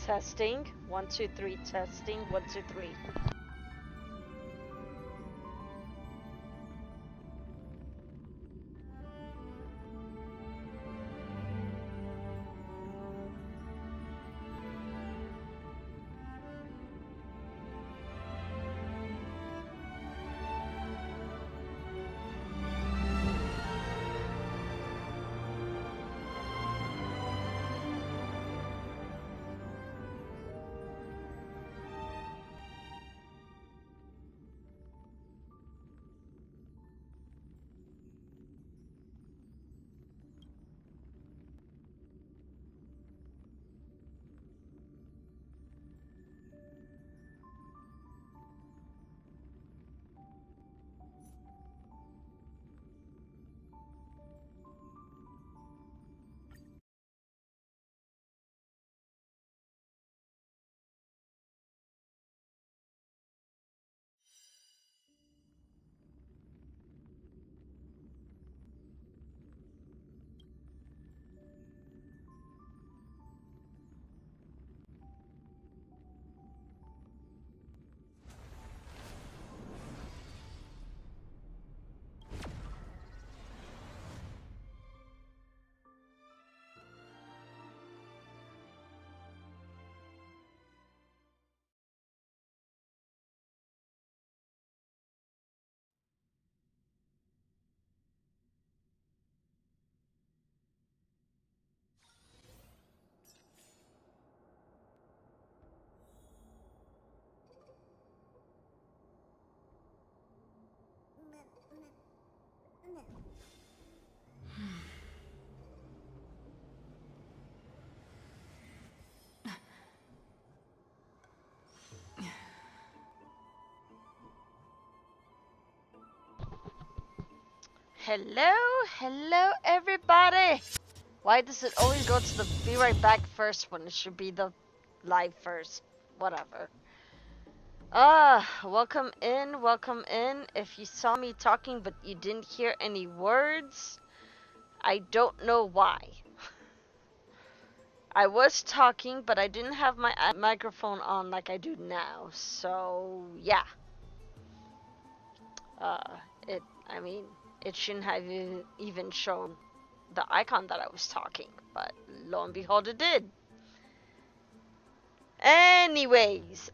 Testing. 1, 2, 3. Testing. 1, 2, 3. Hello, hello everybody. Why does it always go to the be right back first when it should be the live first? Whatever. Welcome in, welcome in. If you saw me talking but you didn't hear any words, I don't know why. I was talking, but I didn't have my microphone on like I do now. So, yeah. Uh, it, I mean, it shouldn't have even shown the icon that I was talking, but lo and behold, it did. Anyways.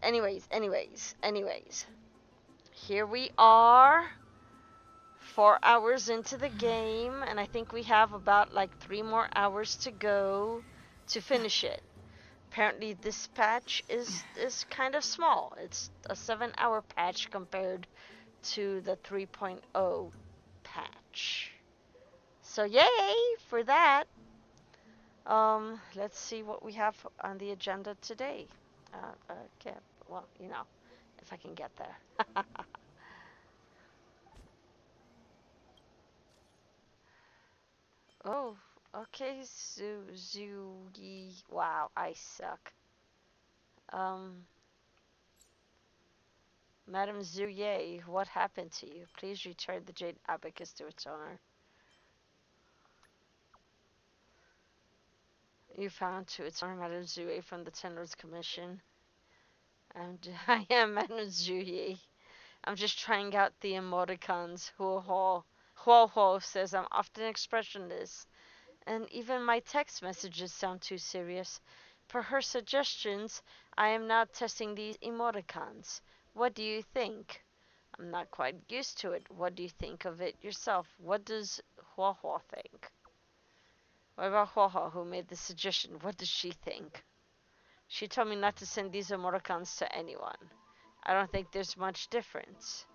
Here we are, 4 hours into the game, and I think we have about like 3 more hours to go to finish it. Apparently, this patch is kind of small. It's a 7-hour patch compared to the 3.0 patch. So yay for that. Let's see what we have on the agenda today. Okay, well, if I can get there. Oh, okay, Zugi. Wow, I suck. Um, Madam Zuye, what happened to you? Please return the Jade Abacus to its owner. You found to its owner, Madam Zuye, from the Tender's Commission. And I am Madam Zuye. I'm just trying out the emoticons. Ho ho. Ho ho says I'm often expressionless, and even my text messages sound too serious. Per her suggestions, I am now testing these emoticons. What do you think? I'm not quite used to it. What do you think of it yourself? What does Hua Hua think? What about Hua Hua, who made the suggestion? What does she think? She told me not to send these emoticons to anyone. I don't think there's much difference.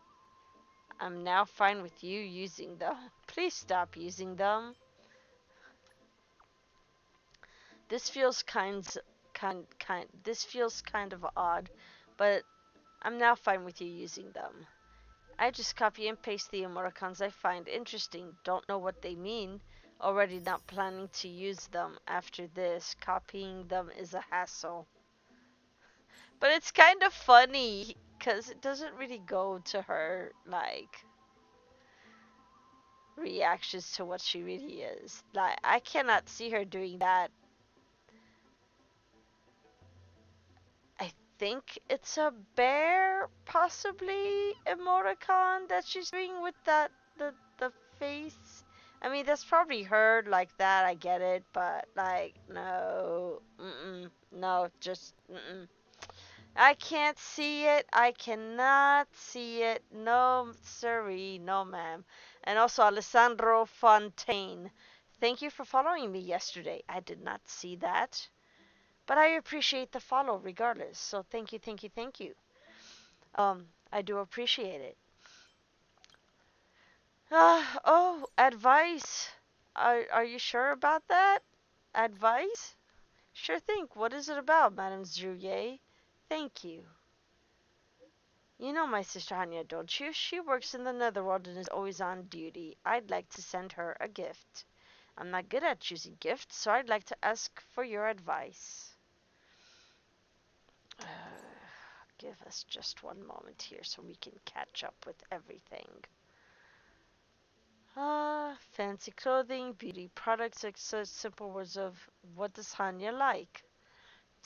I'm now fine with you using them. Please stop using them. This feels this feels kind of odd, but I'm now fine with you using them. I just copy and paste the emoticons I find interesting. Don't know what they mean. Already not planning to use them after this. Copying them is a hassle. But it's kind of funny because it doesn't really go to her like reactions to what she really is. Like I cannot see her doing that. I think it's a bear, possibly emoticon that she's doing with the face. I mean, that's probably her like that. I get it, but like, no, no, just I can't see it. I cannot see it. No, sorry, no, ma'am. And also, Alessandro Fontaine. Thank you for following me yesterday. I did not see that. But I appreciate the follow regardless. So thank you, thank you, thank you. I do appreciate it. Oh, advice. Are you sure about that? Advice? Sure thing. What is it about, Madame Zrouye? Thank you. You know my sister Hanya, don't you? She works in the netherworld and is always on duty. I'd like to send her a gift. I'm not good at choosing gifts, so I'd like to ask for your advice. Give us just one moment here so we can catch up with everything. Fancy clothing, beauty products, such simple words of what does Hanya like?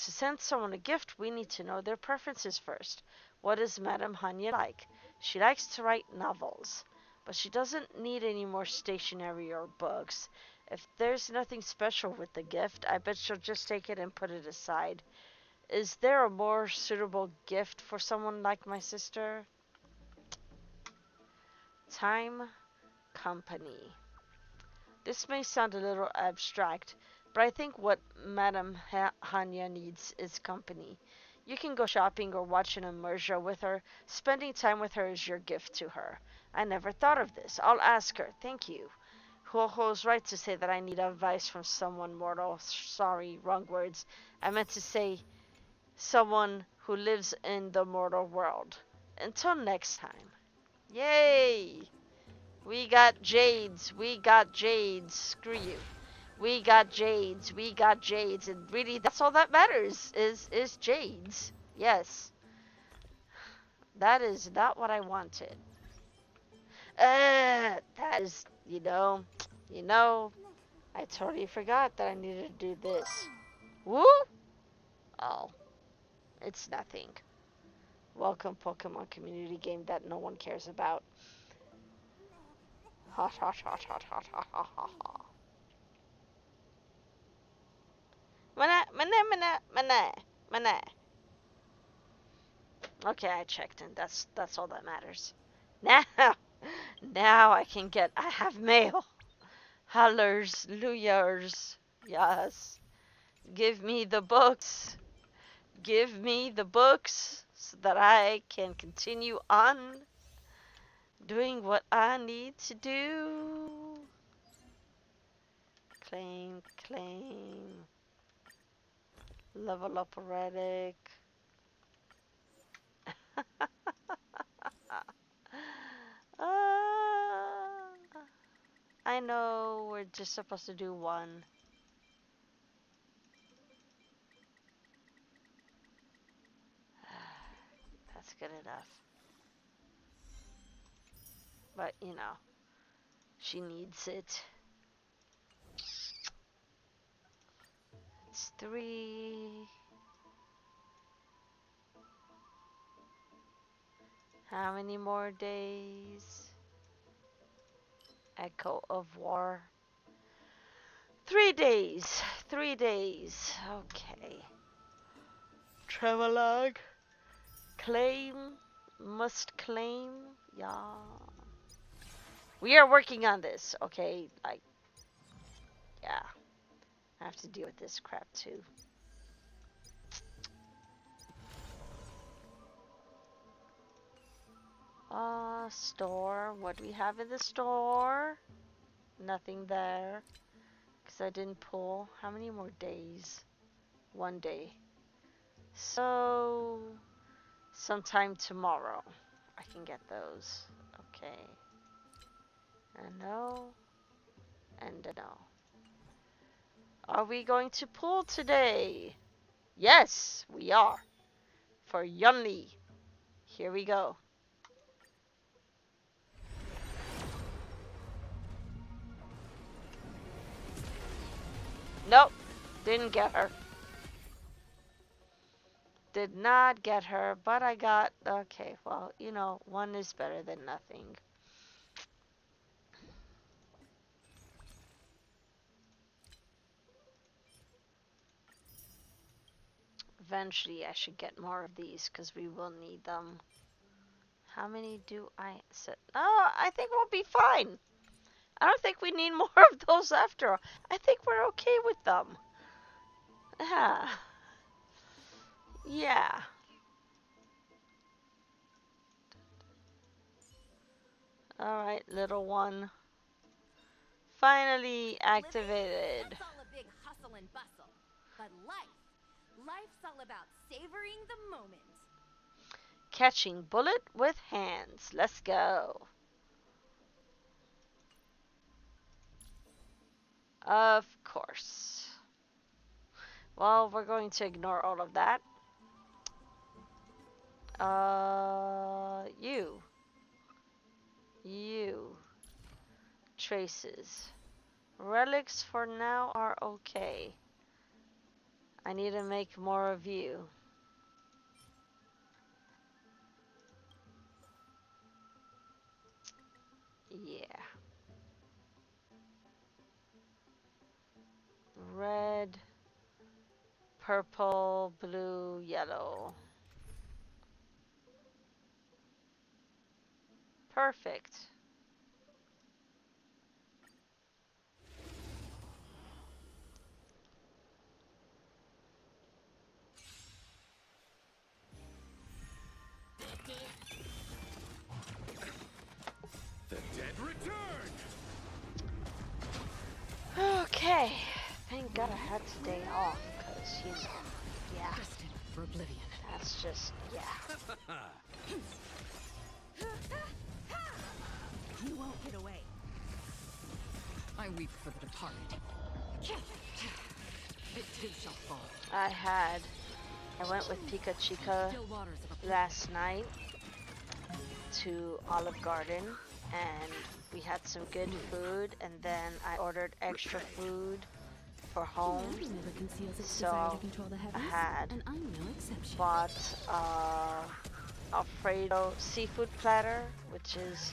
To send someone a gift, we need to know their preferences first. What does Madame Hanya like? She likes to write novels, but she doesn't need any more stationery or books. If there's nothing special with the gift, I bet she'll just take it and put it aside. Is there a more suitable gift for someone like my sister? Time, company. This may sound a little abstract, but I think what Madame Hanya needs is company. You can go shopping or watch an immersion with her. Spending time with her is your gift to her. I never thought of this. I'll ask her. Thank you. Ho-Ho's right to say that I need advice from someone mortal. Sorry, wrong words. I meant to say someone who lives in the mortal world. Until next time. Yay! We got Jades. We got Jades. Screw you. We got Jades. We got Jades. And really, that's all that matters is Jades. Yes. That is not what I wanted. That is, I totally forgot that I needed to do this. Woo? Oh, it's nothing. Welcome Pokemon community game that no one cares about. Ha ha ha ha ha ha ha ha ha. Mana, mana, mana, mana, mana. Okay, I checked, and that's all that matters. Now, now I have mail. Hallelujahs. Yes. Give me the books. Give me the books so that I can continue on doing what I need to do. Claim, claim. Level up erratic. I know we're just supposed to do one. That's good enough. But, she needs it. It's 3. How many more days? Echo of War. 3 days. 3 days. Okay. Travelogue. Claim. must claim. Yeah. We are working on this, okay? Like, yeah. I have to deal with this crap too. Store. What do we have in the store? Nothing there. Because I didn't pull. How many more days? 1 day. So, sometime tomorrow, I can get those. Okay. And no. And a no. Are we going to pull today? Yes, we are. For Yunli. Here we go. Nope. Didn't get her. Did not get her, but I got... Okay, well, you know, one is better than nothing. Eventually, I should get more of these, because we will need them. How many do I set? Oh, I think we'll be fine. I don't think we need more of those after all. I think we're okay with them. Yeah. Yeah. Alright, little one. Finally activated. That's all a big hustle and bustle. But life's all about savoring the moment. Catching bullet with hands. Let's go. Of course. Well, we're going to ignore all of that. You. Traces. Relics for now are okay. I need to make more of you. Yeah. Red, purple, blue, yellow. Perfect. The dead return. Okay. Thank God I had today off, because, you know, yeah. For oblivion. That's just, yeah. You won't get away. I weep for the departed. It too shall fall. I went with Pika Chica last night to Olive Garden, and we had some good food, and then I ordered extra food for home. So I had bought Alfredo seafood platter, which is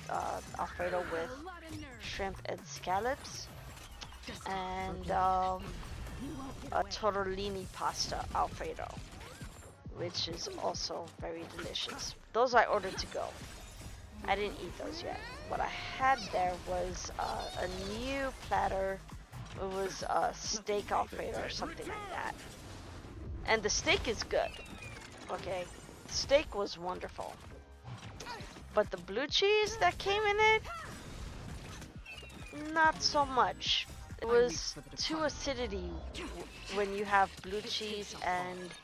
Alfredo with shrimp and scallops, and a tortellini pasta Alfredo, which is also very delicious. Those I ordered to go. I didn't eat those yet. What I had there was a new platter. It was a steak Alfredo or something like that. And the steak is good. Okay, the steak was wonderful. But the blue cheese that came in it, not so much. It was too acidity when you have blue cheese and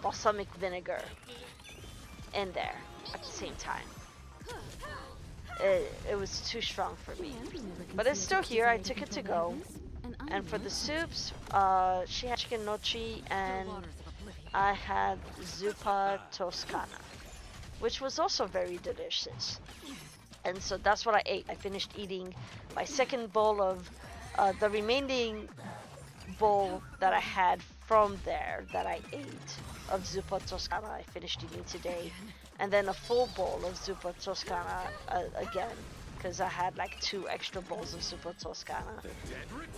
balsamic vinegar in there at the same time. It was too strong for me. But it's still here. I took it to go. And for the soups, she had chicken nochi and I had zuppa toscana, which was also very delicious. And so that's what I ate. I finished eating my second bowl of the remaining bowl that I had from there that I ate of zuppa toscana. I finished eating today. And then a full bowl of zuppa toscana again, because I had like 2 extra bowls of zuppa toscana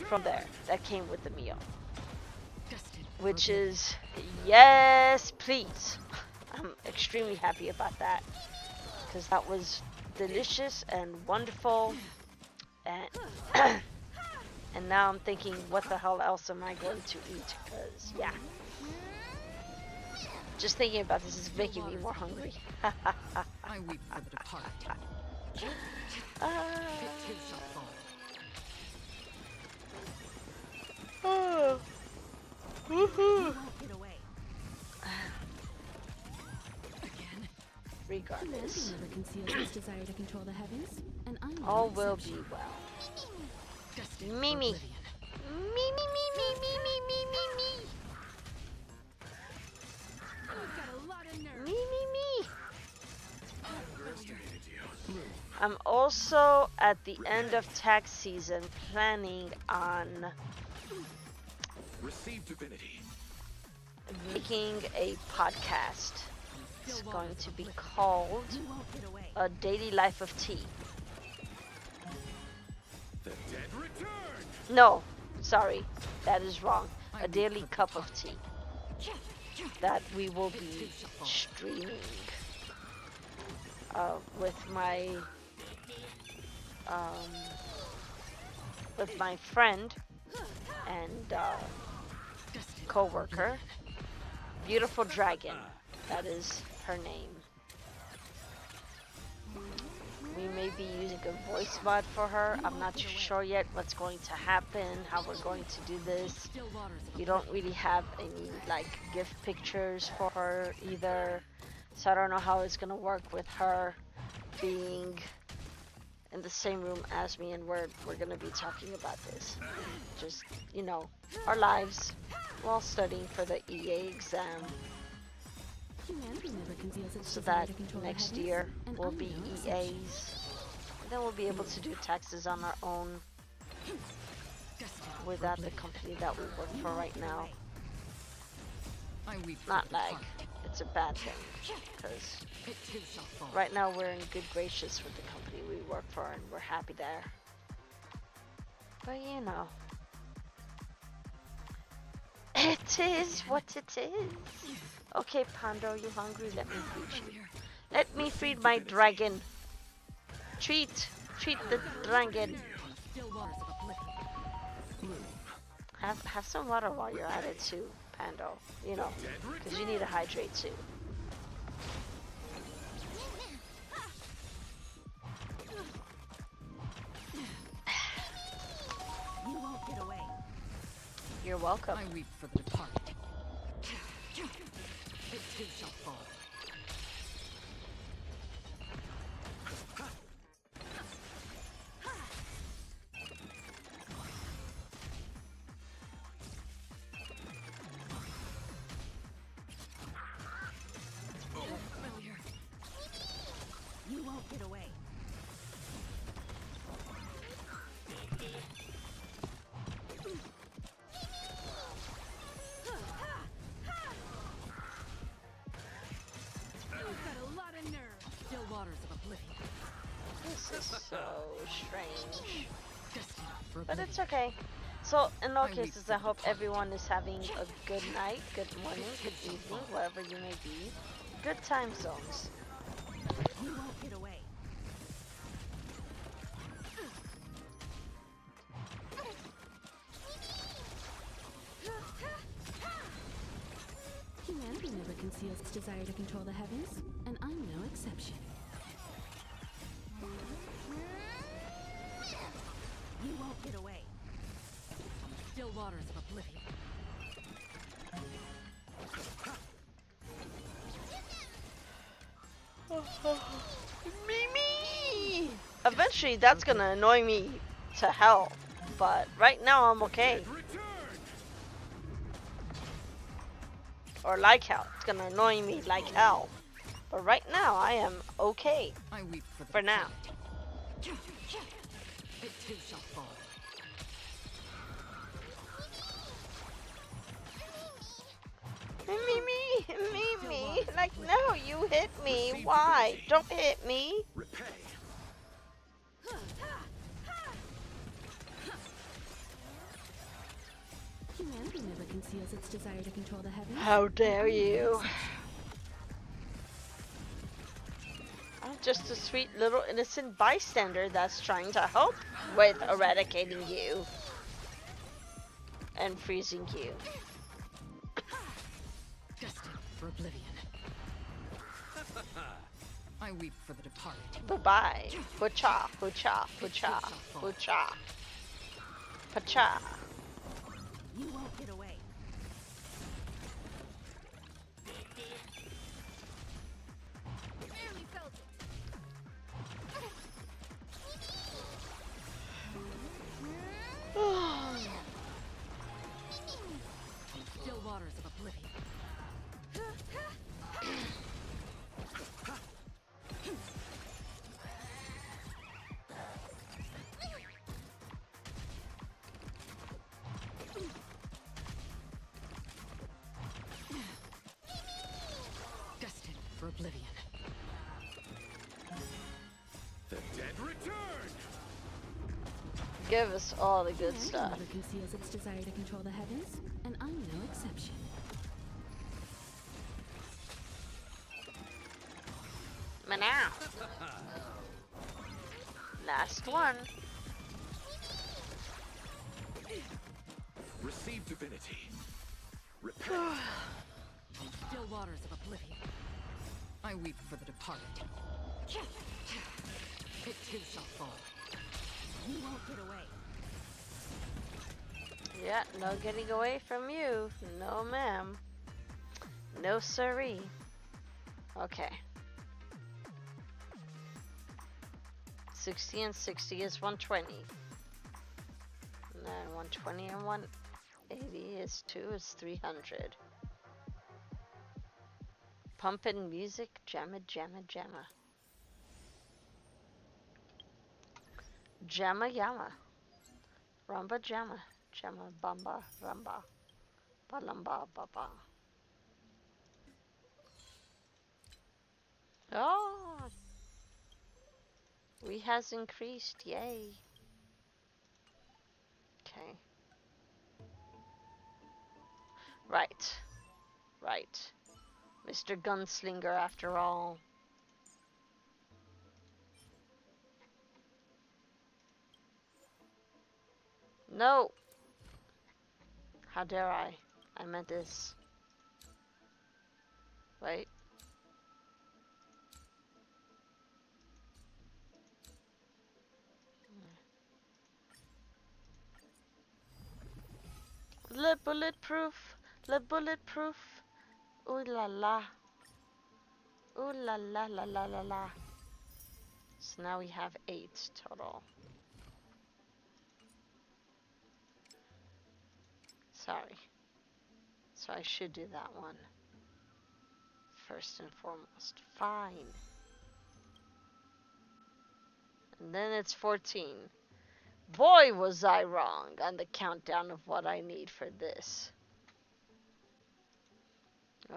from there that came with the meal. Which is, yes, please. I'm extremely happy about that because that was delicious and wonderful, and and now I'm thinking, what the hell else am I going to eat? Because yeah, just thinking about this is making me more hungry. I weep for the departed. Ah. It too shall fall. Oh. Woohoo. Get away. Again. Regardless, Never conceals his desire to control the heavens, and I'm no all will be exception. well. Destined for Mimi. oblivion. Me, me, me, me, me, me, me, me, me. You've got a lot of nerve. Me, me, me. Underestimated you. I'm also at the end of tax season planning on Receive divinity. making a podcast. It's going to be called You won't get away. A Daily Life of Tea. The dead return. No, sorry, that is wrong. A Daily Cup of Tea that we will be streaming with my friend and co-worker, Beautiful Dragon. That is her name. We may be using a voice mod for her. I'm not sure yet what's going to happen, how we're going to do this. Still waters of We don't really have any like gift pictures for her either, so I don't know how it's gonna work with her being in the same room as me, and we're gonna be talking about this. Just, you know, our lives while studying for the EA exam, Humanity never conceals its so desire that to control the next heavens, year and we'll I'm be no exception. EAs. And then we'll be able to do taxes on our own destined without for the oblivion. company that we work for right now. I weep for Not the like departed. it's a bad thing, because It too shall fall. right now we're in good graces with the company we work for and we're happy there. But you know, it is what it is. Okay, Pando, you hungry? Let me feed you. Let me feed my dragon. Treat the dragon. Still waters of oblivion. Have some water while you're at it too, Pando. You know, because you need to hydrate too. You won't get away. You're welcome. I weep for the departed. It too shall fall. Familiar. You won't get away. You've got a lot of nerve. Still waters of oblivion. This is so strange. Destined for But oblivion. it's okay. So, in all I weep cases, for I the hope departed. everyone is having a good night, good morning, good evening, wherever you may be. Good time zones. You won't get away. Humanity never conceals its desire to control the heavens, and I'm no exception. You won't get away. Still waters of oblivion. Mimi! Eventually, that's gonna annoy me to hell. But right now, I'm okay. Dead return. Or like hell. It's gonna annoy me like hell. But right now, I am okay. I weep for the For now. departed. It too shall fall. Mimi, like no, you hit me. Why? Don't hit me. Repay. Humanity never conceals its desire to control the heavens. How dare you? just a sweet little innocent bystander that's trying to help with eradicating you and freezing you. Destined for oblivion. I weep for the departed. Bye-bye. Pucha, pucha, pucha, pucha. Pacha. You won't get away. Barely felt Still waters of oblivion. Destined for oblivion. The dead return! Give us all the good And stuff. never conceals its desire to control the heavens, and I'm no exception. Now. Last one. Receive divinity. Repent. Still waters of oblivion. I weep for the departed. It too shall fall. You won't get away. Yeah, no getting away from you. No, ma'am. No, siree. Okay. 60 and 60 is 120. And then 120 and 180 is 2 is 300. Pumpin' music, jamma, jamma, jamma. Jamma yama. Rumba jamma. Jamma bamba ramba. Balamba baba. Oh! We has increased, yay. Okay. Right. Right. Mr. Gunslinger after all. No! How dare I? I meant this. Wait. Le bulletproof. Le bulletproof. Ooh la la. Ooh la la la la la la. So now we have 8 total. Sorry. So I should do that one. First and foremost. Fine. And then it's 14. Boy, was I wrong on the countdown of what I need for this.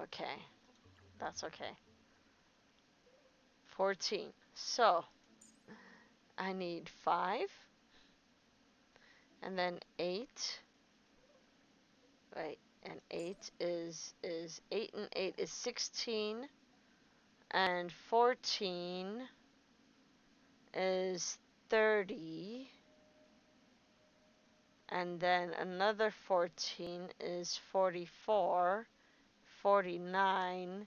Okay. That's okay. 14. So, I need 5. And then 8. Right. And 8 is 8 and 8 is 16. And 14 is 30. And then another 14 is 44. 49.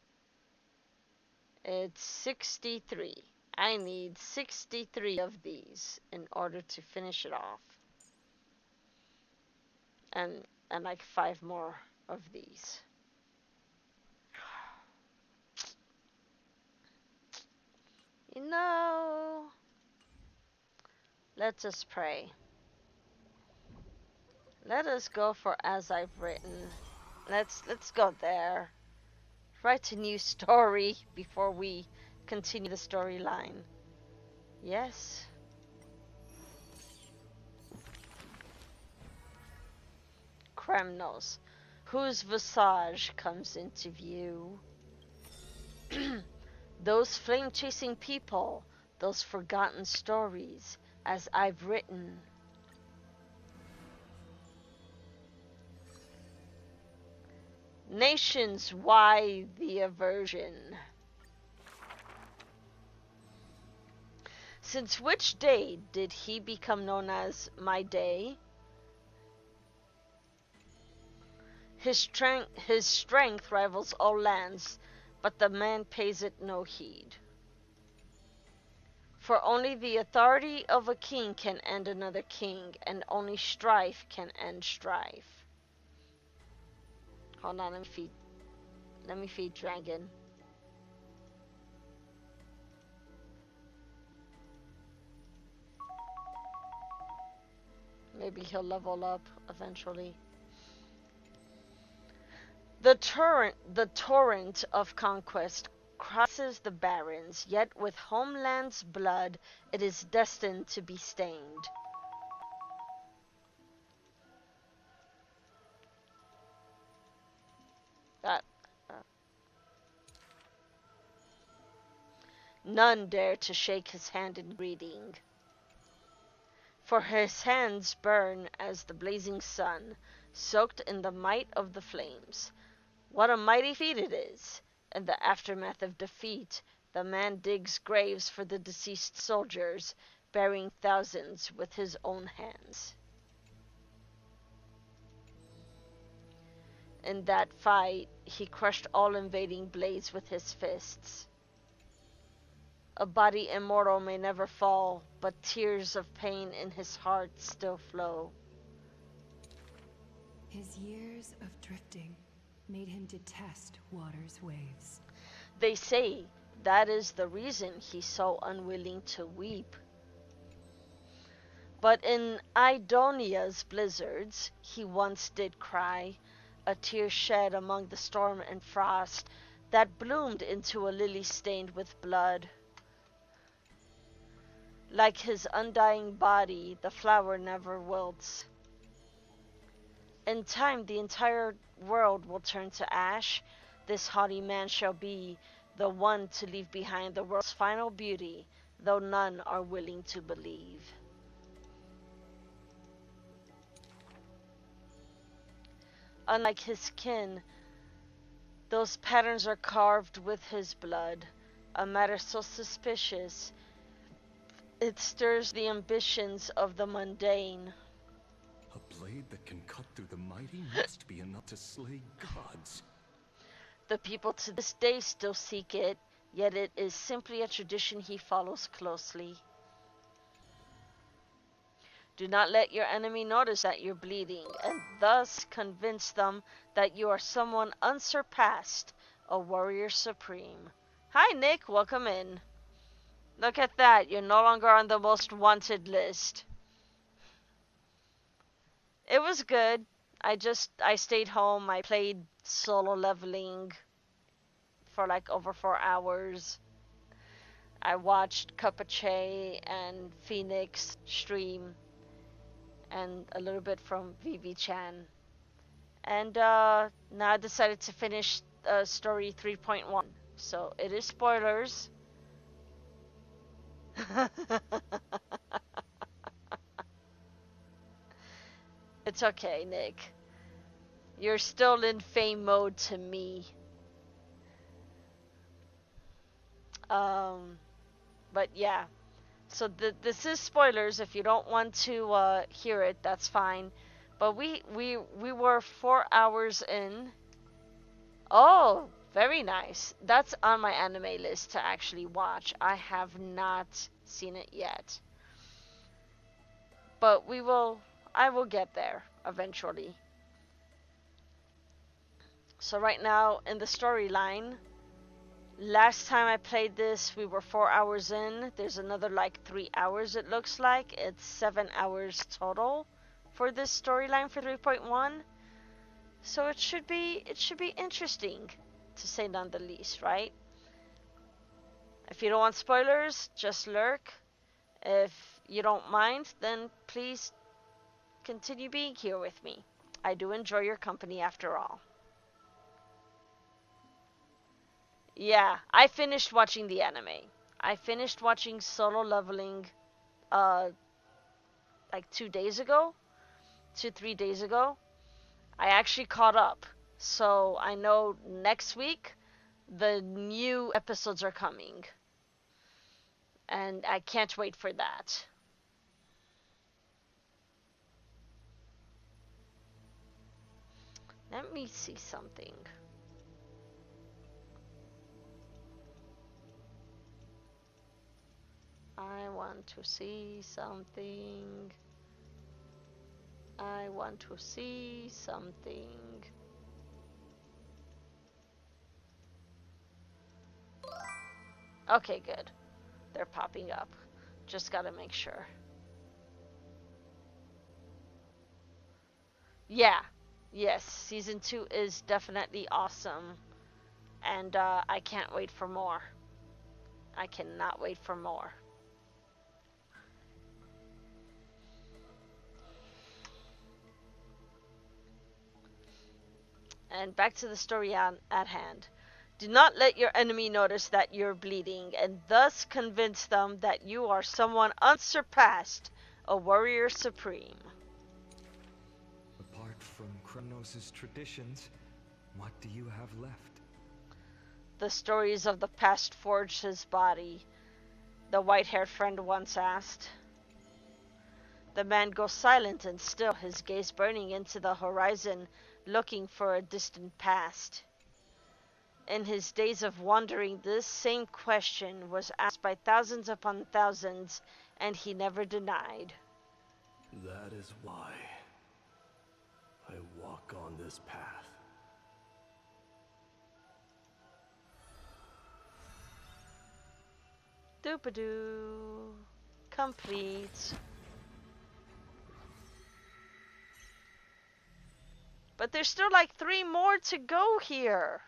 It's 63. I need 63 of these in order to finish it off. And like 5 more of these. You know, let us pray. Let us go for as I've written. Let's go there. Write a new story before we continue the storyline. Yes. Kremnos, whose visage comes into view. Those flame-chasing people, those forgotten stories, as I've written. Nations, why the aversion? Since which day did he become known as my day? His strength rivals all lands, but the man pays it no heed. For only the authority of a king can end another king, and only strife can end strife. Hold on, let me feed Dragon. Maybe he'll level up eventually. The torrent of conquest crosses the barrens, yet with homeland's blood it is destined to be stained. That none dare to shake his hand in greeting, for his hands burn as the blazing sun, soaked in the might of the flames. What a mighty feat it is! In the aftermath of defeat, the man digs graves for the deceased soldiers, burying thousands with his own hands. In that fight, he crushed all invading blades with his fists. A body immortal may never fall, but tears of pain in his heart still flow. His years of drifting made him detest water's waves. They say that is the reason he's so unwilling to weep. But in Idonia's blizzards, he once did cry, a tear shed among the storm and frost, that bloomed into a lily stained with blood. Like his undying body, the flower never wilts. In time, the entire world will turn to ash. This haughty man shall be the one to leave behind the world's final beauty, though none are willing to believe. Unlike his kin, those patterns are carved with his blood, a matter so suspicious it stirs the ambitions of the mundane. A blade that can cut through the mighty must be enough to slay gods. The people to this day still seek it, yet it is simply a tradition he follows closely. Do not let your enemy notice that you're bleeding, and thus convince them that you are someone unsurpassed, a warrior supreme. Hi Nick, welcome in. Look at that, you're no longer on the most wanted list. It was good. I stayed home, I played solo leveling for like over 4 hours. I watched Cupache and Phoenix stream, and a little bit from VV-chan. And now I decided to finish story 3.1. So it is spoilers. It's okay, Nick. You're still in fame mode to me. But yeah. So this is spoilers. If you don't want to hear it, that's fine. But we were 4 hours in. Oh, very nice. That's on my anime list to actually watch. I have not seen it yet. But I will get there eventually. So right now in the storyline, last time I played this, we were 4 hours in. There's another like 3 hours it looks like. It's 7 hours total for this storyline for 3.1. So it should be interesting, to say none the least, right? If you don't want spoilers, just lurk. If you don't mind, then please continue being here with me. I do enjoy your company after all. Yeah, I finished watching the anime. I finished watching Solo Leveling like 2 days ago, 3 days ago. I actually caught up. So I know next week the new episodes are coming. And I can't wait for that. Let me see something. I want to see something. I want to see something. Okay, good. They're popping up. Just gotta make sure. Yeah. Yes, season 2 is definitely awesome. And I can't wait for more. I cannot wait for more. And back to the story at hand. Do not let your enemy notice that you're bleeding, and thus convince them that you are someone unsurpassed, a warrior supreme. Apart from Kronos' traditions, what do you have left? The stories of the past forged his body, the white-haired friend once asked. The man goes silent and still, his gaze burning into the horizon, looking for a distant past. In his days of wandering, this same question was asked by thousands upon thousands, and he never denied. That is why I walk on this path. Doopadoo. Complete. But there's still like 3 more to go here.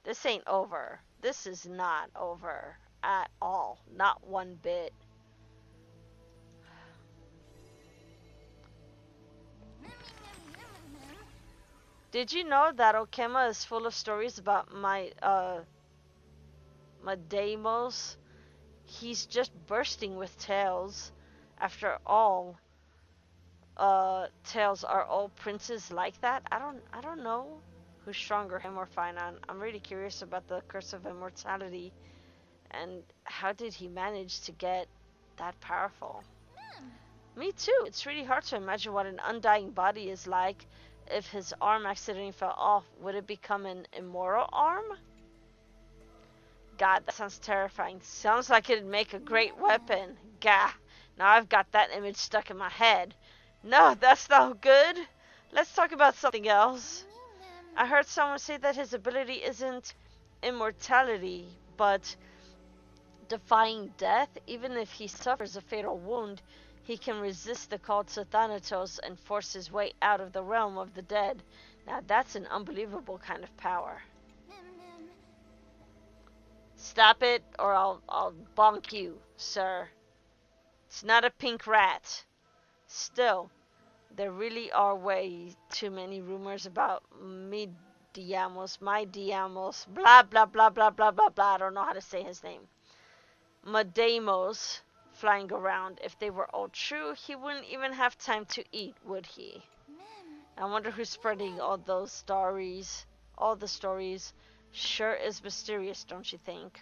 This ain't over. This is not over at all. Not one bit. Did you know that Okema is full of stories about my Deimos? He's just bursting with tales. After all, tales are all princes like that? I don't know who's stronger, him or Finan. I'm really curious about the curse of immortality and how did he manage to get that powerful? Me too. It's really hard to imagine what an undying body is like. If his arm accidentally fell off, would it become an immoral arm? God, that sounds terrifying. Sounds like it'd make a great weapon. Gah. Now I've got that image stuck in my head. No, that's not good. Let's talk about something else. I heard someone say that his ability isn't immortality, but defying death. Even if he suffers a fatal wound, he can resist the call to Thanatos and force his way out of the realm of the dead. Now that's an unbelievable kind of power. Stop it, or I'll bonk you, sir. It's not a pink rat. Still, there really are way too many rumors about my Diamos, blah blah blah blah blah blah blah. I don't know how to say his name. Mademos flying around. If they were all true, he wouldn't even have time to eat, would he? I wonder who's spreading all those stories. All the stories. Sure is mysterious, don't you think?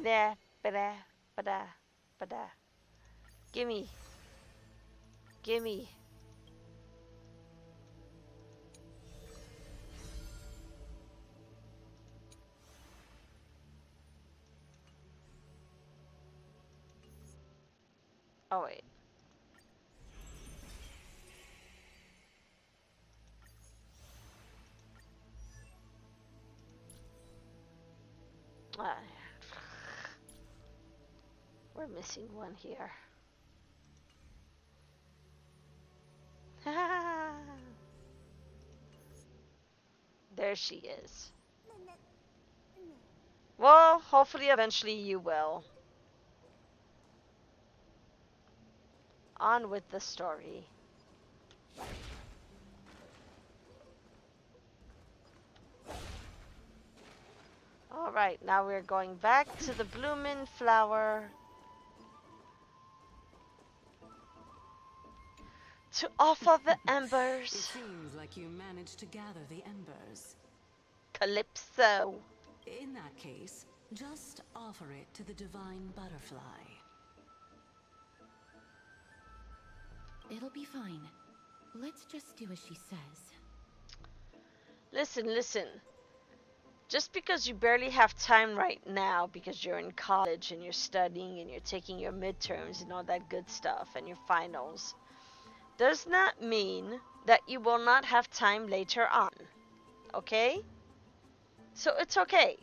Da, ba-da, ba-da, ba-da. Gimme. Gimme. Oh, wait. Ah, we're missing one here. There she is. Well, hopefully eventually you will. On with the story. Alright, now we're going back to the bloomin' flower. To offer the It embers. seems like you managed to gather the embers. Calypso. In that case, just offer it to the divine butterfly. It'll be fine. Let's just do as she says. Listen. Just because you barely have time right now because you're in college and you're studying and you're taking your midterms and all that good stuff and your finals, does not mean that you will not have time later on. Okay? So it's okay.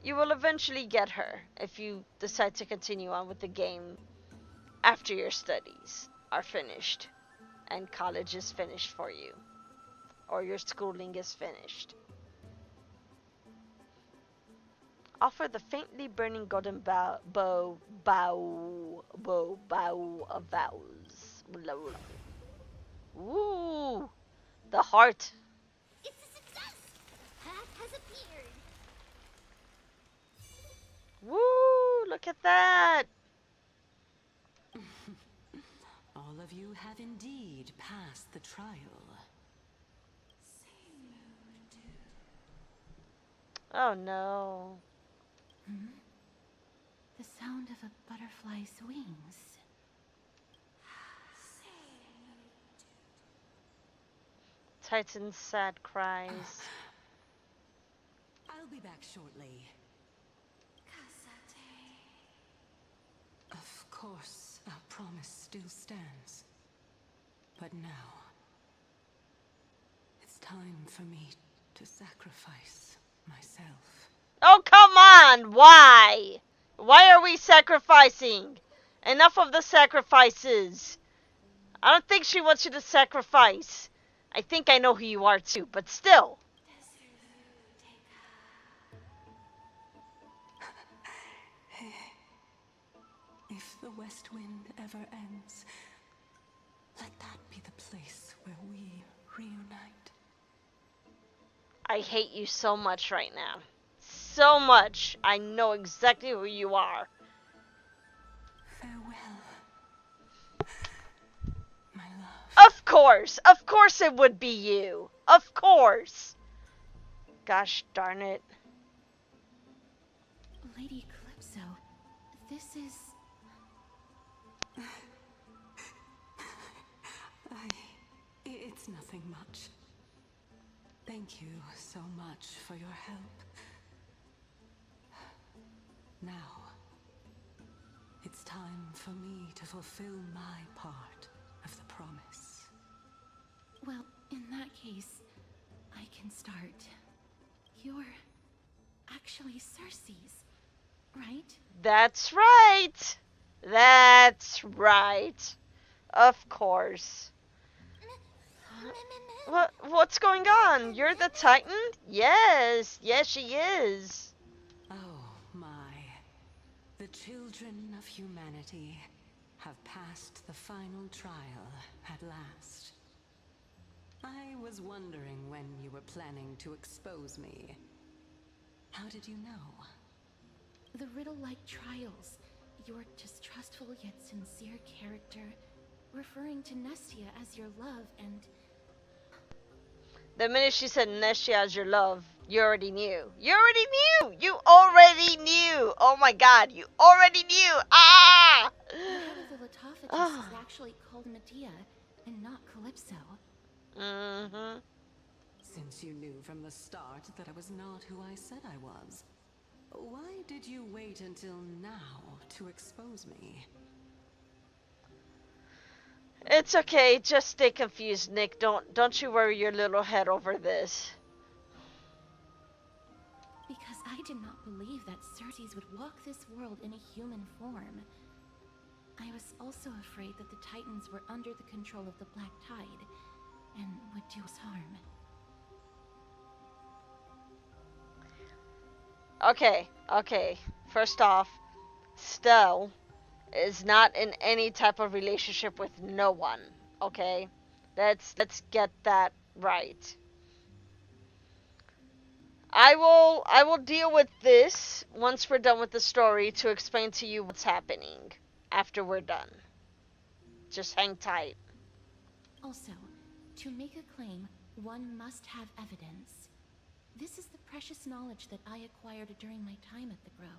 You will eventually get her if you decide to continue on with the game after your studies are finished and college is finished for you, or your schooling is finished. Offer the faintly burning golden bow of vows. Ooh, the heart. It's a success! Path has appeared. Woo, look at that. All of you have indeed passed the trial. Oh no. The sound of a butterfly's wings. Titan's sad cries. I'll be back shortly. Of course, our promise still stands. But now, it's time for me to sacrifice myself. Oh, come on! Why? Why are we sacrificing? Enough of the sacrifices. I don't think she wants you to sacrifice. I think I know who you are too, but still. If the West Wind ever ends, let that be the place where we reunite. I hate you so much right now. So much. I know exactly who you are. Farewell, my love. Of course it would be you. Of course. Gosh darn it. Lady Calypso, this is... It's nothing much. Thank you so much for your help. Now, it's time for me to fulfill my part of the promise. Well, in that case, I can start. You're actually Cersei's, right? That's right. That's right. Of course. What's going on? You're the Titan? Yes, she is. Oh my. The children of humanity have passed the final trial at last. I was wondering when you were planning to expose me. How did you know? The riddle-like trials, your distrustful yet sincere character, referring to Nestia as your love, and... The minute she said Nestia as your love, you already knew. You already knew! You already knew! Oh my god, you already knew! Ah! The head of the Lotophagus is actually called Medea, and not Calypso. Mm-hmm. Since you knew from the start that I was not who I said I was, why did you wait until now to expose me? It's okay, just stay confused, Nick. Don't you worry your little head over this. Because I did not believe that Cersei's would walk this world in a human form. I was also afraid that the Titans were under the control of the Black Tide, and would do us harm. Okay. First off, Stell is not in any type of relationship with no one. Okay? Let's get that right. I will deal with this once we're done with the story to explain to you what's happening after we're done. Just hang tight. Also, to make a claim, one must have evidence. This is the precious knowledge that I acquired during my time at the Grove.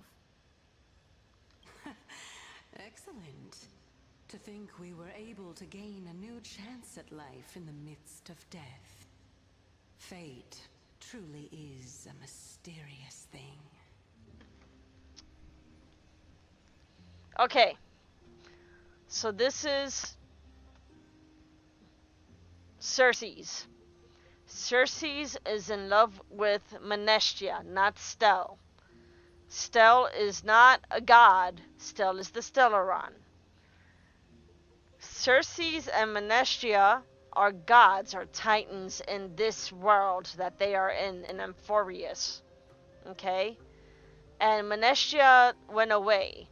Excellent. To think we were able to gain a new chance at life in the midst of death. Fate truly is a mysterious thing. Okay. So this is Cersei's. Cersei's is in love with Menestia, not Stell. Stell is not a god. Stell is the Stellaron. Cersei's and Menestia are gods or titans in this world that they are in Amphorius. Okay? And Menestia went away.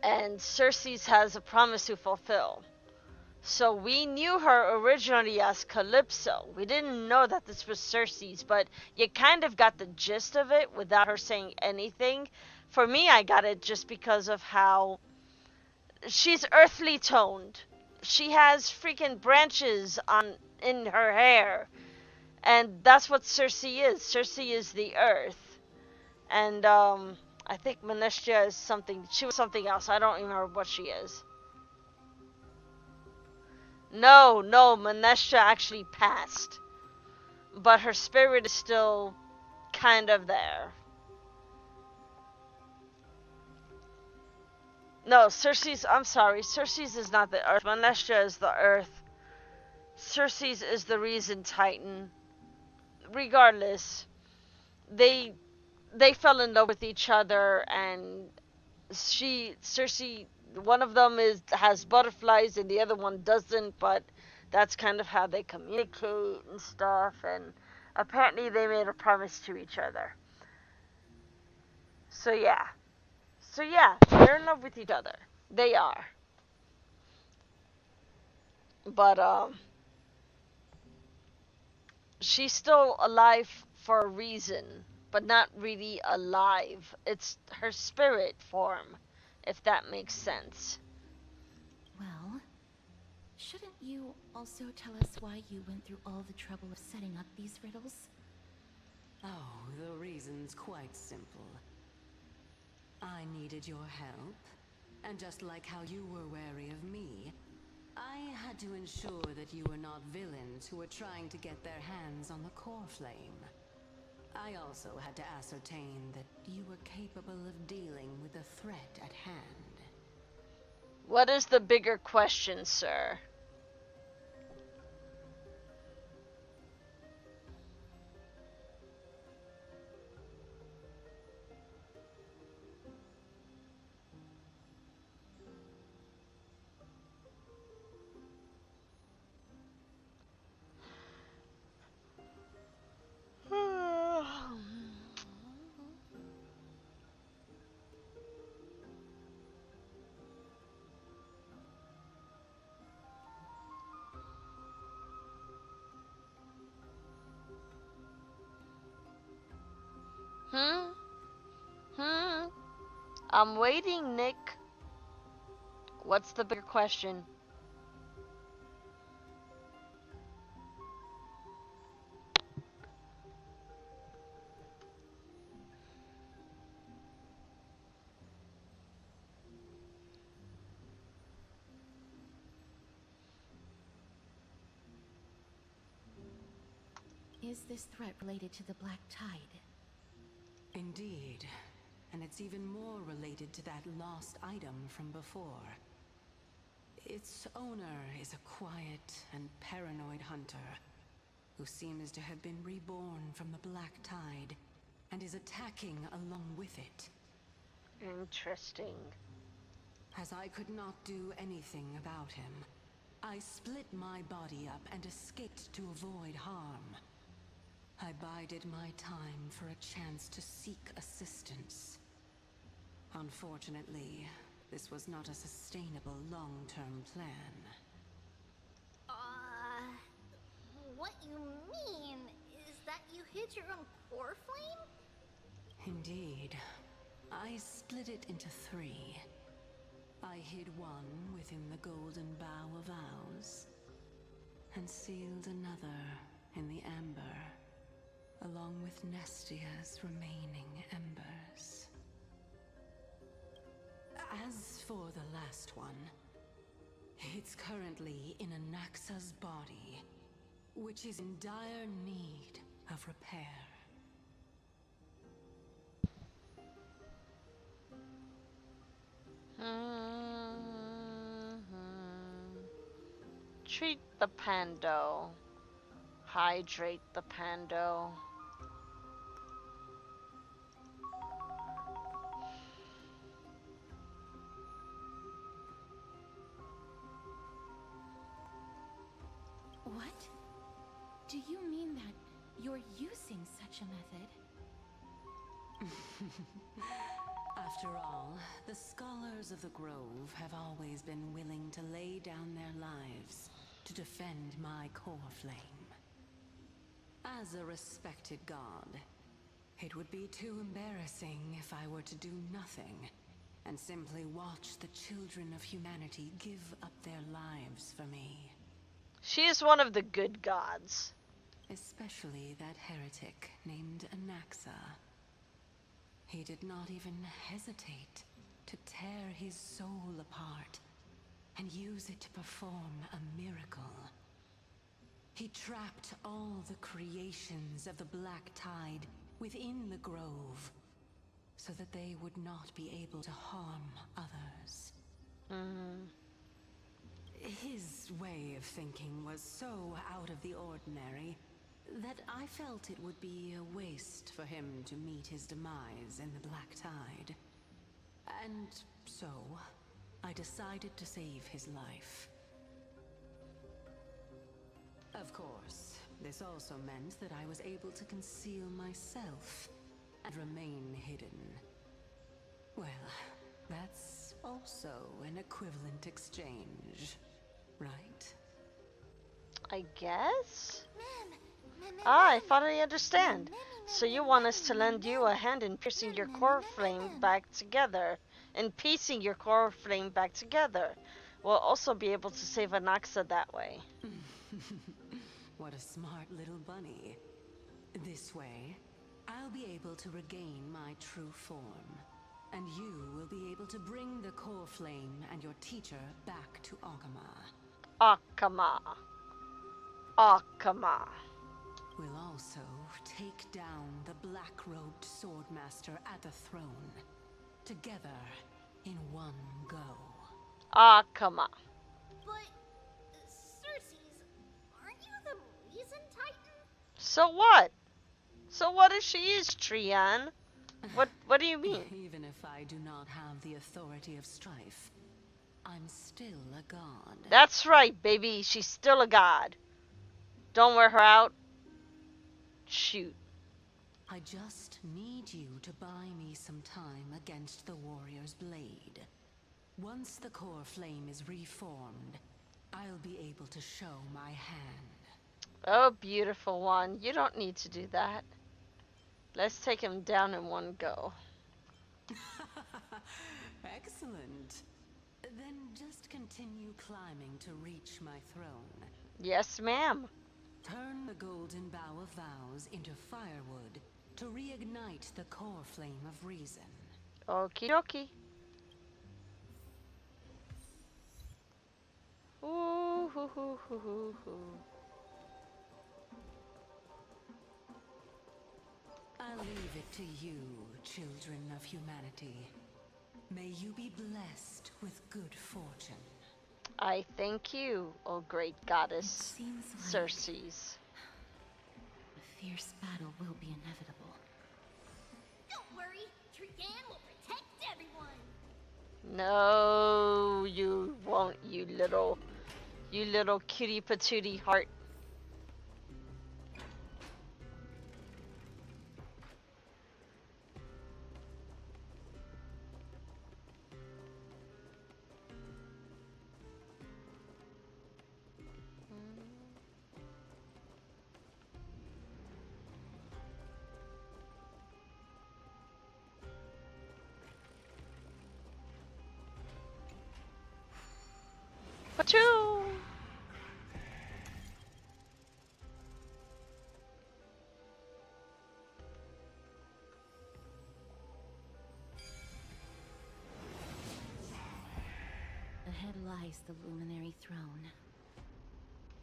And Cersei's has a promise to fulfill. So we knew her originally as Calypso. We didn't know that this was Cersei's, but you kind of got the gist of it without her saying anything. For me, I got it just because of how she's earthly toned. She has freaking branches in her hair. And that's what Cersei is. Cersei is the earth. And I think Menestia is something. She was something else. I don't remember what she is. No, Menestia actually passed. But her spirit is still kind of there. No, I'm sorry. Cersei's is not the earth. Menestia is the earth. Cersei's is the reason Titan. Regardless, they fell in love with each other, and Cersei, one of them has butterflies and the other one doesn't, but that's kind of how they communicate and stuff, and apparently they made a promise to each other. So yeah, they're in love with each other. They are. But she's still alive for a reason, but not really alive. It's her spirit form, if that makes sense. Well, shouldn't you also tell us why you went through all the trouble of setting up these riddles? Oh, the reason's quite simple. I needed your help, and just like how you were wary of me, I had to ensure that you were not villains who were trying to get their hands on the core flame. I also had to ascertain that you were capable of dealing with the threat at hand. What is the bigger question, sir? I'm waiting, Nick. What's the bigger question? Is this threat related to the Black Tide? Indeed. And it's even more related to that lost item from before. Its owner is a quiet and paranoid hunter who seems to have been reborn from the Black Tide and is attacking along with it. Interesting. As I could not do anything about him, I split my body up and escaped to avoid harm. I bided my time for a chance to seek assistance. Unfortunately, this was not a sustainable long-term plan. What you mean is that you hid your own core flame? Indeed. I split it into 3. I hid one within the Golden Bough of Vows, and sealed another in the Amber. along with Nestia's remaining embers. As for the last one, it's currently in Anaxa's body, which is in dire need of repair. Treat the pando. Hydrate the pando. What? Do you mean that you're using such a method? After all, the scholars of the Grove have always been willing to lay down their lives to defend my core flame. As a respected god, it would be too embarrassing if I were to do nothing and simply watch the children of humanity give up their lives for me. She is one of the good gods. Especially that heretic named Anaxa. He did not even hesitate to tear his soul apart and use it to perform a miracle. He trapped all the creations of the Black Tide within the Grove so that they would not be able to harm others. His way of thinking was so out of the ordinary that I felt it would be a waste for him to meet his demise in the Black Tide. And so, I decided to save his life. Of course, this also meant that I was able to conceal myself and remain hidden. Well, that's also an equivalent exchange, right? I guess? I finally understand. So you want us to lend you a hand in piercing your core flame back together. And piecing your core flame back together. We'll also be able to save Anaxa that way. What a smart little bunny. This way, I'll be able to regain my true form. And you will be able to bring the core flame and your teacher back to Akama. Akama. Akama. We'll also take down the black-robed swordmaster at the throne. Together, in one go. Akama. But, Cersei's, aren't you the reason, Titan? So what? So what if she is Trian? What do you mean? Even if I do not have the authority of strife, I'm still a god. That's right, baby. She's still a god. Don't wear her out. Shoot. I just need you to buy me some time against the warrior's blade. Once the core flame is reformed, I'll be able to show my hand. Oh, beautiful one. You don't need to do that. Let's take him down in one go. Excellent. Then just continue climbing to reach my throne. Yes, ma'am. Turn the golden bough of vows into firewood to reignite the core flame of reason. Okie dokie. Ooh, hoo, hoo, hoo, hoo, hoo. I'll leave it to you, children of humanity. May you be blessed with good fortune. I thank you, O great goddess, It seems like Cersei's. a fierce battle will be inevitable. Don't worry, Trian will protect everyone. No, you won't, you little cutie patootie heart. Pachoo! lies the Luminary Throne.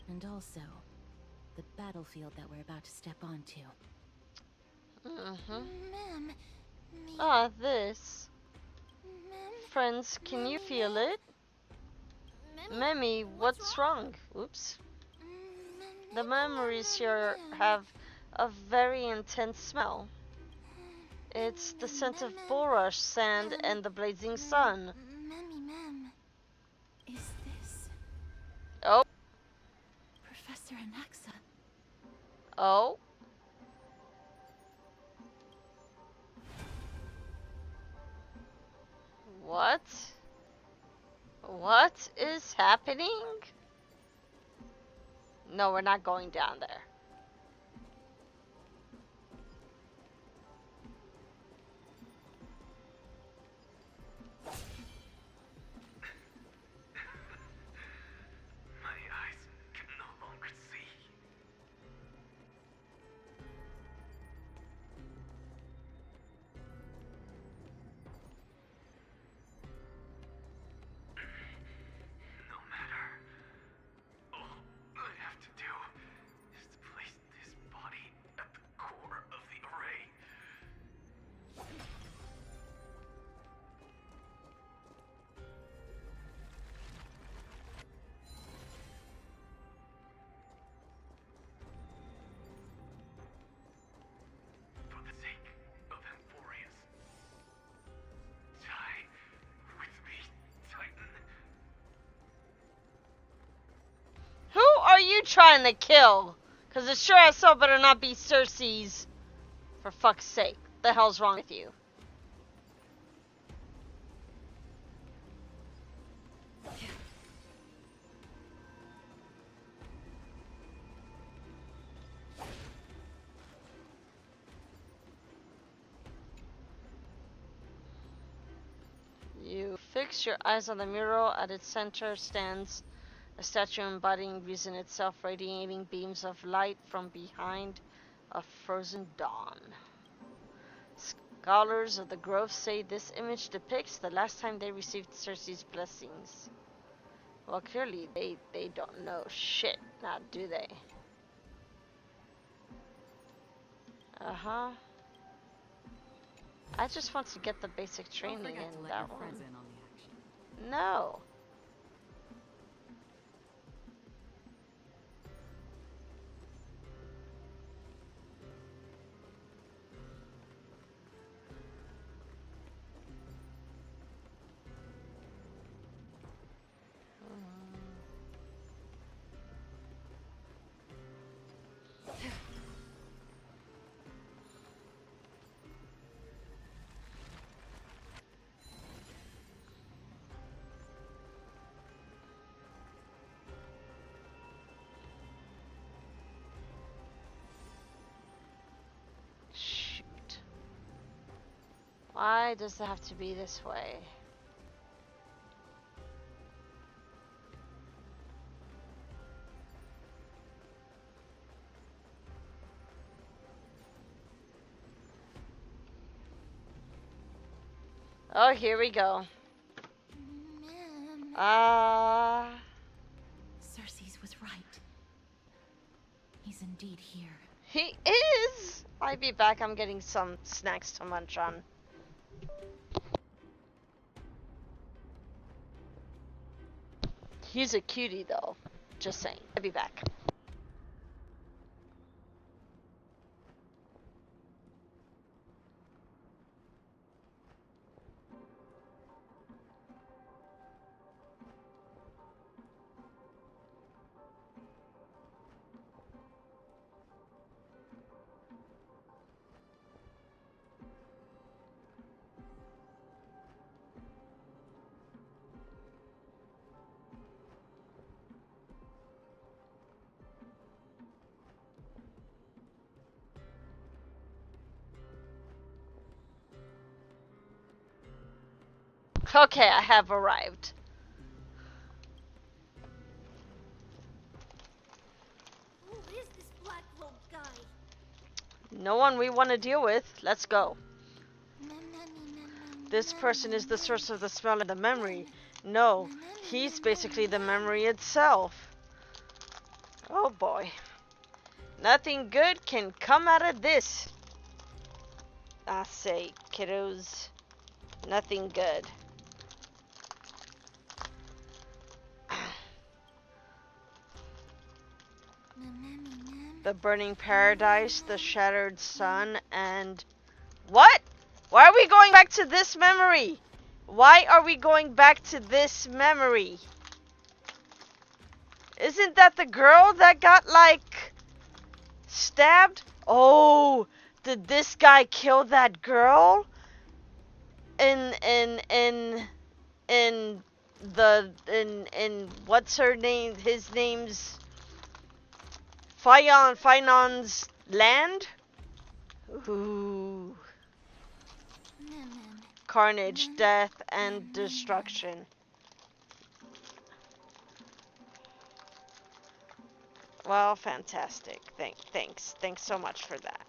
And also, the battlefield that we're about to step onto. Ma'am, Ah, this. Ma'am, Friends, can you feel it? Mammy, Memmy, what's wrong? Oops. The memories here have a very intense smell. It's the scent of bulrush sand and the blazing sun. Mammy, ma'am. Is this Oh, Professor Anaxa? oh. What? What is happening? No, we're not going down there. My eyes can no longer see. No matter. All I have to do is to place this body at the core of the array. For the sake of Amphorius. Die with me, Titan. Who are you trying to kill? Cause it sure as hell better not be Cersei's. For fuck's sake. The hell's wrong with you? You fix your eyes on the mural. At its center stands a statue embodying reason itself, radiating beams of light from behind a frozen dawn. Scholars of the Grove say this image depicts the last time they received Cersei's blessings. Well, clearly they don't know shit now, do they? Uh-huh. I just want to get the basic Don't training forget to in let that your friends one. in on the action. No. Shoot. Why does it have to be this way? Oh, here we go. Ma'am. Cersei's was right. He's indeed here. He is! I'll be back. I'm getting some snacks to munch on. He's a cutie, though. Just saying. I'll be back. Okay, I have arrived. Who is this black robed guy? No one we want to deal with. Let's go. Mammy, This person is the source of the smell and the memory. No, he's basically the memory itself. Oh boy. Nothing good can come out of this. I say, kiddos. Nothing good. The burning paradise, the shattered sun, and... What? Why are we going back to this memory? Why are we going back to this memory? Isn't that the girl that got, like, stabbed? Oh, did this guy kill that girl? In what's her name? His name's Fion's land? Ooh. Carnage, death, and destruction. Well, fantastic. Thanks so much for that.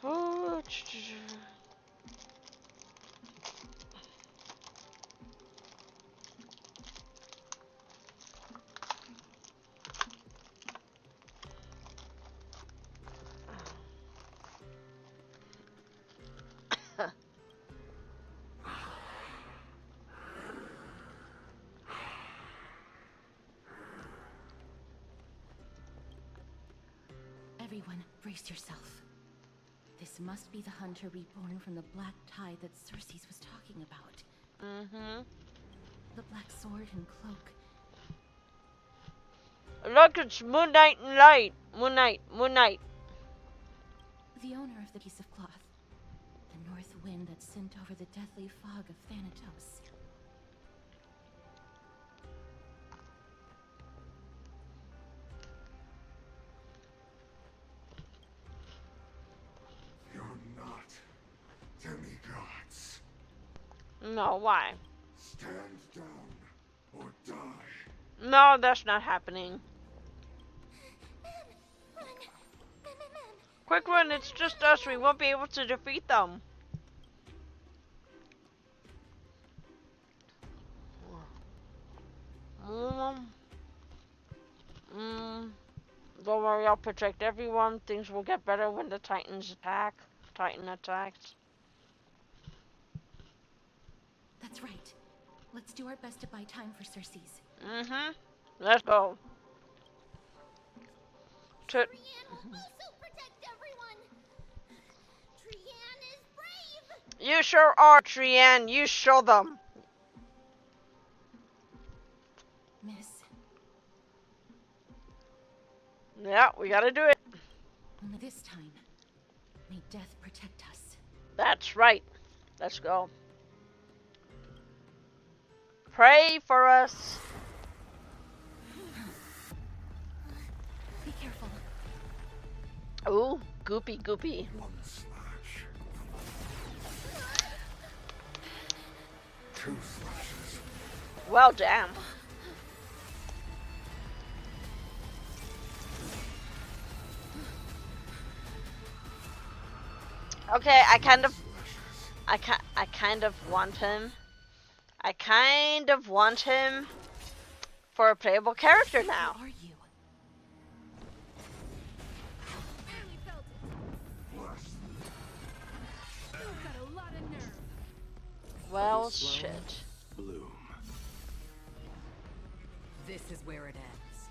Ooh, Everyone, brace yourself. This must be the hunter reborn from the black tide that Circes was talking about. Mm-hmm. The black sword and cloak. Look, it's Moon Knight and Light. Moon Knight. The owner of the piece of cloth. The north wind that sent over the deathly fog of Thanatos. You're not demigods. No, why? Stand down or die. No, that's not happening. Quick run, it's just us. We won't be able to defeat them. Don't worry, I'll protect everyone. Things will get better when the Titans attack. Titan attacks. That's right. Let's do our best to buy time for Circes. Mm-hmm. Let's go. Trian will also protect everyone. Trian is brave. You sure are, Trian. You show them. Miss, Yeah, we gotta do it. only this time, may death protect us. That's right. Let's go. Pray for us. Be careful. Ooh, goopy. One slash. Two slashes. Well, damn. Okay, I kind of want him. I kind of want him for a playable character now. Who are you? Barely felt it. Still got a lot of nerve. Well, shit. Bloom. This is where it ends.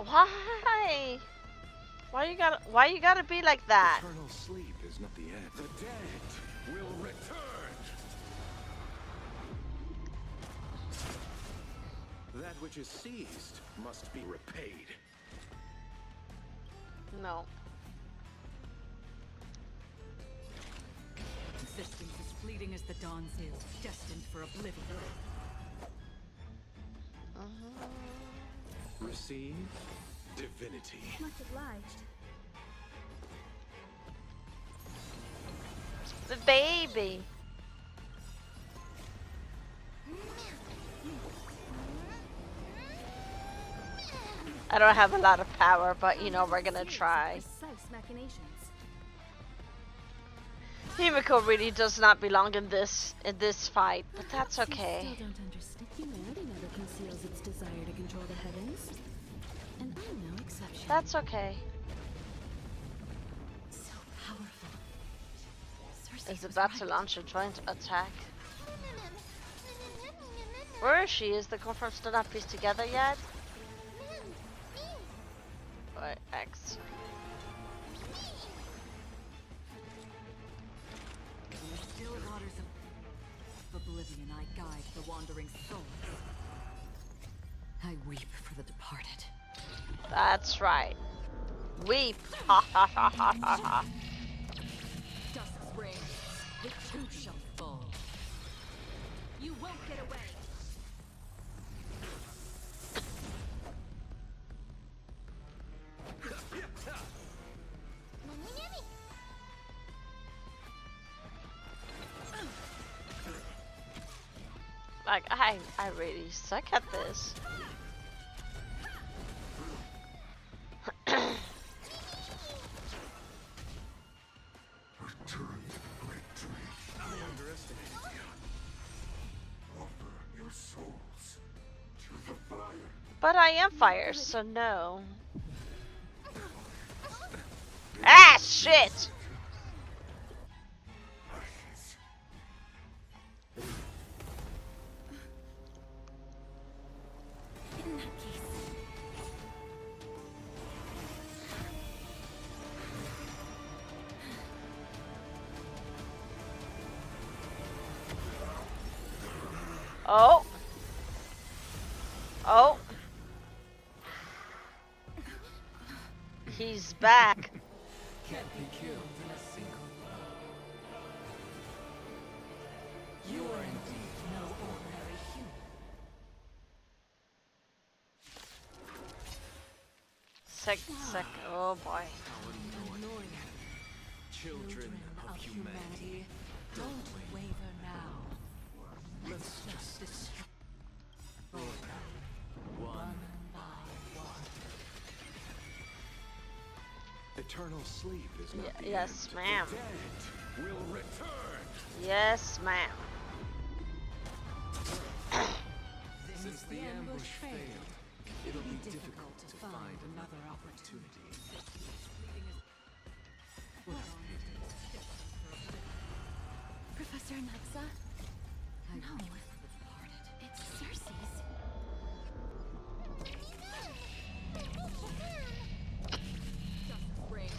Why? Why you gotta be like that? Eternal sleep is not the end. The dead will return. That which is seized must be repaid. No. Existence is fleeting as the dawn's is, destined for oblivion. Receive divinity. Much obliged. The baby. I don't have a lot of power, but you know, Founded we're on gonna years of try. precise machinations. Himiko really does not belong in this fight, but that's Perhaps okay. you still don't understand. Humanity never conceals its desire to control the heavens. And I'm no exception. That's okay. So powerful. Cersei Is was about right. to launch a joint attack. Where is she? Is the confirmed still not pieced together yet? Or X. In the still waters of oblivion, I guide the wandering souls. I weep for the departed. That's right. Weep. Ha ha ha ha ha ha. Dusk reigns, it too shall fall. You won't get away. Like I really suck at this. Return to victory. I underestimated you. Offer your souls to the fire. But I am fire, so no. Ah, shit! In that case. Oh. Oh. He's back. Can't be killed in a single blow. You are indeed no ordinary human. Oh boy. Children of humanity. Don't waver now. Let's just Destroy one by one. eternal sleep is not the Yes, end. ma'am. The dead will return. Yes, ma'am. Since the ambush failed, it'll be difficult to find another opportunity. Professor Nexa? No. It's Cersei's. Dusk reigns,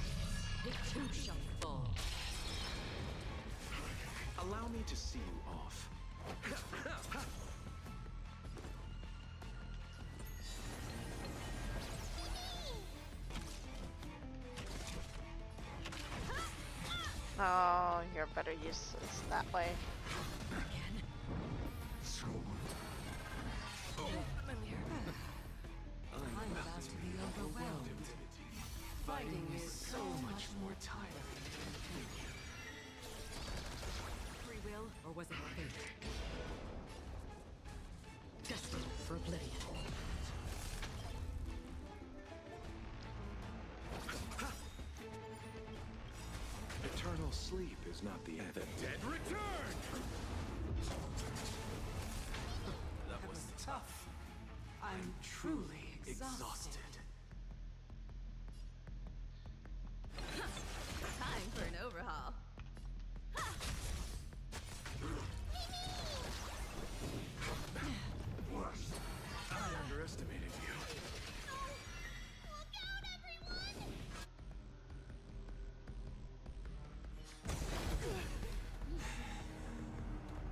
it too shall fall. Allow me to see you off. Oh, you're better useless that way. So, I'm about to be overwhelmed. fighting is so much more tiring. Free will, or was it fate? Destined for oblivion. Eternal sleep is not the end. The dead return! That was tough. I'm truly exhausted. Time for an overhaul. I underestimated you.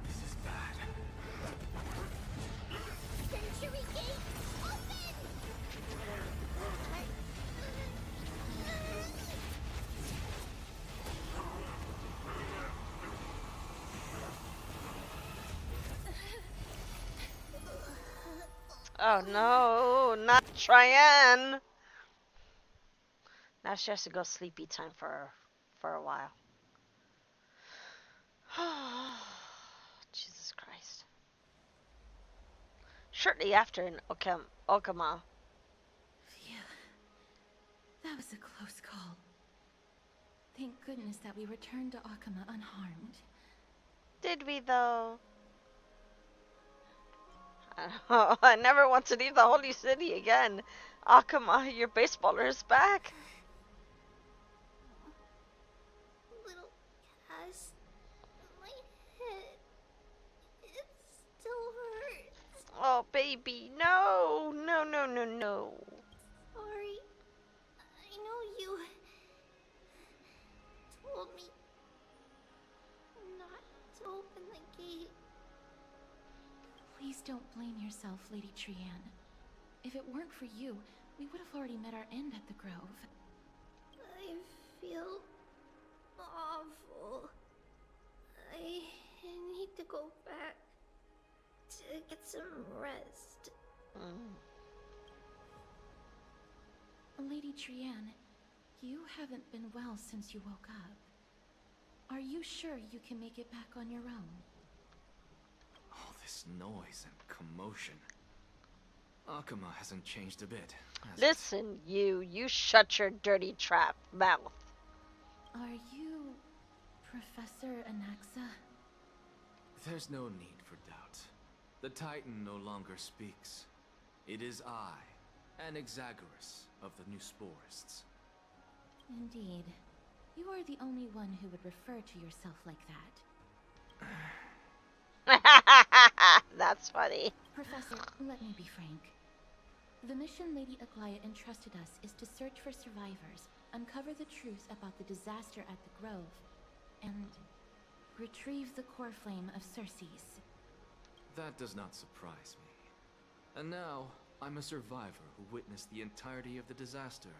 This is bad. Century Gate, open! Oh no, not Tryon. Now she has to go sleepy time for a while. Jesus Christ. Shortly after in Okama. Phew. was a close call. Thank goodness that we returned to Akama unharmed. Did we though? I never want to leave the holy city again. Akama, your baseballer is back. Little Cass, my head, it still hurts. Oh, baby, no, no, no, no, no. Sorry. I know you told me not to open the gate. Please don't blame yourself, Lady Trianne. If it weren't for you, we would have already met our end at the Grove. I feel awful. I need to go back to get some rest. Lady Trianne, you haven't been well since you woke up. Are you sure you can make it back on your own? All this noise and commotion. Akama hasn't changed a bit, has it? Listen, you shut your dirty trap mouth. Are you Professor Anaxa? There's no need for doubt. The Titan no longer speaks. It is I, Anaxagoras of the New Sporists. Indeed. You are the only one who would refer to yourself like that. That's funny. Professor, let me be frank. The mission Lady Aglaia entrusted us is to search for survivors, uncover the truth about the disaster at the Grove, and retrieve the core flame of Circes. That does not surprise me. And now, I'm a survivor who witnessed the entirety of the disaster,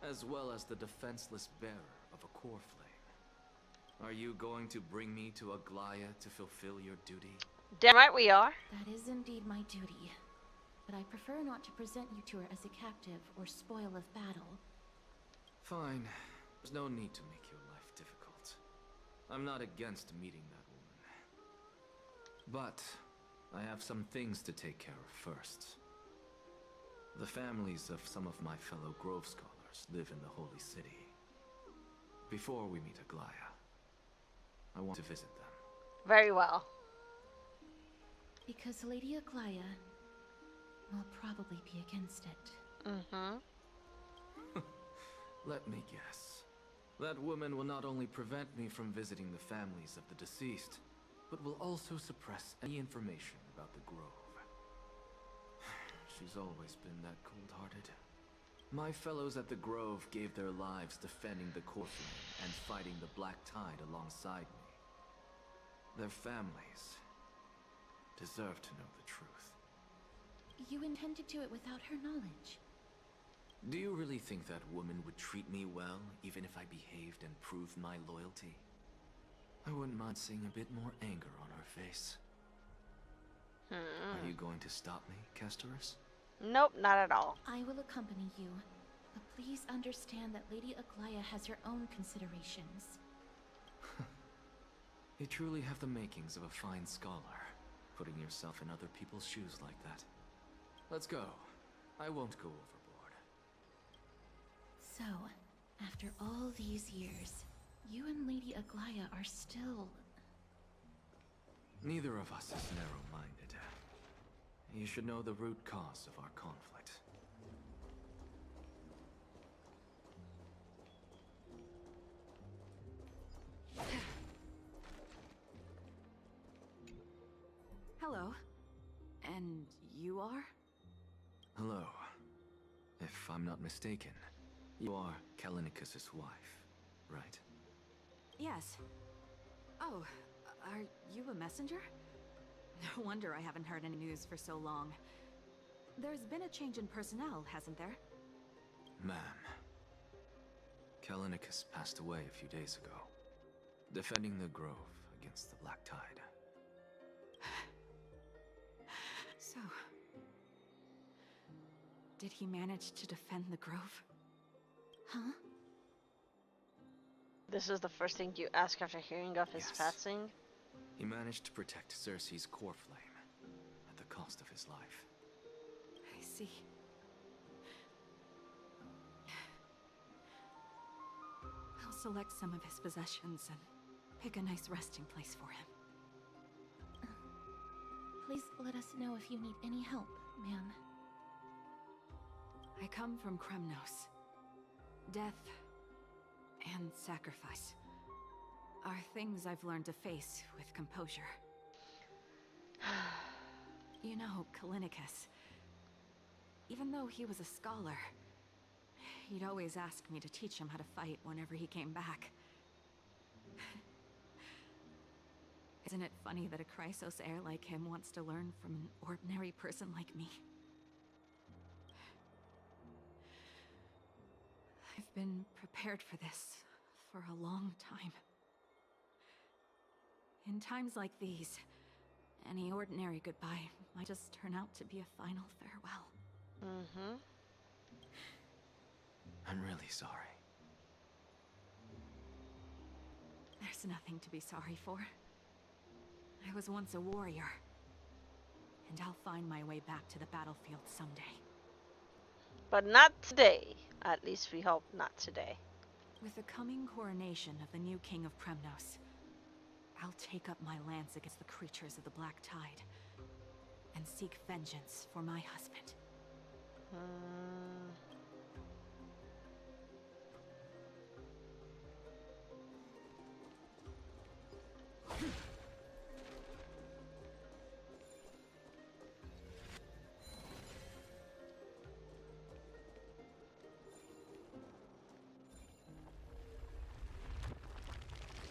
as well as the defenseless bearer of a core flame. Are you going to bring me to Aglaia to fulfill your duty? Damn right we are. That is indeed my duty. But I prefer not to present you to her as a captive or spoil of battle. Fine. There's no need to make your life difficult. I'm not against meeting that woman. But I have some things to take care of first. The families of some of my fellow Grove scholars live in the Holy City. Before we meet Aglaia, I want to visit them. Very well. Because Lady Aglaia will probably be against it. Mm-hmm. Let me guess. That woman will not only prevent me from visiting the families of the deceased, but will also suppress any information about the Grove. She's always been that cold-hearted. My fellows at the Grove gave their lives defending the core flame and fighting the Black Tide alongside me. Their families deserve to know the truth. You intend to do it without her knowledge. Do you really think that woman would treat me well, even if I behaved and proved my loyalty? I wouldn't mind seeing a bit more anger on her face. Are you going to stop me, Castorus? Nope, not at all. I will accompany you, but please understand that Lady Aglaia has her own considerations. You truly have the makings of a fine scholar, putting yourself in other people's shoes like that. Let's go. I won't go overboard. So, after all these years, you and Lady Aglaia are still... Neither of us is narrow-minded. You should know the root cause of our conflict. Hello. And you are? Hello. If I'm not mistaken, you are Kalinicus's wife, right? Yes. Oh, are you a messenger? No wonder I haven't heard any news for so long. There's been a change in personnel, hasn't there? Ma'am, Kalinicus passed away a few days ago, defending the Grove against the Black Tide. So... did he manage to defend the Grove? Huh? This is the first thing you ask after hearing of his Yes. passing? He managed to protect Circe's core flame, at the cost of his life. I see. select some of his possessions and pick a nice resting place for him. Please let us know if you need any help, ma'am. I come from Kremnos. Death and sacrifice are things I've learned to face with composure. You know, Kalinicus, even though he was a scholar, he'd always ask me to teach him how to fight whenever he came back. Isn't it funny that a Chrysos heir like him wants to learn from an ordinary person like me? I've been prepared for this for a long time. In times like these, any ordinary goodbye might just turn out to be a final farewell. Mm-hmm. I'm really sorry. There's nothing to be sorry for. I was once a warrior, and I'll find my way back to the battlefield someday. But not today. At least we hope not today. With the coming coronation of the new king of Kremnos, I'll take up my lance against the creatures of the Black Tide and seek vengeance for my husband.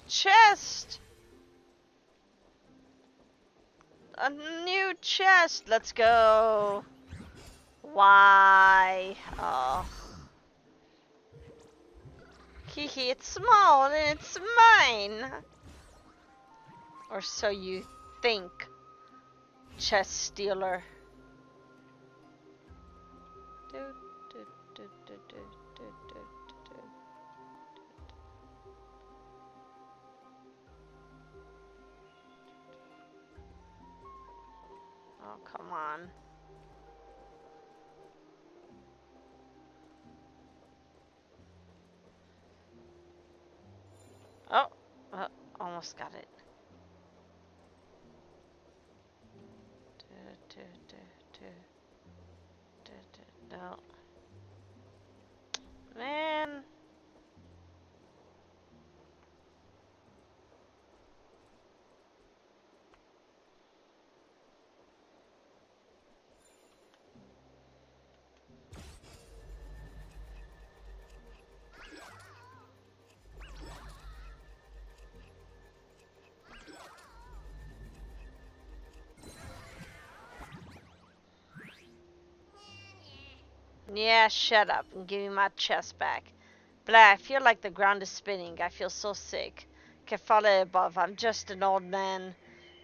Chest! A new chest! Let's go! Why? Oh. Hehe, it's small and it's mine! Or so you think, chest stealer. Oh, come on. Oh, almost got it. No. Man. Yeah, shut up and give me my chest back. Blah, I feel like the ground is spinning. I feel so sick. Kefale above, I'm just an old man.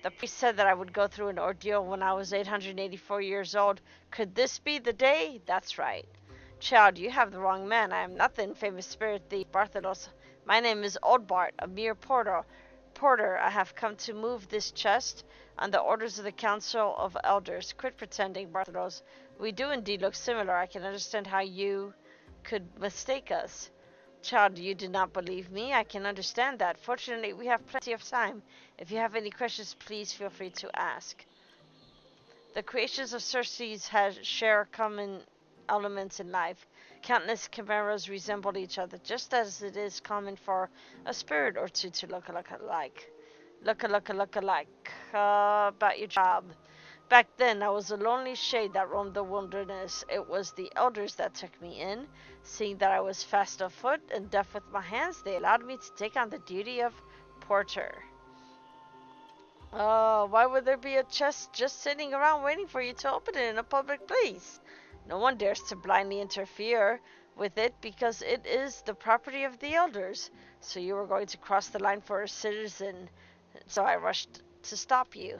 The priest said that I would go through an ordeal when I was 884 years old. Could this be the day? That's right. Child, you have the wrong man. I am not the infamous spirit thief, Bartholos. My name is Old Bart, a mere porter. I have come to move this chest on the orders of the Council of Elders. Quit pretending, Bartholos. We do indeed look similar. I can understand how you could mistake us. Child, you do not believe me? I can understand that. Fortunately, we have plenty of time. If you have any questions, please feel free to ask. The creations of Circes share common elements in life. Countless chimeras resemble each other, just as it is common for a spirit or two to look alike. About your job. Back then, I was a lonely shade that roamed the wilderness. It was the elders that took me in. Seeing that I was fast of foot and deft with my hands, they allowed me to take on the duty of porter. Why would there be a chest just sitting around waiting for you to open it in a public place? No one dares to blindly interfere with it because it is the property of the elders. So you were going to cross the line for a citizen, so I rushed to stop you.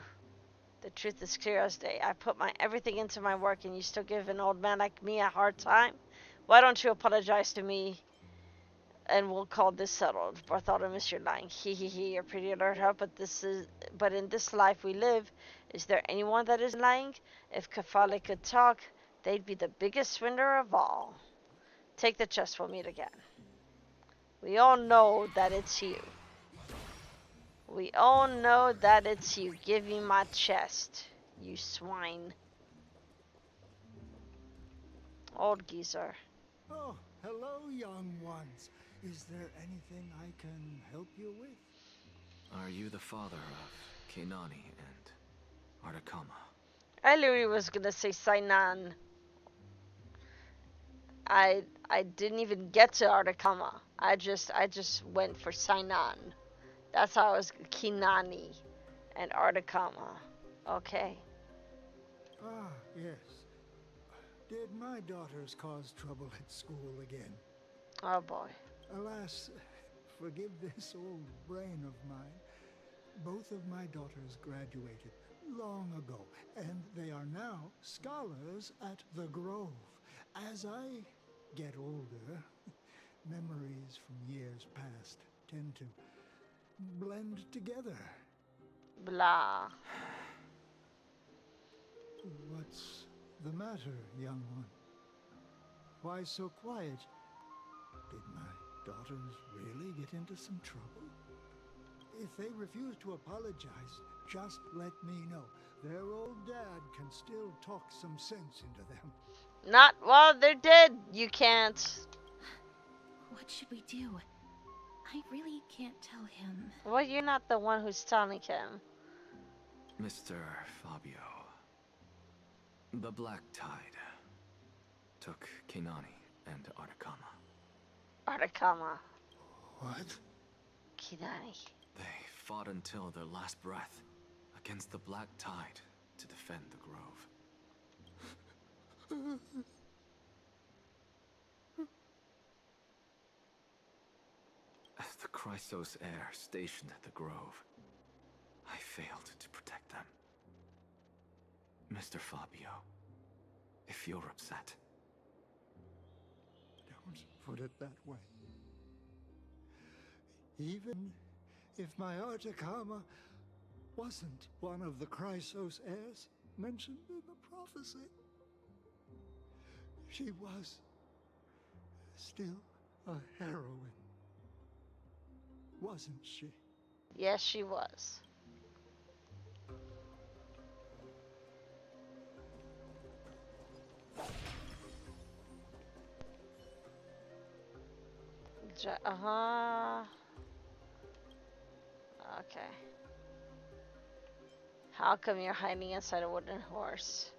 The truth is clear as day. I put my everything into my work and you still give an old man like me a hard time? Why don't you apologize to me and we'll call this settled. Bartholomew, you're lying. He, you're pretty alert, huh? But in this life we live, is there anyone that is lying? If Kefale could talk, they'd be the biggest swindler of all. Take the chest, we'll meet again. We all know that it's you. We all know that it's you. Give me my chest, you swine. Old geezer. Oh, hello, young ones. Is there anything I can help you with? Are you the father of Keinani and Artakama? I literally was gonna say Sainan. I didn't even get to Artakama. I just went for Sainan. That's how I was Kinani and Artakama. Okay. Ah, yes. Did my daughters cause trouble at school again? Oh boy. Alas, forgive this old brain of mine. Both of my daughters graduated long ago, and they are now scholars at the Grove. As I get older, memories from years past tend to blend together. Blah. What's the matter, young one? Why so quiet? Did my daughters really get into some trouble? If they refuse to apologize, just let me know. Their old dad can still talk some sense into them. Not while they're dead. You can't. What should we do? I really can't tell him. Well, you're not the one who's telling him. Mr. Fabio. The Black Tide took Keinani and Artakama. Artakama. What? Kinani. They fought until their last breath against the Black Tide to defend the Grove. As the Chrysos heir stationed at the Grove, I failed to protect them. Mr. Fabio, if you're upset. Don't put it that way. Even if my Artakama wasn't one of the Chrysos heirs mentioned in the prophecy, she was still a heroine, wasn't she? Yes, she was. Uh-huh. Okay. How come you're hiding inside a wooden horse?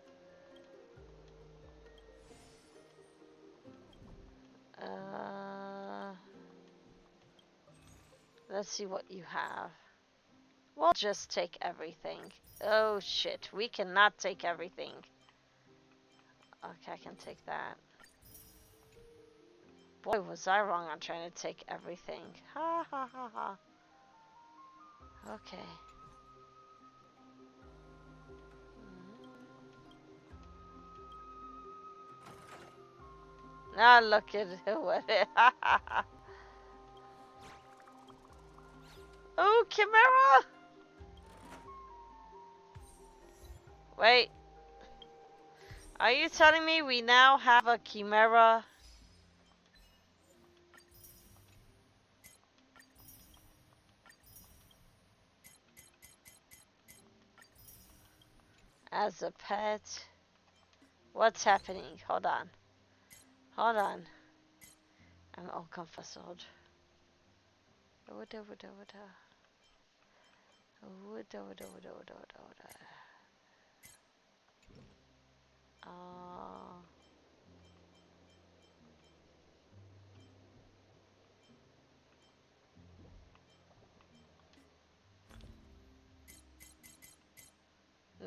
Let's see what you have. We'll just take everything. Oh shit, we cannot take everything. Okay, I can take that. Boy, was I wrong on trying to take everything. Ha ha ha ha. Okay. Now look at what it. Oh, Chimera! Wait. Are you telling me we now have a Chimera? As a pet? What's happening? Hold on. Hold on. I'm all confused.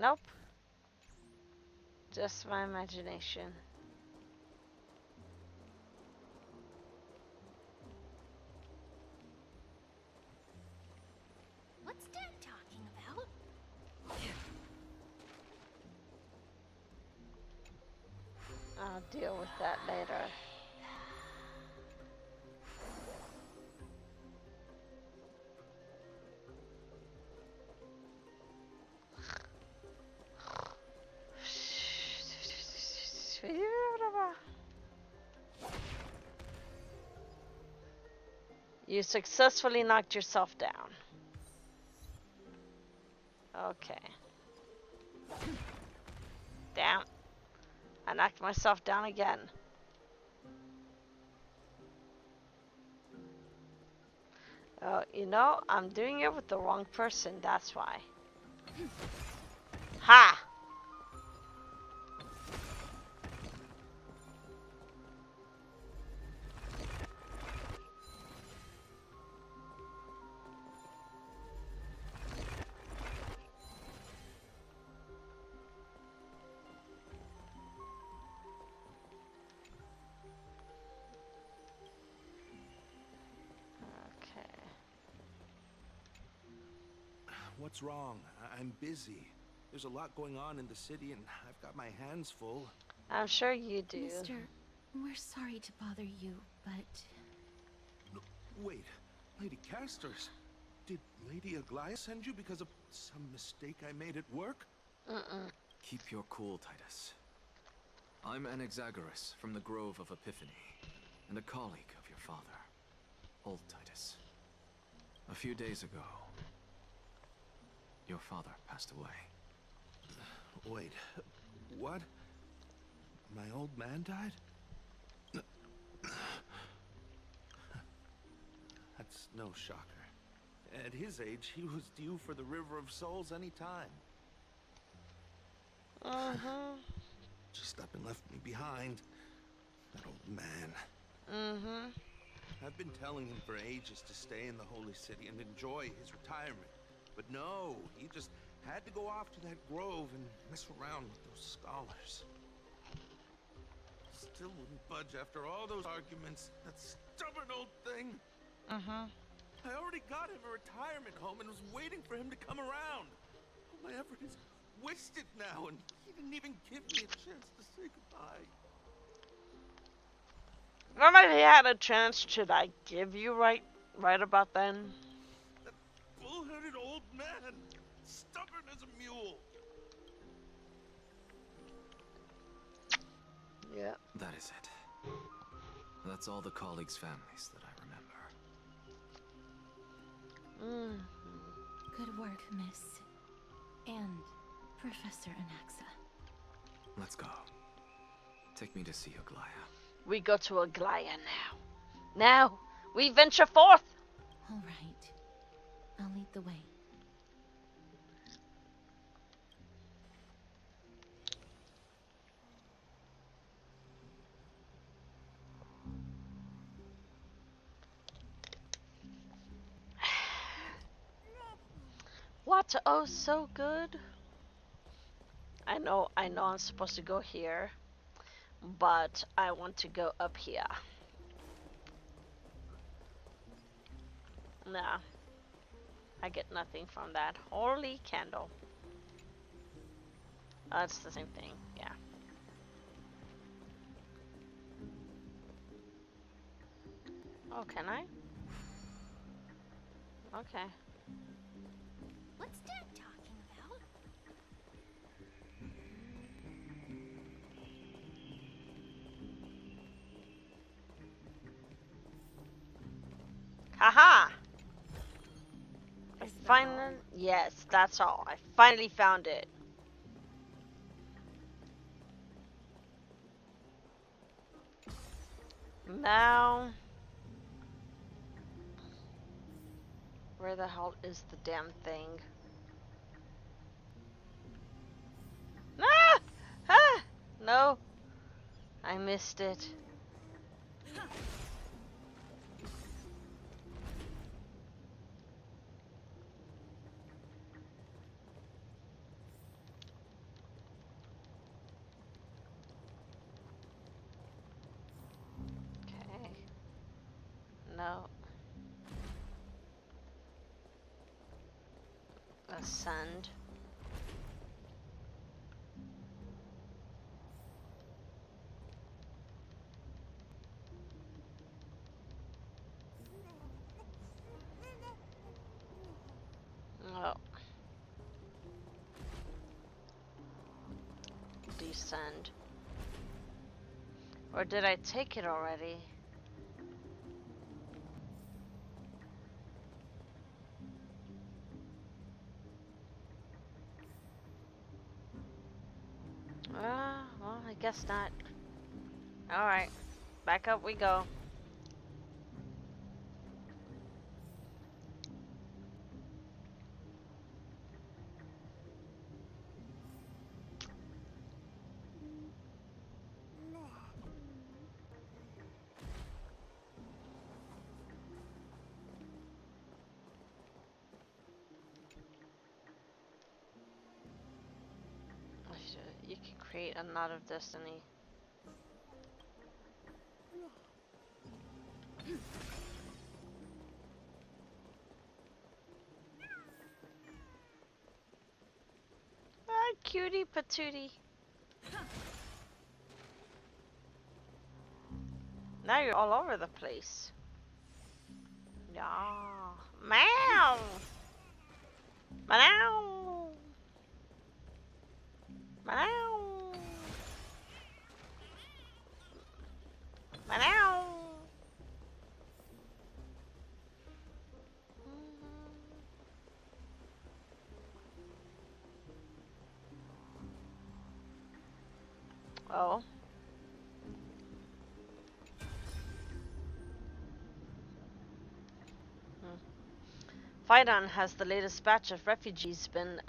Nope. Just my imagination. What's Dad talking about? I'll deal with that later. You successfully knocked yourself down. Okay. Damn. I knocked myself down again. Oh, you know, I'm doing it with the wrong person, that's why. Ha! Okay. What's wrong? I'm busy. There's a lot going on in the city and I've got my hands full. I'm sure you do. Mister, we're sorry to bother you, but... No, wait, Lady Casters, did Lady Aglaia send you because of some mistake I made at work? Keep your cool, Titus. I'm Anaxagoras from the Grove of Epiphany, and a colleague of your father, old Titus. A few days ago, your father passed away. Wait, what? My old man died? That's no shocker. At his age, he was due for the River of Souls any time. Just up and left me behind. That old man. I've been telling him for ages to stay in the Holy City and enjoy his retirement. But no, he just had to go off to that grove and mess around with those scholars. Still wouldn't budge after all those arguments. That stubborn old thing. I already got him a retirement home and was waiting for him to come around. All my effort is wasted now, and he didn't even give me a chance to say goodbye. Nobody had a chance. Should I give you right about then? That bull-headed old man, stubborn as a mule. Yeah. That is it. That's all the colleagues' families that I remember. Good work, Miss. And Professor Anaxa. Let's go. Take me to see Aglaia. We go to Aglaia now. Now, we venture forth. All right. I'll lead the way. What? Oh, so good. I know I'm supposed to go here, but I want to go up here. Nah. I get nothing from that. Holy candle. Oh, it's the same thing, yeah. Oh, can I? Okay. What's Dad talking about? Haha! I Is that finally, all? yes, that's all. I finally found it. Now, where the hell is the damn thing? Ah! Ah! No, I missed it. Okay. No. Ascend. No. Descend. Or did I take it already? Guess not. Alright. Back up we go. You can create a knot of destiny. Ah, cutie patootie. Now you're all over the place. Yeah. Meow. Meow. Meow. Meow. Oh. Finan has the latest batch of refugees been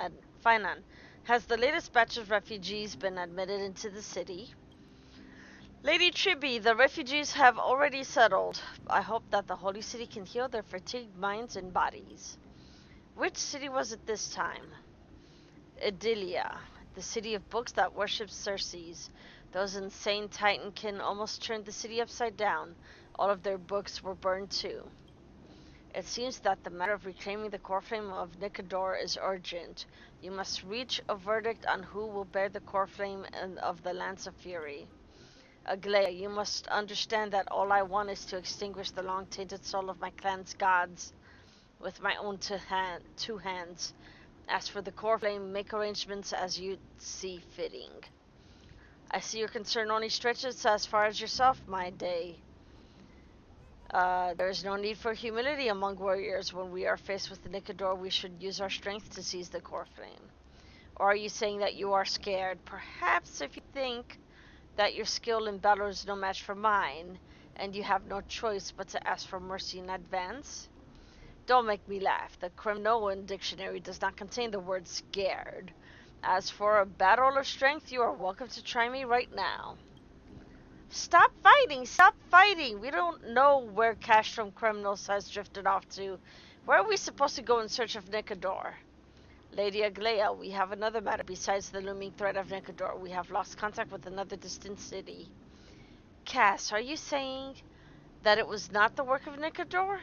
Finan has the latest batch of refugees been admitted into the city? Lady Tribby, the refugees have already settled. I hope that the Holy City can heal their fatigued minds and bodies. Which city was it this time? Idilia, the city of books that worships Circes. Those insane Titankin almost turned the city upside down. All of their books were burned too. It seems that the matter of reclaiming the core flame of Nicodor is urgent. You must reach a verdict on who will bear the core flame of the Lance of Fury. Aglaia, you must understand that all I want is to extinguish the long-tainted soul of my clan's gods with my own two hands. As for the core flame, make arrangements as you see fitting. I see your concern only stretches as far as yourself, my day. There is no need for humility among warriors. When we are faced with the Nicodor, we should use our strength to seize the core flame. Or are you saying that you are scared? Perhaps if you think that your skill in battle is no match for mine, and you have no choice but to ask for mercy in advance? Don't make me laugh. The Kremnoan dictionary does not contain the word scared. As for a battle of strength, you are welcome to try me right now. Stop fighting! Stop fighting! We don't know where Castrom Kremnos has drifted off to. Where are we supposed to go in search of Nicodor? Lady Aglaia, we have another matter besides the looming threat of Nicodor. We have lost contact with another distant city. Cass, are you saying that it was not the work of Nicodor?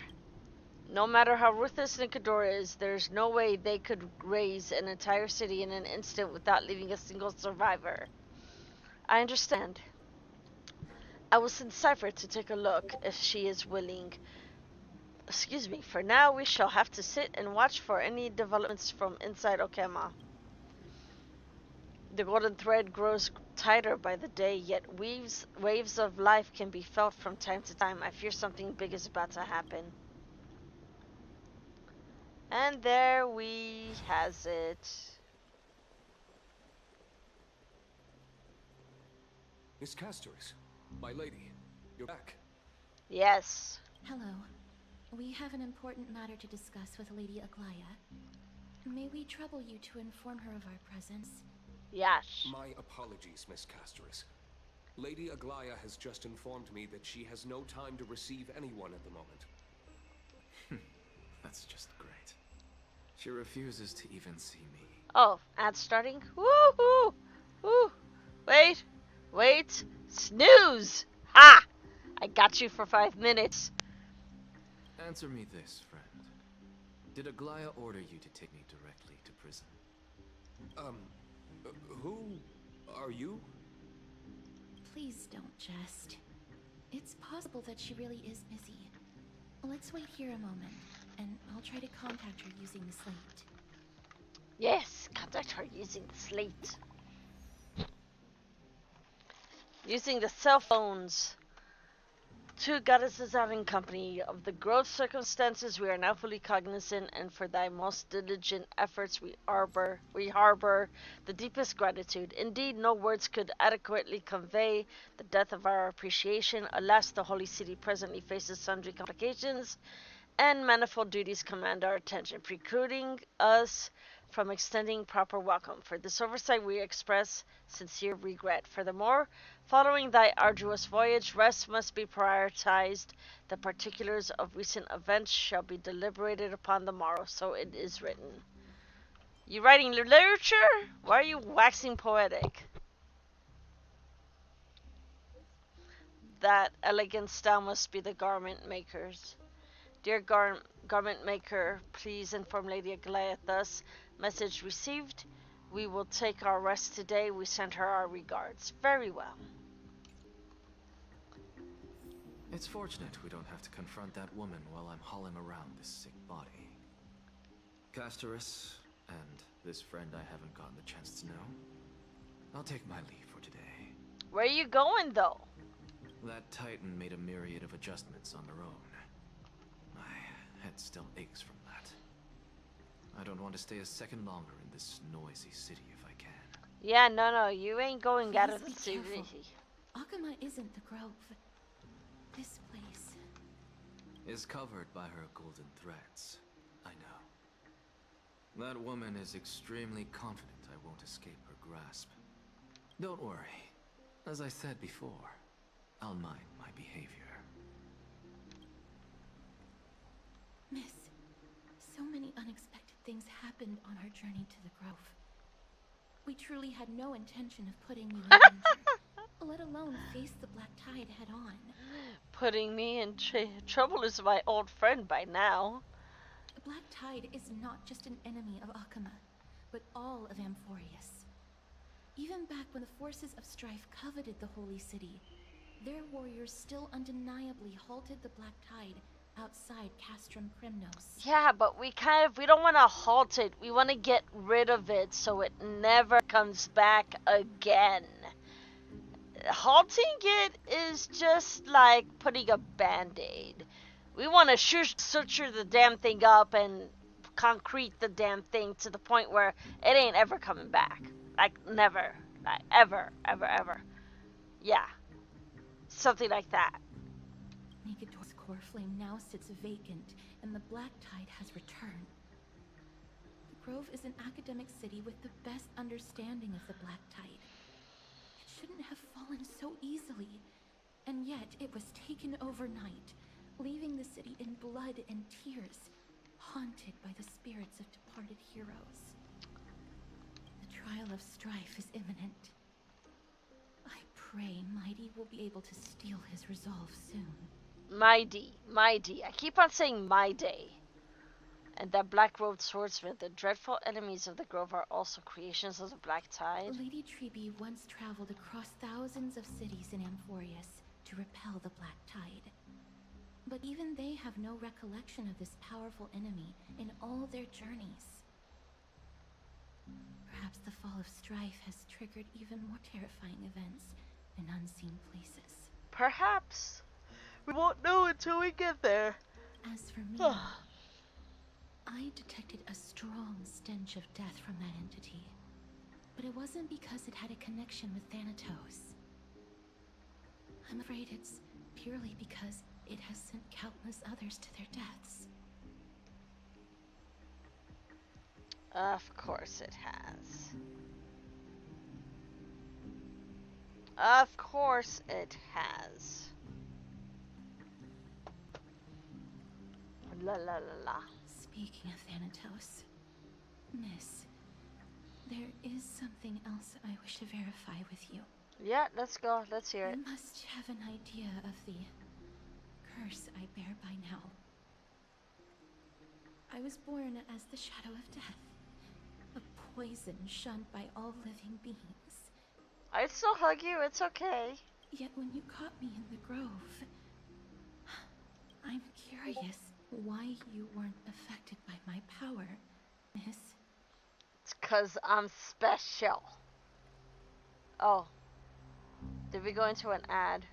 No matter how ruthless Nicodor is, there's no way they could raise an entire city in an instant without leaving a single survivor. I understand. I will send Cypher to take a look if she is willing. Excuse me, for now we shall have to sit and watch for any developments from inside Okema. The golden thread grows tighter by the day, yet waves of life can be felt from time to time. I fear something big is about to happen. And there we has it. Miss Castoris, my lady, you're back. Yes. Hello. We have an important matter to discuss with Lady Aglaia. May we trouble you to inform her of our presence? Yes. My apologies, Miss Castoris. Lady Aglaia has just informed me that she has no time to receive anyone at the moment. That's just great. She refuses to even see me. Oh, ad starting? Woohoo! Woo! Wait! Snooze! Ha! I got you for 5 minutes. Answer me this, friend. Did Aglaia order you to take me directly to prison? Who are you? Please don't jest. It's possible that she really is busy. Let's wait here a moment, and I'll try to contact her using the slate. Yes, contact her using the slate. Using the cell phones. To goddesses out in company of the growth circumstances, we are now fully cognizant, and for thy most diligent efforts we harbor the deepest gratitude. Indeed, no words could adequately convey the depth of our appreciation. Alas, the holy city presently faces sundry complications and manifold duties command our attention, precluding us from extending proper welcome. For this oversight we express sincere regret. Furthermore, following thy arduous voyage, rest must be prioritized. The particulars of recent events shall be deliberated upon the morrow, so it is written. You writing literature? Why are you waxing poetic? That elegant style must be the garment maker's. Dear garment maker, please inform Lady Aglaia thus. Message received. We will take our rest today. We send her our regards. Very well. It's fortunate we don't have to confront that woman while I'm hauling around this sick body. Castorus, and this friend I haven't gotten the chance to know, I'll take my leave for today. Where are you going, though? That Titan made a myriad of adjustments on their own. My head still aches from that. I don't want to stay a second longer in this noisy city if I can. Yeah, no, you ain't going out of the Please be city. careful. Akama isn't the grove. This place is covered by her golden threads. I know. That woman is extremely confident I won't escape her grasp. Don't worry. As I said before, I'll mind my behavior. Miss, so many unexpected things happened on our journey to the grove. We truly had no intention of putting you in danger, let alone face the Black Tide head on. Putting me in trouble is my old friend by now. The Black Tide is not just an enemy of Akama, but all of Amphorius. Even back when the forces of strife coveted the Holy City, their warriors still undeniably halted the Black Tide outside Castrum Crimnos. Yeah, but we don't want to halt it. We want to get rid of it so it never comes back again. Halting it is just like putting a band-aid. We want to suture the damn thing up and concrete the damn thing to the point where it ain't ever coming back. Like, never. Like, ever. Yeah. Something like that. Negador's core flame now sits vacant, and the Black Tide has returned. The Grove is an academic city with the best understanding of the Black Tide. It shouldn't have fallen so easily, and yet it was taken overnight, leaving the city in blood and tears, haunted by the spirits of departed heroes. The trial of strife is imminent. I pray Mighty will be able to steal his resolve soon. Mighty. I keep on saying my day. And that black-robed swordsman, the dreadful enemies of the Grove are also creations of the Black Tide. Lady Trebe once traveled across thousands of cities in Amphorius to repel the Black Tide. But even they have no recollection of this powerful enemy in all their journeys. Perhaps the fall of strife has triggered even more terrifying events in unseen places. Perhaps. We won't know until we get there. As for me, I detected a strong stench of death from that entity. But it wasn't because it had a connection with Thanatos. I'm afraid it's purely because it has sent countless others to their deaths. Of course it has. Of course it has. La la la la. Speaking of Thanatos, Miss, there is something else I wish to verify with you. Yeah, let's go. Let's hear it. You must have an idea of the curse I bear by now. I was born as the shadow of death, a poison shunned by all living beings. I'd still hug you. It's okay. Yet when you caught me in the grove, I'm curious why you weren't affected by my power, Miss. It's 'cause I'm special. Oh. Did we go into an ad?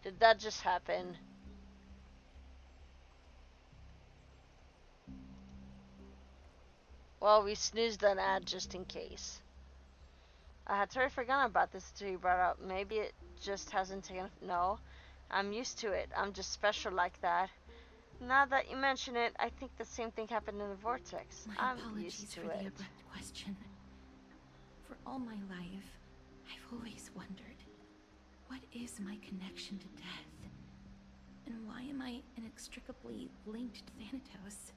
Did that just happen? Well, we snoozed an ad just in case. I had totally forgotten about this until you brought it up. Maybe it just hasn't taken. No, I'm used to it. I'm just special like that. Now that you mention it, I think the same thing happened in the vortex. My I'm apologies used to for the it. abrupt question. For all my life, I've always wondered, what is my connection to death? And why am I inextricably linked to Thanatos?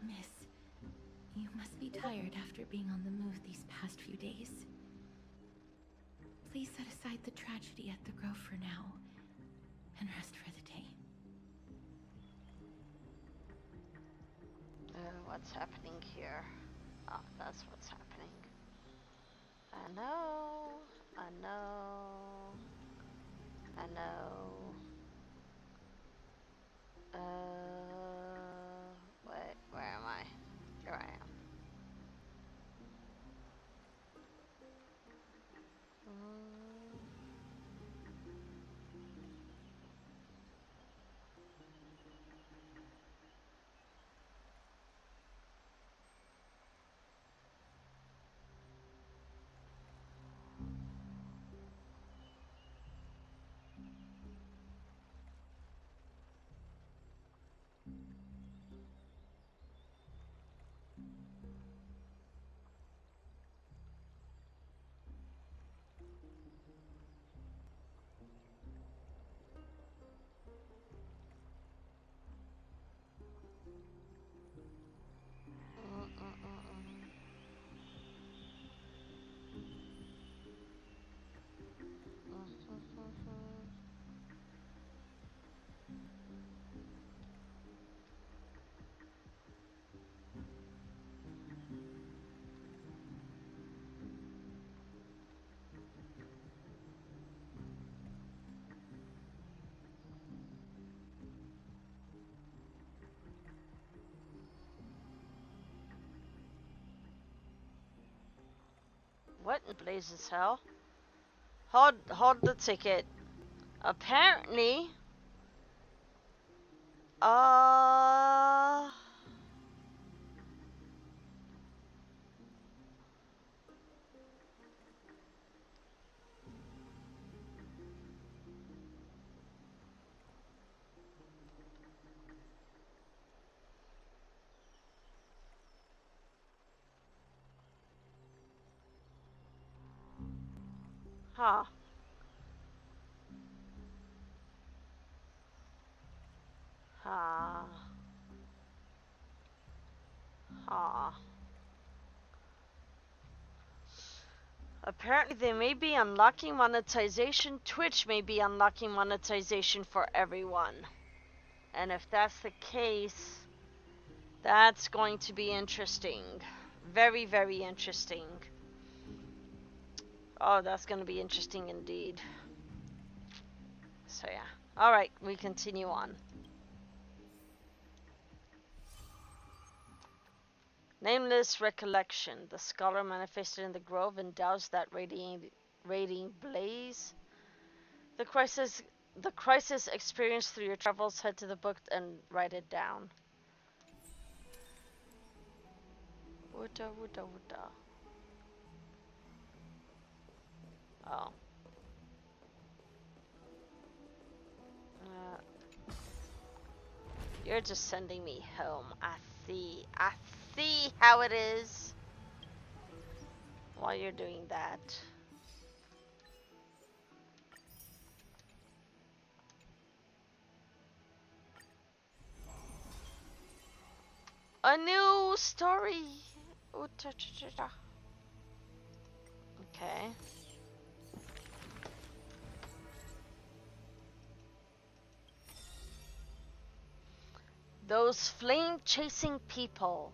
Miss, you must be tired after being on the move these past few days. Please set aside the tragedy at the Grove for now, and rest for the day. What's happening here? Oh, that's what's happening. I know. I know. I know. Wait, where am I? Here I am. What in blazes hell? Hold the ticket. Apparently, uh, huh, huh, huh. Apparently, they may be unlocking monetization. Twitch may be unlocking monetization for everyone. And if that's the case, that's going to be interesting. Very, very interesting. Oh, that's going to be interesting indeed. So, yeah. Alright, we continue on. Nameless recollection. The scholar manifested in the grove and doused that radiating blaze. The crisis experienced through your travels, head to the book and write it down. Wuta, wuta, wuta. Oh. You're just sending me home. I see. I see how it is. While you're doing that. A new story. Okay. Those flame-chasing people.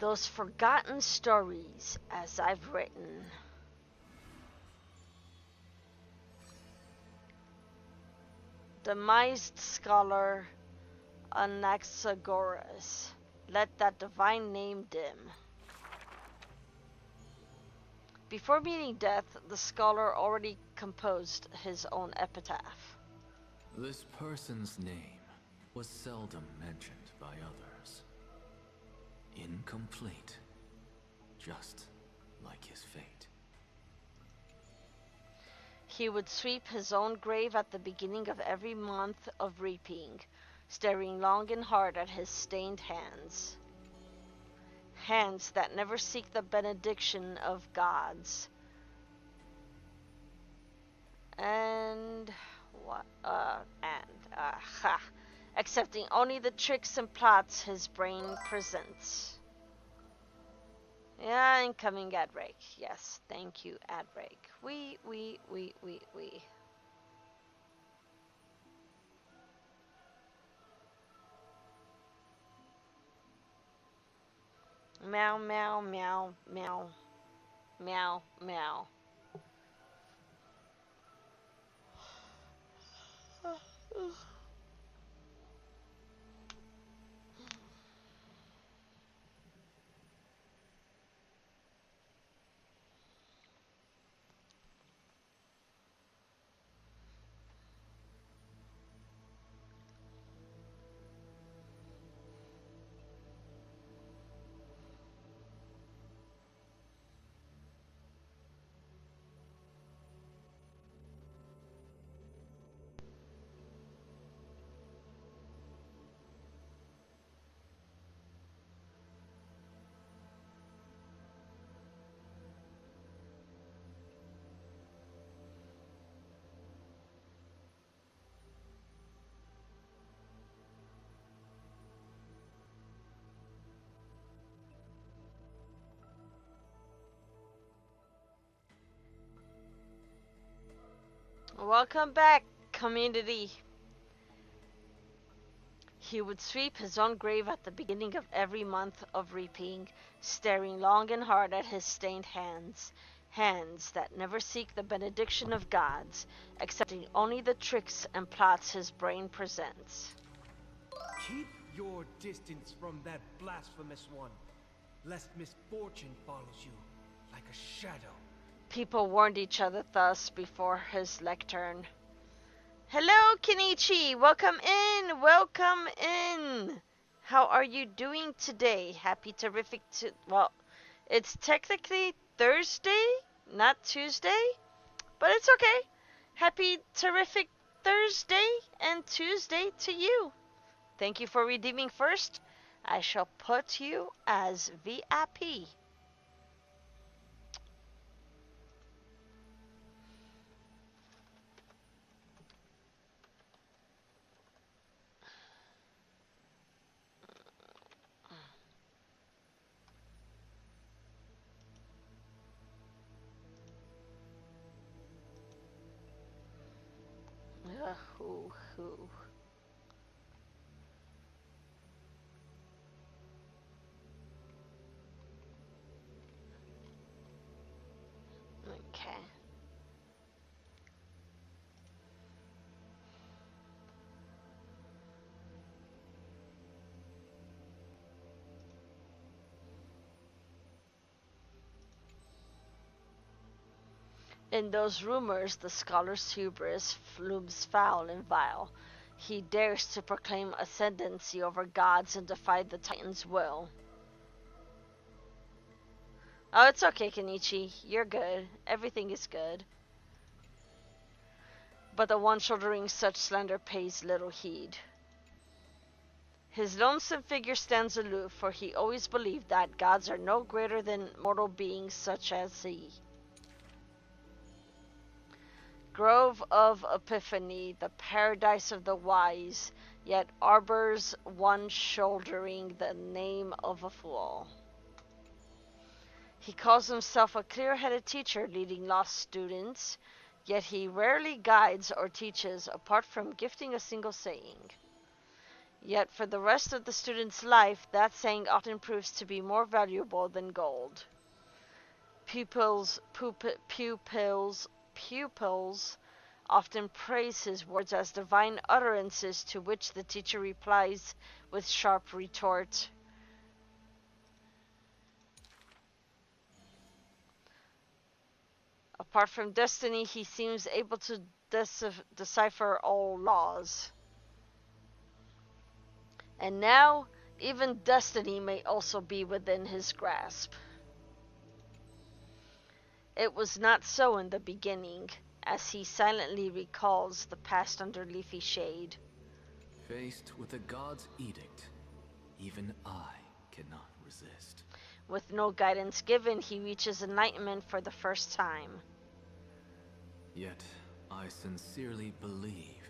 Those forgotten stories, as I've written. Demised scholar Anaxagoras. Let that divine name dim. Before meeting death, the scholar already composed his own epitaph. This person's name was seldom mentioned by others. Incomplete. Just like his fate. He would sweep his own grave at the beginning of every month of reaping, staring long and hard at his stained hands. Hands that never seek the benediction of gods. And what? Ha. Accepting only the tricks and plots his brain presents. Yeah, incoming ad break. Yes, thank you, ad break. We. Meow, meow, meow, meow, meow, meow. Welcome back, community. He would sweep his own grave at the beginning of every month of reaping, staring long and hard at his stained hands. Hands that never seek the benediction of gods, accepting only the tricks and plots his brain presents. Keep your distance from that blasphemous one, lest misfortune follows you like a shadow. People warned each other thus before his lectern. Hello, Kenichi! Welcome in! Welcome in! How are you doing today? Happy terrific well, it's technically Thursday, not Tuesday, but it's okay. Happy terrific Thursday and Tuesday to you. Thank you for redeeming first. I shall put you as VIP. Hoo, hoo. Okay. In those rumors, the scholar's hubris looms foul and vile. He dares to proclaim ascendancy over gods and defy the Titan's will. Oh, it's okay, Kenichi. You're good. Everything is good. But the one shouldering such slander pays little heed. His lonesome figure stands aloof, for he always believed that gods are no greater than mortal beings such as he. Grove of Epiphany, the paradise of the wise, yet arbors one shouldering the name of a fool. He calls himself a clear-headed teacher leading lost students, yet he rarely guides or teaches apart from gifting a single saying. Yet for the rest of the student's life, that saying often proves to be more valuable than gold. Pupils often praise his words as divine utterances, to which the teacher replies with sharp retort. Apart from destiny, he seems able to decipher all laws. And now, Even destiny may also be within his grasp. It was not so in the beginning, as he silently recalls the past under leafy shade. Faced with a god's edict, even I cannot resist. With no guidance given, he reaches enlightenment for the first time. Yet, I sincerely believe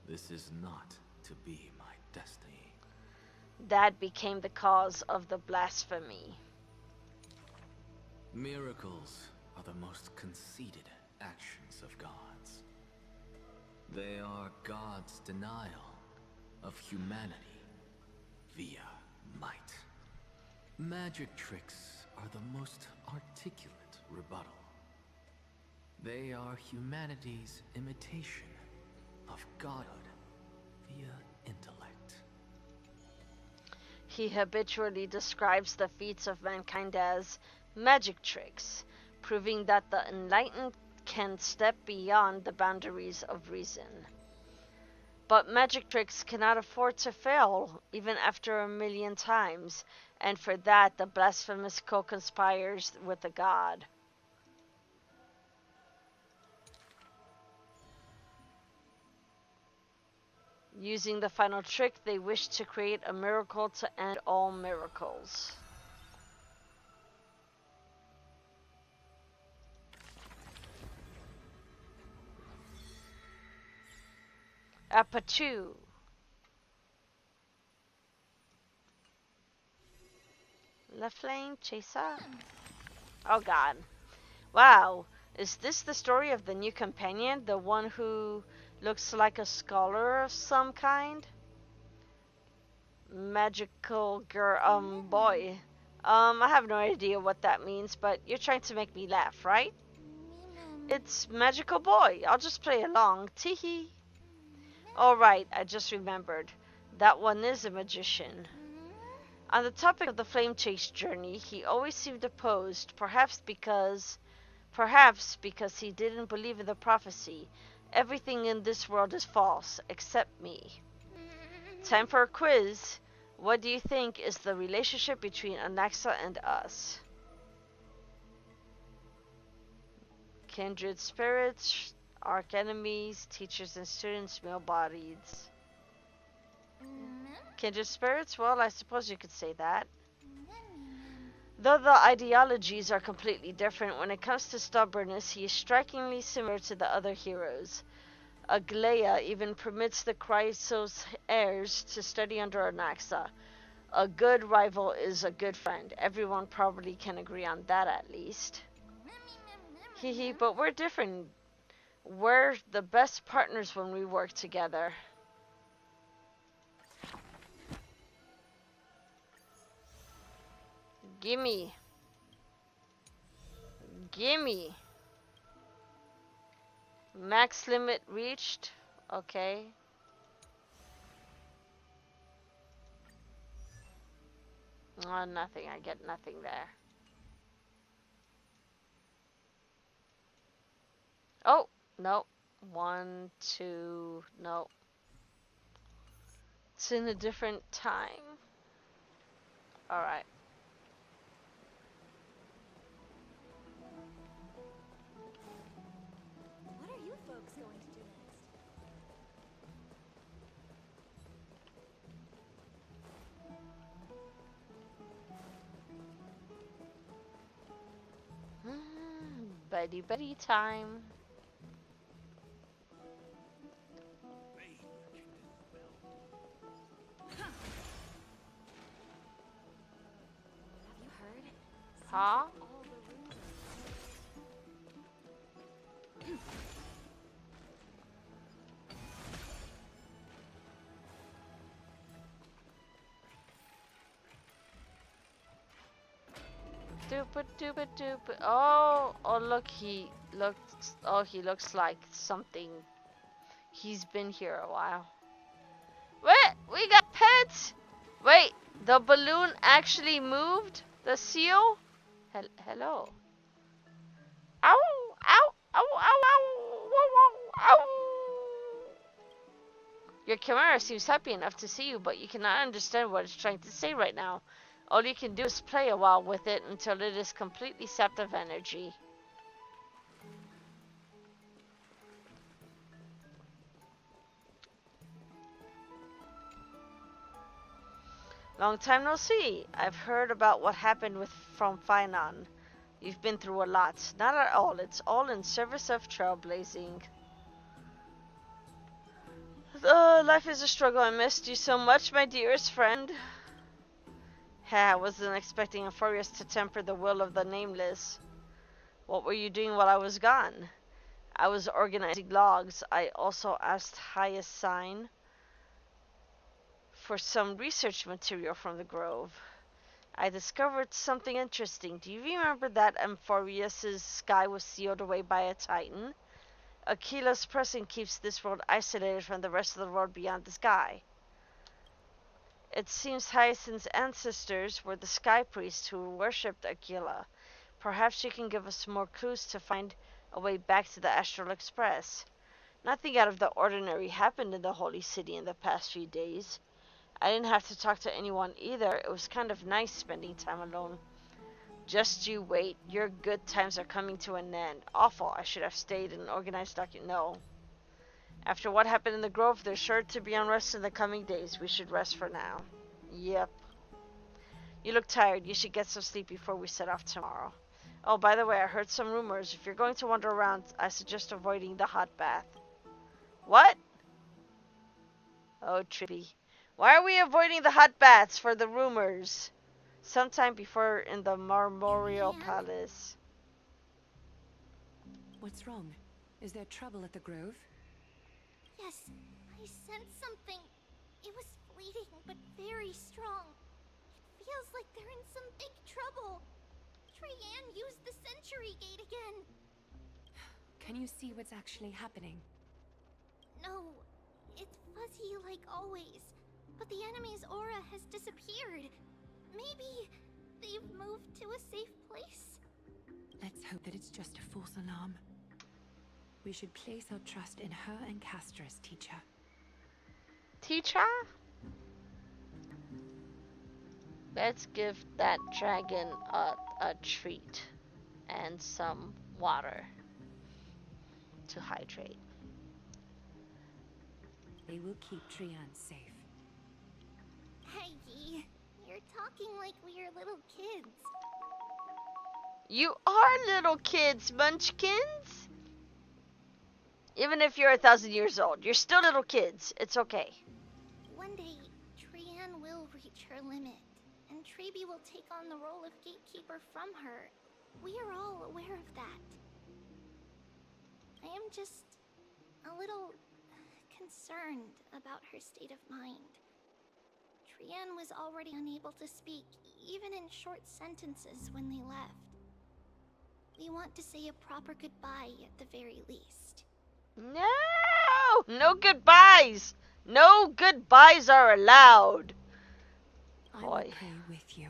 this is not to be my destiny. That became the cause of the blasphemy. Miracles are the most conceited actions of gods. They are God's denial of humanity via might. Magic tricks are the most articulate rebuttal. They are humanity's imitation of godhood via intellect. He habitually describes the feats of mankind as magic tricks, proving that the enlightened can step beyond the boundaries of reason. But magic tricks cannot afford to fail, even after 1,000,000 times, and for that the blasphemous co-conspires with the god. Using the final trick, they wish to create a miracle to end all miracles. Apatu. La Flame Chaser? Oh god. Wow. Is this the story of the new companion? The one who looks like a scholar of some kind? Magical girl, boy. I have no idea what that means, but you're trying to make me laugh, right? It's magical boy. I'll just play along. Teehee. All right, I just remembered. That one is a magician. On the topic of the flame chase journey, he always seemed opposed, perhaps because he didn't believe in the prophecy. Everything in this world is false, except me. Time for a quiz. What do you think is the relationship between Anaxa and us? Kindred spirits, arch enemies, teachers and students, male-bodied. Kindred spirits? Well, I suppose you could say that. Though the ideologies are completely different, when it comes to stubbornness, he is strikingly similar to the other heroes. Aglaia even permits the Chrysos heirs to study under Anaxa. A good rival is a good friend. Everyone probably can agree on that at least. Hehe, but we're different. We're the best partners when we work together. Gimme. Gimme. Max limit reached. Okay. Oh, nothing. I get nothing there. Oh, no. 1, 2, no. It's in a different time. Alright. What are you folks going to do next? Buddy time. Have you heard? Huh? All the rumors. Doop. Oh, look, he looks like something. He's been here a while. Wait, we got pets. Wait, the balloon actually moved? The seal? Hello. Ow, ow, ow, ow, ow, ow, ow, ow. Your camera seems happy enough to see you, but you cannot understand what it's trying to say right now. All you can do is play a while with it until it is completely sapped of energy. Long time no see. I've heard about what happened from Finon. You've been through a lot. Not at all. It's all in service of trailblazing. Life is a struggle. I missed you so much, my dearest friend. I wasn't expecting Euphorius to temper the will of the Nameless. What were you doing while I was gone? I was organizing logs. I also asked Highest Sign for some research material from the Grove. I discovered something interesting. Do you remember that Euphorius' sky was sealed away by a Titan? Aquila's presence keeps this world isolated from the rest of the world beyond the sky. It seems Hyacinth's ancestors were the sky priests who worshipped Aquila. Perhaps she can give us more clues to find a way back to the Astral Express. Nothing out of the ordinary happened in the Holy City in the past few days. I didn't have to talk to anyone either. It was kind of nice spending time alone. Just you wait. Your good times are coming to an end. Awful. I should have stayed and organized No. After what happened in the Grove, there's sure to be unrest in the coming days. We should rest for now. Yep. You look tired. You should get some sleep before we set off tomorrow. Oh, by the way, I heard some rumors. If you're going to wander around, I suggest avoiding the hot bath. What? Oh, trippy. Why are we avoiding the hot baths for the rumors? Sometime before in the Marmoreal Palace. What's wrong? Is there trouble at the Grove? Yes, I sensed something. It was fleeting, but very strong. It feels like they're in some big trouble. Trianne used the Century Gate again. Can you see what's actually happening? No, it's fuzzy like always. But the enemy's aura has disappeared. Maybe they've moved to a safe place? Let's hope that it's just a false alarm. We should place our trust in her and Castris, teacher. Teacher? Let's give that dragon a treat and some water to hydrate. They will keep Trianne safe. Peggy, you're talking like we're little kids. You are little kids, Munchkins. Even if you're 1,000 years old, you're still little kids. It's okay. One day, Trianne will reach her limit, and Trebi will take on the role of gatekeeper from her. We are all aware of that. I am just a little concerned about her state of mind. Trianne was already unable to speak, even in short sentences when they left. We want to say a proper goodbye at the very least. No! No goodbyes! No goodbyes are allowed! I will pray with you.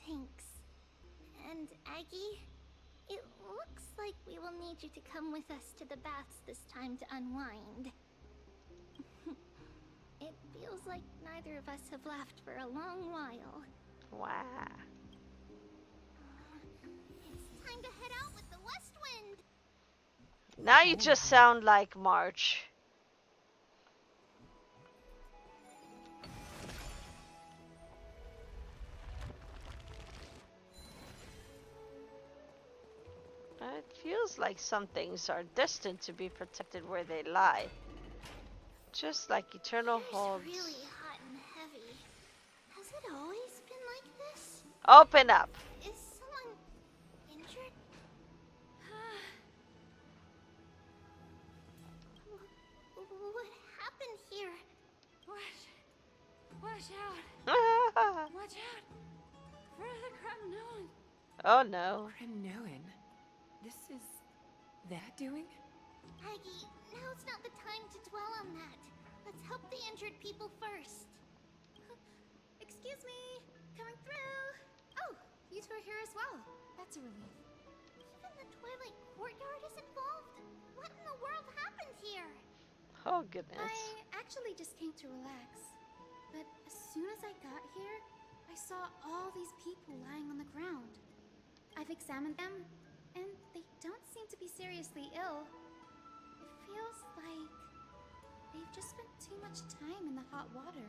Thanks. And Aggie, it looks like we will need you to come with us to the baths this time to unwind. It feels like neither of us have laughed for a long while. Wow. It's time to head out with the west wind. Now you just sound like March. It feels like some things are destined to be protected where they lie. Just like eternal holds. It's really hot and heavy. Has it always been like this? Open up. Is someone injured? What happened here? Watch out! Watch out! For the Kremnoan! Oh no. Kremnoan? This is their doing? Aggie, now's not the time to dwell on that. Let's help the injured people first. Excuse me! Coming through! Oh, you two are here as well. That's a relief. Even the Twilight Courtyard is involved? What in the world happened here? Oh, goodness. I actually just came to relax. But as soon as I got here, I saw all these people lying on the ground. I've examined them, and they don't seem to be seriously ill. It feels like they've just spent too much time in the hot water.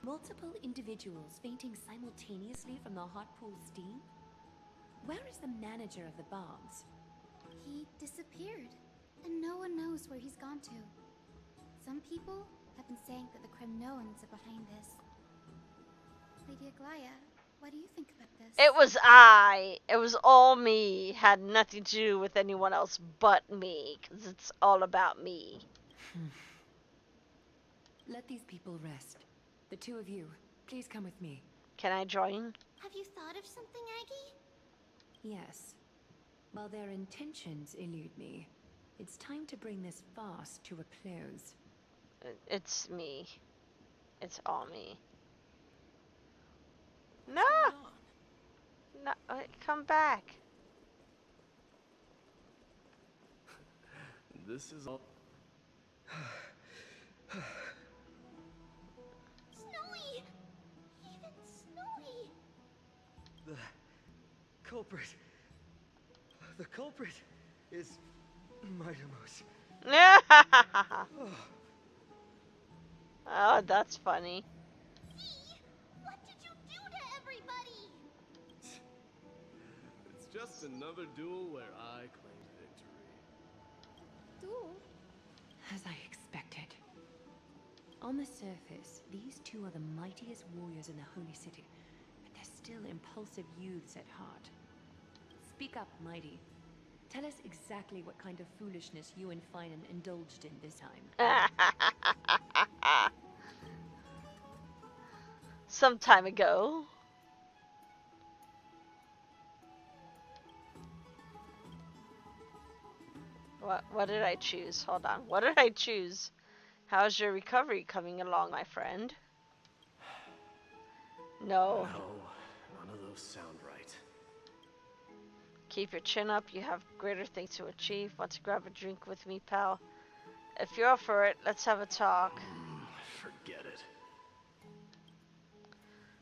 Multiple individuals fainting simultaneously from the hot pool steam? Where is the manager of the baths? He disappeared, and no one knows where he's gone to. Some people have been saying that the Kremnoans are behind this. Lady Aglaya, what do you think about this? It was I. It was all me. Had nothing to do with anyone else but me. Because it's all about me. Let these people rest. The two of you, please come with me. Can I join? Have you thought of something, Aggie? Yes. While their intentions elude me, it's time to bring this farce to a close. It's me. It's all me. No! No, come back. This is all. Snowy! Even Snowy! The culprit is Mightymouse. Oh, that's funny. See? What did you do to everybody? It's just another duel where I claimed victory. Duel? As I expected. On the surface, these two are the mightiest warriors in the Holy City, but they're still impulsive youths at heart. Speak up, Mighty. Tell us exactly what kind of foolishness you and Finan indulged in this time. Some time ago. What did I choose? Hold on. What did I choose? How's your recovery coming along, my friend? No. No, none of those sound right. Keep your chin up. You have greater things to achieve. Want to grab a drink with me, pal? If you're up for it, let's have a talk. Forget it.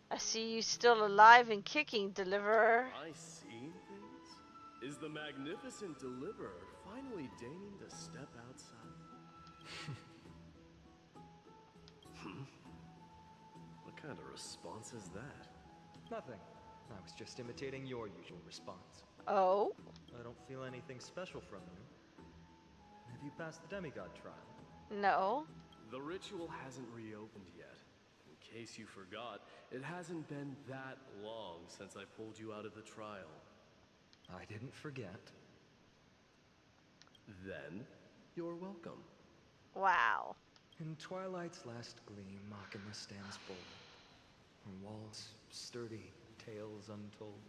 I see you still alive and kicking, Deliverer. I see things? Is the magnificent Deliverer finally deigning to step outside? What kind of response is that? Nothing. I was just imitating your usual response. Oh? I don't feel anything special from you. Have you passed the demigod trial? No. The ritual hasn't reopened yet. In case you forgot, it hasn't been that long since I pulled you out of the trial. I didn't forget. Then, you're welcome. Wow. In twilight's last gleam, Machina stands bold. Her walls sturdy, tales untold.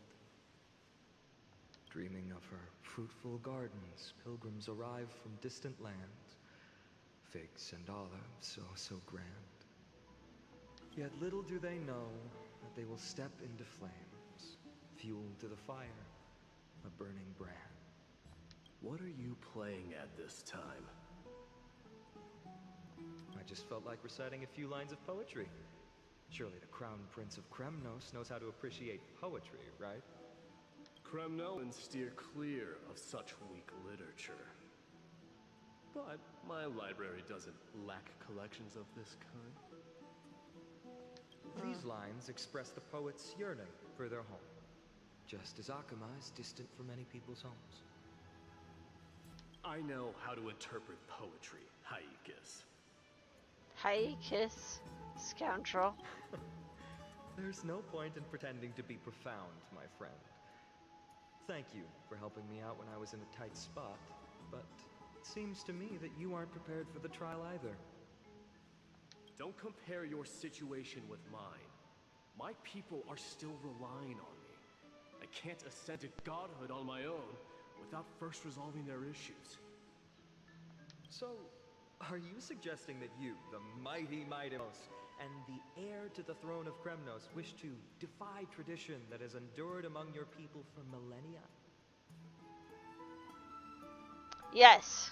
Dreaming of her fruitful gardens, pilgrims arrive from distant lands. Figs and olives, so grand. Yet little do they know that they will step into flames, fuel to the fire, a burning brand. What are you playing at this time? I just felt like reciting a few lines of poetry. Surely the Crown Prince of Kremnos knows how to appreciate poetry, right? Kremnoans steer clear of such weak literature. But my library doesn't lack collections of this kind. These lines express the poet's yearning for their home, just as Akama is distant from many people's homes. I know how to interpret poetry, Haikis. Haikis, scoundrel. There's no point in pretending to be profound, my friend. Thank you for helping me out when I was in a tight spot, but it seems to me that you aren't prepared for the trial either. Don't compare your situation with mine. My people are still relying on me. I can't ascend to godhood on my own without first resolving their issues. So, are you suggesting that you, the mighty Mightymouse, and the heir to the throne of Kremnos, wish to defy tradition that has endured among your people for millennia? Yes.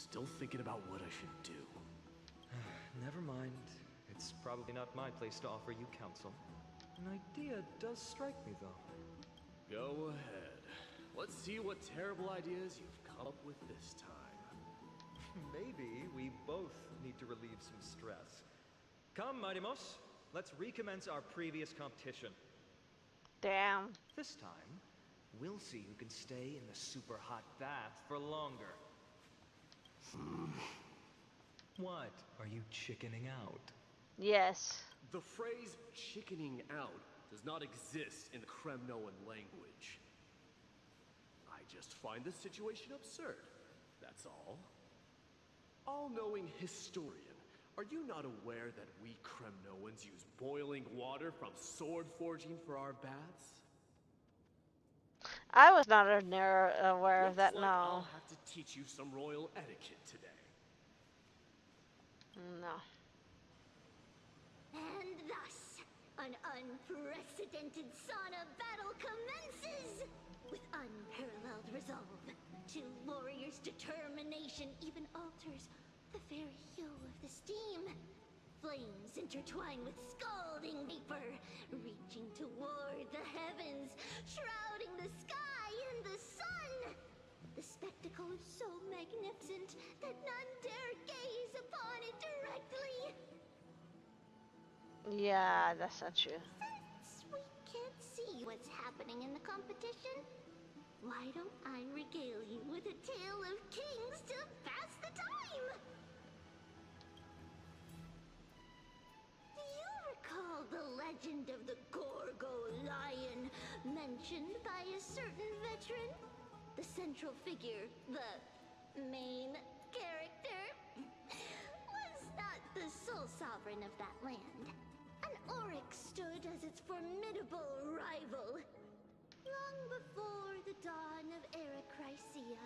still thinking about what I should do. Never mind. It's probably not my place to offer you counsel. An idea does strike me, though. Go ahead. Let's see what terrible ideas you've come up with this time. Maybe we both need to relieve some stress. Come, Mighty-Mos. Let's recommence our previous competition. Damn. This time, we'll see who can stay in the super hot bath for longer. What? Are you chickening out? Yes. The phrase chickening out does not exist in the Kremnoan language. I just find the situation absurd. That's all. All-knowing historian, are you not aware that we Kremnoans use boiling water from sword forging for our baths? I was not aware of that, Looks like no. I'll have to teach you some royal etiquette today. No. And thus, an unprecedented sauna battle commences! With unparalleled resolve, two warriors' determination even alters the very hue of the steam. Flames intertwine with scalding vapor, reaching toward the heavens, shrouding the sky in the sun. The spectacle is so magnificent that none dare gaze upon it directly. Yeah, that's not true. Since we can't see what's happening in the competition, why don't I regale you with a tale of kings to pass the time? Do you recall the legend of the Gorgo lion mentioned by a certain veteran? The central figure, the main character, was not the sole sovereign of that land. An oryx stood as its formidable rival. Long before the dawn of Era Chrysia,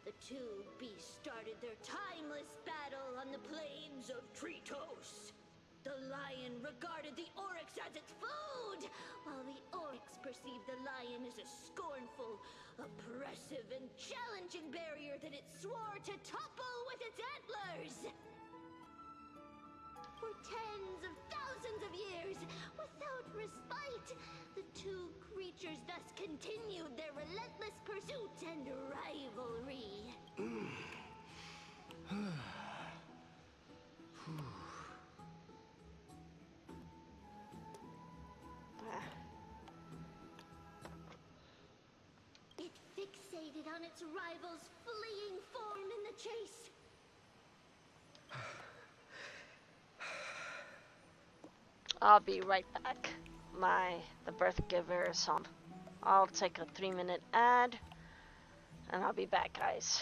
the two beasts started their timeless battle on the plains of Tritos. The lion regarded the oryx as its food, while the oryx perceived the lion as a scornful, oppressive, and challenging barrier that it swore to topple with its antlers. For tens of thousands of years, without respite, the two creatures thus continued their relentless pursuit and rivalry. It fixated on its rival's fleeing form in the chase. I'll be right back. The birth giver is home. I'll take a 3-minute ad, and I'll be back, guys.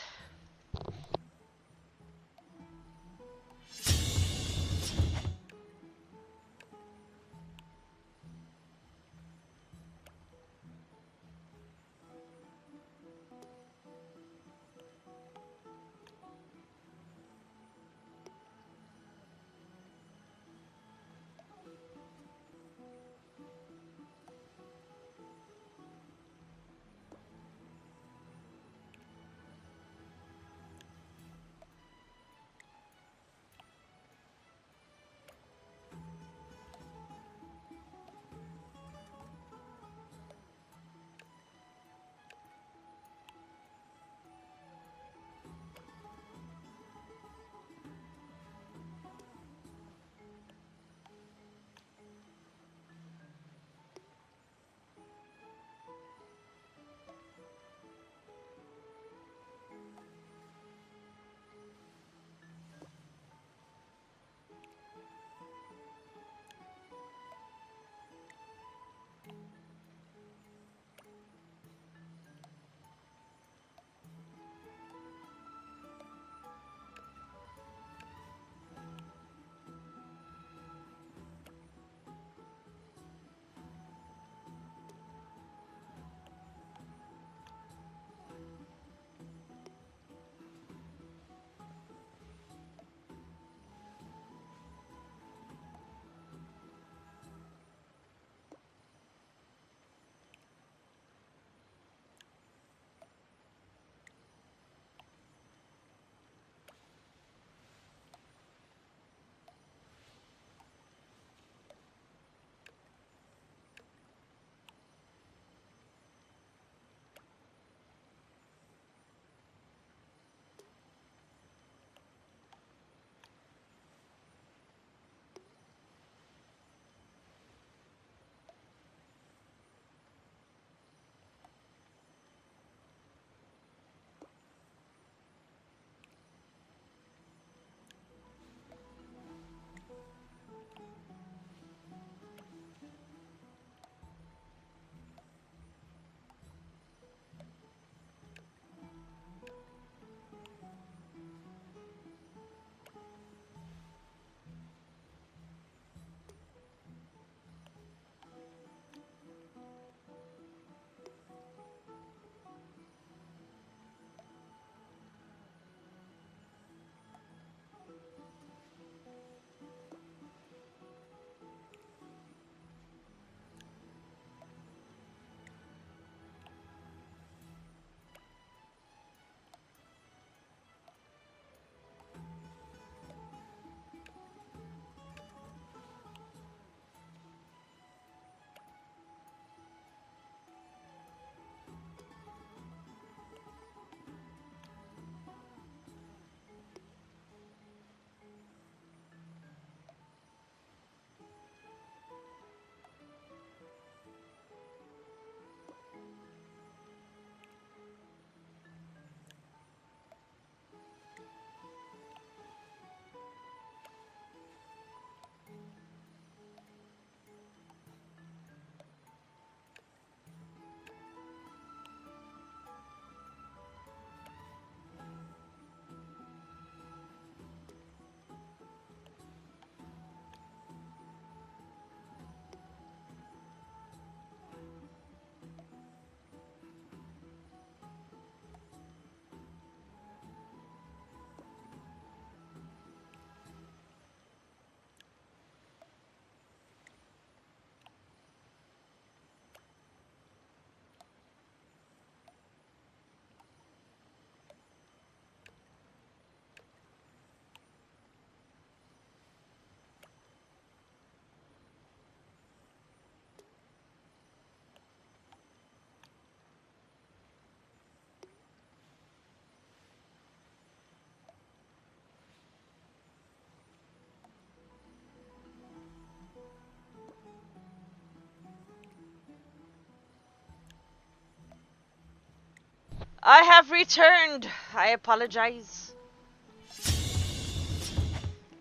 I have returned. I apologize.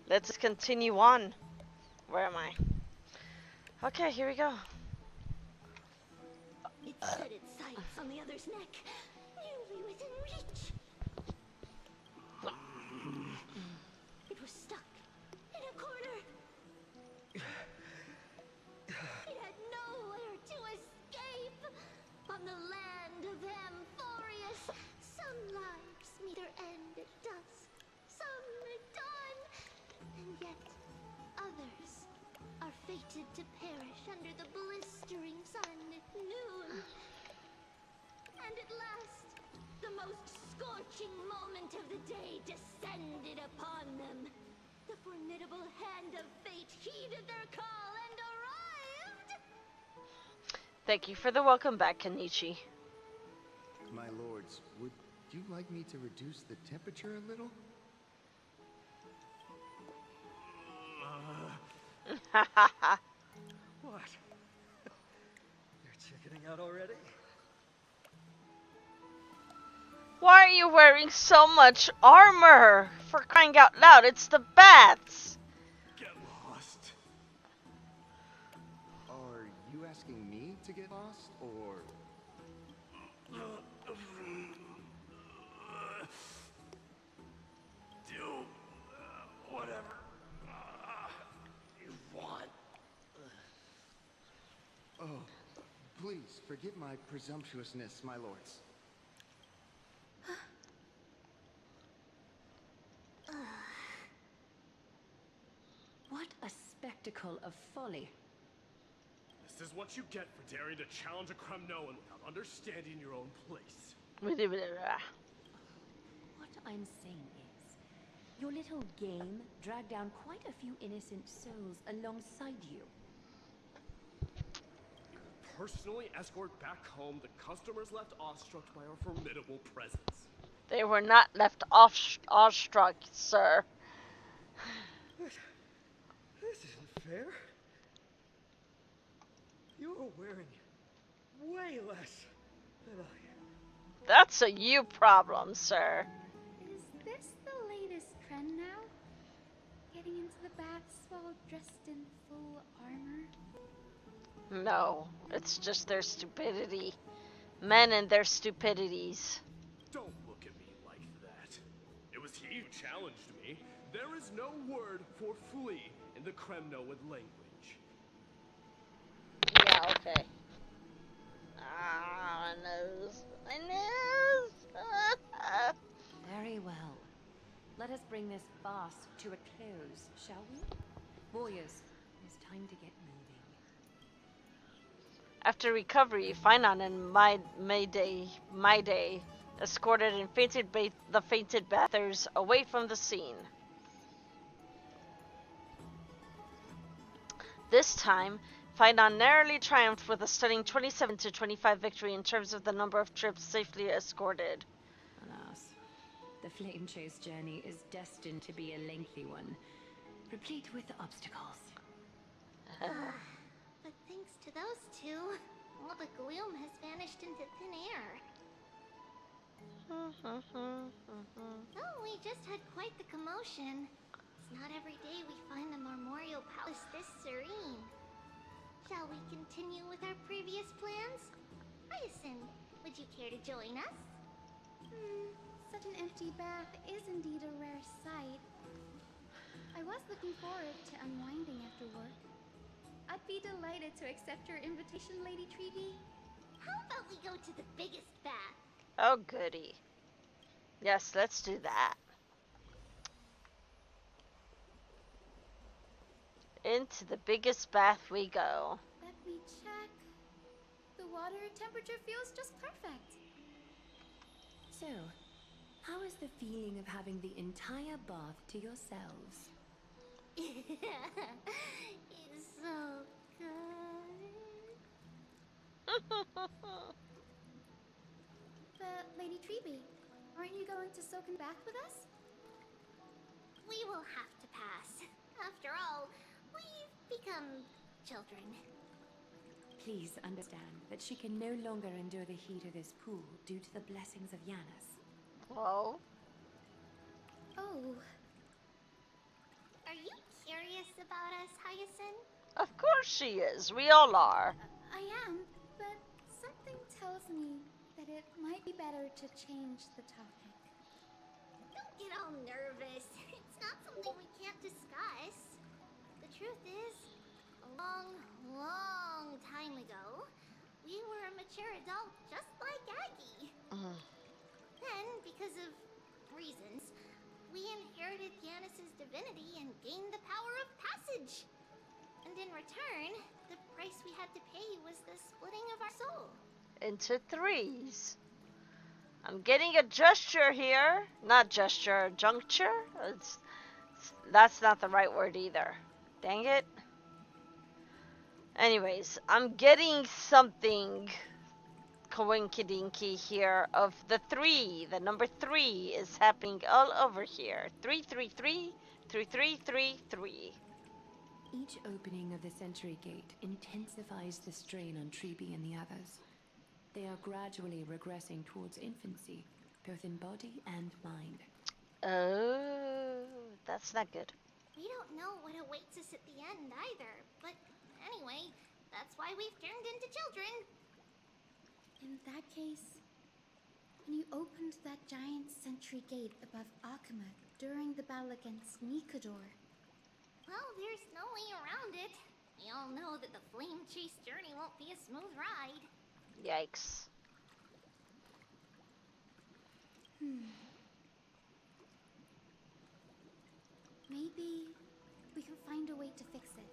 Let's continue on. Where am I? Okay, here we go. It set its sights on the other's neck, nearly within reach. It was stuck in a corner. It had nowhere to escape. On the land of Amphorius, some lives meet their end at dusk, some at dawn, and yet others are fated to perish under the blistering sun at noon. And at last, the most scorching moment of the day descended upon them. The formidable hand of fate heeded their call and arrived! Thank you for the welcome back, Kenichi. My lords, would you like me to reduce the temperature a little? What? You're chickening out already? Why are you wearing so much armor? For crying out loud, it's the bats! Get lost. Are you asking me to get lost, or... Do whatever you want. Oh, please, forgive my presumptuousness, my lords. What a spectacle of folly. This is what you get for daring to challenge a Kremnoan without understanding your own place. What I'm saying is, your little game dragged down quite a few innocent souls alongside you. You will personally escort back home the customers left awestruck by our formidable presence. They were not left awestruck, sir. This isn't fair. You're wearing way less than I am. That's a you problem, sir. Is this the latest trend now? Getting into the baths while dressed in full armor? No, it's just their stupidity. Men and their stupidities. Don't look at me like that. It was he who challenged me. There is no word for flee in the Kremnoan language. Yeah, okay. Ah, my nose. My nose! Very well. Let us bring this farce to a close, shall we? Warriors, it is time to get moving. After recovery, Finon and Mayday escorted and the fainted bathers away from the scene. This time, Finon narrowly triumphed with a stunning 27-25 victory in terms of the number of trips safely escorted. Alas, the flame chase journey is destined to be a lengthy one, replete with obstacles. But thanks to those two, all the gloom has vanished into thin air. Oh, we just had quite the commotion. It's not every day we find the Memorial Palace this serene. Shall we continue with our previous plans? Hyacinth, would you care to join us? Such an empty bath is indeed a rare sight. I was looking forward to unwinding after work. I'd be delighted to accept your invitation, Lady Treevee. How about we go to the biggest bath? Oh, goody. Yes, let's do that. Into the biggest bath we go. Let me check. The water temperature feels just perfect. So, how is the feeling of having the entire bath to yourselves? It's so good. But, Lady Treevee, aren't you going to soak in bath with us? We will have to pass. After all, we've become children. Please understand that she can no longer endure the heat of this pool due to the blessings of Yanis. Oh. Oh. Are you curious about us, Hyacinth? Of course she is. We all are. I am, but something tells me that it might be better to change the topic. Don't get all nervous. It's not something we can't discuss. The truth is, a long, long time ago, we were a mature adult just like Aggie. Then, because of reasons, we inherited Yanis's divinity and gained the power of passage. And in return, the price we had to pay was the splitting of our soul. Into threes. I'm getting a gesture here. Not gesture, juncture? That's not the right word either. Dang it. Anyways, I'm getting something coinkydinky here of the 3. The number 3 is happening all over here. 333, 3333. Each opening of the Century Gate intensifies the strain on Treeby and the others. They are gradually regressing towards infancy, both in body and mind. Oh, that's not good. We don't know what awaits us at the end either, but anyway, that's why we've turned into children. In that case, when you opened that giant sentry gate above Akuma during the battle against Nikador... Well, there's no way around it. We all know that the flame chase journey won't be a smooth ride. Yikes. Maybe we can find a way to fix it.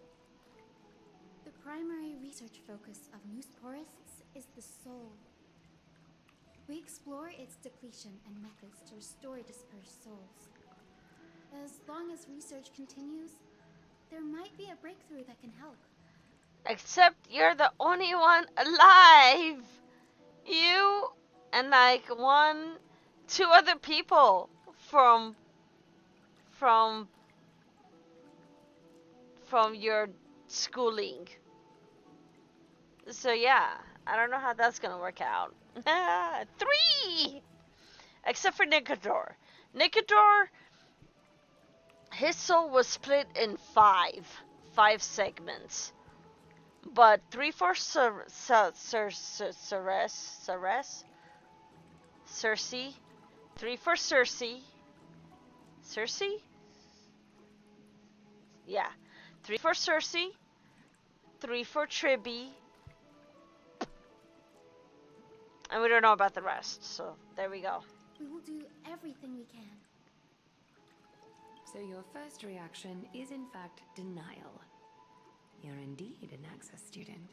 The primary research focus of Noose Porists is the soul. We explore its depletion and methods to restore dispersed souls. As long as research continues, there might be a breakthrough that can help. Except you're the only one alive. You and like 2 other people from your schooling. So yeah, I don't know how that's gonna work out. 3! Except for Nikador. Nikador, his soul was split in 5 segments. But 3 for Cersei, 3 for Cersei. Cersei? Yeah. 3 for Cersei, 3 for Tribby. And we don't know about the rest, so there we go. We will do everything we can. So your first reaction is in fact denial. You're indeed an Access student.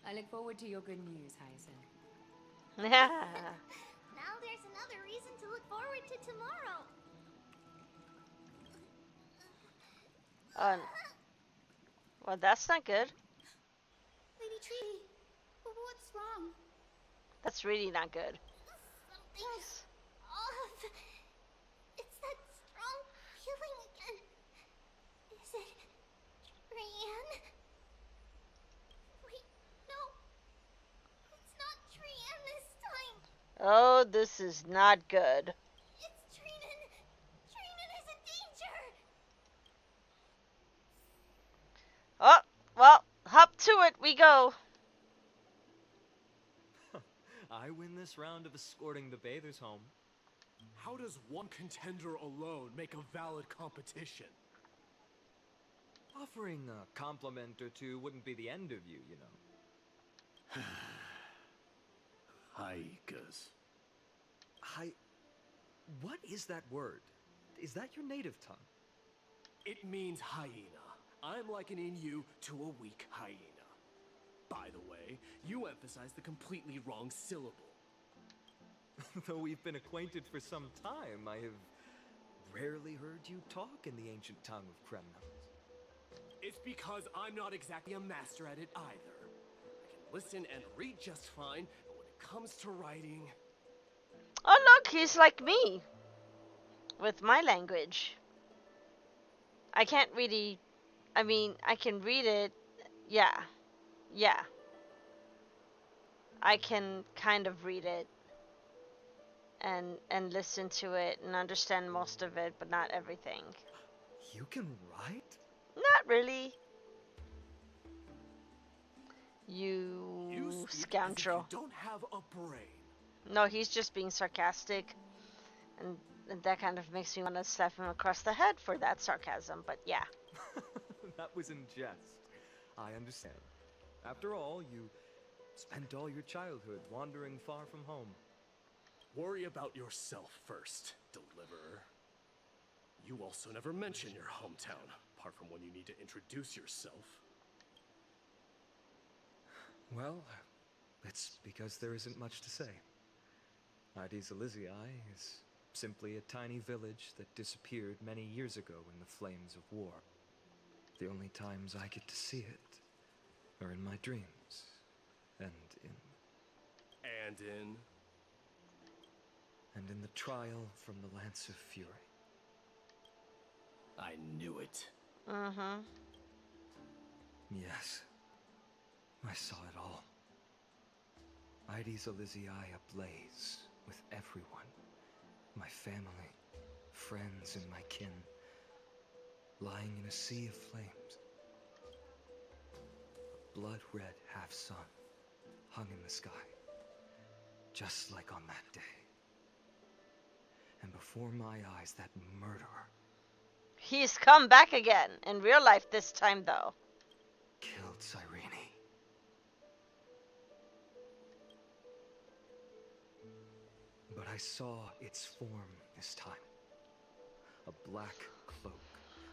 I look forward to your good news, Hyacinth. Now there's another reason to look forward to tomorrow. Well, that's not good. Lady Tree, what's wrong? That's really not good. Something's off. It's that strong feeling again. Is it Trian? Wait, no. It's not Trian this time. Oh, this is not good. It's Trinan. Trinan is in danger. Oh, well, hop to it we go. I win this round of escorting the bathers home. How does one contender alone make a valid competition? Offering a compliment or two wouldn't be the end of you, you know. Haikas. What is that word? Is that your native tongue? It means hyena. I'm likening you to a weak hyena. By the way, you emphasize the completely wrong syllable. Though we've been acquainted for some time, I have rarely heard you talk in the ancient tongue of Kremnos. It's because I'm not exactly a master at it either. I can listen and read just fine, but when it comes to writing... Oh look, he's like me. With my language. I can't really... I mean, I can read it. Yeah. Yeah. I can kind of read it and listen to it and understand most of it, but not everything. You can write? Not really. You You speak as if you scoundrel. don't have a brain. No, he's just being sarcastic. And that kind of makes me want to slap him across the head for that sarcasm, but yeah. That was in jest. I understand. After all, you spent all your childhood wandering far from home. Worry about yourself first, deliverer. You also never mention your hometown, apart from when you need to introduce yourself. Well, it's because there isn't much to say. Goddezzizout is simply a tiny village that disappeared many years ago in the flames of war. The only times I get to see it are in my dreams, and in the trial from the Lance of Fury. I knew it. Mm-hmm. Yes, I saw it all. Goddezzizout ablaze with everyone. My family, friends, and my kin, lying in a sea of flames. A blood-red half-sun hung in the sky, just like on that day. And before my eyes, that murderer He's come back again, in real life this time though. killed Cyrene. But I saw its form this time. A black cloak,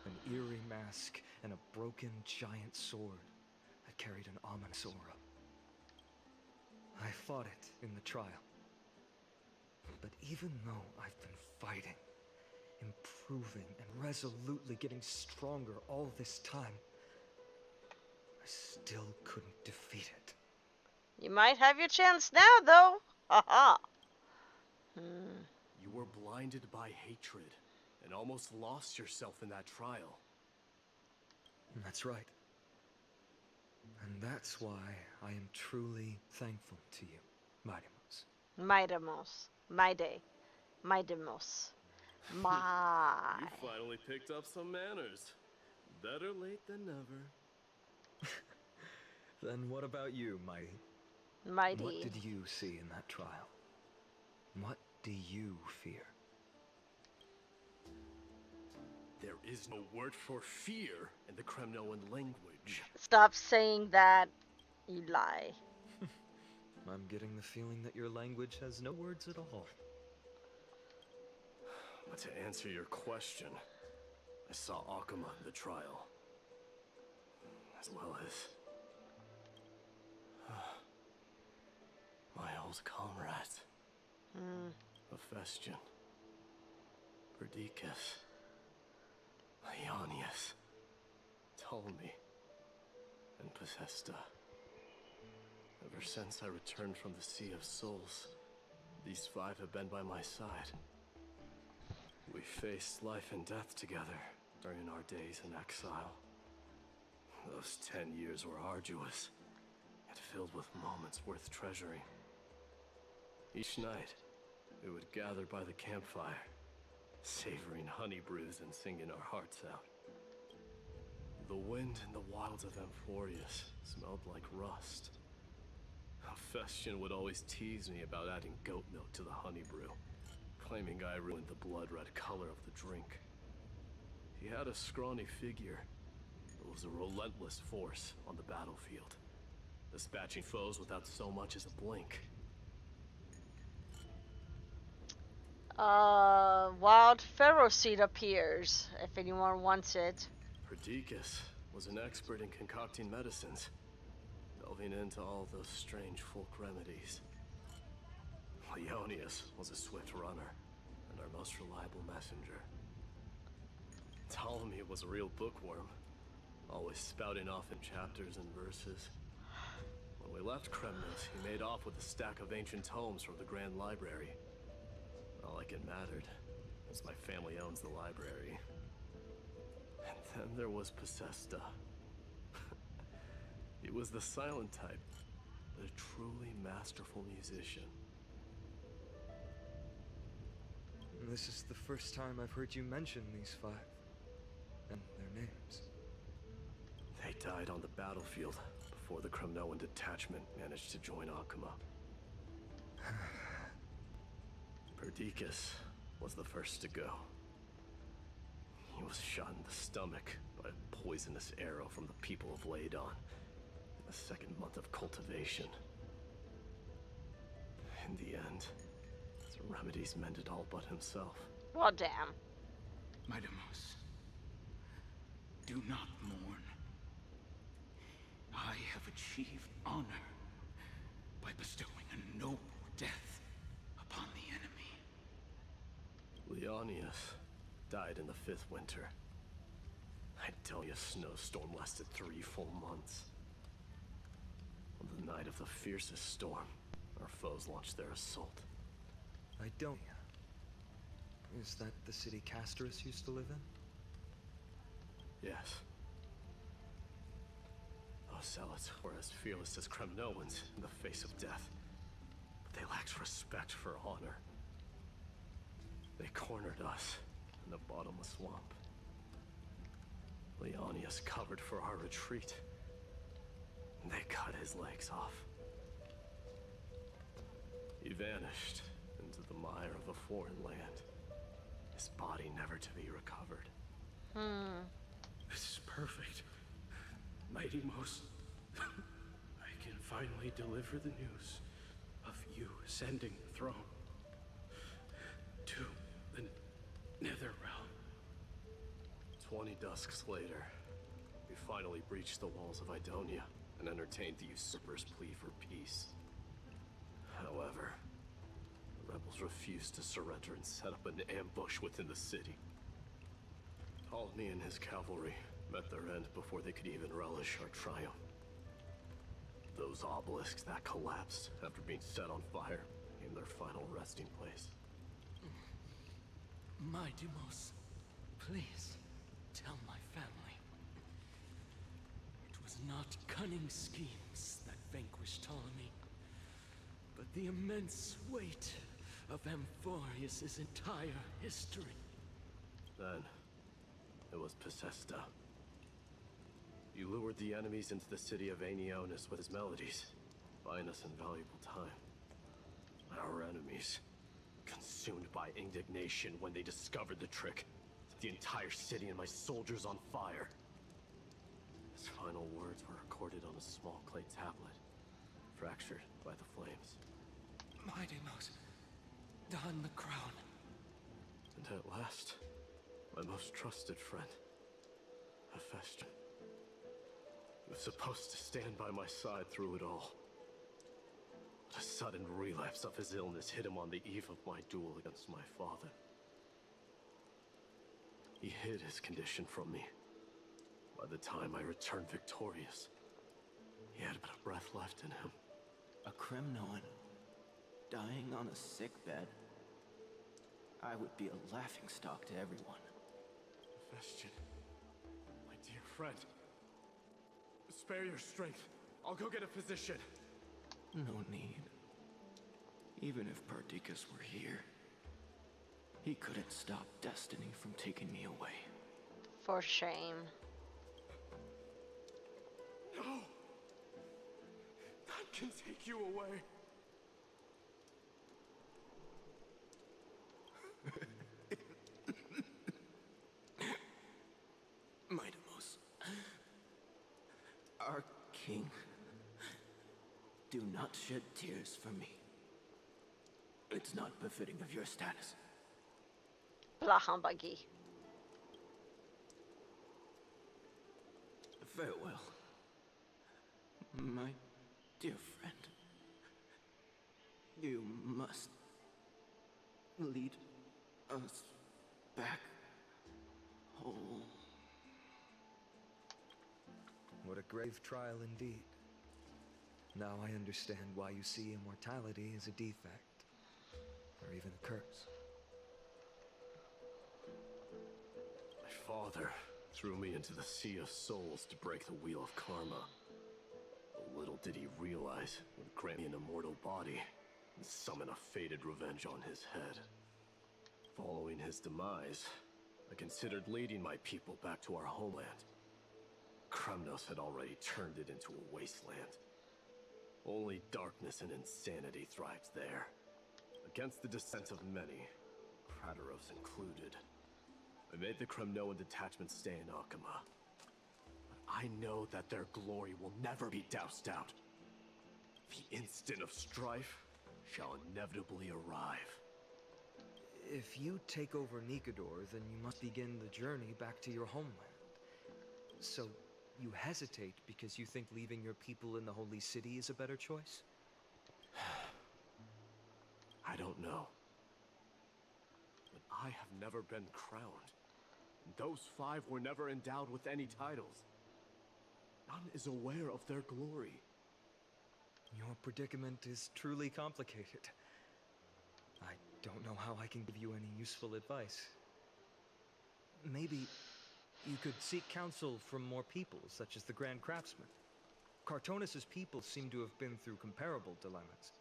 an eerie mask, and a broken giant sword that carried an ominous aura. I fought it in the trial. But even though I've been fighting, improving, and resolutely getting stronger all this time, I still couldn't defeat it. You might have your chance now though. Haha. You were blinded by hatred and almost lost yourself in that trial. That's right. And that's why I am truly thankful to you, Maidemos. Maidemos. Maide. Maidemos. My. You finally picked up some manners. Better late than never. Then what about you, Mighty? Mighty. What did you see in that trial? What do you fear? There is no word for fear in the Kremnoan language. Stop saying that, you lie. I'm getting the feeling that your language has no words at all. But to answer your question, I saw Akuma in the trial. As well as my old comrades. Hephaestion, Perdiccas, Ionius, Ptolemy, and Possesta. Ever since I returned from the Sea of Souls, these five have been by my side. We faced life and death together during our days in exile. Those 10 years were arduous, yet filled with moments worth treasuring. Each night, we would gather by the campfire, savoring honey brews and singing our hearts out. The wind in the wilds of Amphorius smelled like rust. Hephaestion would always tease me about adding goat milk to the honey brew, claiming I ruined the blood-red color of the drink. He had a scrawny figure, but was a relentless force on the battlefield, dispatching foes without so much as a blink. Wild pharaoh seed appears, if anyone wants it. Perdiccas was an expert in concocting medicines, delving into all those strange folk remedies. Ionius was a swift runner, and our most reliable messenger. Ptolemy was a real bookworm, always spouting off in chapters and verses. When we left Kremnos, he made off with a stack of ancient tomes from the Grand Library. Not like it mattered, as my family owns the library. And then there was Possesta. He was the silent type, but a truly masterful musician. This is the first time I've heard you mention these five, and their names. They died on the battlefield before the Kremnoan detachment managed to join Akuma. Perdiccas was the first to go. He was shot in the stomach by a poisonous arrow from the people of Laidon in the second month of cultivation. In the end, Remedies mended all but himself. Well, damn. Midamos, do not mourn. I have achieved honor by bestowing a noble death upon the enemy. Leonius died in the 5th winter. Idalia's snowstorm lasted 3 full months. On the night of the fiercest storm, our foes launched their assault. Idonia. Is that the city Castorus used to live in? Yes. Those zealots were as fearless as Kremnoans in the face of death. But they lacked respect for honor. They cornered us in the bottomless swamp. Leonius covered for our retreat. And they cut his legs off. He vanished into the mire of a foreign land, his body never to be recovered. This is perfect. Mighty Most, I can finally deliver the news of you ascending the throne to the Netherrealm. 20 dusks later, we finally breached the walls of Idonia and entertained the usurper's plea for peace. However, the rebels refused to surrender and set up an ambush within the city. Ptolemy and his cavalry met their end before they could even relish our triumph. Those obelisks that collapsed after being set on fire became their final resting place. Mighty Most, please tell my family. It was not cunning schemes that vanquished Ptolemy, but the immense weight of Amphorius' entire history. Then, it was Pacesta. You lured the enemies into the city of Aenionis with his melodies, buying us invaluable time. Our enemies, consumed by indignation when they discovered the trick, set the entire city and my soldiers on fire. His final words were recorded on a small clay tablet, fractured by the flames. Mighty Most, don the crown. And at last, my most trusted friend, Hephaestion. He was supposed to stand by my side through it all. But a sudden relapse of his illness hit him on the eve of my duel against my father. He hid his condition from me. By the time I returned victorious, he had but a breath left in him. A Kremnoan, dying on a sickbed. I would be a laughingstock to everyone. Hephaestion, my dear friend. Spare your strength. I'll go get a physician. No need. Even if Perdiccas were here, he couldn't stop destiny from taking me away. For shame. No! None can take you away. Midamos, our king, do not shed tears for me. It's not befitting of your status. Blah humbuggy. Farewell, my dear friend. You must lead us back home. What a grave trial indeed. Now I understand why you see immortality as a defect, or even a curse. My father threw me into the sea of souls to break the wheel of karma. Little did he realize it would grant me an immortal body and summon a fated revenge on his head. Following his demise, I considered leading my people back to our homeland. Kremnos had already turned it into a wasteland. Only darkness and insanity thrived there. Against the dissent of many, Prateros included. I made the Kremnoan detachment stay in Akama. But I know that their glory will never be doused out. The instant of strife shall inevitably arrive. If you take over Nikador, then you must begin the journey back to your homeland. So, you hesitate because you think leaving your people in the Holy City is a better choice? I don't know. But I have never been crowned. And those 5 were never endowed with any titles. None is aware of their glory. Your predicament is truly complicated. I don't know how I can give you any useful advice. Maybe you could seek counsel from more people, such as the Grand Craftsman. Cartonis' people seem to have been through comparable dilemmas.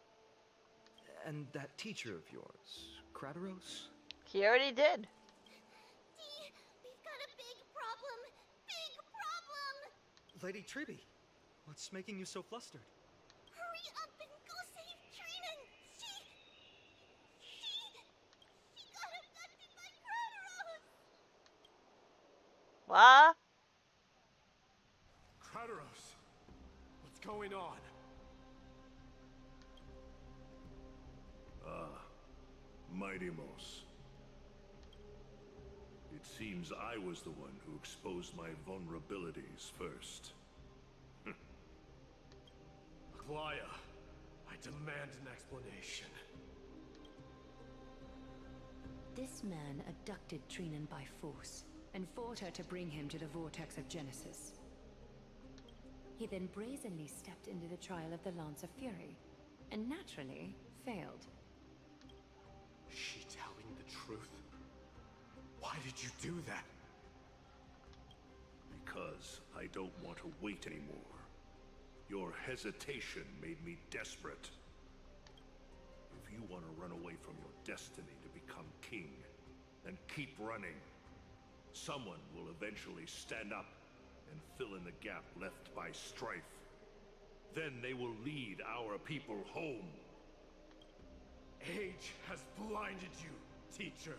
And that teacher of yours, Krateros? He already did. We've got a big problem! Big problem! Lady Triby, what's making you so flustered? Hurry up and go save Trinan! She got abducted by Krateros! What? Krateros, what's going on? Mighty Mos. It seems I was the one who exposed my vulnerabilities first. Aglaya, I demand an explanation. This man abducted Trinan by force and fought her to bring him to the vortex of Genesis. He then brazenly stepped into the trial of the Lance of Fury, and naturally failed. Is she telling the truth? Why did you do that? Because I don't want to wait anymore. Your hesitation made me desperate. If you want to run away from your destiny to become king, then keep running. Someone will eventually stand up and fill in the gap left by strife. Then they will lead our people home. Age has blinded you, teacher.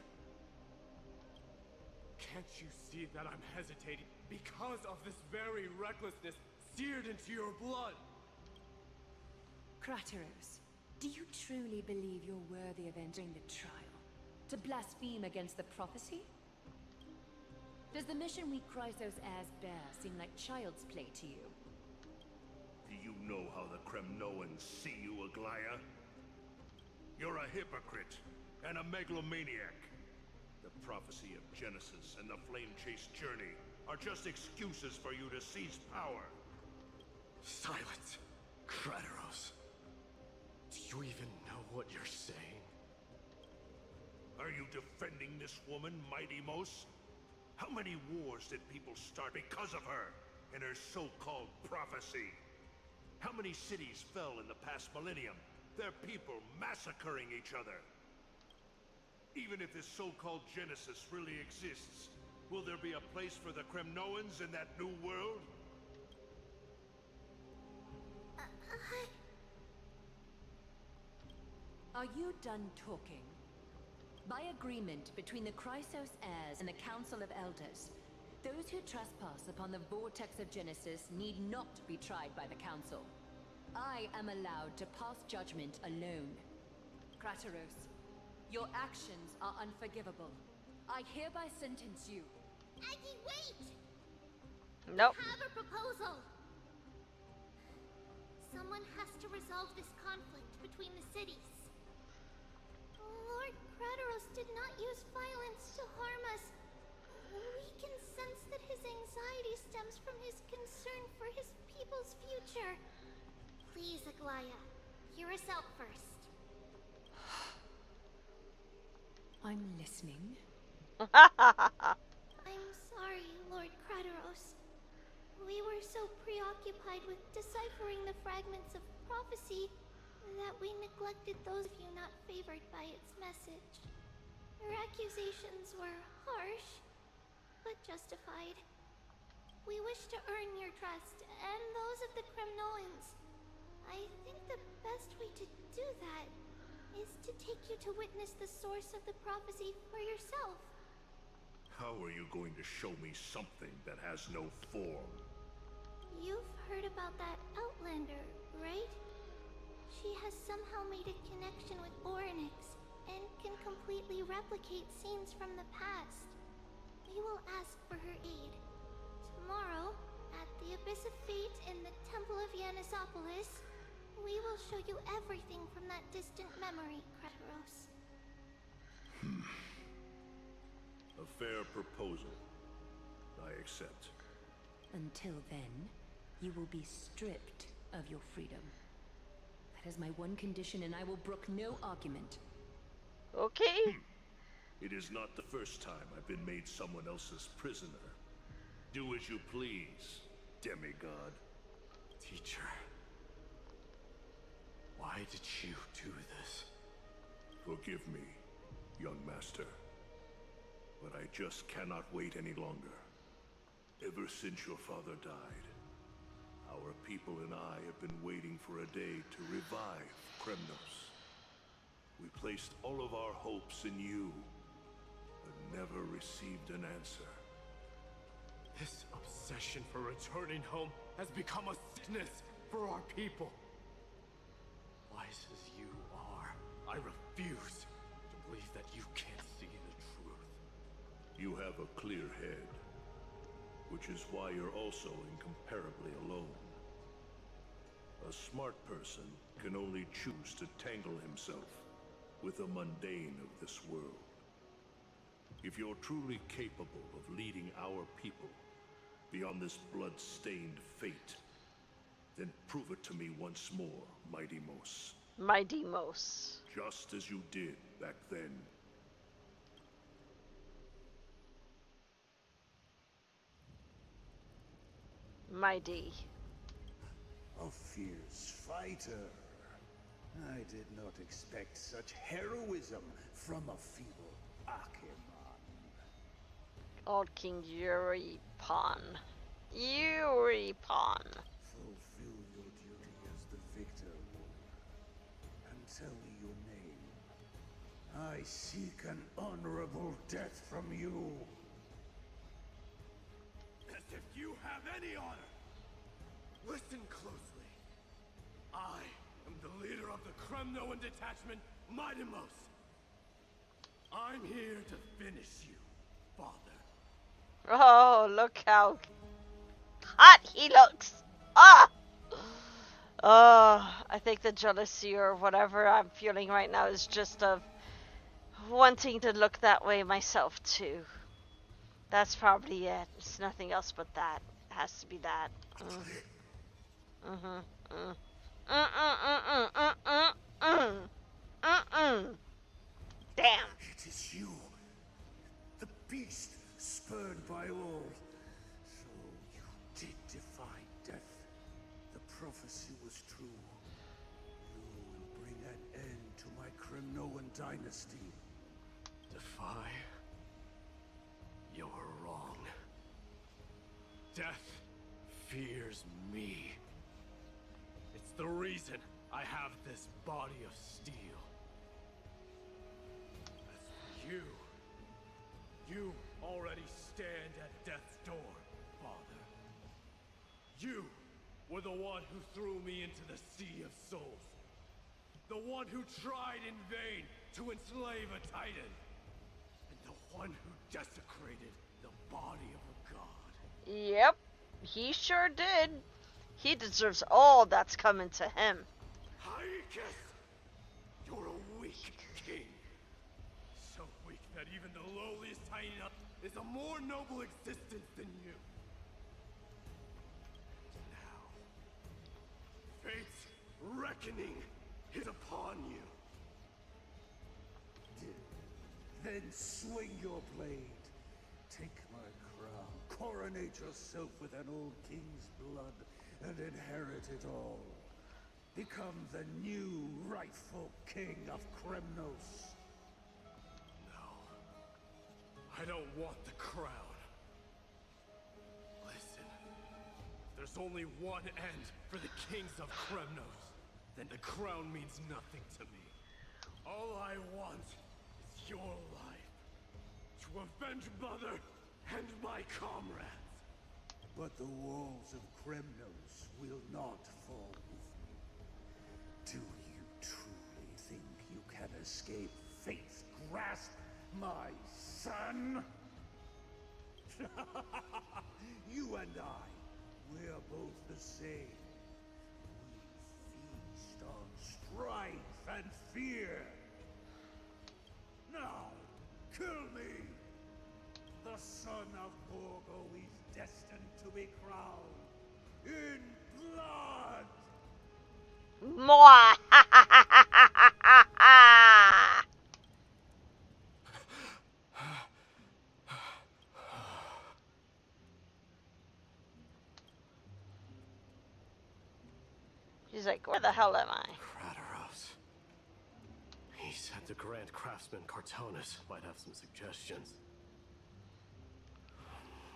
Can't you see that I'm hesitating because of this very recklessness seared into your blood? Krateros, do you truly believe you're worthy of entering the trial? To blaspheme against the prophecy? Does the mission we Chrysos heirs bear seem like child's play to you? Do you know how the Kremnoans see you, Aglaya? You're a hypocrite and a megalomaniac. The prophecy of Genesis and the flame-chased journey are just excuses for you to seize power. Silence, Krateros. Do you even know what you're saying? Are you defending this woman, Mighty Mos? How many wars did people start because of her and her so-called prophecy? How many cities fell in the past millennium? Their people massacring each other. Even if this so-called Genesis really exists, will there be a place for the Kremnoans in that new world? Are you done talking? By agreement between the Chrysos heirs and the Council of Elders, those who trespass upon the vortex of Genesis need not be tried by the Council. I am allowed to pass judgment alone. Krateros, your actions are unforgivable. I hereby sentence you. Aggie, wait! Nope. I have a proposal. Someone has to resolve this conflict between the cities. Lord Krateros did not use violence to harm us. We can sense that his anxiety stems from his concern for his people's future. Please, Aglaya, hear us out first. I'm listening. I'm sorry, Lord Krateros. We were so preoccupied with deciphering the fragments of prophecy that we neglected those of you not favored by its message. Your accusations were harsh, but justified. We wish to earn your trust, and those of the Kremnoans. I think the best way to do that is to take you to witness the source of the prophecy for yourself. How are you going to show me something that has no form? You've heard about that Outlander, right? She has somehow made a connection with Orynyx and can completely replicate scenes from the past. We will ask for her aid. Tomorrow, at the Abyss of Fate in the Temple of Yanisopolis, we will show you everything from that distant memory, Krateros. A fair proposal. I accept. Until then, you will be stripped of your freedom. That is my one condition, and I will brook no argument. Okay. It is not the first time I've been made someone else's prisoner. Do as you please, demigod. Teacher, why did you do this? Forgive me, young master. But I just cannot wait any longer. Ever since your father died, our people and I have been waiting for a day to revive Kremnos. We placed all of our hopes in you, but never received an answer. This obsession for returning home has become a sickness for our people. Wise as you are, I refuse to believe that you can't see the truth. You have a clear head, which is why you're also incomparably alone. A smart person can only choose to tangle himself with the mundane of this world. If you're truly capable of leading our people beyond this blood-stained fate, then prove it to me once more, Mighty Mos. Mighty Mos. Just as you did back then. Mighty. A fierce fighter. I did not expect such heroism from a feeble Acheron. Old King Euripon. Euripon. Fulfill your duty as the victor, warrior, and tell me your name. I seek an honorable death from you. As if you have any honor! Listen closely. I am the leader of the Kremnoan detachment, Mighty Mos. I'm here to finish you, Father. Oh, look how hot he looks. Ah! I think the jealousy or whatever I'm feeling right now is just of wanting to look that way myself too. That's probably it. It's nothing else but that. It has to be that. Damn. It is you, the beast spurned by all. So you did defy death. The prophecy was true. You will bring an end to my Kremnoan dynasty. Defy? You're wrong. Death fears me. It's the reason I have this body of steel. As for you, you already stand at death's door, Father. You were the one who threw me into the Sea of Souls. The one who tried in vain to enslave a Titan. And the one who desecrated the body of a god. Yep, he sure did. He deserves all that's coming to him. Hyakis! You're a weak king. So weak that even the lowliest hyena is a more noble existence than you. And now, fate's reckoning is upon you. Then swing your blade. Take my crown coronate yourself with an old king's blood and inherit it all. Become the new rightful king of Kremnos. No. I don't want the crown. Listen. There's only one end for the kings of Kremnos. Then the crown means nothing to me. All I want is your life. To avenge Mother and my comrades. But the walls of Kremnos will not fall with me. Do you truly think you can escape fate's grasp, my son? You and I, we're both the same. We feast on strife and fear. Now, kill me! The son of Borgo is destined to be crowned in blood! Mwah! He's like, where the hell am I? Krateros. He said the Grand Craftsman Cartonus might have some suggestions.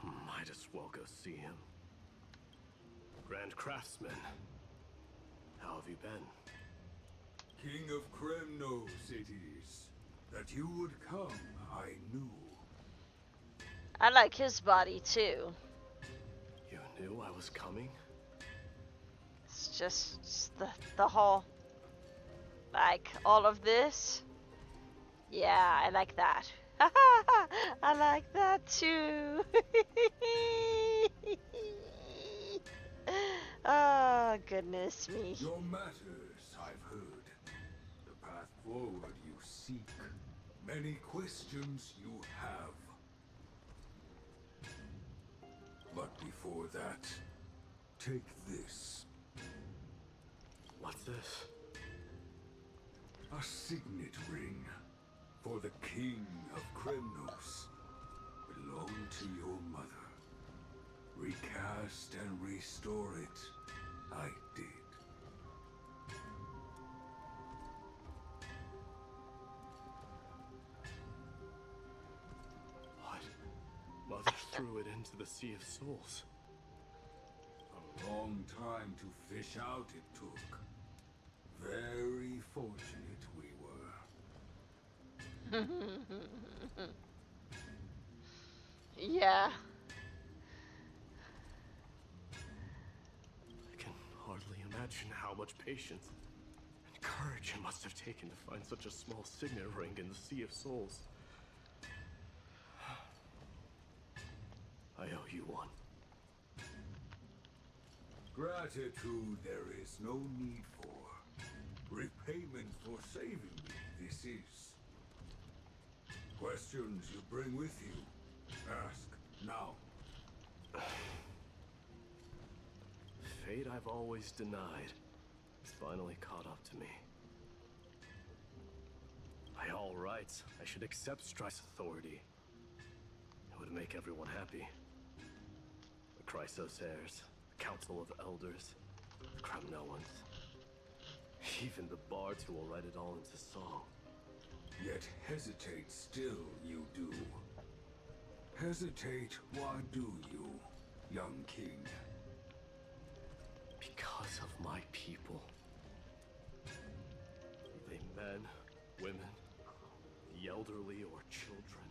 Might as well go see him. Grand Craftsman, how have you been? King of Kremnos it is. That you would come, I knew. I like his body too. You knew I was coming? It's just the whole, like, all of this. Yeah, I like that. I like that too. Oh, goodness me. Your matters, I've heard. The path forward you seek. Many questions you have. But before that, take this. What's this? A signet ring for the King of Kremnos. Belonged to your mother. Recast and restore it. I did. What? Mother threw it into the Sea of Souls. A long time to fish out it took. Very fortunate we were. Yeah. I can hardly imagine how much patience and courage it must have taken to find such a small signet ring in the Sea of Souls. I owe you one. Gratitude there is no need for. Repayment for saving me, this is. Questions you bring with you? Ask now. Fate I've always denied has finally caught up to me. By all rights, I should accept Strife's authority. It would make everyone happy. The Chrysos heirs, the Council of Elders, the Kremnoans. Even the bards who will write it all into song. Yet hesitate still you do. Hesitate, why do you, young king? Because of my people. Be they men, women, the elderly, or children.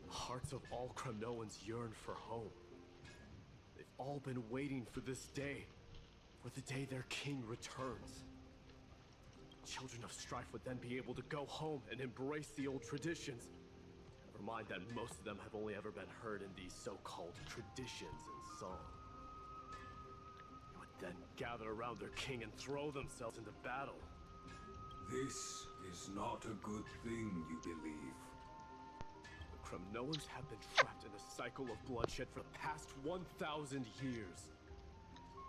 The hearts of all Kremnoans yearn for home. They've all been waiting for this day. For the day their king returns. Children of Strife would then be able to go home and embrace the old traditions. Never mind that most of them have only ever been heard in these so-called traditions and song. They would then gather around their king and throw themselves into battle. This is not a good thing, you believe. The Kremnoans have been trapped in a cycle of bloodshed for the past 1,000 years.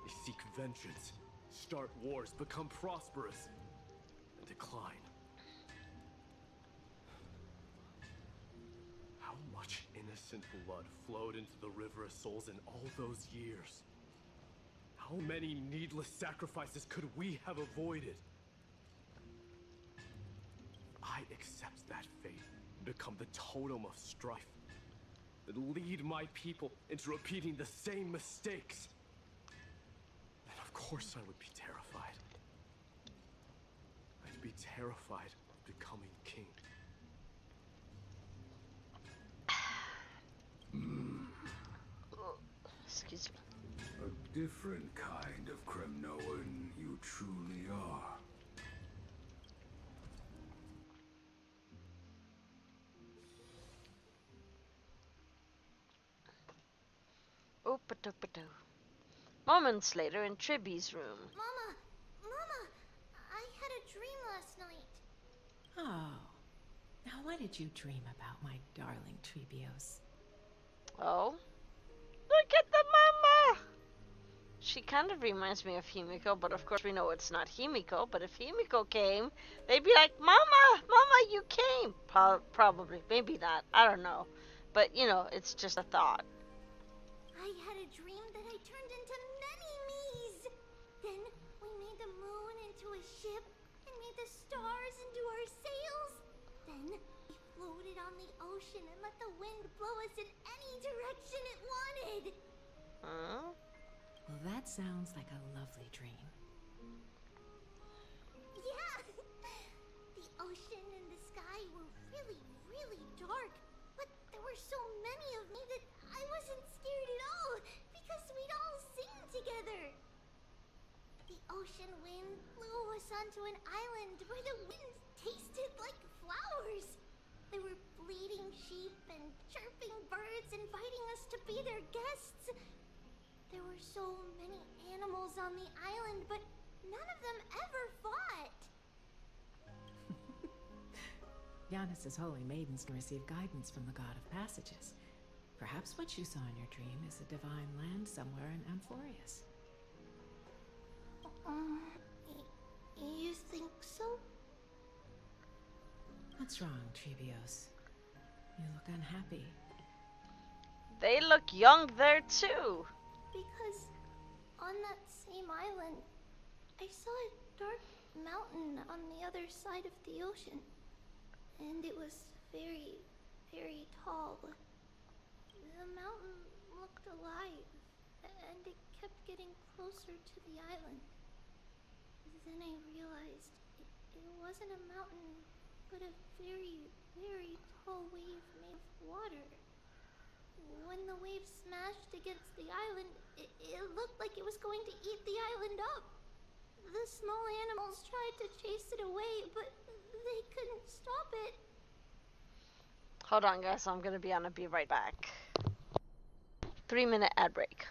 They seek vengeance, start wars, become prosperous, and decline. How much innocent innocent blood flowed into the River of Souls in all those years? How many needless sacrifices could we have avoided? I accept that fate and become the totem of strife that lead my people into repeating the same mistakes. Then of course I would be terrified. I'd be terrified of becoming king. Excuse me. A different kind of Kremnoan you truly are. Oop-a-doop-a-doo. Moments later in Tribby's room. Mama, I had a dream last night. Oh. Now what did you dream about, my darling Trebios? Oh? Look at the mama! She kind of reminds me of Himiko, but of course we know it's not Himiko. But if Himiko came, they'd be like, Mama, you came! Probably. Maybe not. I don't know. But, you know, it's just a thought. I had a dream that I turned into many me's. Then we made the moon into a ship and made the stars into our sails. Then we floated on the ocean and let the wind blow us in any direction it wanted. Huh? Well, that sounds like a lovely dream. Yeah! The ocean and the sky were really, really dark. But there were so many of me that I wasn't scared at all because we'd all sing together. The ocean wind blew us onto an island where the wind tasted like flowers. There were bleating sheep and chirping birds inviting us to be their guests. There were so many animals on the island, but none of them ever fought. Giannis's holy maidens can receive guidance from the God of Passages. Perhaps what you saw in your dream is a divine land somewhere in Amphorius. You think so? What's wrong, Trebios? You look unhappy. They look young there too. Because on that same island, I saw a dark mountain on the other side of the ocean. And it was very, very tall. The mountain looked alive, and it kept getting closer to the island. Then I realized it wasn't a mountain, but a very, very tall wave made of water. When the wave smashed against the island, it looked like it was going to eat the island up. The small animals tried to chase it away, but they couldn't stop it. Hold on, guys. I'm gonna be right back. 3-minute ad break.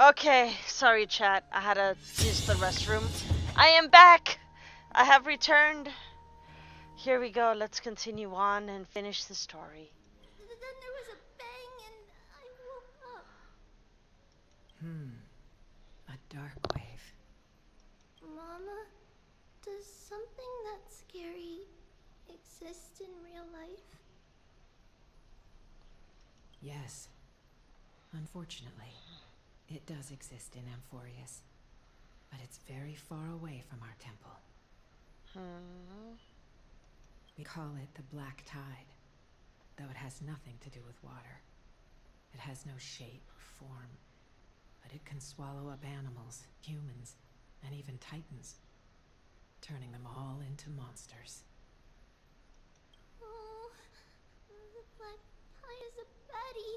Okay, sorry chat. I had to use the restroom. I am back! I have returned. Here we go. Let's continue on and finish the story. Then there was a bang and I woke up. A dark wave. Mama, does something that scary exist in real life? Yes. Unfortunately, it does exist in Amphorius. But it's very far away from our temple. We call it the Black Tide, though it has nothing to do with water. It has no shape or form, but it can swallow up animals, humans, and even titans, turning them all into monsters. Oh, the black tide is a baddie.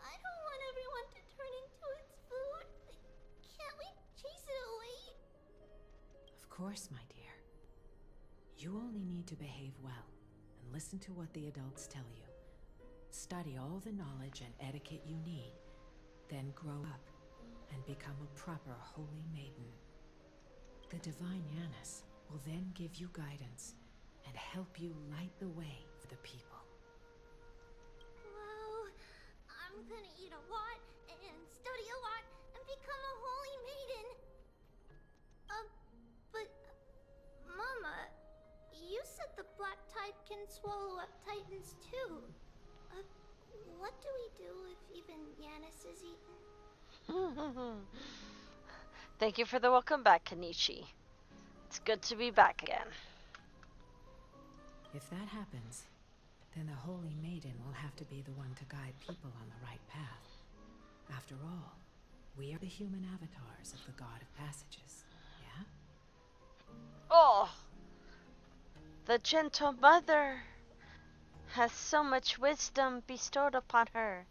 I don't want everyone to turn into its food. Can't we chase it away? Of course, my dear. You only need to behave well and listen to what the adults tell you. Study all the knowledge and etiquette you need, then grow up and become a proper holy maiden. The divine Yanis will then give you guidance and help you light the way for the people. Wow, I'm gonna eat a lot and study a lot and become a holy maiden. But Mama, you said the black tide can swallow up titans too. What do we do if even Yanis is eaten? Thank you for the welcome back, Kenichi. It's good to be back again. If that happens, then the Holy Maiden will have to be the one to guide people on the right path. After all, we are the human avatars of the God of Passages, yeah? Oh! The gentle mother has so much wisdom bestowed upon her,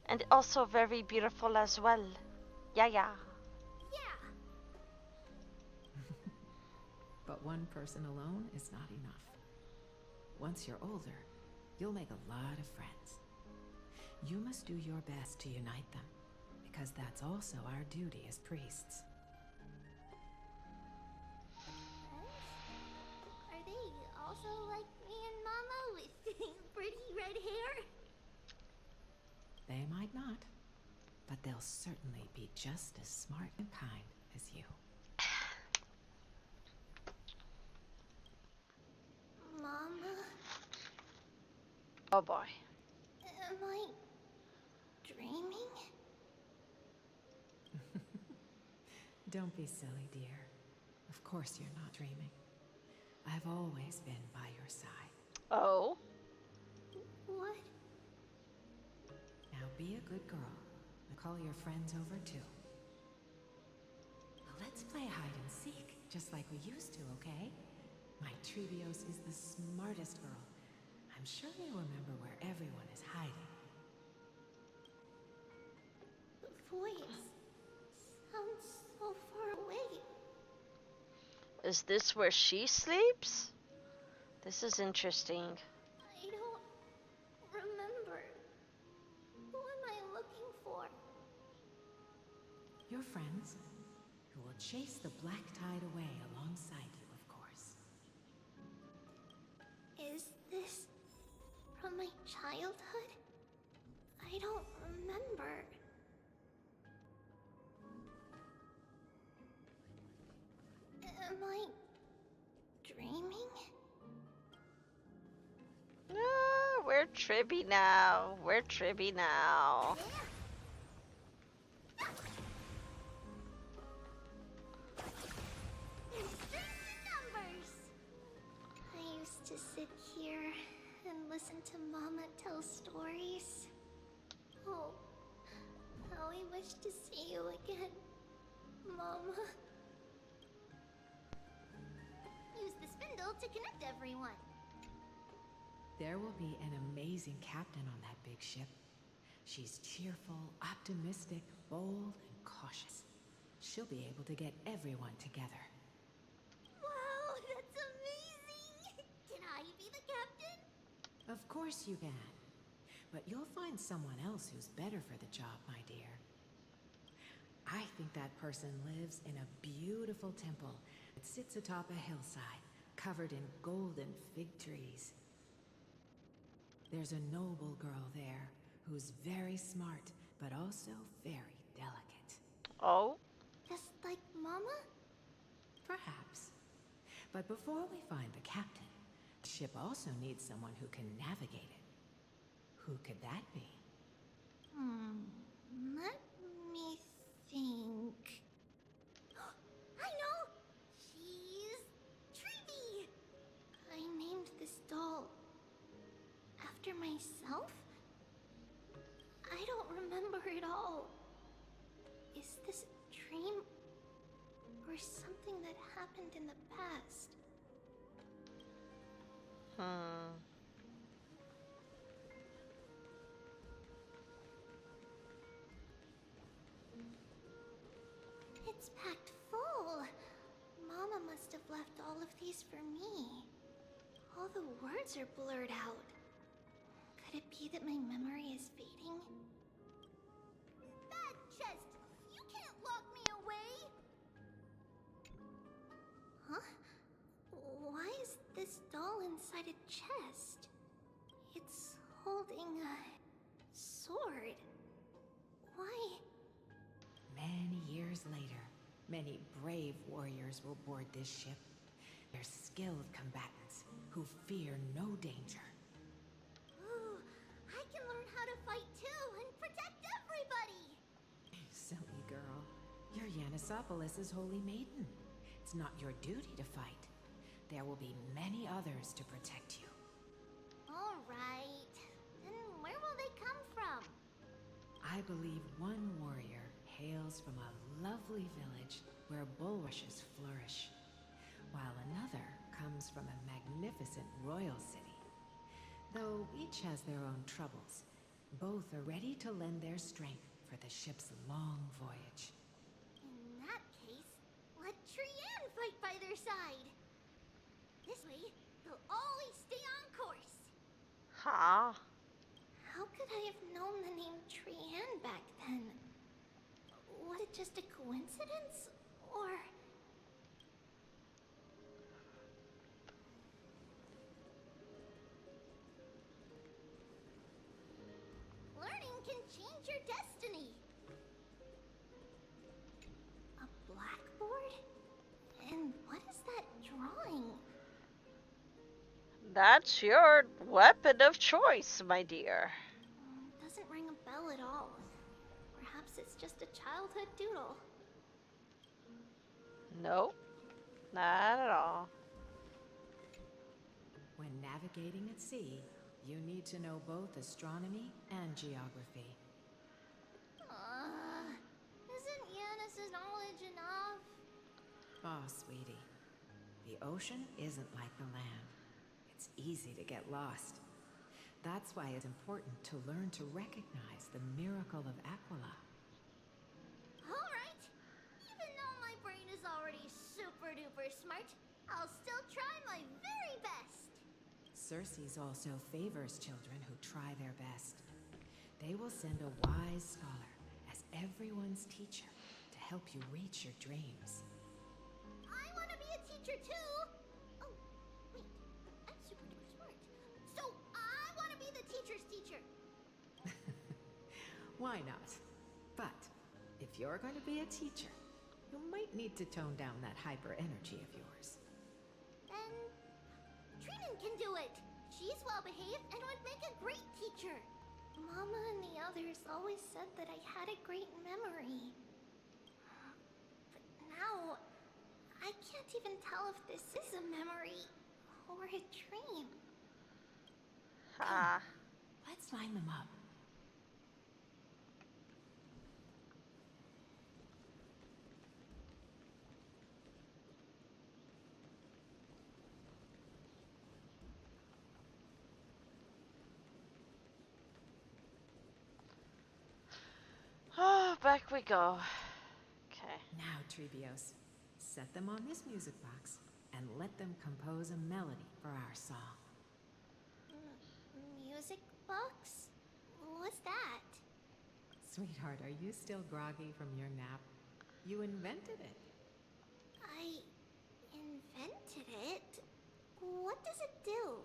and also very beautiful as well. Yeah. But one person alone is not enough. Once you're older, you'll make a lot of friends. You must do your best to unite them, because that's also our duty as priests. Are they also like me and Mama with pretty red hair? They might not, but they'll certainly be just as smart and kind as you. Mama? Oh boy. Am I dreaming? Don't be silly, dear. Of course you're not dreaming. I've always been by your side. Oh? What? Now be a good girl and call your friends over too. Well, let's play hide and seek, just like we used to, okay? My Trebios is the smartest girl. I'm sure you remember where everyone is hiding. The voice sounds so far away. Is this where she sleeps? This is interesting. I don't remember. Who am I looking for? Your friends, who will chase the black tide away alongside you, of course. Is this from my childhood? I don't remember. Am I dreaming? We're Tribby now. We're Tribby now. There's strings and numbers. I used to sit here and listen to Mama tell stories. Oh, how I wish to see you again, Mama. Use the spindle to connect everyone. There will be an amazing captain on that big ship. She's cheerful, optimistic, bold, and cautious. She'll be able to get everyone together. Wow, that's amazing! Can I be the captain? Of course you can. But you'll find someone else who's better for the job, my dear. I think that person lives in a beautiful temple that sits atop a hillside, covered in golden fig trees. There's a noble girl there who's very smart, but also very delicate. Oh? Just like Mama? Perhaps. But before we find the captain, the ship also needs someone who can navigate it. Who could that be? Let me think. I know! She's Trivy! I named this doll after myself? I don't remember it all. Is this a dream? Or something that happened in the past? It's packed full. Mama must have left all of these for me. All the words are blurred out. Could it be that my memory is fading? Bad chest! You can't lock me away! Huh? Why is this doll inside a chest? It's holding a sword. Why? Many years later, many brave warriors will board this ship. They're skilled combatants who fear no danger. Ooh, I can learn how to fight too and protect everybody! Silly girl. You're Yanisopoulos' holy maiden. It's not your duty to fight. There will be many others to protect you. Alright. Then where will they come from? I believe one warrior hails from a lovely village where bulrushes flourish, while another comes from a magnificent royal city. Though each has their own troubles, both are ready to lend their strength for the ship's long voyage. In that case, let Trian fight by their side. This way, they'll always stay on course. Ha. How could I have known the name Trian back then? Was it just a coincidence? Or... Learning can change your destiny. A blackboard? And what is that drawing? That's your weapon of choice, my dear. Doesn't ring a bell at all. Perhaps it's just a childhood doodle. Nope, not at all. When navigating at sea, you need to know both astronomy and geography. Isn't Yanis' knowledge enough? Oh, sweetie. The ocean isn't like the land. It's easy to get lost. That's why it's important to learn to recognize the miracle of Aquila. Alright! Even though my brain is already super duper smart, I'll still try my very best! Circe also favors children who try their best. They will send a wise scholar as everyone's teacher to help you reach your dreams. I want to be a teacher too! Oh, wait, I'm super duper smart. So I want to be the teacher's teacher! Why not? But if you're going to be a teacher, you might need to tone down that hyper energy of yours. Then Trinan can do it! She's well behaved and would make a great teacher! Mama and the others always said that I had a great memory. But now, I can't even tell if this is a memory or a dream. Ha. Let's line them up. Oh, back we go. Okay. Now, Trebios, set them on this music box and let them compose a melody for our song. Music box? What's that? Sweetheart, are you still groggy from your nap? You invented it. I invented it? What does it do?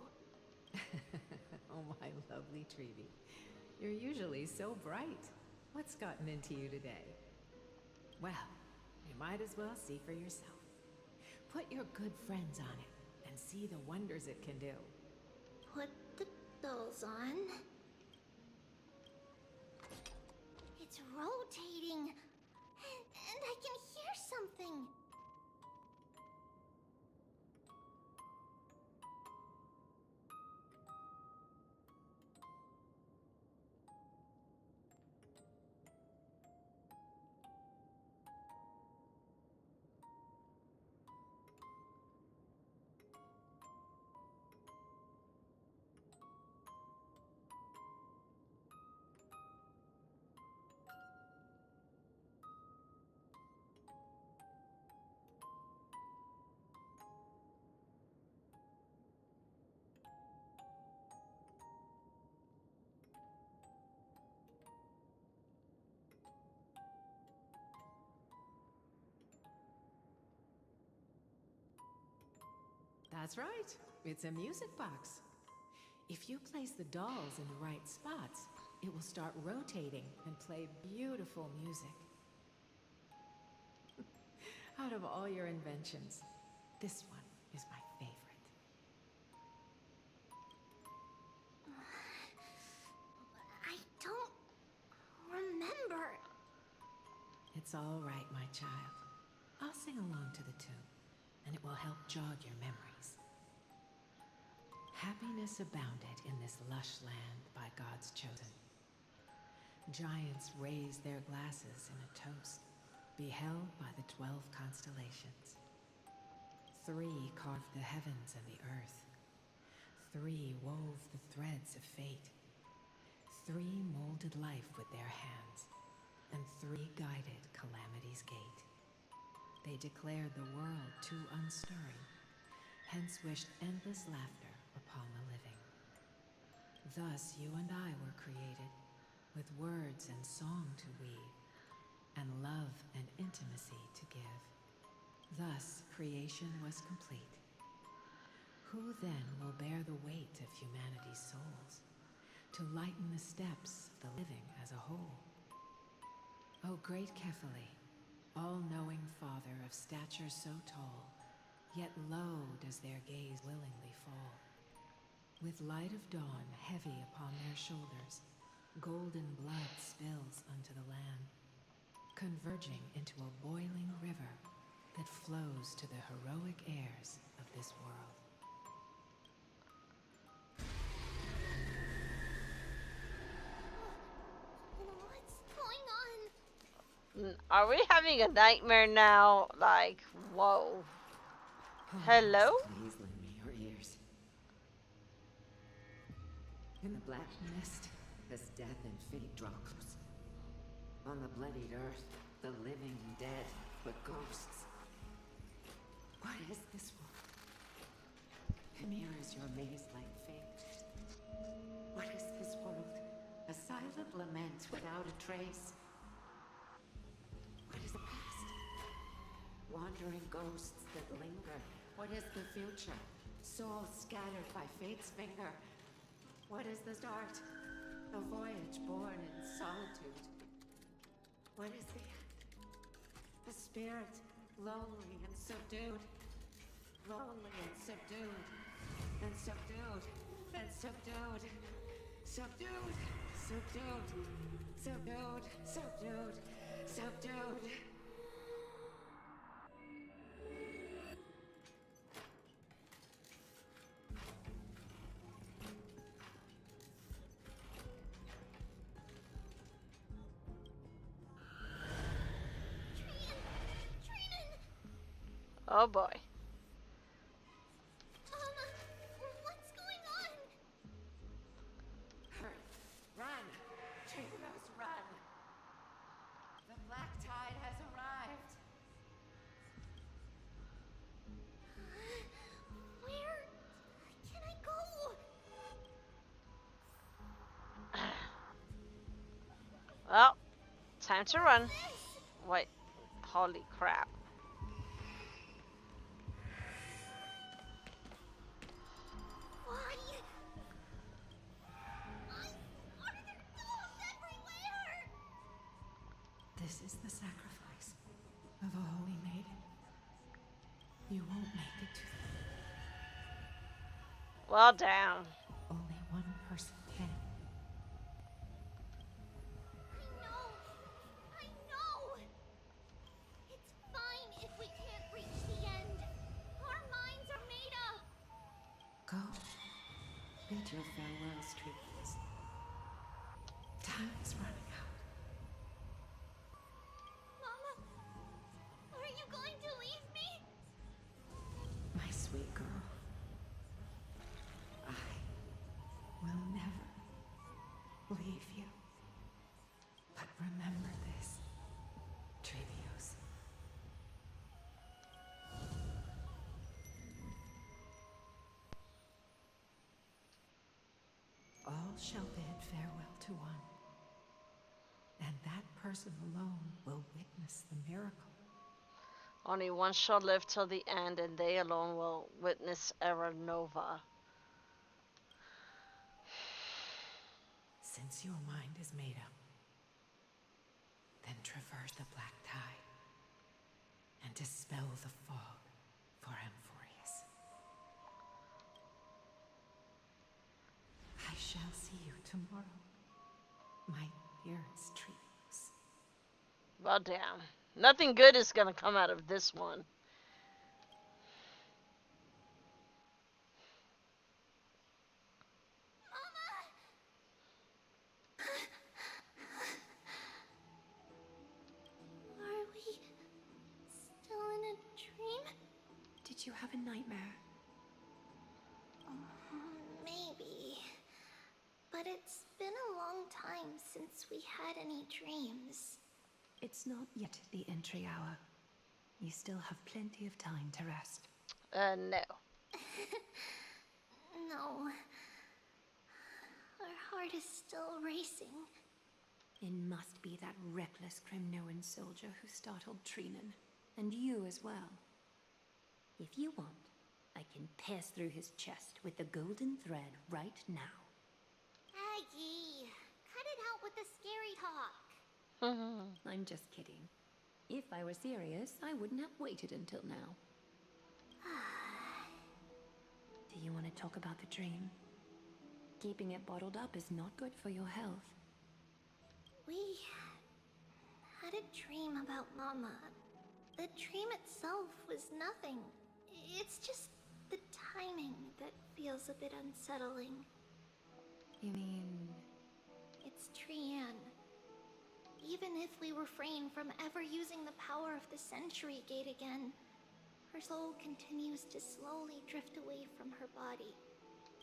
Oh, my lovely Treevee. You're usually so bright. What's gotten into you today? Well, you might as well see for yourself. Put your good friends on it and see the wonders it can do. Put the dolls on. It's rotating. And I can hear something. That's right. It's a music box. If you place the dolls in the right spots, it will start rotating and play beautiful music. Out of all your inventions, this one is my favorite. I don't remember. It's all right, my child. I'll sing along to the tune, and it will help jog your memories. Happiness abounded in this lush land by God's chosen. Giants raised their glasses in a toast, beheld by the 12 constellations. 3 carved the heavens and the earth. 3 wove the threads of fate. 3 molded life with their hands, and 3 guided calamity's gate. They declared the world too unstirring, hence wished endless laughter upon the living. Thus you and I were created, with words and song to weave, and love and intimacy to give. Thus creation was complete. Who then will bear the weight of humanity's souls, to lighten the steps of the living as a whole? O great Kephae, all-knowing Father of stature so tall, yet low does their gaze willingly fall. With light of dawn heavy upon their shoulders, golden blood spills unto the land, converging into a boiling river that flows to the heroic heirs of this world. What's going on? Are we having a nightmare now? Like, whoa. Hello? Please lend me your ears. In the black mist, as death and fate draw close. On the bloodied earth, the living dead, but ghosts. What is this world? It mirrors your maze-like fate. What is this world? A silent lament without a trace. What is the past? Wandering ghosts that linger. What is the future? Souls scattered by fate's finger. What is the start? A voyage born in solitude. What is the end? A spirit, lonely and subdued. Lonely and subdued. And subdued. And subdued. Subdued. Subdued. Subdued. Subdued. Subdued. Oh boy. What's going on? Run! Trinos, run! The black tide has arrived! Where can I go? Well, time to run. Wait, Holy crap. Why? Are there ghouls everywhere? This is the sacrifice of a holy maiden. You won't make it to the... Well, damn. Only one person can. I know! It's fine if we can't reach the end. Our minds are made up. Go. Bid your farewells, Trivius. Time is running out. Mama, are you going to leave me? My sweet girl. I will never leave you. But remember this, Trevios. All shall bid farewell to one, and that person alone will witness the miracle. Only one shall live till the end, and they alone will witness Era Nova. Since your mind is made up, then traverse the black tide and dispel the fog for Amphorius. I shall see you tomorrow, my dearest Trevius. Well, damn. Nothing good is gonna come out of this one. Are we still in a dream? Did you have a nightmare? Maybe. But it's been a long time since we had any dreams. It's not yet the entry hour. You still have plenty of time to rest. No. No. Our heart is still racing. It must be that reckless Kremnoan soldier who startled Trinan. And you as well. If you want, I can pass through his chest with the golden thread right now. Aggie, cut it out with the scary talk. I'm just kidding. If I were serious, I wouldn't have waited until now. Do you want to talk about the dream? Keeping it bottled up is not good for your health. We had a dream about Mama. The dream itself was nothing. It's just the timing that feels a bit unsettling. You mean... It's Trian. Even if we refrain from ever using the power of the Century Gate again, her soul continues to slowly drift away from her body.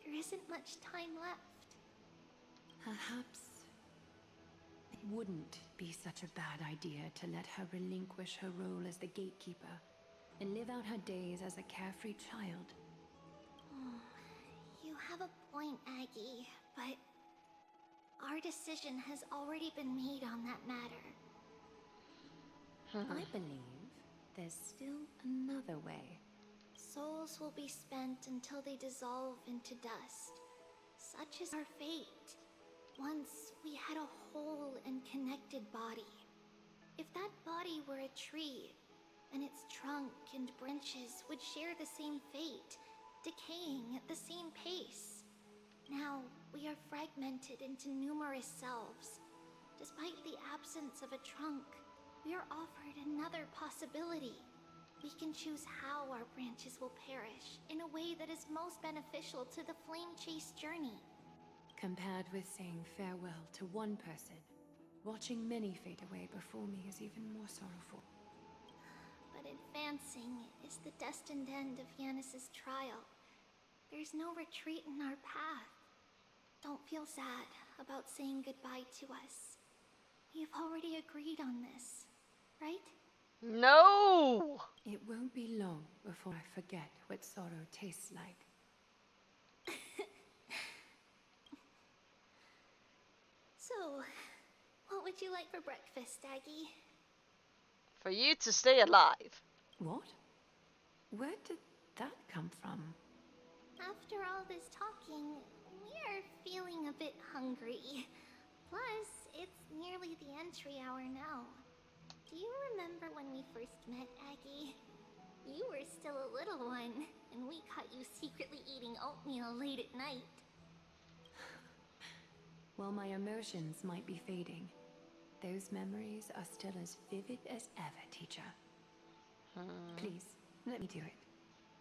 There isn't much time left. Perhaps it wouldn't be such a bad idea to let her relinquish her role as the gatekeeper and live out her days as a carefree child. You have a point, Aggie, but our decision has already been made on that matter. I believe there's still another way. Souls will be spent until they dissolve into dust. Such is our fate. Once we had a whole and connected body. If that body were a tree, then its trunk and branches would share the same fate, decaying at the same pace. Now, we are fragmented into numerous selves. Despite the absence of a trunk, we are offered another possibility. We can choose how our branches will perish in a way that is most beneficial to the Flame Chase journey. Compared with saying farewell to one person, watching many fade away before me is even more sorrowful. But advancing is the destined end of Yanis's trial. There's no retreat in our path. Don't feel sad about saying goodbye to us. You've already agreed on this, right? No! It won't be long before I forget what sorrow tastes like. So, what would you like for breakfast, Aggie? For you to stay alive. What? Where did that come from? After all this talking, we're feeling a bit hungry. Plus, it's nearly the entry hour now. Do you remember when we first met, Aggie? You were still a little one, and we caught you secretly eating oatmeal late at night. While my emotions might be fading, those memories are still as vivid as ever, teacher. Please, let me do it.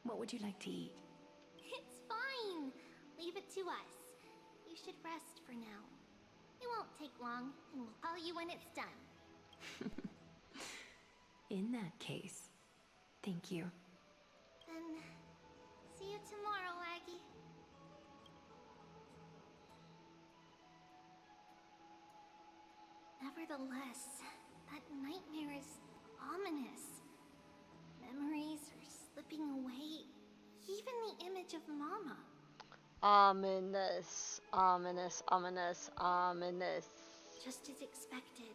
What would you like to eat? It's fine. Leave it to us. You should rest for now. It won't take long, and we'll call you when it's done. In that case, thank you. Then, see you tomorrow, Aggie. Nevertheless, that nightmare is ominous. Memories are slipping away. Even the image of Mama. Ominous, ominous, ominous, ominous. Just as expected,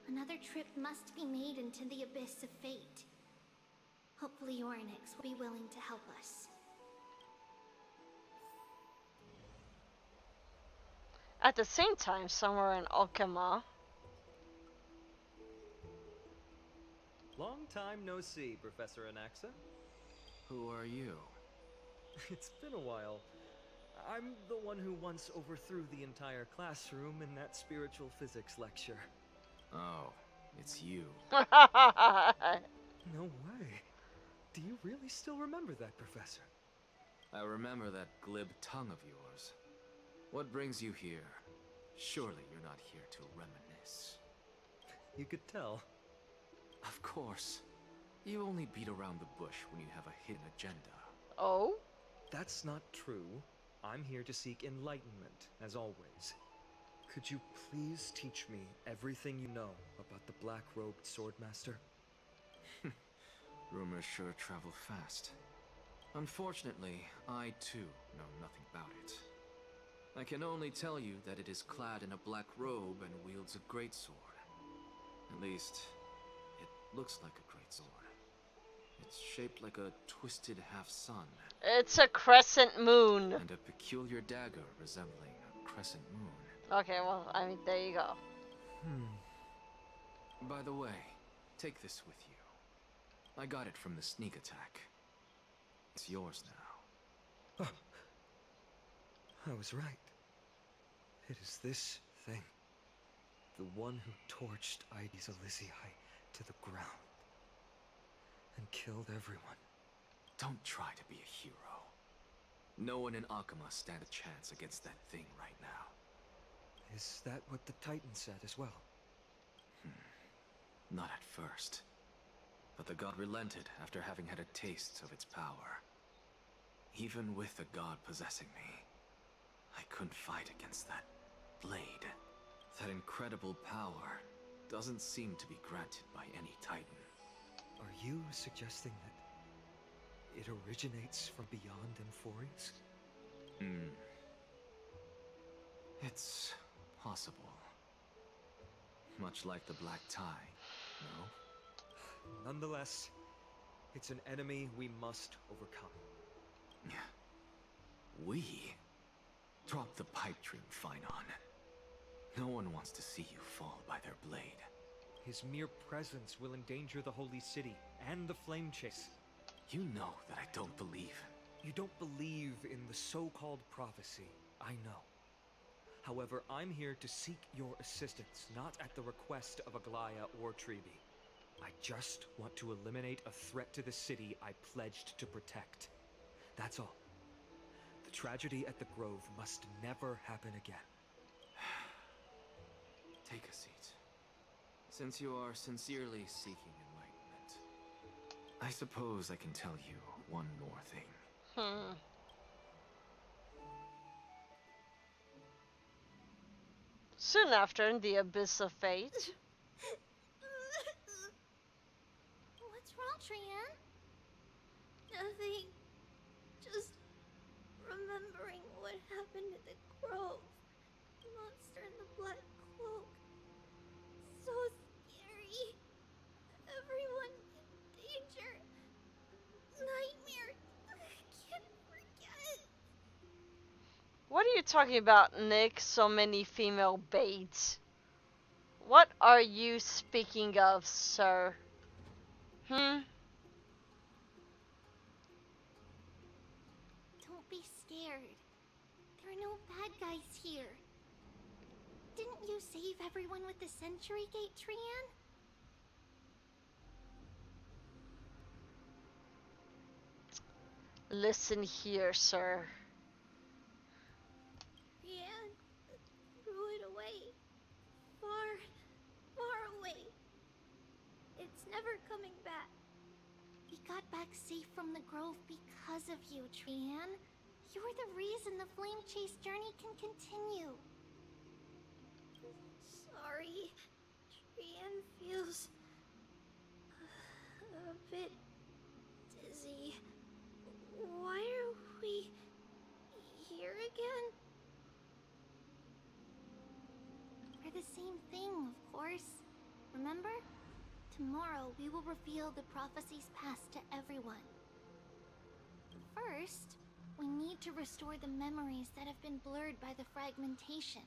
another trip must be made into the abyss of fate. Hopefully Orynyx will be willing to help us. At the same time, somewhere in Okama. Long time no see, Professor Anaxa. Who are you? It's been a while. I'm the one who once overthrew the entire classroom in that spiritual physics lecture. Oh, it's you. No way. Do you really still remember that, Professor? I remember that glib tongue of yours. What brings you here? Surely you're not here to reminisce. You could tell. Of course. You only beat around the bush when you have a hidden agenda. Oh? That's not true. I'm here to seek enlightenment, as always. Could you please teach me everything you know about the black-robed swordmaster? Rumors sure travel fast. Unfortunately, I too know nothing about it. I can only tell you that it is clad in a black robe and wields a greatsword. At least, it looks like a greatsword. It's shaped like a twisted half-sun. It's a crescent moon. And a peculiar dagger resembling a crescent moon. Okay, well, I mean, there you go. By the way, take this with you. I got it from the sneak attack. It's yours now. I was right. It is this thing. The one who torched Aedes Elysiae to the ground. And killed everyone. Don't try to be a hero. No one in Akama stands a chance against that thing right now. Is that what the Titan said as well? Not at first. But the god relented after having had a taste of its power. Even with the god possessing me, I couldn't fight against that blade. That incredible power doesn't seem to be granted by any Titan. Are you suggesting that it originates from beyond Emphories? It's possible. Much like the Black Tide, no? Nonetheless, it's an enemy we must overcome. We? Drop the pipe dream, Phynon. No one wants to see you fall by their blade. His mere presence will endanger the Holy City and the Flame Chase. You know that I don't believe. You don't believe in the so-called prophecy, I know. However, I'm here to seek your assistance, not at the request of Aglaya or Tribi. I just want to eliminate a threat to the city I pledged to protect. That's all. The tragedy at the Grove must never happen again. Take a seat. Since you are sincerely seeking enlightenment, I suppose I can tell you one more thing. Soon after, in the abyss of fate. What's wrong, Trian? Nothing. Just remembering what happened at the Grove. The monster in the black cloak. So scary. Everyone talking about, Nick? So many female baits. What are you speaking of, sir? Hmm? Don't be scared. There are no bad guys here. Didn't you save everyone with the Century Gate, Trian? Listen here, sir. Trian threw it away. Far, far away. It's never coming back. We got back safe from the grove because of you, Trian. You were the reason the flame chase journey can continue. Sorry. Trian feels a bit dizzy. Why are we here again? For the same thing, of course. Remember? Tomorrow we will reveal the prophecies passed to everyone. First, we need to restore the memories that have been blurred by the fragmentation.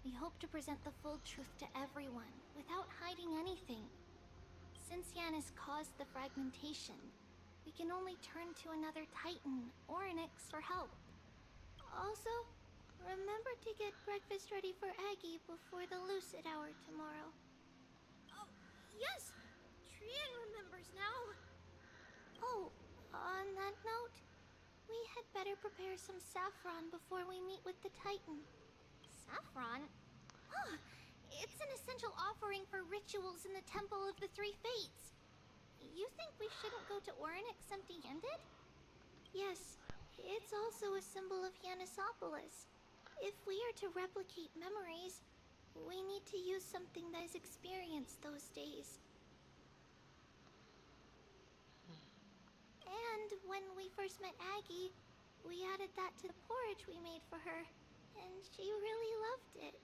We hope to present the full truth to everyone, without hiding anything. Since Yanis caused the fragmentation, we can only turn to another Titan, Orynyx, for help. Also, remember to get breakfast ready for Aggie before the lucid hour tomorrow. Oh, yes! Trian remembers now! Oh, on that note, we had better prepare some saffron before we meet with the Titan. Saffron? Oh, it's an essential offering for rituals in the Temple of the Three Fates. You think we shouldn't go to Orynyx empty-handed? Yes, it's also a symbol of Yanisopolis. If we are to replicate memories, we need to use something that is experienced those days. And when we first met Aggie, we added that to the porridge we made for her, and she really loved it.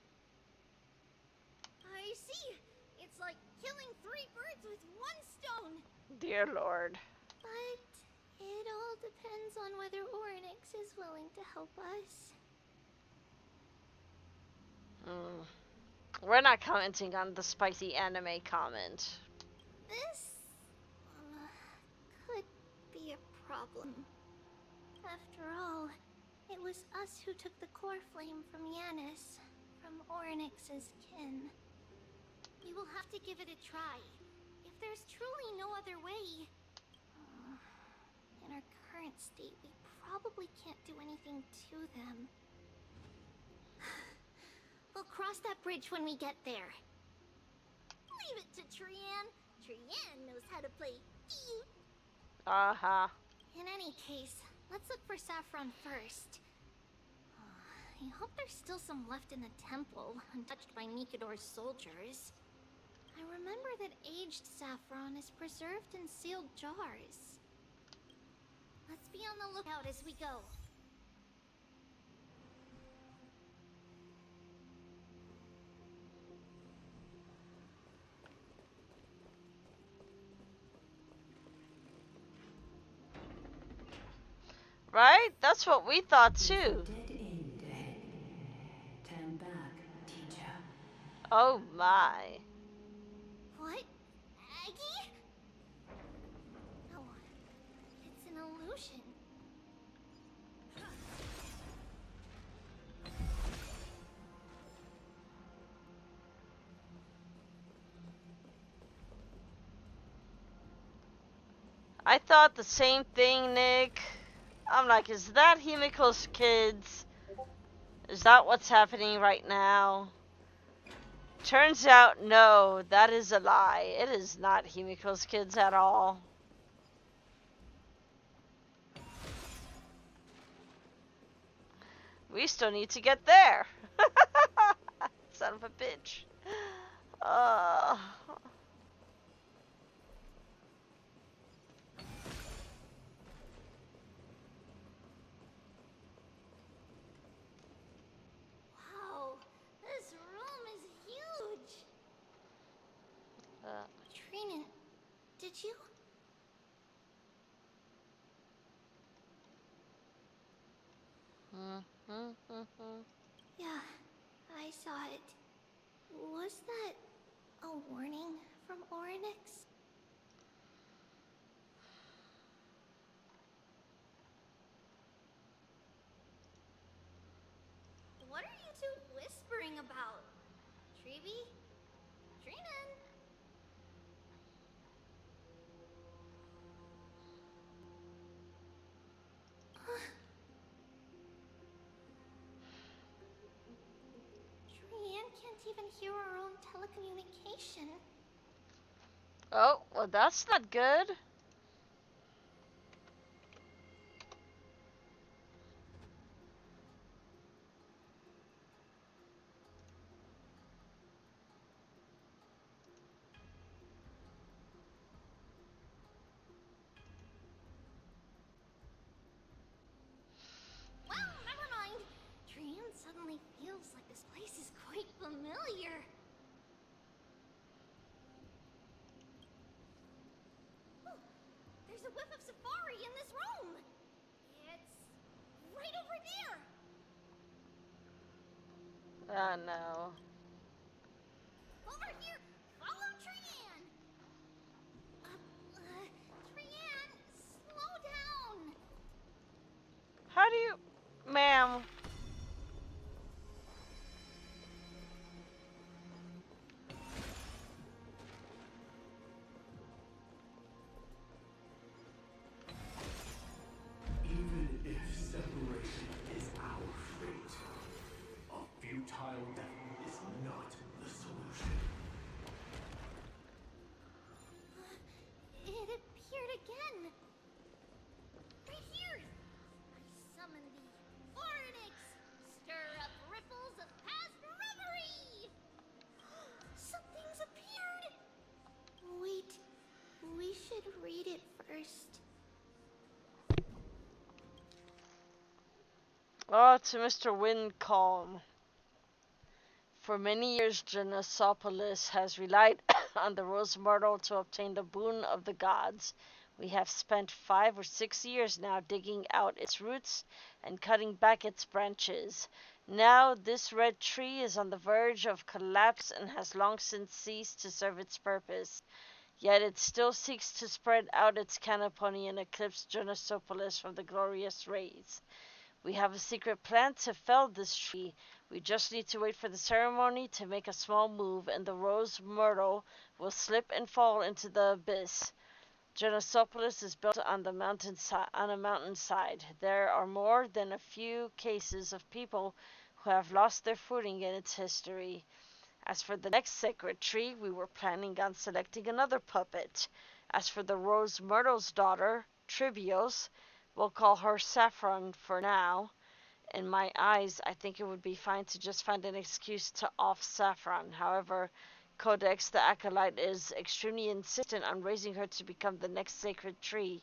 I see! It's like killing 3 birds with 1 stone! Dear Lord. But it all depends on whether Orynyx is willing to help us. We're not commenting on the spicy anime comment. This could be a problem. After all, it was us who took the core flame from Yanis, from Orynyx's kin. We will have to give it a try. If there's truly no other way... in our current state, we probably can't do anything to them. We'll cross that bridge when we get there. Leave it to Trian. Trian knows how to play cute. In any case, let's look for saffron first. I hope there's still some left in the temple, untouched by Nikador's soldiers. I remember that aged saffron is preserved in sealed jars. Let's be on the lookout as we go. Right? That's what we thought too. Turn back, teacher. Oh my. What? Aggie? No, it's an illusion. I thought the same thing, Nick. I'm like, is that Himiko's kids? Is that what's happening right now? Turns out, no, that is a lie. It is not Himiko's kids at all. We still need to get there. Son of a bitch. Wow, this room is huge. Trinan, did you? Was that a warning from Orynyx? What are you two whispering about? Treevee? Trinen? Trian can't even hear our own telecommunication. Oh, well, that's not good. Well, never mind. Trian suddenly feels like this place is quite familiar. Oh, there's a whiff of safari in this room. It's right over there. Oh, no. Over here. Follow Trian. Trian, slow down. How do you... Ma'am. Even if separation is our fate, a futile death is not the solution. It appeared again. Right here. I summon thee. Orynyx, stir up ripples of past reverie. Something's appeared. Wait, we should read it first. Oh, to Mr. Windcalm. For many years, Genosopolis has relied on the rose myrtle to obtain the boon of the gods. We have spent 5 or 6 years now digging out its roots and cutting back its branches. Now this red tree is on the verge of collapse and has long since ceased to serve its purpose. Yet it still seeks to spread out its canopy and eclipse Genosopolis from the glorious rays. We have a secret plan to fell this tree. We just need to wait for the ceremony to make a small move, and the rose myrtle will slip and fall into the abyss. Genosopolis is built on a mountainside. There are more than a few cases of people who have lost their footing in its history. As for the next sacred tree, we were planning on selecting another puppet. As for the rose myrtle's daughter, Tribios, we'll call her Saffron for now. In my eyes, I think it would be fine to just find an excuse to off Saffron. However, Codex the Acolyte is extremely insistent on raising her to become the next sacred tree.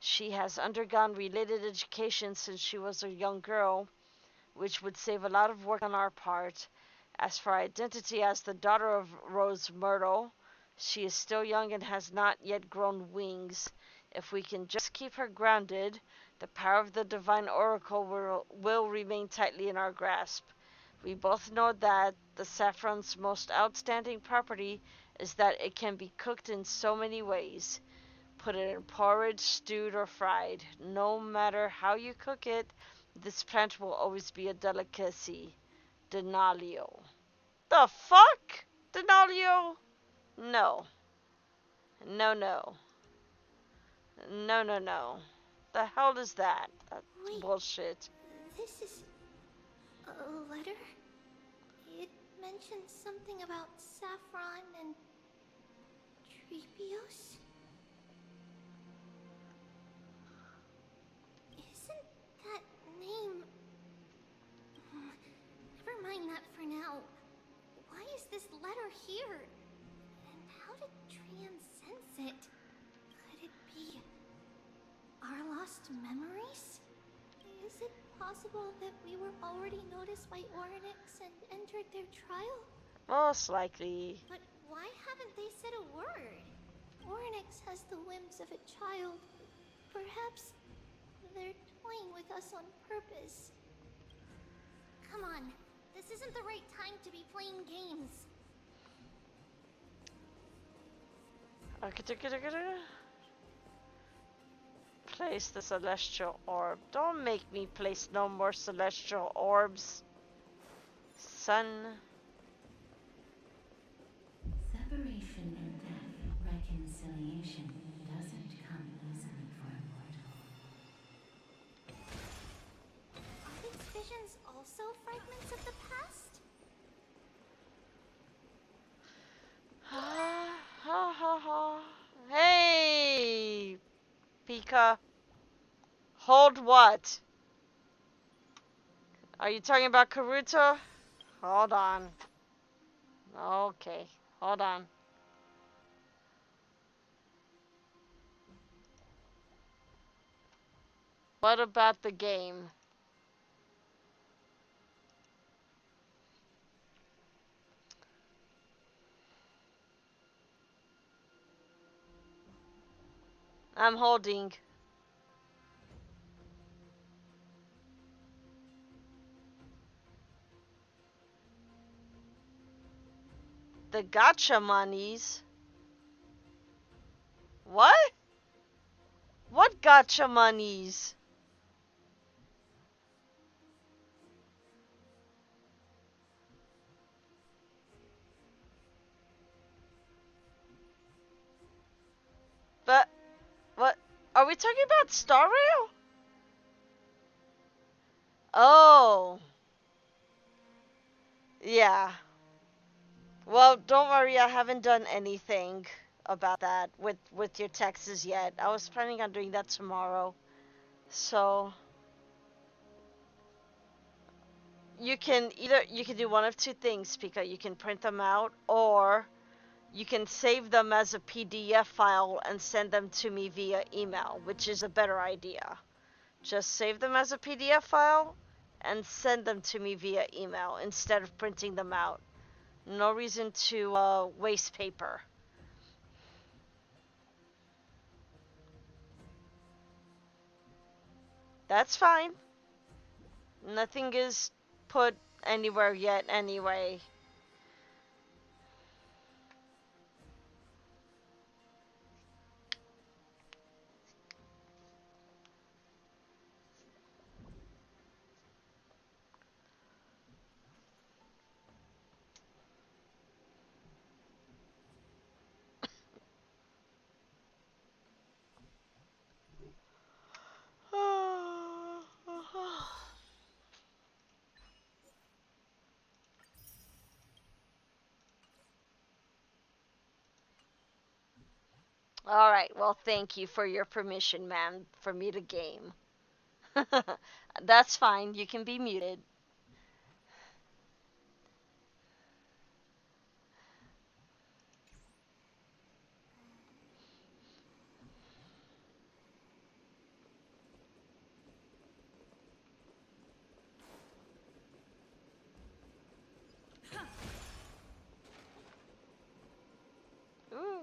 She has undergone related education since she was a young girl, which would save a lot of work on our part. As for identity as the daughter of Rose Myrtle, she is still young and has not yet grown wings. If we can just keep her grounded, the power of the Divine Oracle will remain tightly in our grasp. We both know that the saffron's most outstanding property is that it can be cooked in so many ways. Put it in porridge, stewed, or fried. No matter how you cook it, this plant will always be a delicacy. Denalio. The fuck? Denalio? No. No, no. No, no, no. The hell is that? That's Wait, bullshit. this is a letter? It mentions something about Saffron and Treebios? Isn't that name... Never mind that for now. Why is this letter here? And how did Trian sense it? Could it be our lost memories? Is it possible that we were already noticed by Orynyx and entered their trial? Most likely. But why haven't they said a word? Orynyx has the whims of a child. Perhaps they're toying with us on purpose. Come on, this isn't the right time to be playing games. Place the celestial orb. Don't make me place no more celestial orbs. Sun. Separation and death, reconciliation doesn't come easily for a mortal. Are these visions also fragments of the past? Ha ha ha. Hey, Pika. Hold what? Are you talking about Karuto? Hold on. Okay, hold on. What about the game? I'm holding. The gotcha monies? What? What gotcha monies? But, what? Are we talking about Star Rail? Oh. Yeah. Well, don't worry, I haven't done anything about that with your taxes yet. I was planning on doing that tomorrow. So, you can do one of two things, Pika. You can print them out, or you can save them as a PDF file and send them to me via email, which is a better idea. Just save them as a PDF file and send them to me via email instead of printing them out. No reason to waste paper. That's fine. Nothing is put anywhere yet anyway. Alright, well, thank you for your permission, man, for me to game. That's fine, you can be muted. Ooh.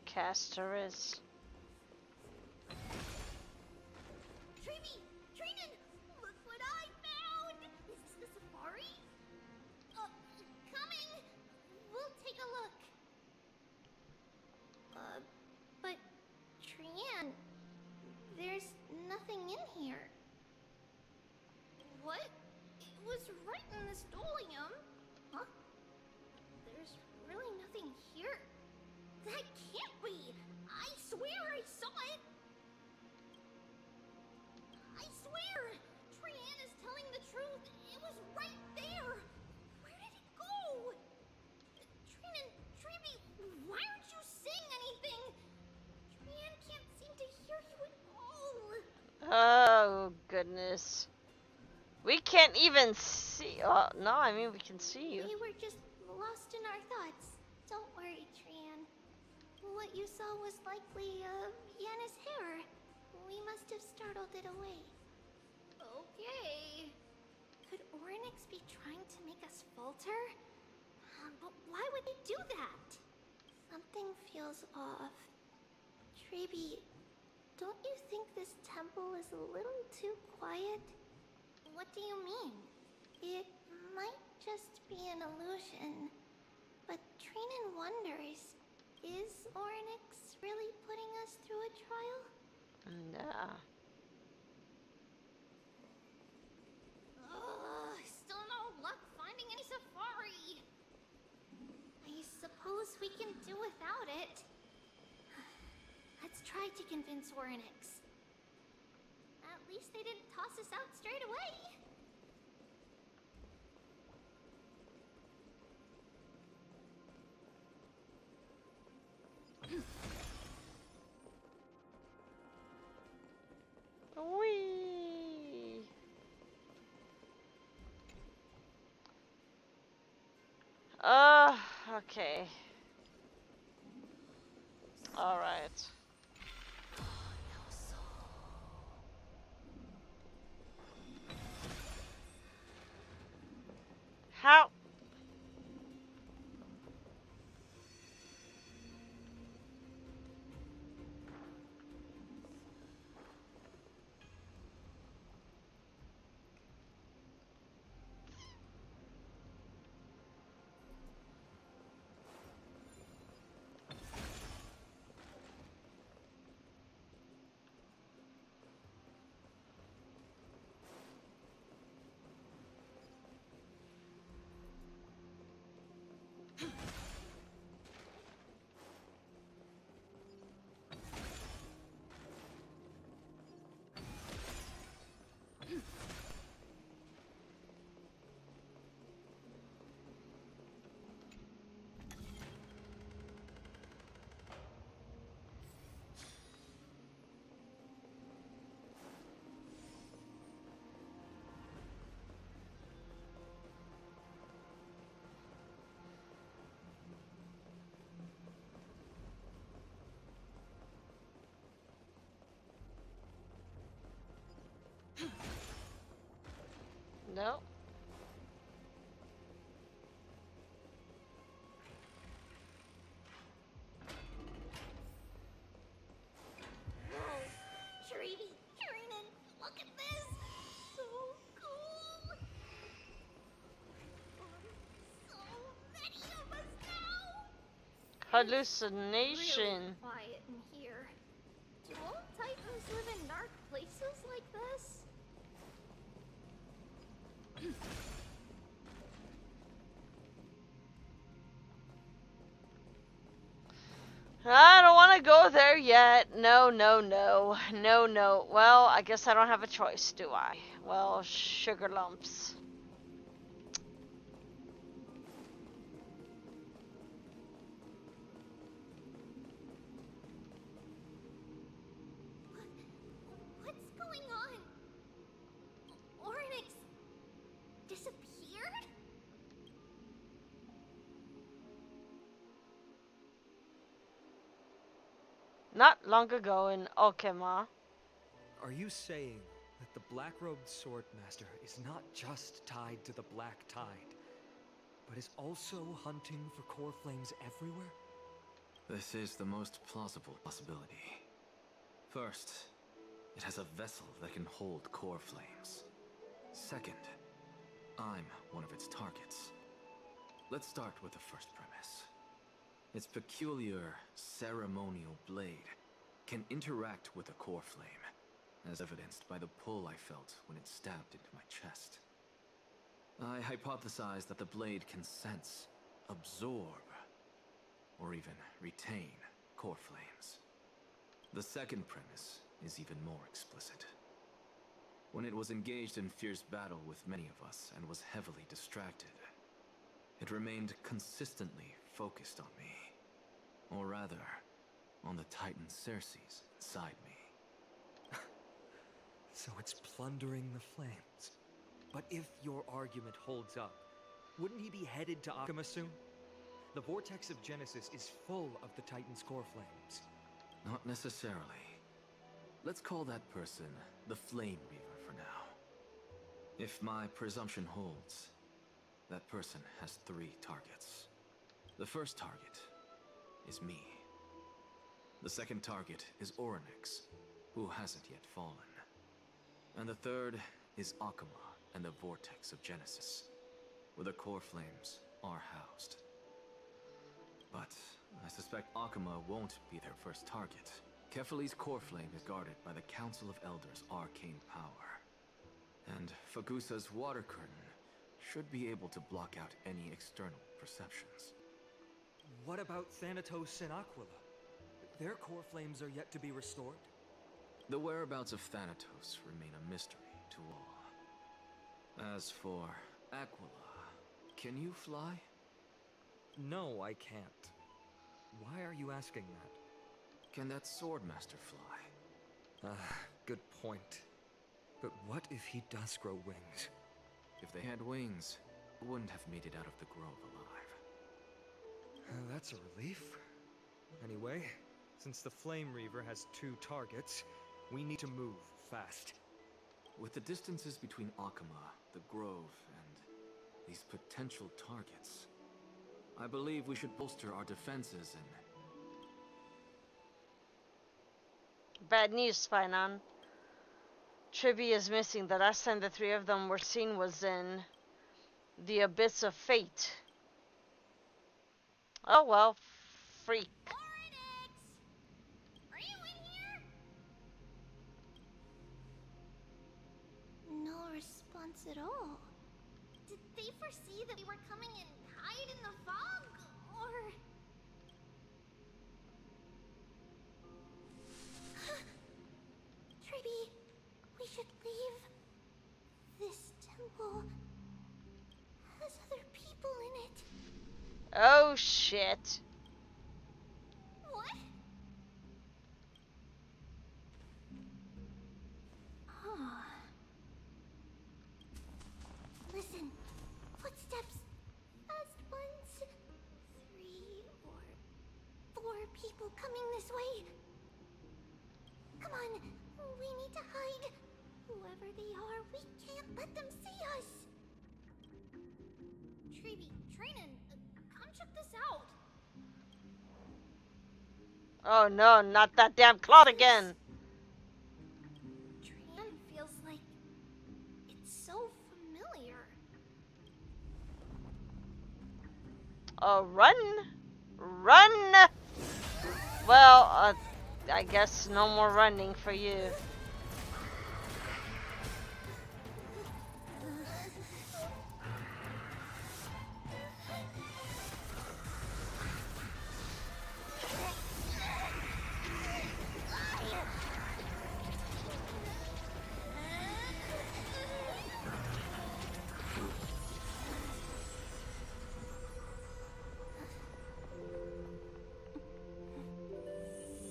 Casterus. Treevee! Treenan! Look what I found! Is this the safari? Coming! We'll take a look. But Trian, there's nothing in here. What? It was right in the stolium. Huh? There's really nothing here. That can't be! I swear can't even see. No, I mean we can see you. We were just lost in our thoughts. Don't worry, Trian. What you saw was likely, Yana's hair. We must have startled it away. Okay. Could Orynyx be trying to make us falter? But why would they do that? Something feels off. Trebi, don't you think this temple is a little too quiet? What do you mean? It might just be an illusion. But Trinan wonders, is Orynyx really putting us through a trial? Nah. Still no luck finding any safari. I suppose we can do without it. Let's try to convince Orynyx. At least they didn't toss us out straight away. Whee! Okay. All right. How? No. Whoa. Trebi, Trinan, look at this! So cool! So many of us now! Hallucination. Really quiet in here. Do all Titans live in dark places like this? I don't want to go there yet. No, no, no. No, no. Well, I guess I don't have a choice, do I? Well, sugar lumps. What's going on? Orynyx disappeared? Not long ago in Okema. Are you saying that the black-robed swordmaster is not just tied to the Black Tide, but is also hunting for core flames everywhere? This is the most plausible possibility. First, it has a vessel that can hold core flames. Second, I'm one of its targets. Let's start with the first premise. Its peculiar ceremonial blade can interact with a core flame, as evidenced by the pull I felt when it stabbed into my chest. I hypothesize that the blade can sense, absorb, or even retain core flames. The second premise is even more explicit. When it was engaged in fierce battle with many of us and was heavily distracted, it remained consistently focused on me. Or rather, on the Titan Circes inside me. So it's plundering the flames. But if your argument holds up, wouldn't he be headed to Akuma soon? The vortex of Genesis is full of the Titan's core flames. Not necessarily. Let's call that person the Flame Reaver for now. If my presumption holds, that person has 3 targets. The first target is me. The second target is Orynyx, who hasn't yet fallen. And the third is Akuma and the Vortex of Genesis, where the core flames are housed. But I suspect Akuma won't be their first target. Kefali's core flame is guarded by the Council of Elders' arcane power. And Fagusa's water curtain should be able to block out any external perceptions. What about Thanatos and Aquila? Their core flames are yet to be restored. The whereabouts of Thanatos remain a mystery to all. As for Aquila, can you fly? No, I can't. Why are you asking that? Can that Swordmaster fly? Good point. But what if he does grow wings? If they had wings, they wouldn't have made it out of the grove alive. That's a relief. Anyway, since the Flame Reaver has 2 targets, we need to move fast. With the distances between Akuma, the grove, and these potential targets, I believe we should bolster our defenses and... Bad news, Spainon. Tribby is missing. The last time the 3 of them were seen was in the Abyss of Fate. Oh well, freak. Orynyx! Are you in here? No response at all. Did they foresee that we were coming and hide in the fog? Or... Tribby, we should leave. This temple has other people in it. Oh shit. What? Oh. Listen. Footsteps. Fast ones. 3 or 4 people coming this way. Come on. We need to hide. Whoever they are, we can't let them see us. Treeby, Trainin, come check this out. Oh no, not that damn cloth again. Trian feels like it's so familiar. Oh, run! Run! Well, I guess no more running for you.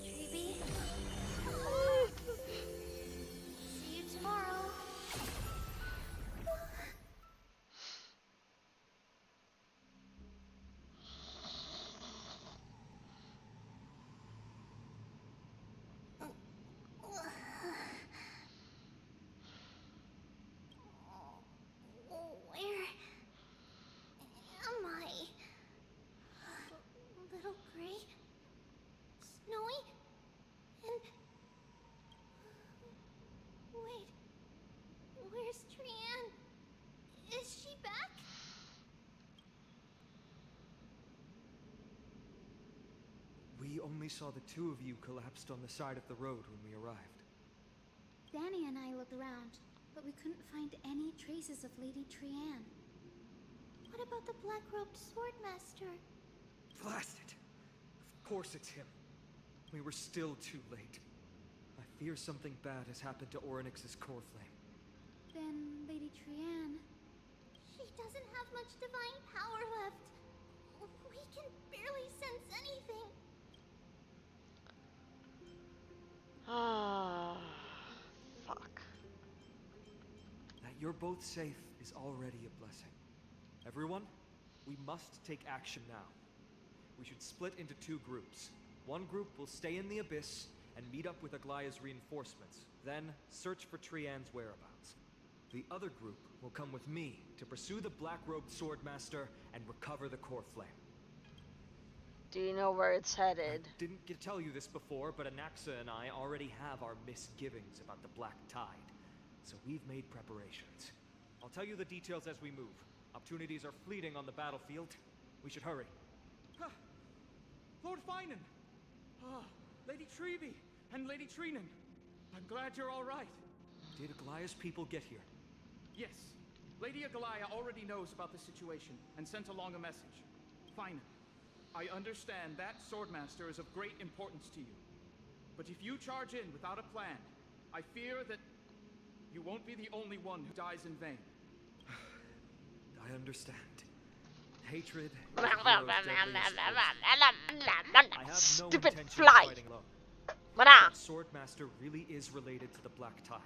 Treeby. See you tomorrow. Where am I? Little gray, snowy, and wait, where's Trian? Is she back? We only saw the 2 of you collapsed on the side of the road when we arrived. Danny and I looked around, but we couldn't find any traces of Lady Trian. What about the black-robed swordmaster? Blast it! Of course it's him. We were still too late. I fear something bad has happened to Orynyx's core flame. Then Lady Trian... She doesn't have much divine power left. We can barely sense anything. Ah, fuck. That you're both safe is is already a blessing. Everyone, we must take action now. We should split into 2 groups. One group will stay in the Abyss and meet up with Aglaya's reinforcements, then search for Trian's whereabouts. The other group will come with me to pursue the black-robed Swordmaster and recover the core flame. Do you know where it's headed? I didn't get to tell you this before, but Anaxa and I already have our misgivings about the Black Tide, so we've made preparations. I'll tell you the details as we move. Opportunities are fleeting on the battlefield. We should hurry. Lord Finan! Lady Treby and Lady Trinan. I'm glad you're all right. Did Aglaya's people get here? Yes. Lady Aglaya already knows about the situation and sent along a message. Finan, I understand that Swordmaster is of great importance to you. But if you charge in without a plan, I fear that you won't be the only one who dies in vain. I understand. Hatred. Stupid fly. That Swordmaster really is related to the Black Tide.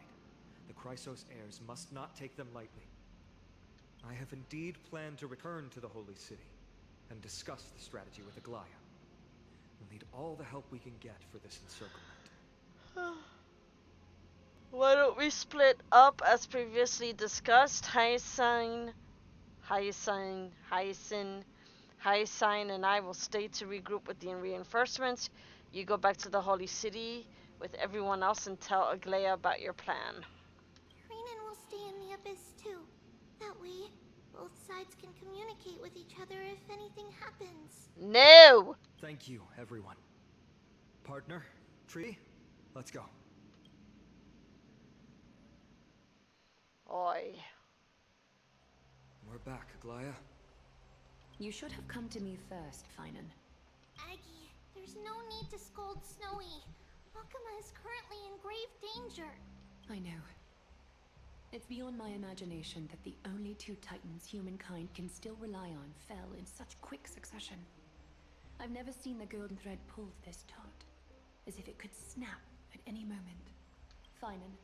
The Chrysos heirs must not take them lightly. I have indeed planned to return to the Holy City and discuss the strategy with Aglaya. We'll need all the help we can get for this encirclement. Why don't we split up as previously discussed? Hyacinth and I will stay to regroup with the reinforcements. You go back to the Holy City with everyone else and tell Aglaya about your plan. Trinan will stay in the Abyss too. That way, both sides can communicate with each other if anything happens. No! Thank you, everyone. Partner, Tree, let's go. Oi. We're back, Aglaya. You should have come to me first, Finan. Aggie, there's no need to scold Snowy. Akuma is currently in grave danger. I know. It's beyond my imagination that the only 2 titans humankind can still rely on fell in such quick succession. I've never seen the golden thread pulled this taut, as if it could snap at any moment. Finan,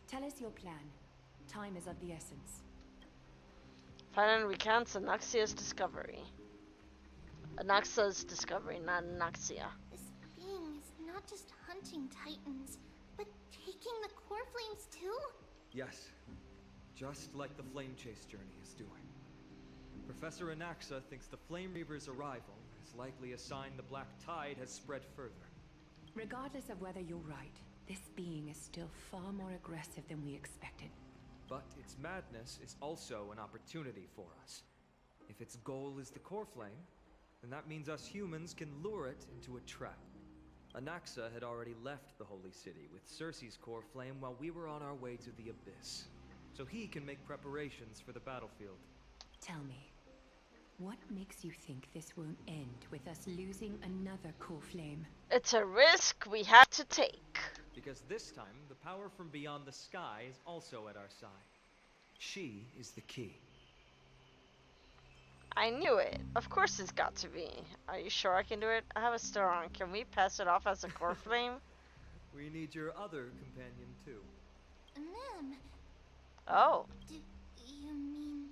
tell us your plan. Time is of the essence. Finan recounts Anaxia's discovery. Anaxa's discovery, not Anaxia. This being is not just hunting titans, but taking the core flames too? Yes. Just like the Flame Chase journey is doing. Professor Anaxa thinks the Flame Reaver's arrival is likely a sign the Black Tide has spread further. Regardless of whether you're right, this being is still far more aggressive than we expected. But its madness is also an opportunity for us. If its goal is the core flame, then that means us humans can lure it into a trap. Anaxa had already left the Holy City with Circe's core flame while we were on our way to the Abyss, so he can make preparations for the battlefield. Tell me, what makes you think this won't end with us losing another core flame? It's a risk we have to take. Because this time, the power from beyond the sky is also at our side. She is the key. I knew it. Of course it's got to be. Are you sure I can do it? I have a star on. Can we pass it off as a core flame? We need your other companion too. Ma'am. Oh. Do you mean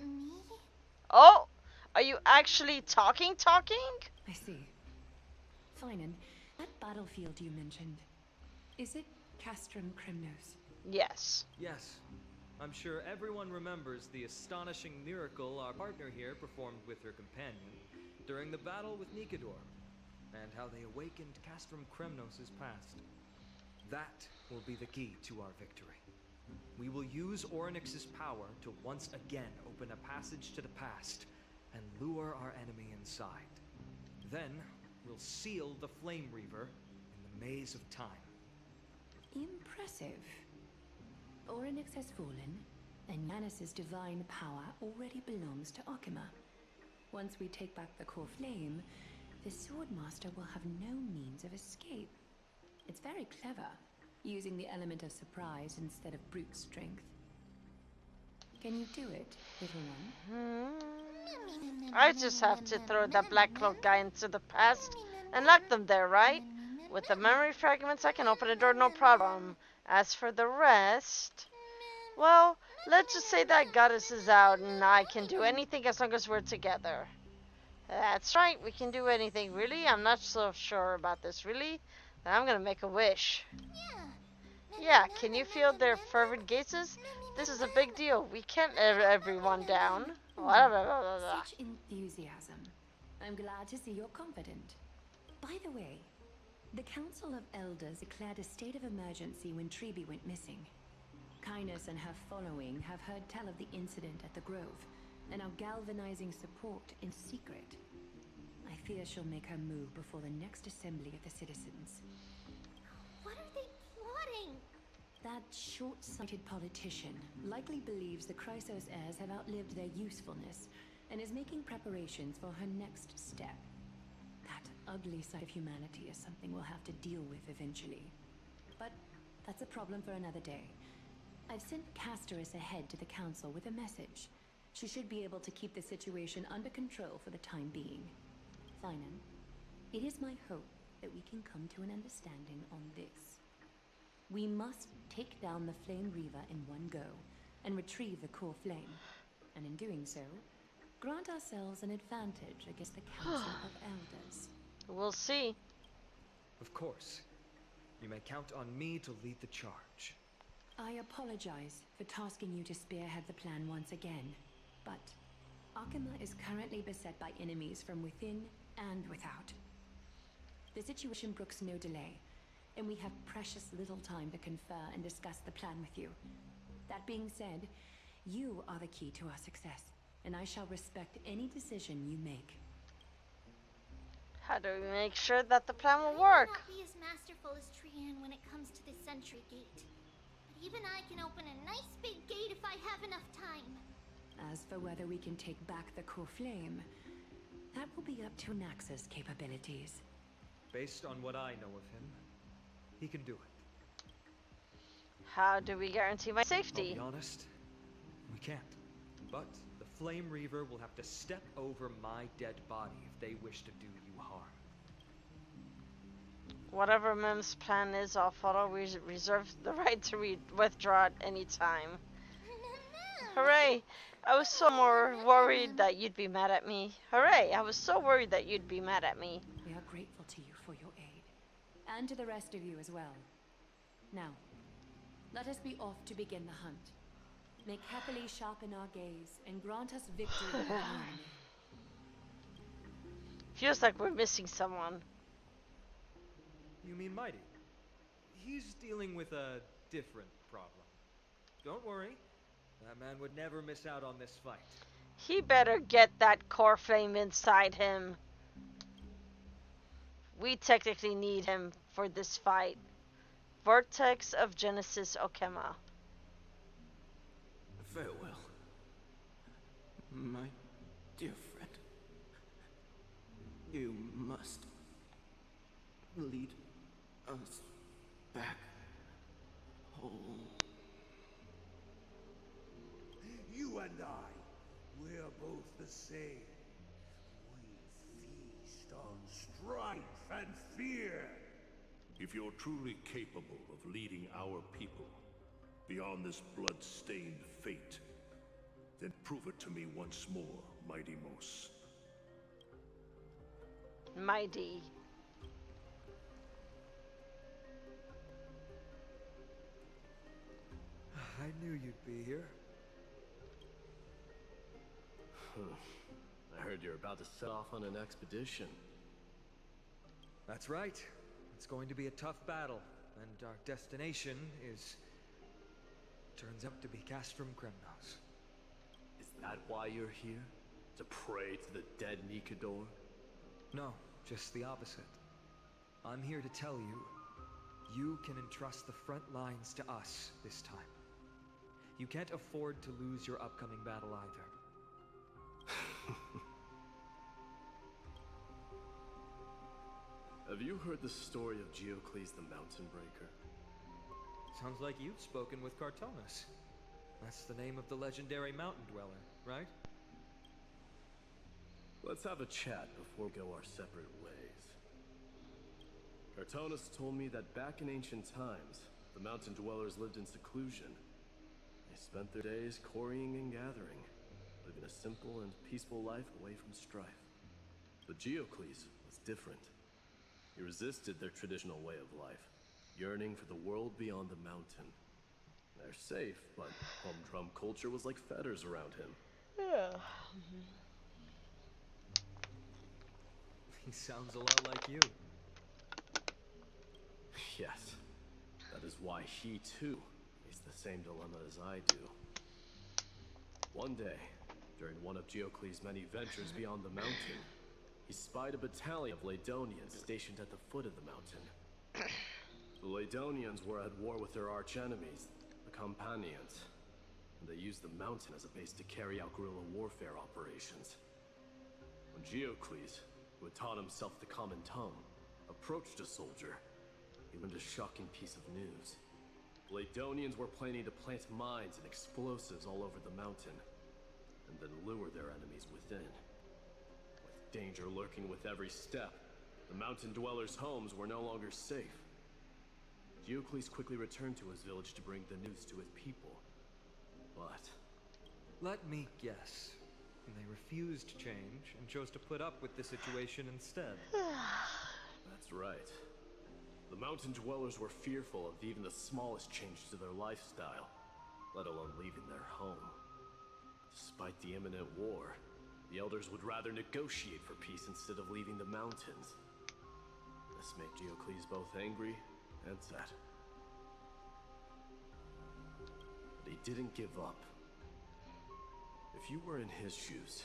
me? Oh! Are you actually talking? I see. Finan, that battlefield you mentioned, is it Castrum Kremnos? Yes. Yes. I'm sure everyone remembers the astonishing miracle our partner here performed with her companion during the battle with Nikador, and how they awakened Castrum Kremnos' past. That will be the key to our victory. We will use Orynyx's power to once again open a passage to the past and lure our enemy inside. Then, we'll seal the Flame Reaver in the maze of time. Impressive. Orynyx has fallen, and Yanis's divine power already belongs to Akuma. Once we take back the core flame, the Swordmaster will have no means of escape. It's very clever, using the element of surprise instead of brute strength. Can you do it, little one? I just have to throw that black cloak guy into the past and lock them there, right? With the memory fragments, I can open a door no problem. As for the rest, well, Let's just say that goddess is out and I can do anything as long as we're together. That's right, we can do anything. Really? I'm not so sure about this. Really? Then I'm gonna make a wish. Yeah, can you feel their fervent gazes? This is a big deal. We can't let everyone down. Blah, blah, blah, blah, blah. Such enthusiasm. I'm glad to see you're confident. By the way, the Council of Elders declared a state of emergency when Treeby went missing. Kainos and her following have heard tell of the incident at the Grove and are galvanizing support in secret. I fear she'll make her move before the next assembly of the citizens. What are they plotting? That short-sighted politician likely believes the Chrysos heirs have outlived their usefulness and is making preparations for her next step. That ugly side of humanity is something we'll have to deal with eventually. But that's a problem for another day. I've sent Castoris ahead to the council with a message. She should be able to keep the situation under control for the time being. Finan, it is my hope that we can come to an understanding on this. We must take down the Flame Reaver in one go and retrieve the core flame. And in doing so, grant ourselves an advantage against the Council of Elders. We'll see. Of course. You may count on me to lead the charge. I apologize for tasking you to spearhead the plan once again, but Akima is currently beset by enemies from within and without. The situation brooks no delay, and we have precious little time to confer and discuss the plan with you. That being said, you are the key to our success, and I shall respect any decision you make. How do we make sure that the plan will work? I may not be as masterful as Trian when it comes to the Sentry Gate. But even I can open a nice big gate if I have enough time. As for whether we can take back the core flame, that will be up to Naxa's capabilities. Based on what I know of him, he can do it. How do we guarantee my safety? I'll be honest, we can't. But the Flame Reaver will have to step over my dead body if they wish to do you harm. Whatever Mim's plan is, I'll follow. We reserve the right to withdraw at any time. Hooray! I was so more worried that you'd be mad at me. Hooray! I was so worried that you'd be mad at me. We are grateful to you for your aid, and to the rest of you as well. Now, let us be off to begin the hunt. May happily sharpen our gaze and grant us victory over the enemy. Feels like we're missing someone. You mean Mighty? He's dealing with a different problem. Don't worry, that man would never miss out on this fight. He better get that core flame inside him. We technically need him for this fight. Vortex of Genesis Okema. Farewell, my dear friend. You must lead us back home. You and I, we're both the same. We feast on strife and fear. If you're truly capable of leading our people beyond this blood-stained fate, then prove it to me once more, Mighty Mos. Mighty. I knew you'd be here. I heard you're about to set off on an expedition. That's right. It's going to be a tough battle, and our destination is... turns out to be Castrum Kremnos. Is that why you're here? To pray to the dead Nikador? No, just the opposite. I'm here to tell you, you can entrust the front lines to us this time. You can't afford to lose your upcoming battle either. Have you heard the story of Geocles the Mountain Breaker? Sounds like you've spoken with Cartonus. That's the name of the legendary mountain dweller, right? Let's have a chat before we go our separate ways. Cartonus told me that back in ancient times, the mountain dwellers lived in seclusion. They spent their days quarrying and gathering, living a simple and peaceful life away from strife. But Geocles was different. He resisted their traditional way of life, yearning for the world beyond the mountain. They're safe, but humdrum culture was like fetters around him. Yeah. He sounds a lot like you. Yes, that is why he too faced the same dilemma as I do. One day, during one of Geocles' many ventures beyond the mountain, he spied a battalion of Ladonians stationed at the foot of the mountain. The Ladonians were at war with their arch-enemies, the Campanians, and they used the mountain as a base to carry out guerrilla warfare operations. When Geocles, who had taught himself the common tongue, approached a soldier, he learned a shocking piece of news. Ladonians were planning to plant mines and explosives all over the mountain, and then lure their enemies within. With danger lurking with every step, the mountain dwellers' homes were no longer safe. Geocles quickly returned to his village to bring the news to his people. But... let me guess. They refused change and chose to put up with the situation instead. That's right. The mountain dwellers were fearful of even the smallest change to their lifestyle, let alone leaving their home. Despite the imminent war, the elders would rather negotiate for peace instead of leaving the mountains. This made Geocles both angry and sad. But he didn't give up. If you were in his shoes,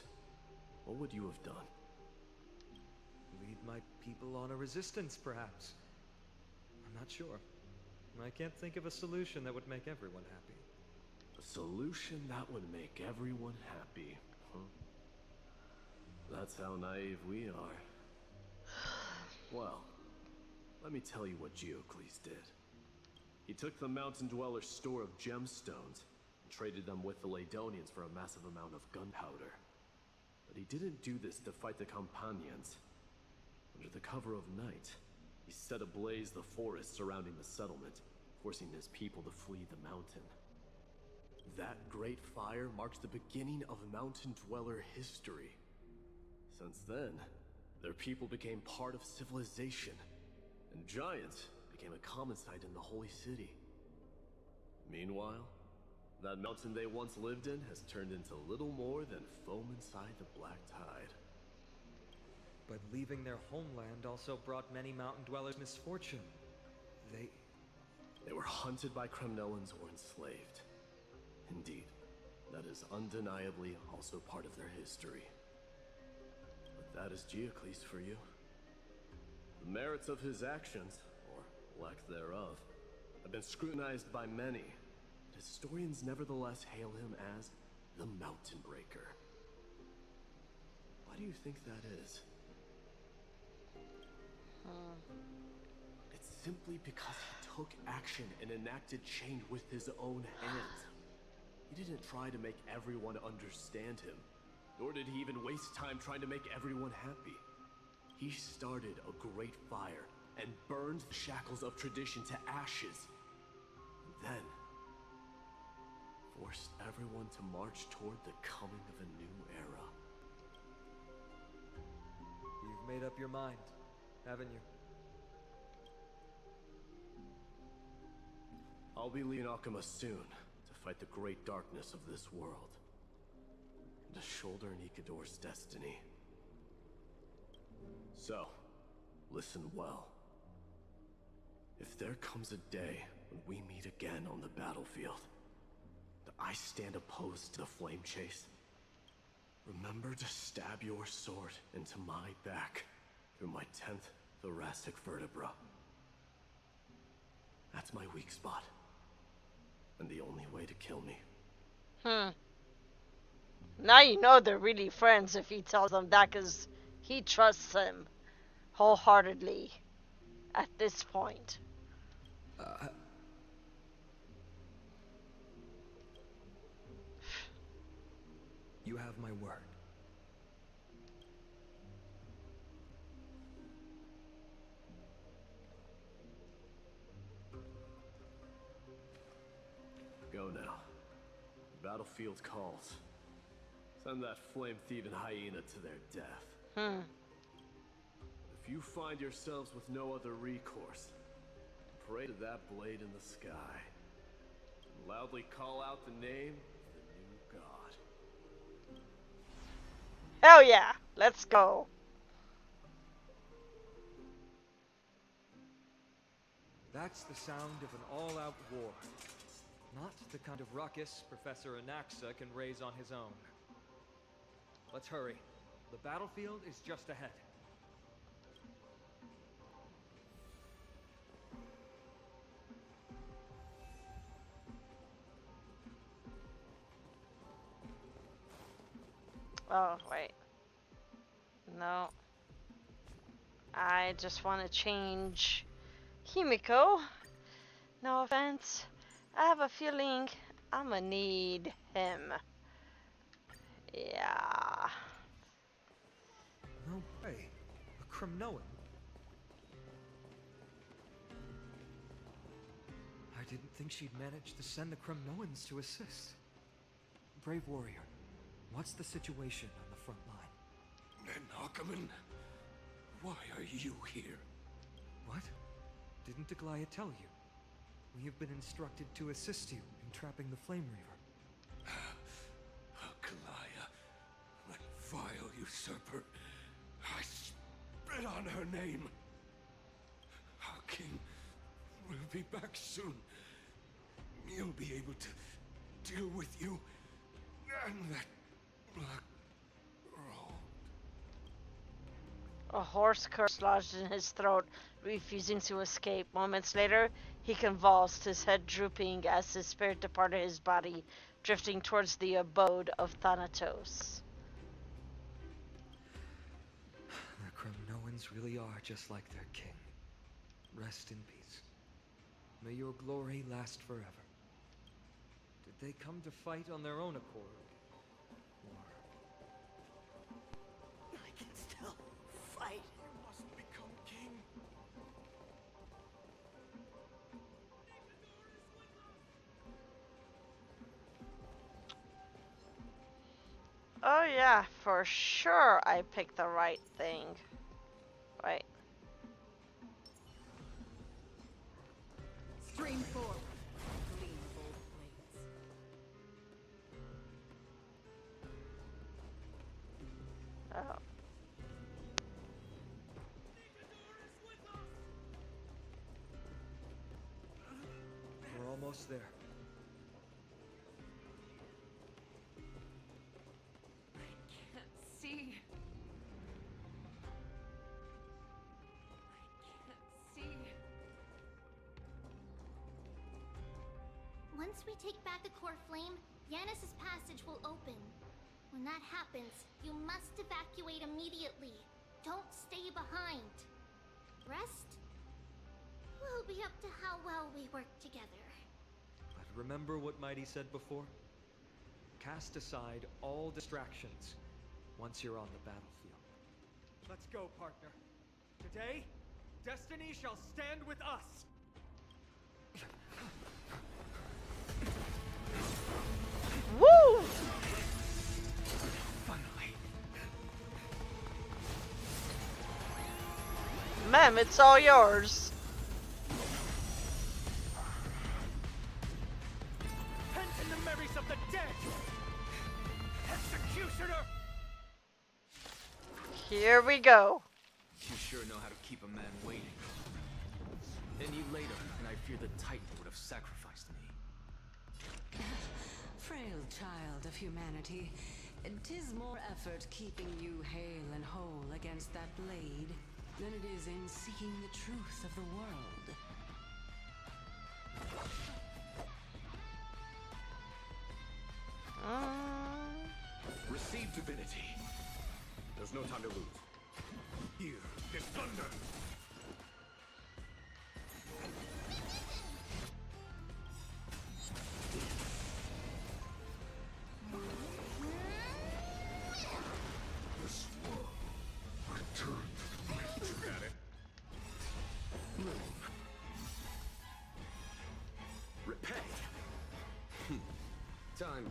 what would you have done? Lead my people on a resistance, perhaps. I'm not sure. I can't think of a solution that would make everyone happy. A solution that would make everyone happy, huh? That's how naive we are. Well, let me tell you what Geocles did. He took the mountain dwellers' store of gemstones and traded them with the Ladonians for a massive amount of gunpowder. But he didn't do this to fight the Campanians. Under the cover of night, he set ablaze the forest surrounding the settlement, forcing his people to flee the mountain. That great fire marks the beginning of mountain dweller history. Since then, their people became part of civilization, and giants became a common sight in the holy city. Meanwhile, that mountain they once lived in has turned into little more than foam inside the black tide. But leaving their homeland also brought many mountain dwellers misfortune. They were hunted by Kremnellans or enslaved. Indeed, that is undeniably also part of their history. But that is Geocles for you. The merits of his actions, or lack thereof, have been scrutinized by many, but historians nevertheless hail him as the Mountain Breaker. Why do you think that is? It's simply because he took action and enacted change with his own hands. He didn't try to make everyone understand him, nor did he even waste time trying to make everyone happy. He started a great fire and burned the shackles of tradition to ashes, and then forced everyone to march toward the coming of a new era. You've made up your mind, haven't you? I'll be leaving Akuma soon to fight the great darkness of this world, and to shoulder Nikador's destiny. So, listen well. If there comes a day when we meet again on the battlefield, and I stand opposed to the flame chase, remember to stab your sword into my back through my 10th thoracic vertebra. That's my weak spot, and the only way to kill me. Now you know they're really friends if he tells them that, because he trusts him wholeheartedly at this point. You have my word. Go now. battlefield calls. Send that flame-thieving hyena to their death. If you find yourselves with no other recourse, pray to that blade in the sky. And loudly call out the name of the new god. Hell yeah! Let's go! That's the sound of an all-out war. Not the kind of ruckus Professor Anaxa can raise on his own. Let's hurry. The battlefield is just ahead. Oh, wait. No. I just want to change Himiko. No offense. I have a feeling I'm gonna need him. Yeah. No way. A Kremnoan? I didn't think she'd manage to send the Kremnoans to assist. Brave warrior, what's the situation on the front line? Men Ackerman, why are you here? What? Didn't Aglaya tell you? We have been instructed to assist you in trapping the Flame Reaver. Aglaya, that vile usurper. I spit on her name. Our king will be back soon. He'll be able to deal with you and that black roll. A hoarse curse lodged in his throat, refusing to escape. Moments later, he convulsed, his head drooping as his spirit departed his body, drifting towards the abode of Thanatos. The Kremnoans really are just like their king. Rest in peace. May your glory last forever. Did they come to fight on their own accord? I can still fight. You must become king. Oh yeah, for sure I picked the right thing. Right. Stream forward. Gleam both blades. Oh. We're almost there. Can't see. I can't see. Once we take back the core flame, Yanis's passage will open. When that happens, you must evacuate immediately. Don't stay behind. Rest will be up to how well we work together. But remember what Mighty said before? Cast aside all distractions once you're on the battlefield. Let's go, partner. Today, destiny shall stand with us. Woo! Finally. Ma'am, it's all yours. Hence in the memories of the dead. Executioner! Here we go. You sure know how to keep a man waiting. Any later, and I fear the Titan would have sacrificed me. Frail child of humanity, 'tis more effort keeping you hale and whole against that blade than it is in seeking the truth of the world. Receive divinity. There's no time to lose. Here is thunder. This war returned to the Got it. Repay. Time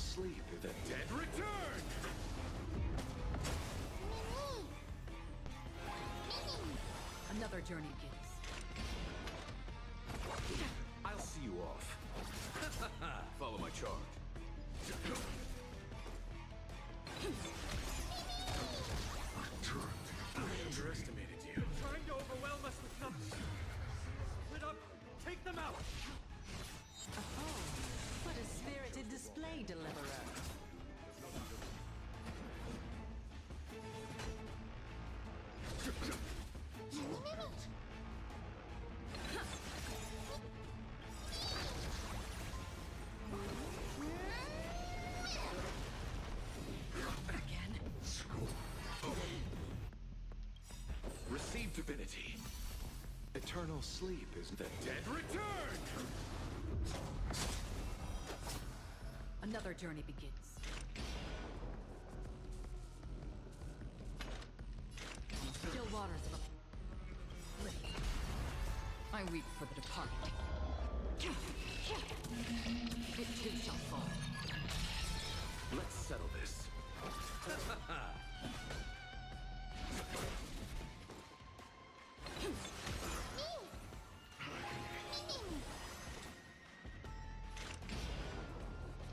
sleep. The dead return! Another journey begins. I'll see you off. Follow my charge. I underestimated you. Trying to overwhelm us with numbers. Split up, take them out! Oh, what a spirited display, Deliverer. Receive divinity. Eternal sleep is the dead return! Another journey begins. Still waters of a... I weep for the departed. It too shall fall. Let's settle this.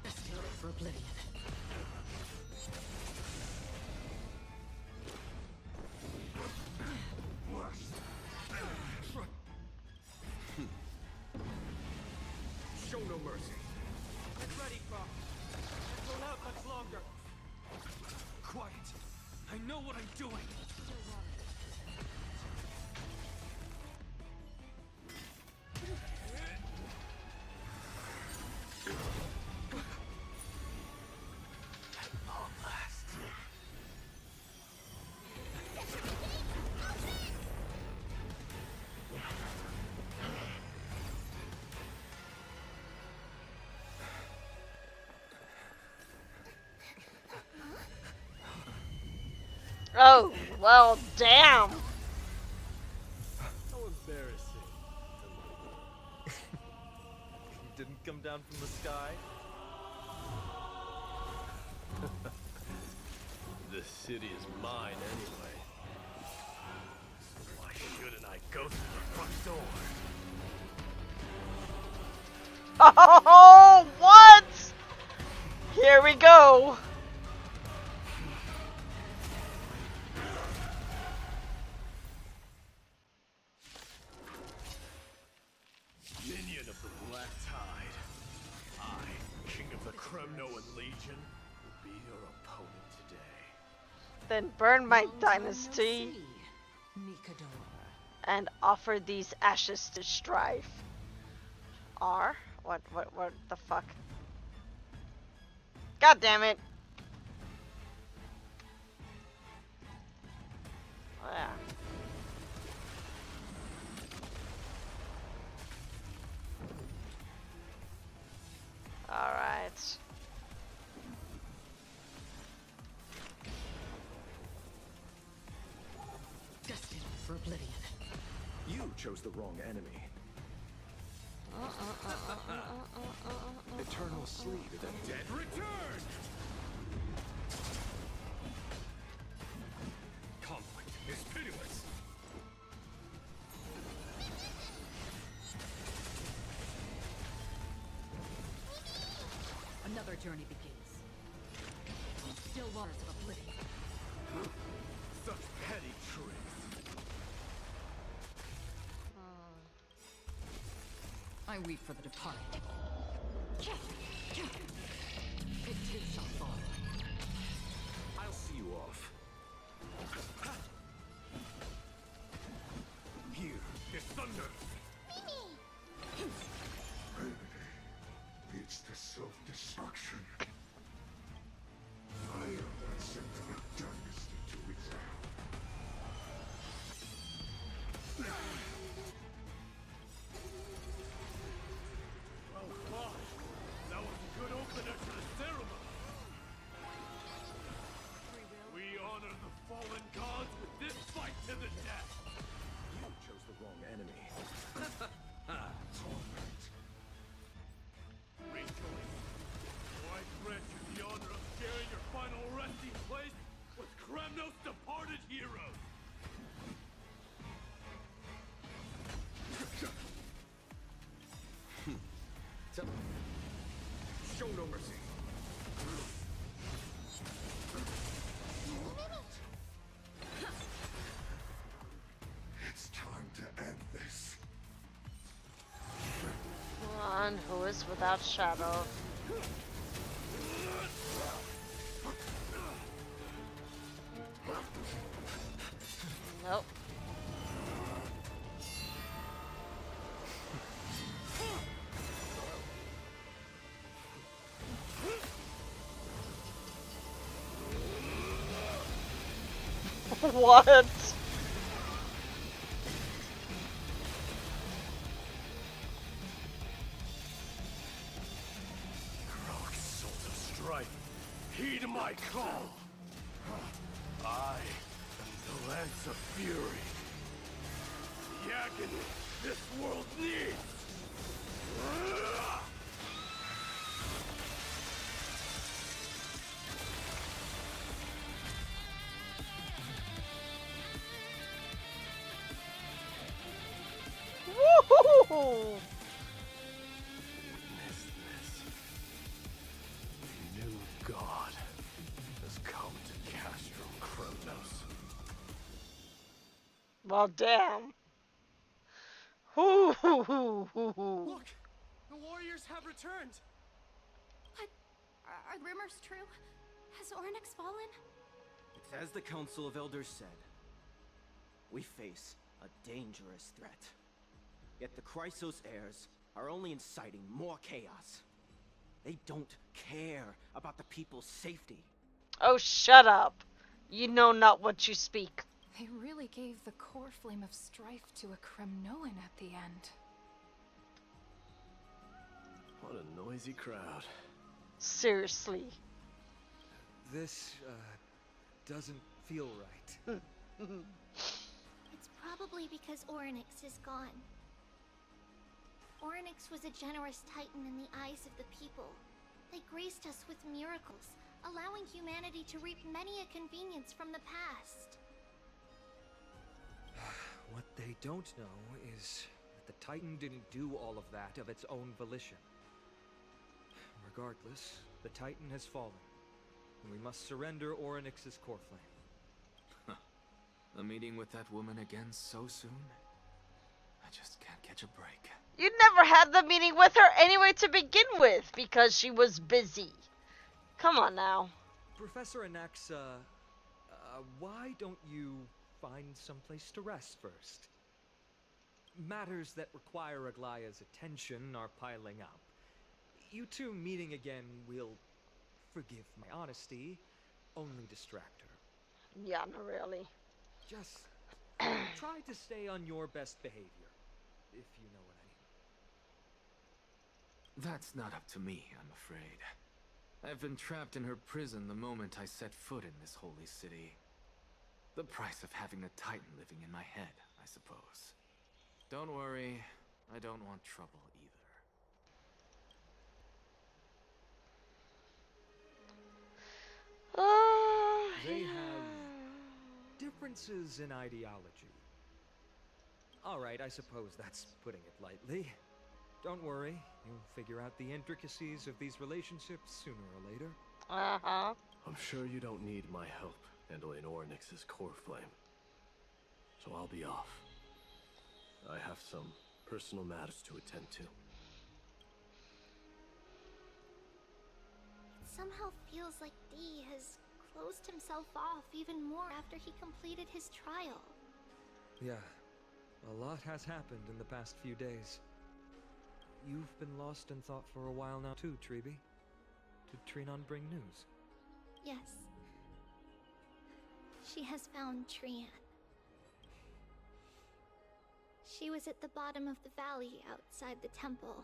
Destined for oblivion. Show no mercy. Get ready, Croc. Can't hold out much longer. Quiet. I know what I'm doing. Oh, well, damn. How embarrassing. You didn't come down from the sky? This city is mine anyway. So why shouldn't I go through the front door? Oh, what? Here we go. Minion of the Black Tide. I, King of the Kremnoan Legion, will be your opponent today. Then burn my dynasty Mikador. and offer these ashes to strife. R? What the fuck? God damn it. Yeah. Alright. Destined for oblivion. You chose the wrong enemy. Eternal sleep. The dead return! Conflict is pitiless. Another journey begins. Still waters of oblivion. Such petty tricks. I weep for the departed. It too shall fall. I'll see you off. Here is thunder. It's the self-destruction. Fire that sent the dynasty to exile. Oh, God. That was a good opener to the ceremony. who is without shadow. Nope. What? Heroic souls of strife, heed my call. I am the lance of fury. The agony this world needs. Woohoo! Witness this. A new god has come to Castrum Kronos. Well, damn. Hoo. Look! The warriors have returned! What? Are rumors true? Has Ornix fallen? It's as the Council of Elders said. We face a dangerous threat. Yet the Chrysos heirs are only inciting more chaos. They don't care about the people's safety. Oh, shut up. You know not what you speak. They really gave the core flame of strife to a Kremnoan at the end. What a noisy crowd. Seriously. This, doesn't feel right. It's probably because Ornix is gone. Ornix was a generous titan in the eyes of the people. They graced us with miracles, allowing humanity to reap many a convenience from the past. What they don't know is that the Titan didn't do all of that of its own volition. Regardless, the Titan has fallen, and we must surrender Orynyx's core flame. A meeting with that woman again so soon? I just can't catch a break. You never had the meeting with her anyway to begin with, because she was busy. Come on now. Professor Anaxa, why don't you find someplace to rest first? Matters that require Aglaya's attention are piling up. You two meeting again will, forgive my honesty, only distract her. Yeah, not really. Just try to stay on your best behavior, if you know what I mean. That's not up to me, I'm afraid. I've been trapped in her prison the moment I set foot in this holy city. The price of having a Titan living in my head, I suppose. Don't worry, I don't want trouble either. They have differences in ideology. Alright, I suppose that's putting it lightly. Don't worry, you'll figure out the intricacies of these relationships sooner or later. Uh-huh. I'm sure you don't need my help handling Orynyx's core flame. So I'll be off. I have some personal matters to attend to. It somehow feels like D has closed himself off even more after he completed his trial. Yeah, a lot has happened in the past few days. You've been lost in thought for a while now too, Treeby. Did Trinon bring news? Yes. She has found Trian. She was at the bottom of the valley outside the temple.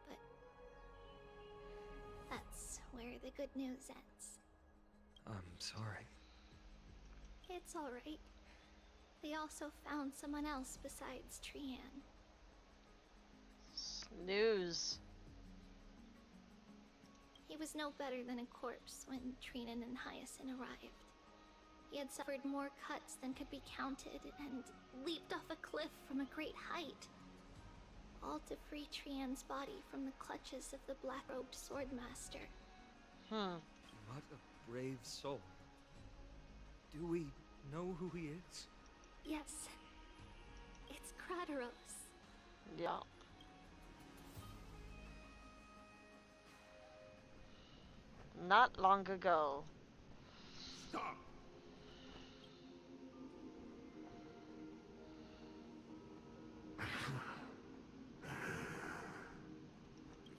But that's where the good news ends. I'm sorry. It's alright. They also found someone else besides Trian. News. He was no better than a corpse when Trinan and Hyacinth arrived. He had suffered more cuts than could be counted and leaped off a cliff from a great height. All to free Trian's body from the clutches of the black-robed swordmaster. What a brave soul. Do we know who he is? Yes. It's Krateros. Yeah. not long ago. Stop! If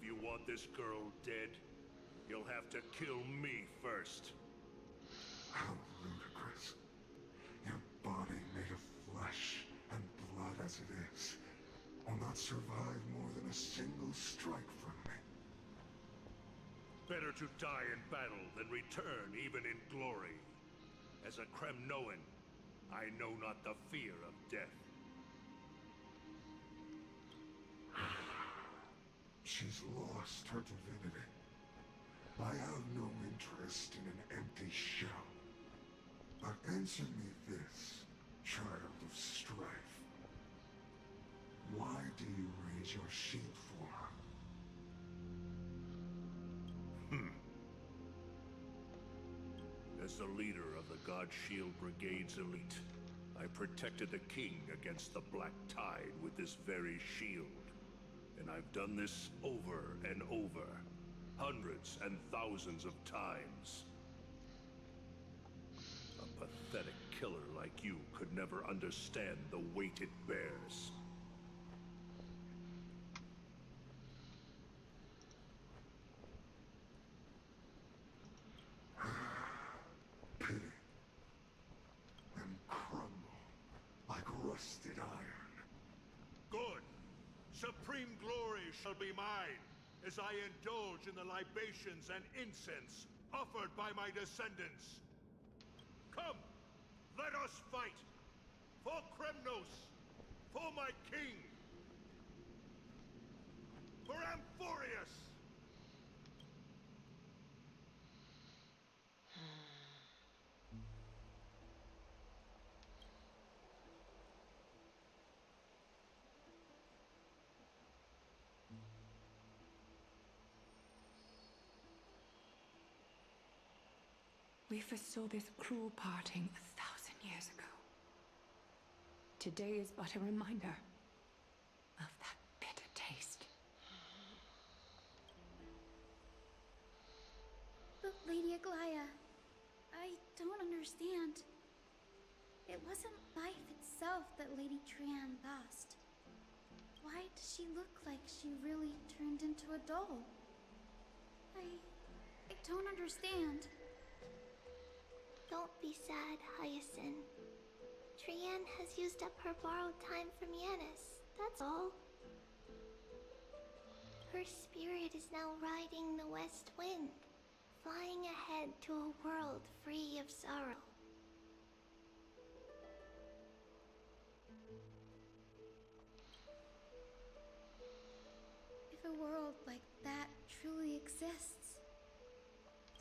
you want this girl dead, you'll have to kill me first. How ludicrous. Your body made of flesh and blood as it is will not survive more than a single strike from me. Better to die in battle than return even in glory. As a Kremnoan, I know not the fear of death. She's lost her divinity. I have no interest in an empty shell. But answer me this, child of strife. Why do you raise your shield for her? As the leader of the God Shield Brigade's elite, I protected the king against the Black Tide with this very shield. And I've done this over and over, hundreds and thousands of times. A pathetic killer like you could never understand the weight it bears. Pity. And crumble like rusted iron. Good! Supreme glory shall be mine, as I indulge in the libations and incense offered by my descendants. Come, let us fight! For Kremnos! For my king! For Amphorius! We foresaw this cruel parting 1,000 years ago. Today is but a reminder of that bitter taste. But Lady Aglaya, I don't understand. It wasn't life itself that Lady Trian lost. Why does she look like she really turned into a doll? I don't understand. Don't be sad, Hyacinth. Trian has used up her borrowed time from Yanis, that's all. Her spirit is now riding the west wind, flying ahead to a world free of sorrow. If a world like that truly exists,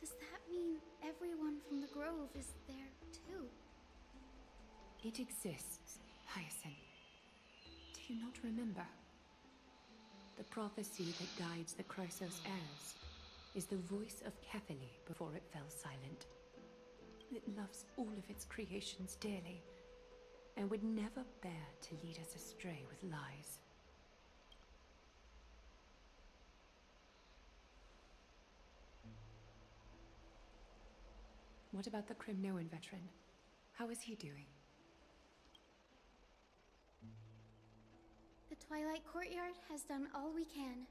does that mean everyone from the Grove is there too? It exists, Hyacinth. Do you not remember? The prophecy that guides the Chrysos heirs is the voice of Kethely before it fell silent. It loves all of its creations dearly, and would never bear to lead us astray with lies. What about the Kremnoan veteran? How is he doing? The Twilight Courtyard has done all we can.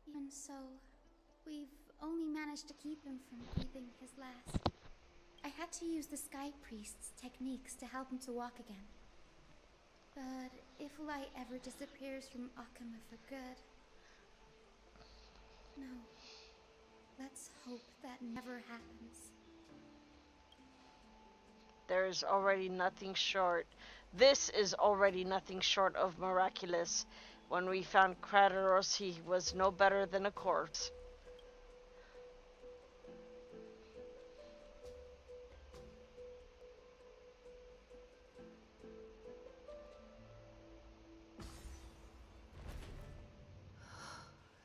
Even so, we've only managed to keep him from breathing his last. I had to use the Sky Priest's techniques to help him to walk again. But if light ever disappears from Akama for good... No. Let's hope that never happens. There is already nothing short. This is already nothing short of miraculous. When we found Kratos, he was no better than a corpse.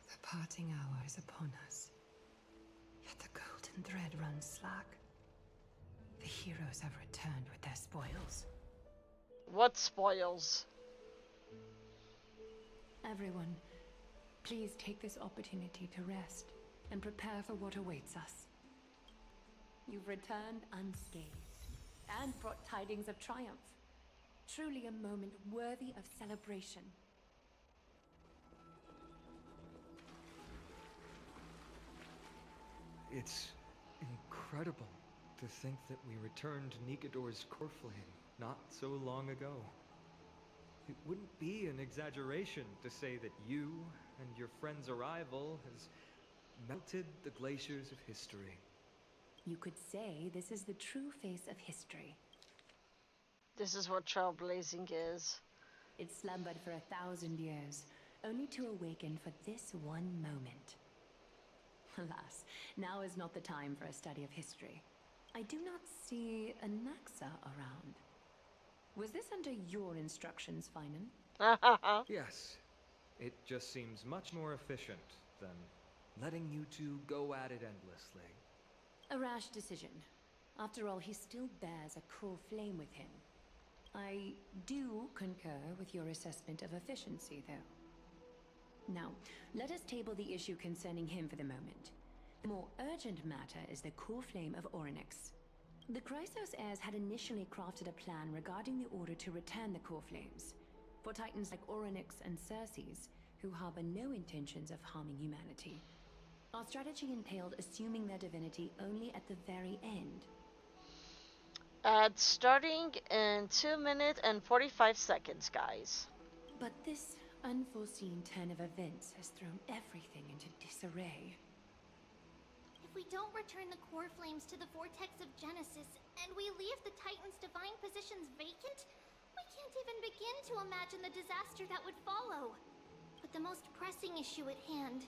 The parting hour is upon us. Yet the golden thread runs slack. The heroes have returned with their spoils. What spoils? Everyone, please take this opportunity to rest and prepare for what awaits us. You've returned unscathed and brought tidings of triumph. Truly a moment worthy of celebration. It's incredible to think that we returned Nikodor's core flame not so long ago. It wouldn't be an exaggeration to say that you and your friend's arrival has melted the glaciers of history. You could say this is the true face of history. This is what trailblazing is. It slumbered for 1,000 years, only to awaken for this one moment. Alas, now is not the time for a study of history. I do not see a Naxa around. Was this under your instructions, Finan? Yes. It just seems much more efficient than letting you two go at it endlessly. A rash decision. After all, he still bears a core flame with him. I do concur with your assessment of efficiency, though. Now, let us table the issue concerning him for the moment. The more urgent matter is the core flame of Orynyx. The Chrysos heirs had initially crafted a plan regarding the order to return the core flames. For titans like Orynyx and Circes, who harbor no intentions of harming humanity, our strategy entailed assuming their divinity only at the very end. Starting in 2 minutes and 45 seconds, guys. But this unforeseen turn of events has thrown everything into disarray. If we don't return the core flames to the vortex of Genesis, and we leave the Titan's divine positions vacant, we can't even begin to imagine the disaster that would follow. But the most pressing issue at hand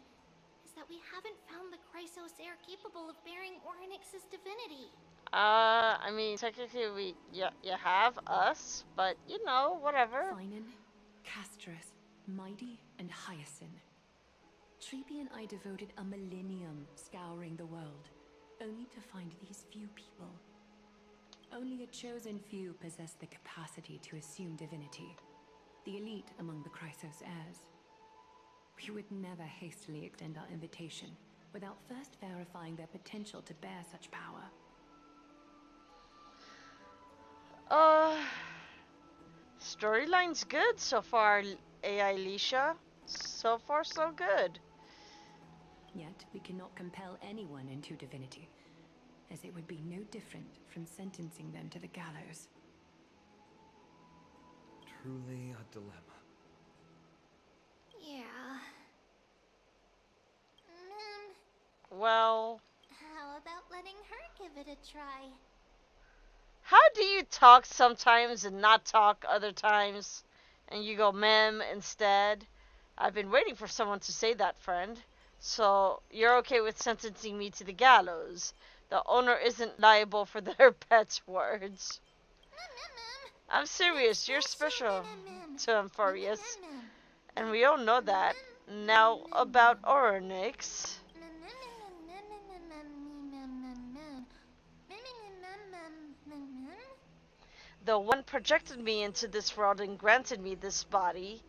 is that we haven't found the Chrysos heir capable of bearing Orynyx's divinity. I mean, technically you have us, but you know, whatever. Finan, Castris, Mighty, and Hyacinth. Treepi and I devoted a millennium scouring the world, only to find these few people. Only a chosen few possess the capacity to assume divinity, the elite among the Chrysos heirs. We would never hastily extend our invitation without first verifying their potential to bear such power. Storyline's good so far, AI Lisha. So far, so good. Yet, we cannot compel anyone into divinity, as it would be no different from sentencing them to the gallows. Truly a dilemma. Yeah. Well, How about letting her give it a try? how do you talk sometimes and not talk other times? And you go mem instead? I've been waiting for someone to say that, friend. So, you're okay with sentencing me to the gallows. The owner isn't liable for their pet's words. I'm serious, you're special to Amphorius. And we all know that. Now, about Orynyx. The one projected me into this world and granted me this body.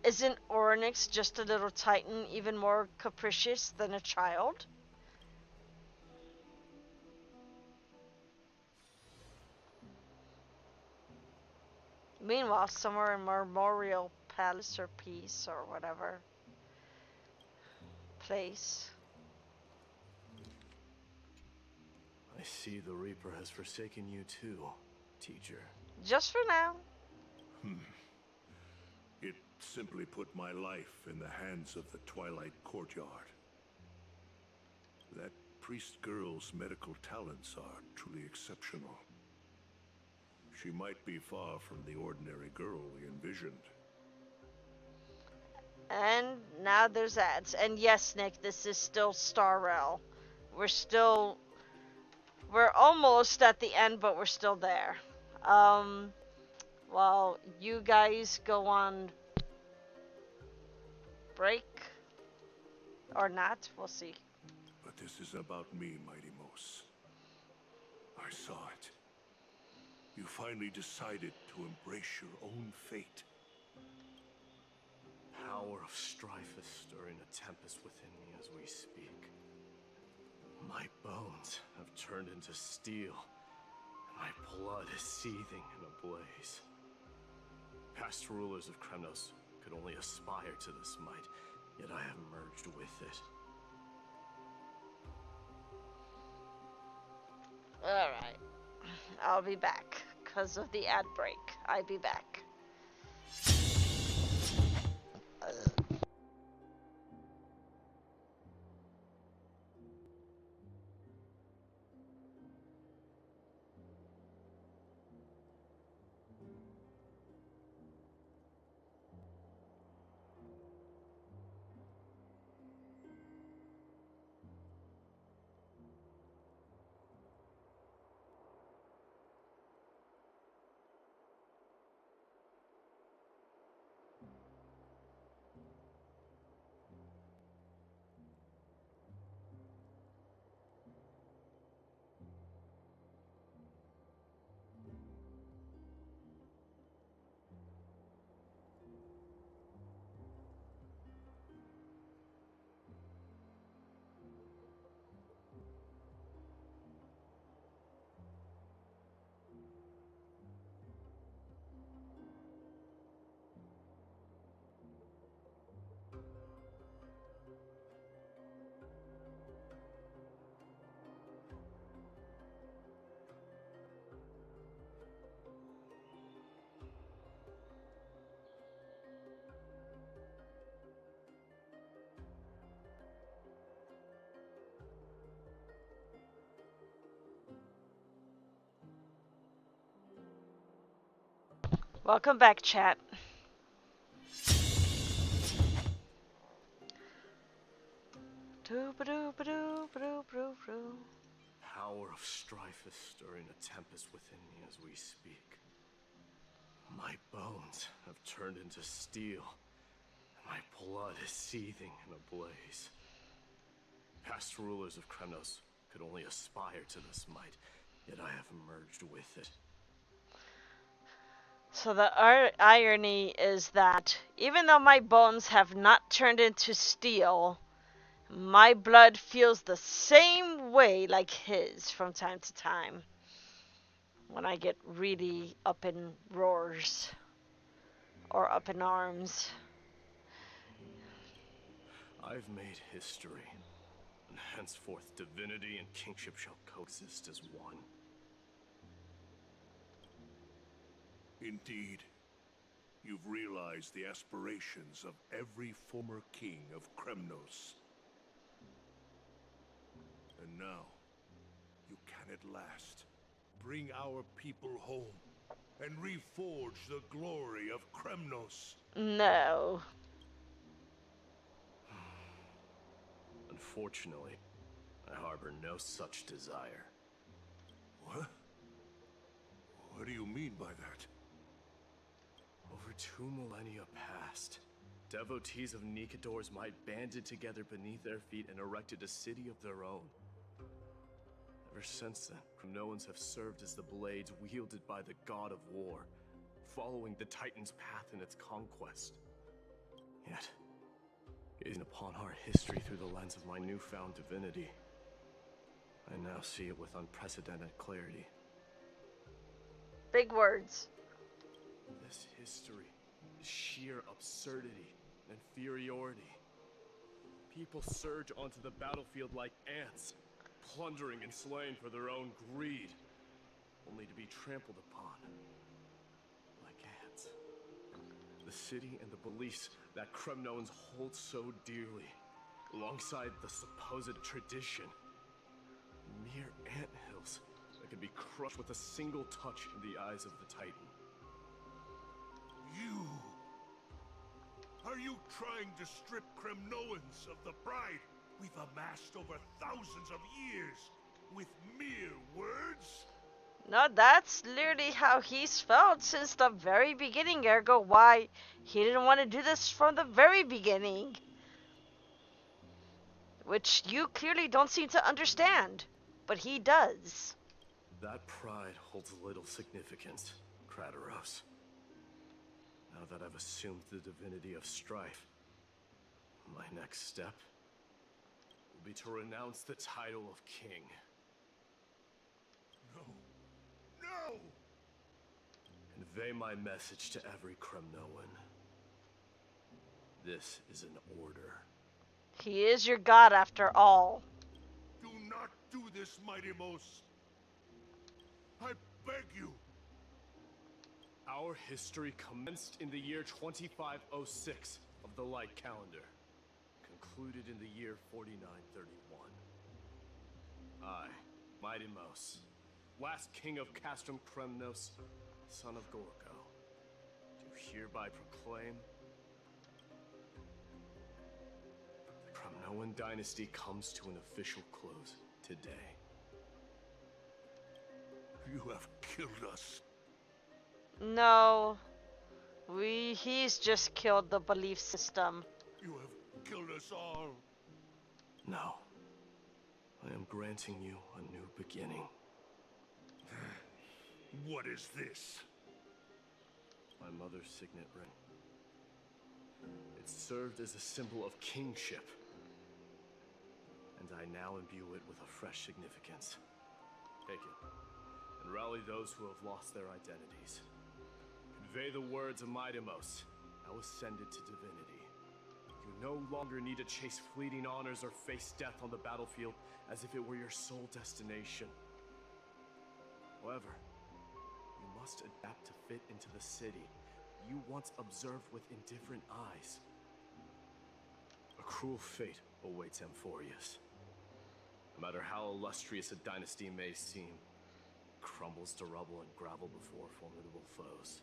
Isn't Orynyx just a little titan, even more capricious than a child? Meanwhile, somewhere in Memorial Palace or Peace or whatever place. I see the Reaper has forsaken you too, teacher. Just for now. It simply put my life in the hands of the Twilight Courtyard. That priest girl's medical talents are truly exceptional. She might be far from the ordinary girl we envisioned. And now there's ads. And yes, Nick, this is still Starrel. We're almost at the end, but we're still there. Well, you guys go on break. Or not, we'll see. But this is about me, Mighty Mos. I saw it. You finally decided to embrace your own fate. Power of strife is stirring a tempest within me as we speak. My bones have turned into steel, and my blood is seething and ablaze. Past rulers of Kremnos could only aspire to this might, yet I have merged with it. Alright. I'll be back. Because of the ad break. I'll be back. Welcome back, chat. Power of strife is stirring a tempest within me as we speak. My bones have turned into steel, and my blood is seething and ablaze. Past rulers of Kremnos could only aspire to this might, yet I have merged with it. So the irony is that even though my bones have not turned into steel, my blood feels the same way like his from time to time when I get really up in roars or up in arms. I've made history, and henceforth divinity and kingship shall coexist as one. Indeed, you've realized the aspirations of every former king of Kremnos. And now, you can at last bring our people home and reforge the glory of Kremnos. No. Unfortunately, I harbor no such desire. What? What do you mean by that? Over 2 millennia past, devotees of Nikador's might banded together beneath their feet and erected a city of their own. Ever since then, Kremnoans have served as the blades wielded by the god of war, following the Titan's path in its conquest. Yet, gazing upon our history through the lens of my newfound divinity, I now see it with unprecedented clarity. Big words. This history is sheer absurdity and inferiority. People surge onto the battlefield like ants, plundering and slaying for their own greed, only to be trampled upon like ants. The city and the beliefs that Kremnoans hold so dearly, alongside the supposed tradition, mere anthills that can be crushed with a single touch in the eyes of the Titan. You... Are you trying to strip Kremnoans of the pride we've amassed over thousands of years with mere words? No, that's literally how he's felt since the very beginning, ergo why he didn't want to do this from the very beginning. Which you clearly don't seem to understand, but he does. That pride holds little significance, Krateros. Now that I've assumed the divinity of strife, my next step will be to renounce the title of king. No. No! Convey my message to every Kremnoan. This is an order. He is your god after all. Do not do this, Mighty-Most. I beg you. Our history commenced in the year 2506 of the Light Calendar, concluded in the year 4931. I, Mighty-Most, last king of Castrum Kremnos, son of Gorgo, do hereby proclaim the Kremnoan dynasty comes to an official close today. You have killed us. No. He's just killed the belief system. You have killed us all. No. I am granting you a new beginning. What is this? My mother's signet ring. It served as a symbol of kingship, and I now imbue it with a fresh significance. Take it, and rally those who have lost their identities. Convey the words of Mighty-Most, now ascended to divinity. You no longer need to chase fleeting honors or face death on the battlefield as if it were your sole destination. However, you must adapt to fit into the city you once observed with indifferent eyes. A cruel fate awaits Amphorius. No matter how illustrious a dynasty may seem, it crumbles to rubble and gravel before formidable foes.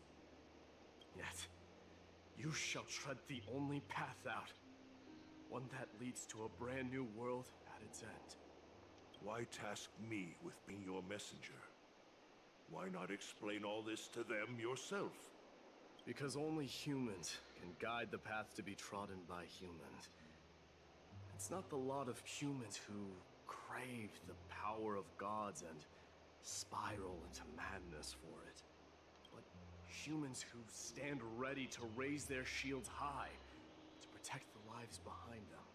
Yet, you shall tread the only path out, one that leads to a brand new world at its end. Why task me with being your messenger? Why not explain all this to them yourself? Because only humans can guide the path to be trodden by humans. It's not the lot of humans who crave the power of gods and spiral into madness for it, but humans who stand ready to raise their shields high to protect the lives behind them.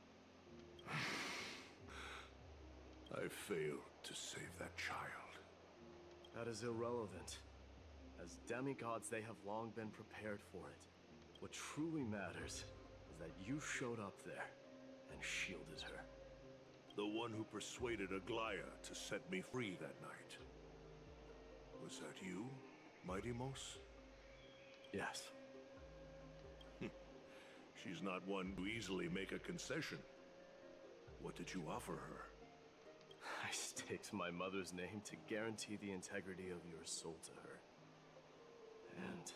I failed to save that child. That is irrelevant. As demigods, they have long been prepared for it. What truly matters is that you showed up there and shielded her. The one who persuaded Aglaya to set me free that night. Was that you, Mighty-Most? Yes. She's not one to easily make a concession. What did you offer her? I staked my mother's name to guarantee the integrity of your soul to her. And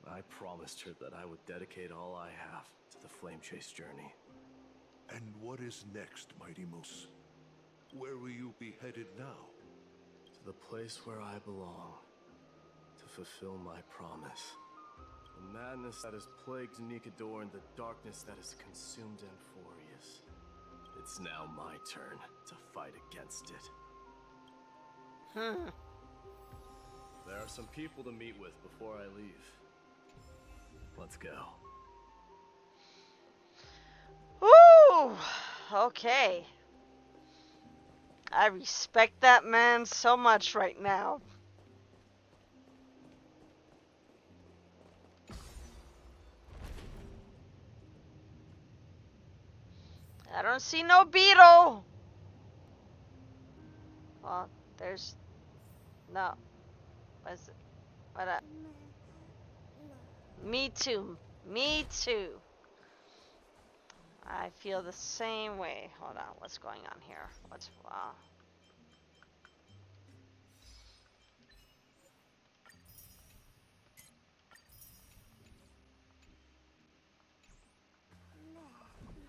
I promised her that I would dedicate all I have to the Flame Chase journey. And what is next, Mighty-Most? Where will you be headed now? To the place where I belong, to fulfill my promise. The madness that has plagued Nikador and the darkness that has consumed Amphorius. It's now my turn to fight against it. There are some people to meet with before I leave. Let's go. Woo! Okay. I respect that man so much right now. I don't see no beetle. Well, there's no. What is it? What up? Me too. Me too. I feel the same way. Hold on. What's going on here? What's wow?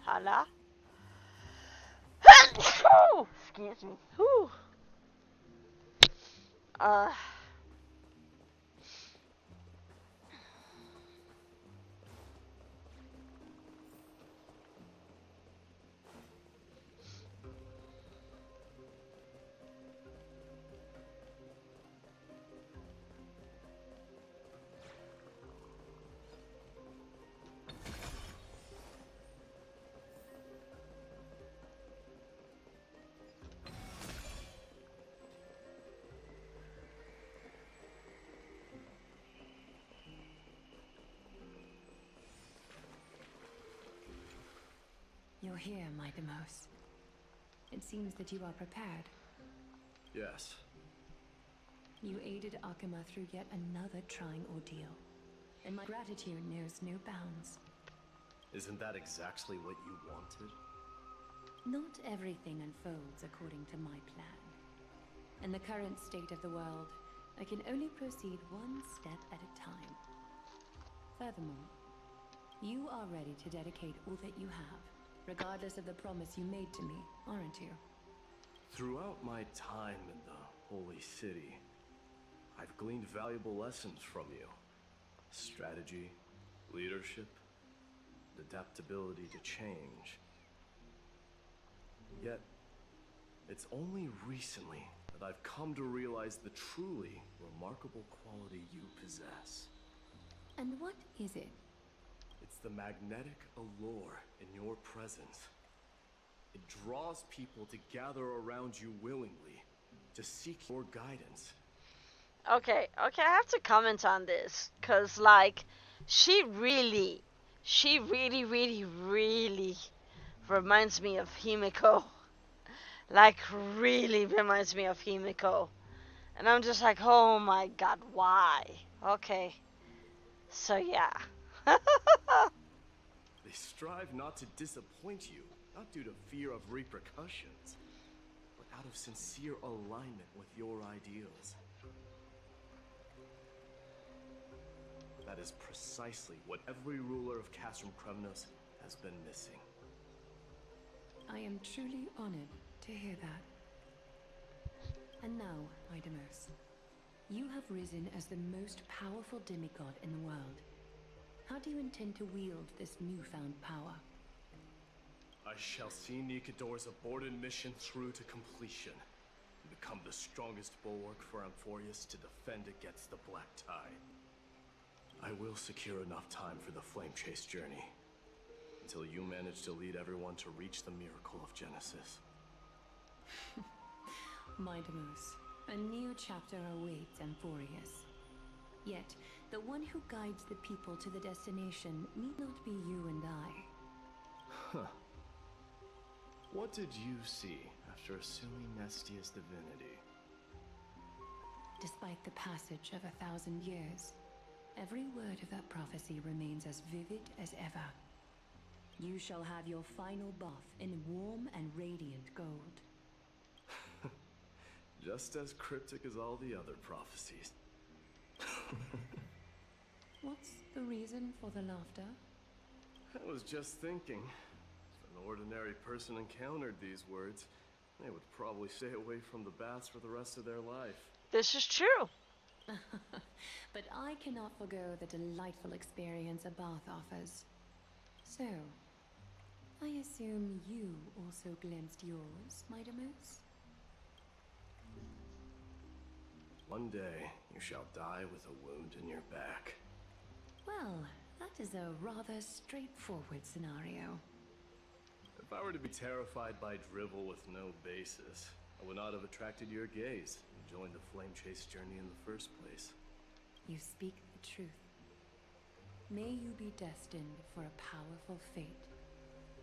Hala? Excuse me. Whew. here, my Demos. It seems that you are prepared. Yes. You aided Akuma through yet another trying ordeal, and my gratitude knows no bounds. Isn't that exactly what you wanted? Not everything unfolds according to my plan. In the current state of the world, I can only proceed one step at a time. Furthermore, you are ready to dedicate all that you have, regardless of the promise you made to me, aren't you? Throughout my time in the Holy City, I've gleaned valuable lessons from you. Strategy, leadership, adaptability to change. Yet, it's only recently that I've come to realize the truly remarkable quality you possess. And what is it? It's the magnetic allure in your presence. It draws people to gather around you willingly, to seek your guidance. Okay, I have to comment on this, cause like, she really, really reminds me of Himiko. Like, really reminds me of Himiko. And I'm just like, oh my god, why? Okay. So yeah. They strive not to disappoint you, not due to fear of repercussions, but out of sincere alignment with your ideals. That is precisely what every ruler of Castrum Kremnos has been missing. I am truly honored to hear that. And now, Idamos, you have risen as the most powerful demigod in the world. How do you intend to wield this newfound power? I shall see Nikador's aborted mission through to completion, and become the strongest bulwark for Amphorius to defend against the Black Tide. I will secure enough time for the Flame Chase journey, until you manage to lead everyone to reach the miracle of Genesis. Midamos, a new chapter awaits Amphorius. Yet, the one who guides the people to the destination need not be you and I. Huh. What did you see after assuming Nestia's divinity? Despite the passage of 1,000 years, every word of that prophecy remains as vivid as ever. You shall have your final bath in warm and radiant gold. Just as cryptic as all the other prophecies. What's the reason for the laughter? I was just thinking, if an ordinary person encountered these words, they would probably stay away from the baths for the rest of their life. This is true. But I cannot forgo the delightful experience a bath offers. So, I assume you also glimpsed yours, Midamos? One day, you shall die with a wound in your back. Well, that is a rather straightforward scenario. If I were to be terrified by drivel with no basis, I would not have attracted your gaze and joined the Flame Chase journey in the first place. You speak the truth. May you be destined for a powerful fate,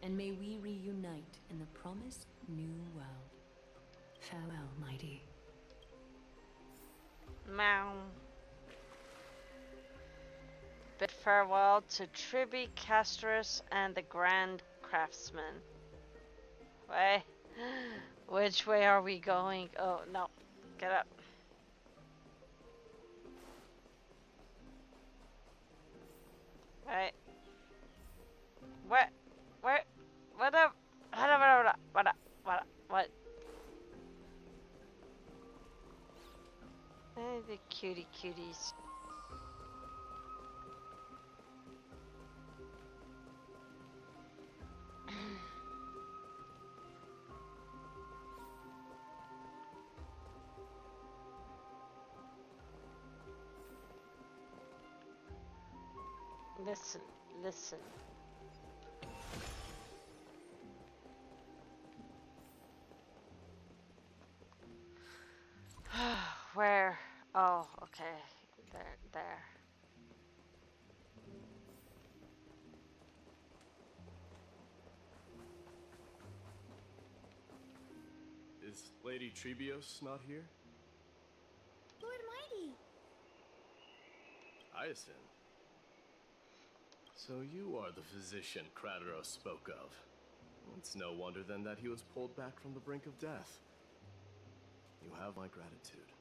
and may we reunite in the promised new world. Farewell, mighty. Meow. Bid farewell to Tribi, Castrus, and the Grand Craftsman. Wait, which way are we going? Oh, no. Get up. Right. What? Where? What up? What? Hey, the cuties. Listen. Where? Oh, okay. There. Is Lady Trebios not here? Lord Mighty! Hyacinth. So you are the physician Krateros spoke of. It's no wonder then that he was pulled back from the brink of death. You have my gratitude.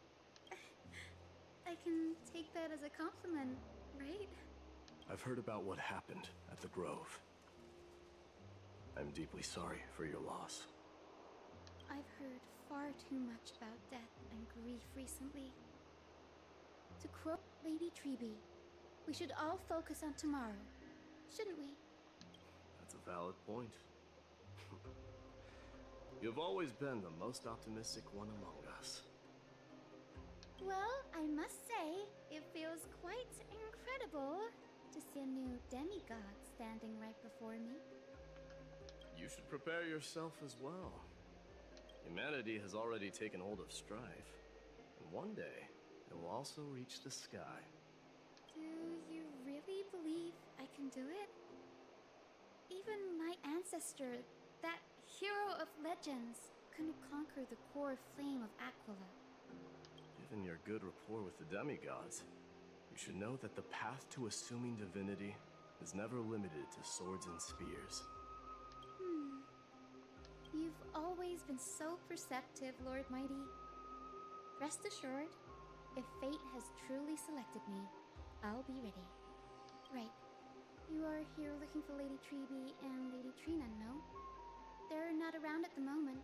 I can take that as a compliment, right? I've heard about what happened at the Grove. I'm deeply sorry for your loss. I've heard far too much about death and grief recently. To quote Lady Treeby, we should all focus on tomorrow, shouldn't we? That's a valid point. You've always been the most optimistic one among us. Well, I must say, it feels quite incredible to see a new demigod standing right before me. You should prepare yourself as well. Humanity has already taken hold of strife, and one day it will also reach the sky. Do you really believe I can do it? Even my ancestor, that hero of legends, couldn't conquer the core flame of Aquila. Given your good rapport with the demigods, you should know that the path to assuming divinity is never limited to swords and spears. You've always been so perceptive, Lord Mighty. Rest assured, if fate has truly selected me, I'll be ready. Right. You are here looking for Lady Treeby and Lady Trina, no? They're not around at the moment.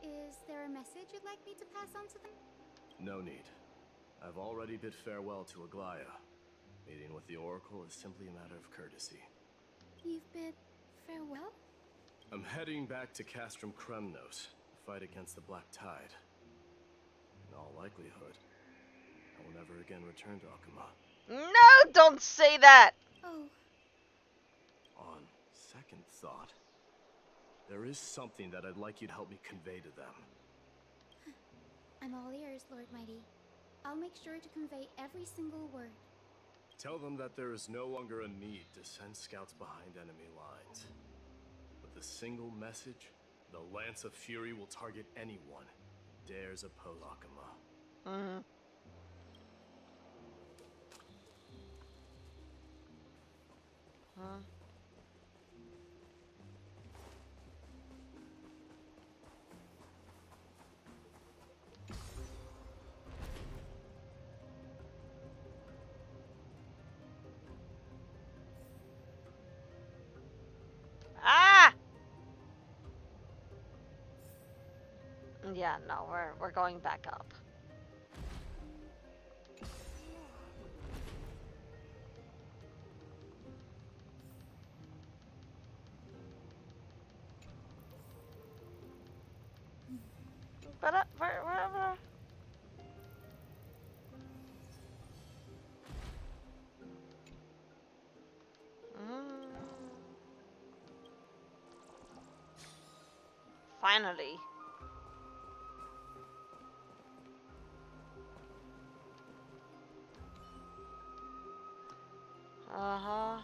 Is there a message you'd like me to pass on to them? No need. I've already bid farewell to Aglaya. Meeting with the Oracle is simply a matter of courtesy. You've bid farewell? I'm heading back to Castrum Kremnos to fight against the Black Tide. In all likelihood, I will never again return to Akuma. No, don't say that! Oh. On second thought, there is something that I'd like you to help me convey to them. I'm all ears, Lord Mighty. I'll make sure to convey every single word. Tell them that there is no longer a need to send scouts behind enemy lines. With a single message, the Lance of Fury will target anyone who dares oppose Akuma. Ah! Yeah, no, we're going back up. But where? Finally. Uh-huh.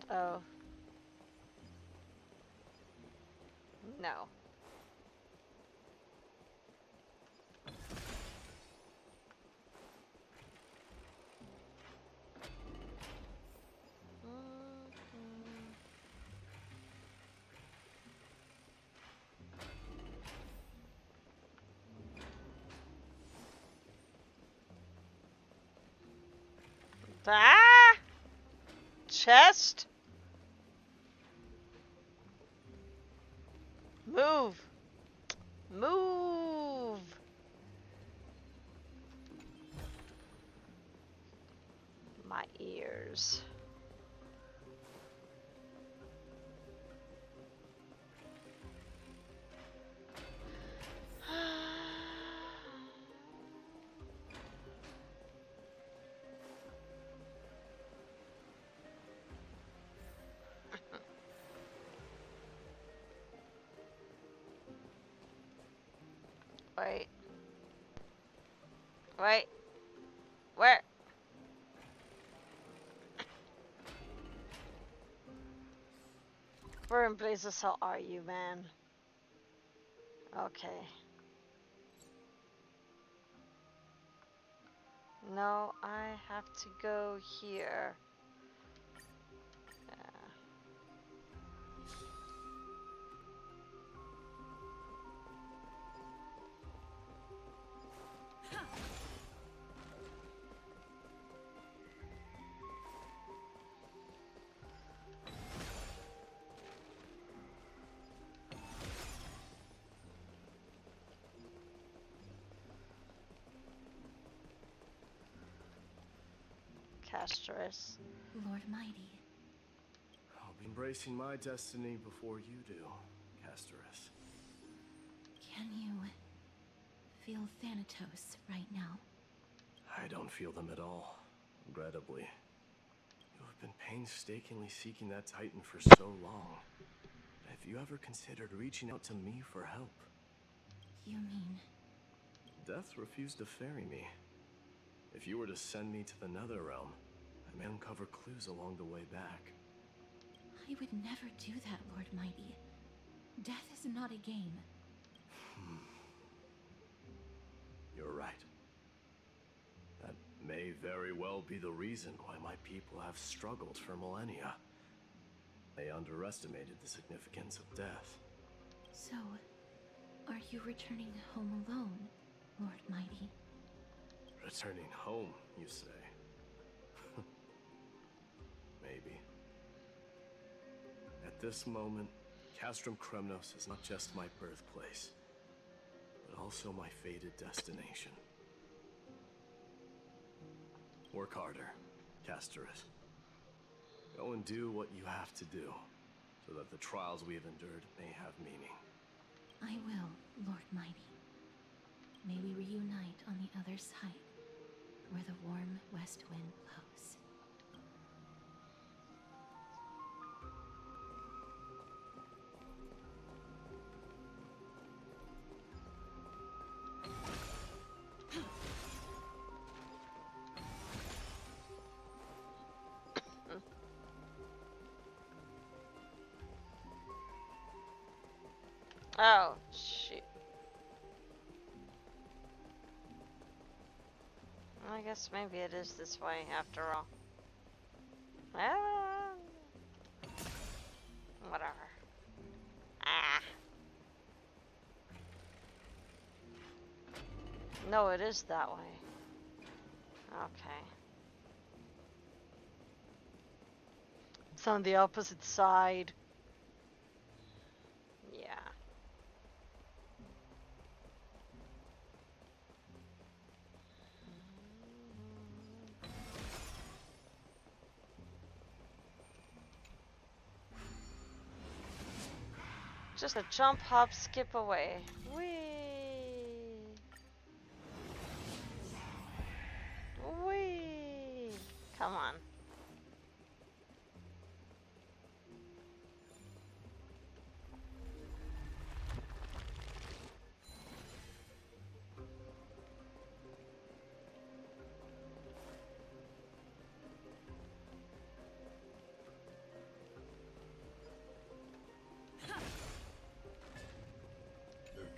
Oh. No. Ah! Chest? Move! Move! My ears. Wait. Wait. Where? Where in blazes hell are you, man? Okay. No, I have to go here. Castress. Lord Mighty. I'll be embracing my destiny before you do, Casteress. Can you feel Thanatos right now? I don't feel them at all, regrettably. You have been painstakingly seeking that Titan for so long. Have you ever considered reaching out to me for help? You mean... Death refused to ferry me. If you were to send me to the Netherrealm, I may uncover clues along the way back. I would never do that, Lord Mighty. Death is not a game. You're right. That may very well be the reason why my people have struggled for millennia. They underestimated the significance of death. So, are you returning home alone, Lord Mighty? Returning home, you say? Maybe. At this moment, Castrum Kremnos is not just my birthplace, but also my fated destination. Work harder, Casteress. Go and do what you have to do, so that the trials we have endured may have meaning. I will, Lord Mighty. May we reunite on the other side, where the warm west wind blows. Oh, shoot. I guess maybe it is this way after all. Whatever. Ah. No, it is that way. Okay. It's on the opposite side. Yeah. Just a jump, hop, skip away. Whee! Whee! Come on.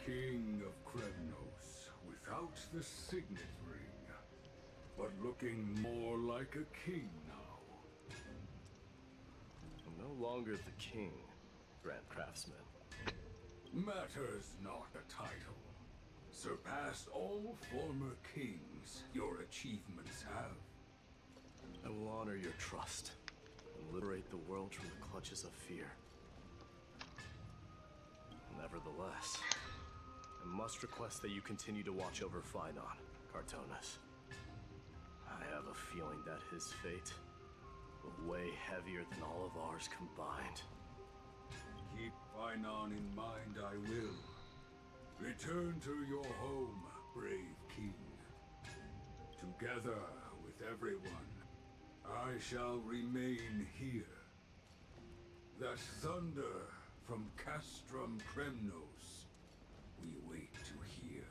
King of Kremnos, without the signet ring, but looking more like a king now. I'm no longer the king, Grand Craftsman. Matters not a title. Surpassed all former kings your achievements have. I will honor your trust and liberate the world from the clutches of fear. Nevertheless, I must request that you continue to watch over Phainon, Cartonis. I have a feeling that his fate will weigh heavier than all of ours combined. Keep Phainon in mind, I will. Return to your home, brave king. Together with everyone, I shall remain here. The thunder from Castrum Kremnos we wait to hear.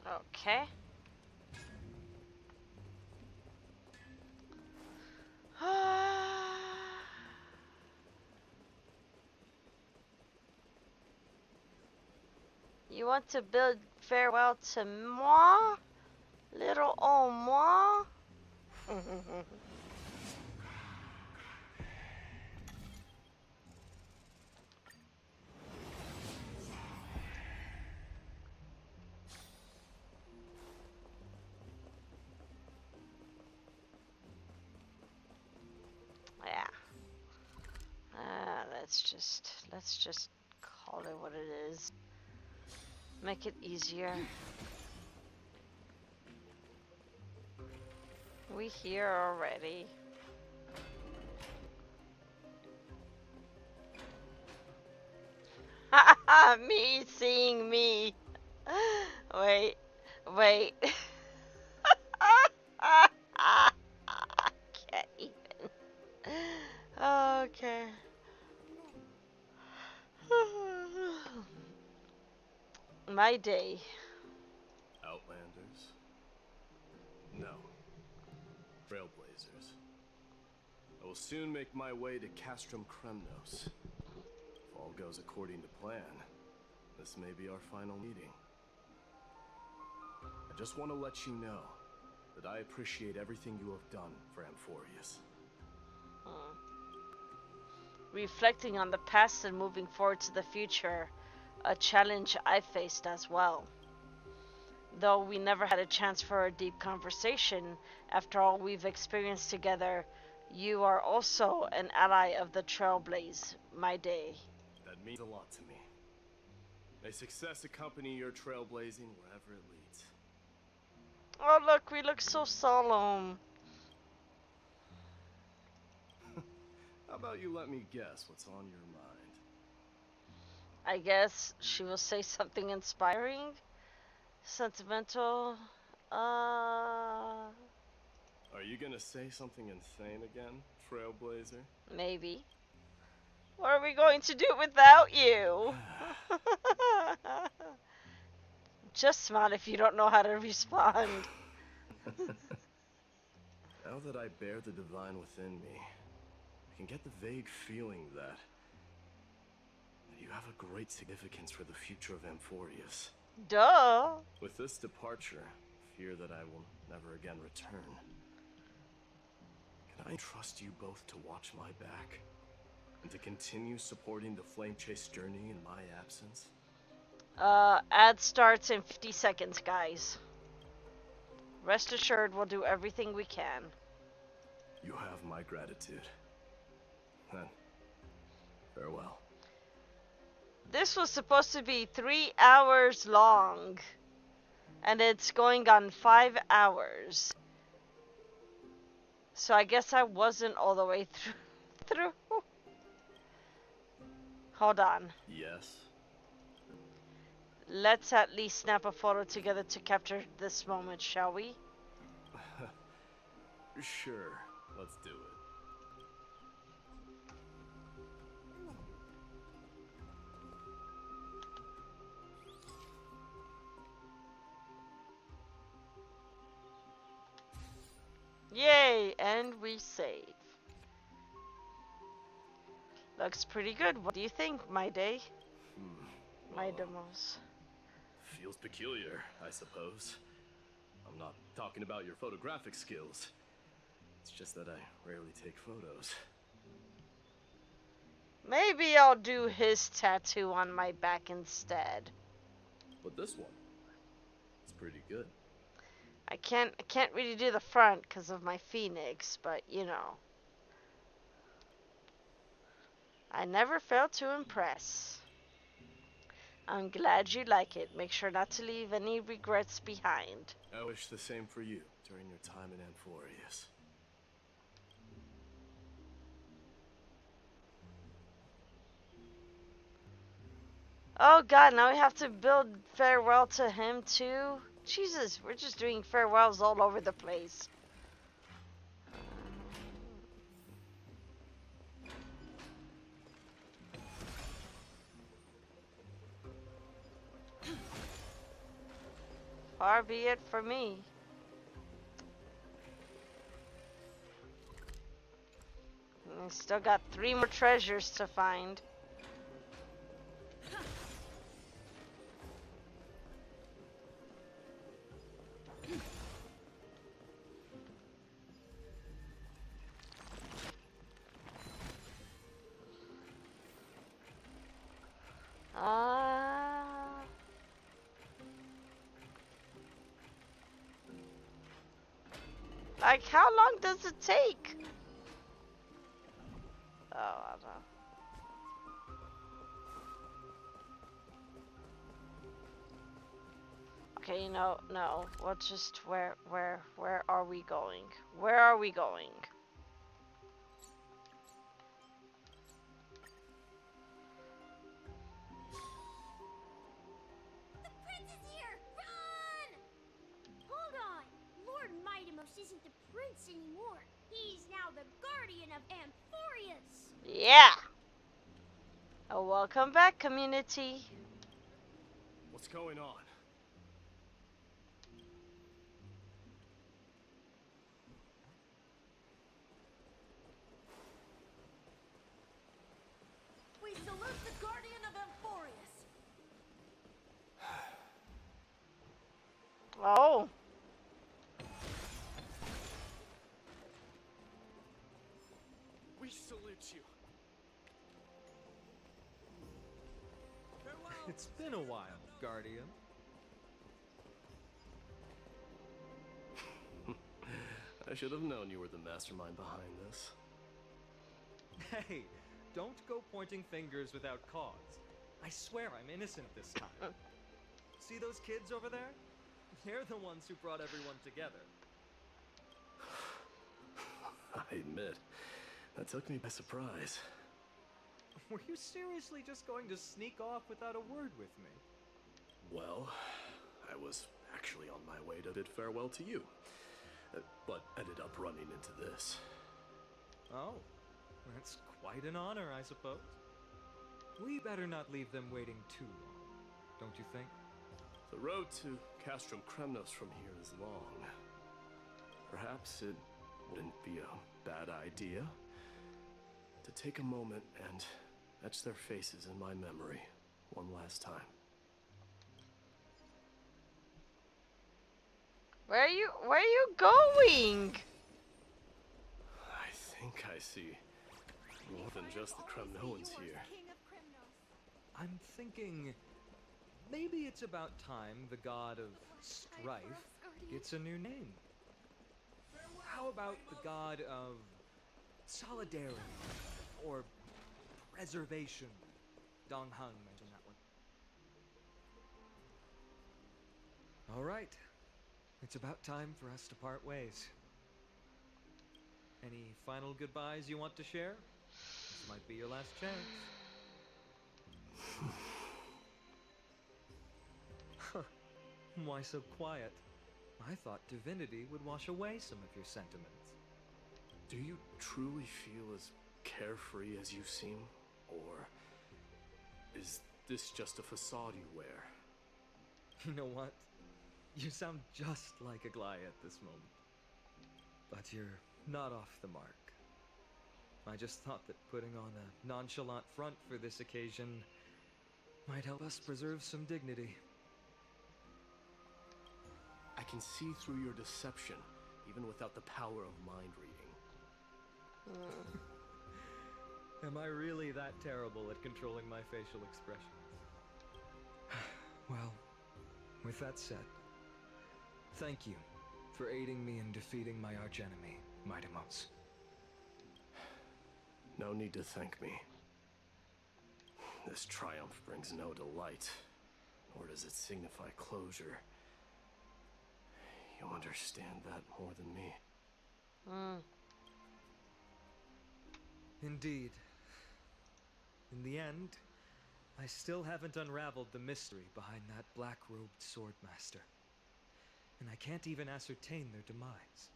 Okay. You want to bid farewell to moi? Little old moi? Yeah. Let's just call it what it is. Make it easier. We here already. Me seeing me. Wait, wait. I can't even. Okay. My day. Outlanders? No. Trailblazers. I will soon make my way to Castrum Kremnos. If all goes according to plan, this may be our final meeting. I just want to let you know that I appreciate everything you have done for Amphorius. Reflecting on the past and moving forward to the future, a challenge I faced as well. Though we never had a chance for a deep conversation, after all we've experienced together, you are also an ally of the Trailblaze, my day. That means a lot to me. May success accompany your trailblazing wherever it leads. Oh look, we look so solemn. How about you let me guess what's on your mind? I guess she will say something inspiring, sentimental. Are you gonna say something insane again, Trailblazer? Maybe. What are we going to do without you? Just smile if you don't know how to respond. Now that I bear the divine within me, I can get the vague feeling that you have a great significance for the future of Amphorius. Duh. With this departure, I fear that I will never again return. Can I trust you both to watch my back? And to continue supporting the Flame Chase journey in my absence? Ad starts in 50 seconds, guys. Rest assured, we'll do everything we can. You have my gratitude. Then, farewell. This was supposed to be 3 hours long. And it's going on 5 hours. So I guess I wasn't all the way through. Hold on. Yes? Let's at least snap a photo together to capture this moment, shall we? Sure, let's do it. Yay, and we save. Looks pretty good. What do you think, my day? My demos. Feels peculiar, I suppose. I'm not talking about your photographic skills. It's just that I rarely take photos. Maybe I'll do his tattoo on my back instead. But this one, it's pretty good. I can't really do the front because of my phoenix, but you know. I never fail to impress. I'm glad you like it. Make sure not to leave any regrets behind. I wish the same for you during your time in Amphorius. Oh god, now we have to build farewell to him too? Jesus, we're just doing farewells all over the place. Far be it for me. I still got 3 more treasures to find. Like, how long does it take? Oh, I don't know. Okay, no. We'll just, where are we going? Where are we going? The prince is here! Run! Hold on! Lord Mightymost isn't the prince anymore. He's now the guardian of Amphorius. Yeah! Oh, welcome back, community. What's going on? We salute the guardian of Amphorius. Oh. We salute you. It's been a while, Guardian. I should have known you were the mastermind behind this. Hey, don't go pointing fingers without cause. I swear I'm innocent this time. See those kids over there? They're the ones who brought everyone together. I admit, that took me by surprise. Were you seriously just going to sneak off without a word with me? Well, I was actually on my way to bid farewell to you, but ended up running into this. Oh, that's quite an honor, I suppose. We better not leave them waiting too long, don't you think? The road to Castrum Kremnos from here is long. Perhaps it wouldn't be a bad idea to take a moment and etch their faces in my memory one last time. Where are you going? I think I see more than just the Kremnoans here. I'm thinking maybe it's about time the god of strife gets a new name. How about the god of solidarity or preservation? Dong Hung mentioned that one. All right. It's about time for us to part ways. Any final goodbyes you want to share? This might be your last chance. Why so quiet? I thought divinity would wash away some of your sentiments. Do you truly feel as carefree as you seem? Or is this just a facade you wear? You know what? You sound just like Aglaia at this moment. But you're not off the mark. I just thought that putting on a nonchalant front for this occasion might help us preserve some dignity. I can see through your deception, even without the power of mind reading. Am I really that terrible at controlling my facial expressions? Well, with that said, thank you for aiding me in defeating my archenemy, Mightymost. No need to thank me. This triumph brings no delight, nor does it signify closure. You understand that more than me. Indeed. In the end, I still haven't unraveled the mystery behind that black-robed swordmaster. And I can't even ascertain their demise.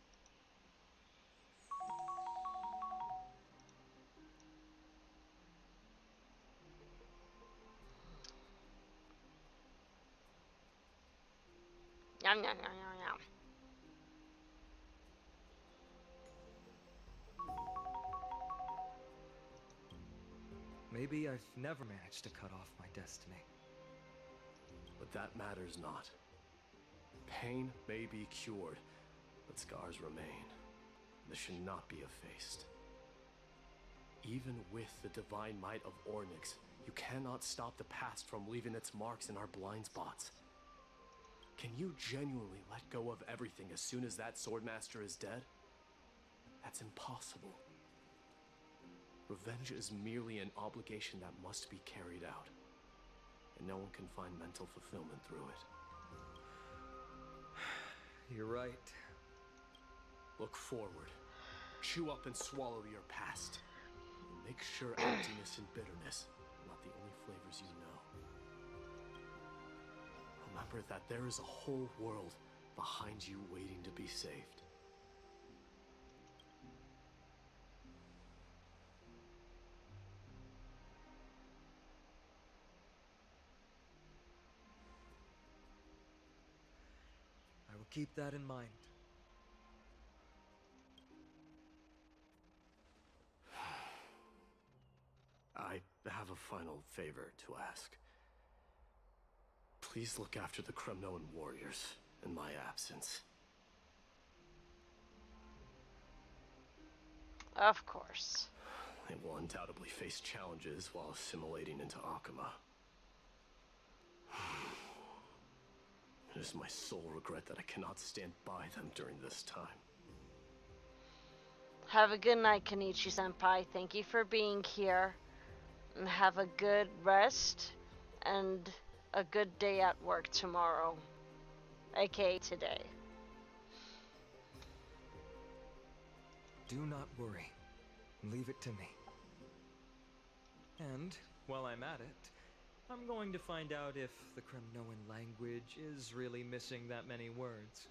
Yum, yum, yum, yum, yum. Maybe I've never managed to cut off my destiny. But that matters not. Pain may be cured, but scars remain. This should not be effaced. Even with the divine might of Ornyx, you cannot stop the past from leaving its marks in our blind spots. Can you genuinely let go of everything as soon as that Swordmaster is dead? That's impossible. Revenge is merely an obligation that must be carried out, and no one can find mental fulfillment through it. You're right. Look forward. Chew up and swallow your past. And make sure emptiness and bitterness are not the only flavors you know. Remember that there is a whole world behind you waiting to be saved. I will keep that in mind. I have a final favor to ask. Please look after the Kremnoan warriors in my absence. Of course. They will undoubtedly face challenges while assimilating into Akuma. It is my sole regret that I cannot stand by them during this time. Have a good night, Kenichi-senpai. Thank you for being here. And have a good rest and a good day at work tomorrow. AKA today. Do not worry. Leave it to me. And, while I'm at it, I'm going to find out if the Kremnoan language is really missing that many words.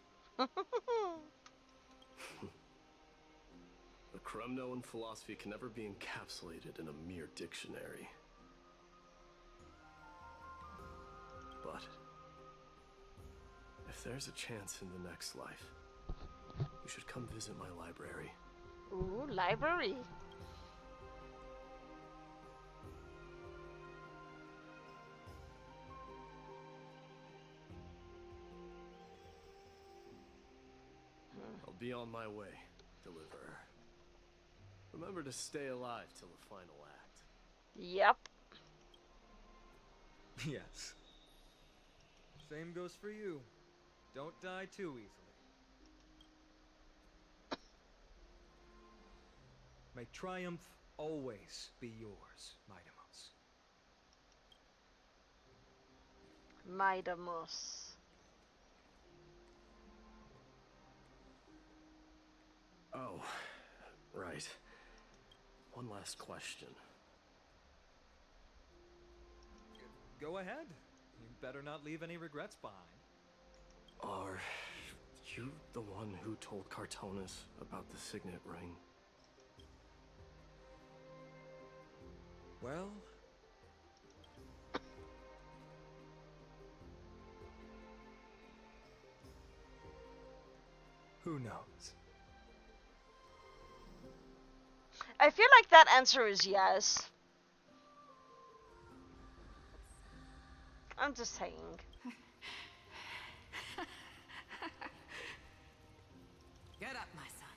The Kremnoan philosophy can never be encapsulated in a mere dictionary. But if there's a chance in the next life, you should come visit my library. Ooh, library. I'll be on my way, Deliverer. Remember to stay alive till the final act. Yep. Yes. Same goes for you. Don't die too easily. May triumph always be yours, Mightymouse. Mightymouse. Oh, right. One last question. Go ahead. You better not leave any regrets behind. Are you the one who told Cartonis about the signet ring? Well... who knows? I feel like that answer is yes. I'm just saying. Get up, my son.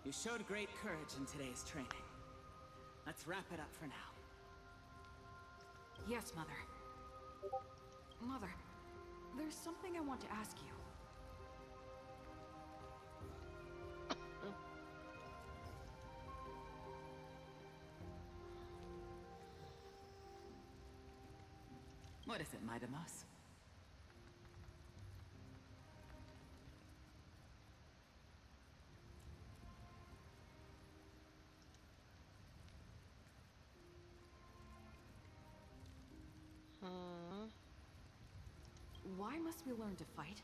You showed great courage in today's training. Let's wrap it up for now. Yes, Mother. Mother, there's something I want to ask you. What is it, Mightymouse? Why must we learn to fight?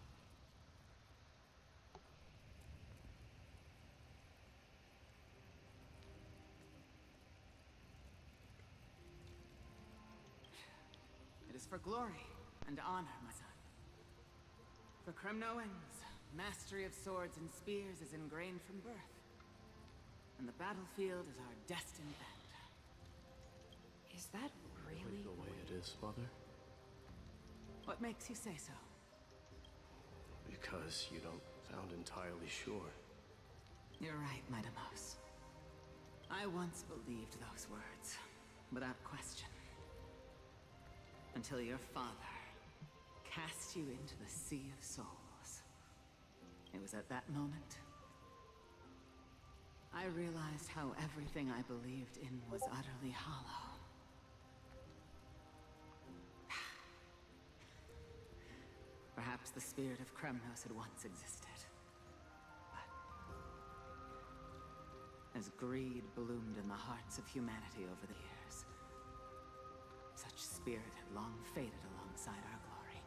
It is glory and honor, my son. For Kremnoans, mastery of swords and spears is ingrained from birth. And the battlefield is our destined end. Is that really the way it is, Mother? What makes you say so? Because you don't sound entirely sure. You're right, Midamos. I once believed those words, without question. Until your father cast you into the Sea of Souls. It was at that moment I realized how everything I believed in was utterly hollow. Perhaps the spirit of Kremnos had once existed. But as greed bloomed in the hearts of humanity over the years, such spirit had long faded alongside our glory.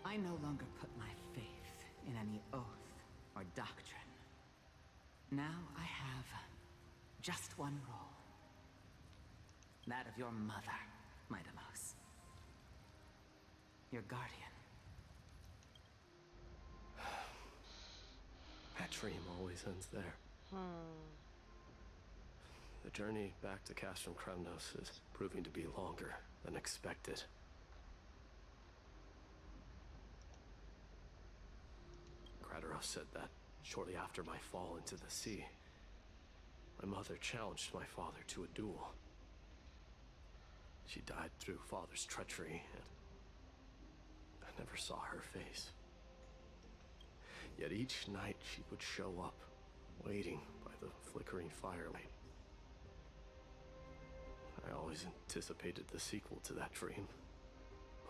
I no longer put my faith in any oath or doctrine. Now I have just one role. That of your mother, Midamos. Your guardian. That dream always ends there. The journey back to Castrum Kremnos is proving to be longer than expected. Krateros said that shortly after my fall into the sea, my mother challenged my father to a duel. She died through father's treachery, and I never saw her face. Yet each night she would show up, waiting by the flickering firelight. I always anticipated the sequel to that dream,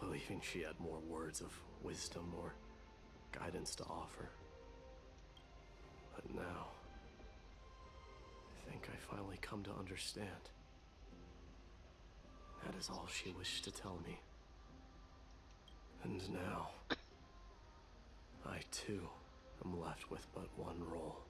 believing she had more words of wisdom or guidance to offer. But now, I think I finally come to understand. That is all she wished to tell me. And now, I too am left with but one role.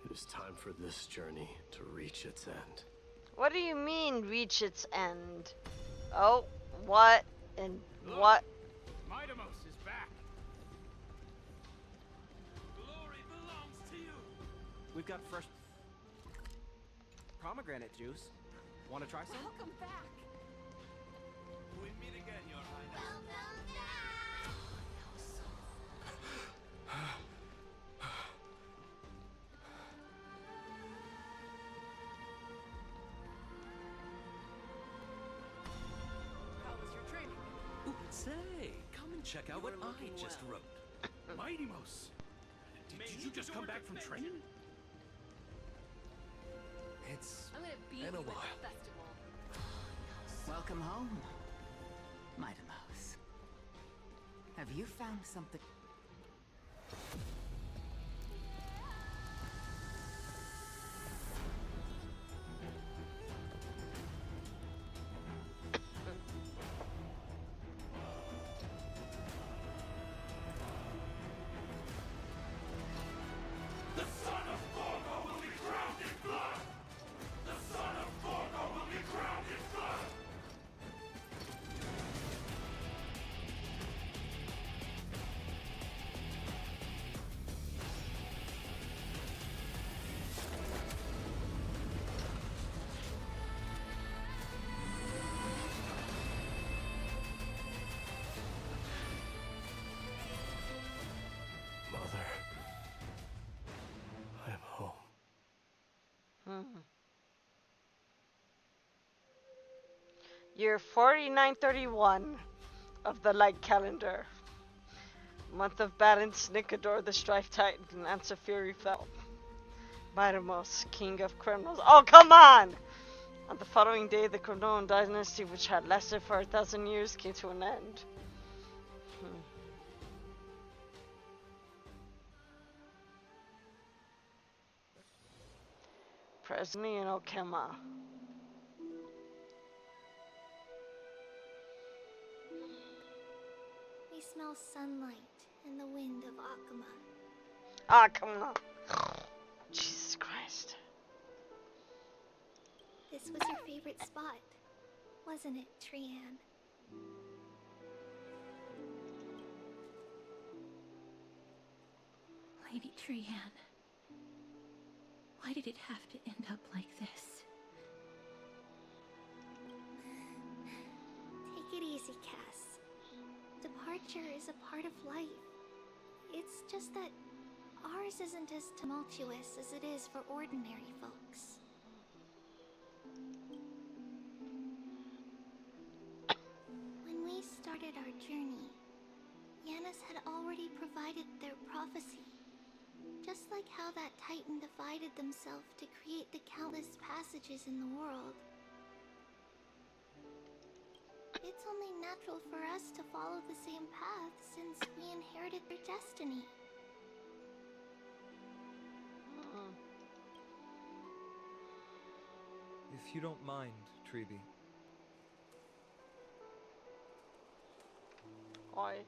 It is time for this journey to reach its end. What do you mean, reach its end? Oh, what and what? Midamos is back. Glory belongs to you. We've got fresh pomegranate juice. Want to try some? Welcome back. We meet again, Your Highness. How was your training? Ooh, say, come and check out what I just wrote. Midamos! Did you just come back from training? It's I'm gonna beat been you a at while. the festival. Welcome home, Midamos. Have you found something? The son of Gorgo will be drowned in blood! The son of Gorgo will be drowned in blood! Mother, I am home. Year 4931 of the light calendar. Month of balance, Nicodor the Strife Titan, and Fury fell. Midamos, king of criminals. Oh, come on! On the following day, the Cronoan dynasty, which had lasted for 1,000 years, came to an end. Presently in Okema. I smell sunlight and the wind of Akuma. Ah, come on. Jesus Christ. This was your favorite spot, wasn't it, Trian? Lady Trian, why did it have to end up like this? Take it easy, Cass. Departure is a part of life. It's just that ours isn't as tumultuous as it is for ordinary folks. When we started our journey, Yanis had already provided their prophecy. Just like how that Titan divided themselves to create the countless passages in the world. It's only natural for us to follow the same path since we inherited their destiny. If you don't mind, Treeby. Why?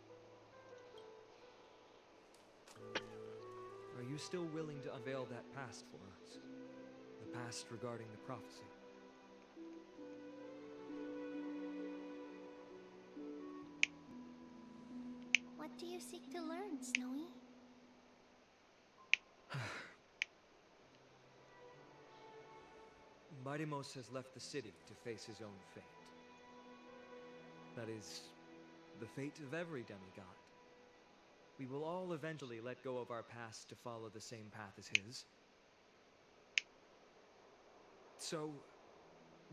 Are you still willing to unveil that past for us? The past regarding the prophecy? What do you seek to learn, Snowy? Midimos has left the city to face his own fate. That is, the fate of every demigod. We will all eventually let go of our past to follow the same path as his. So,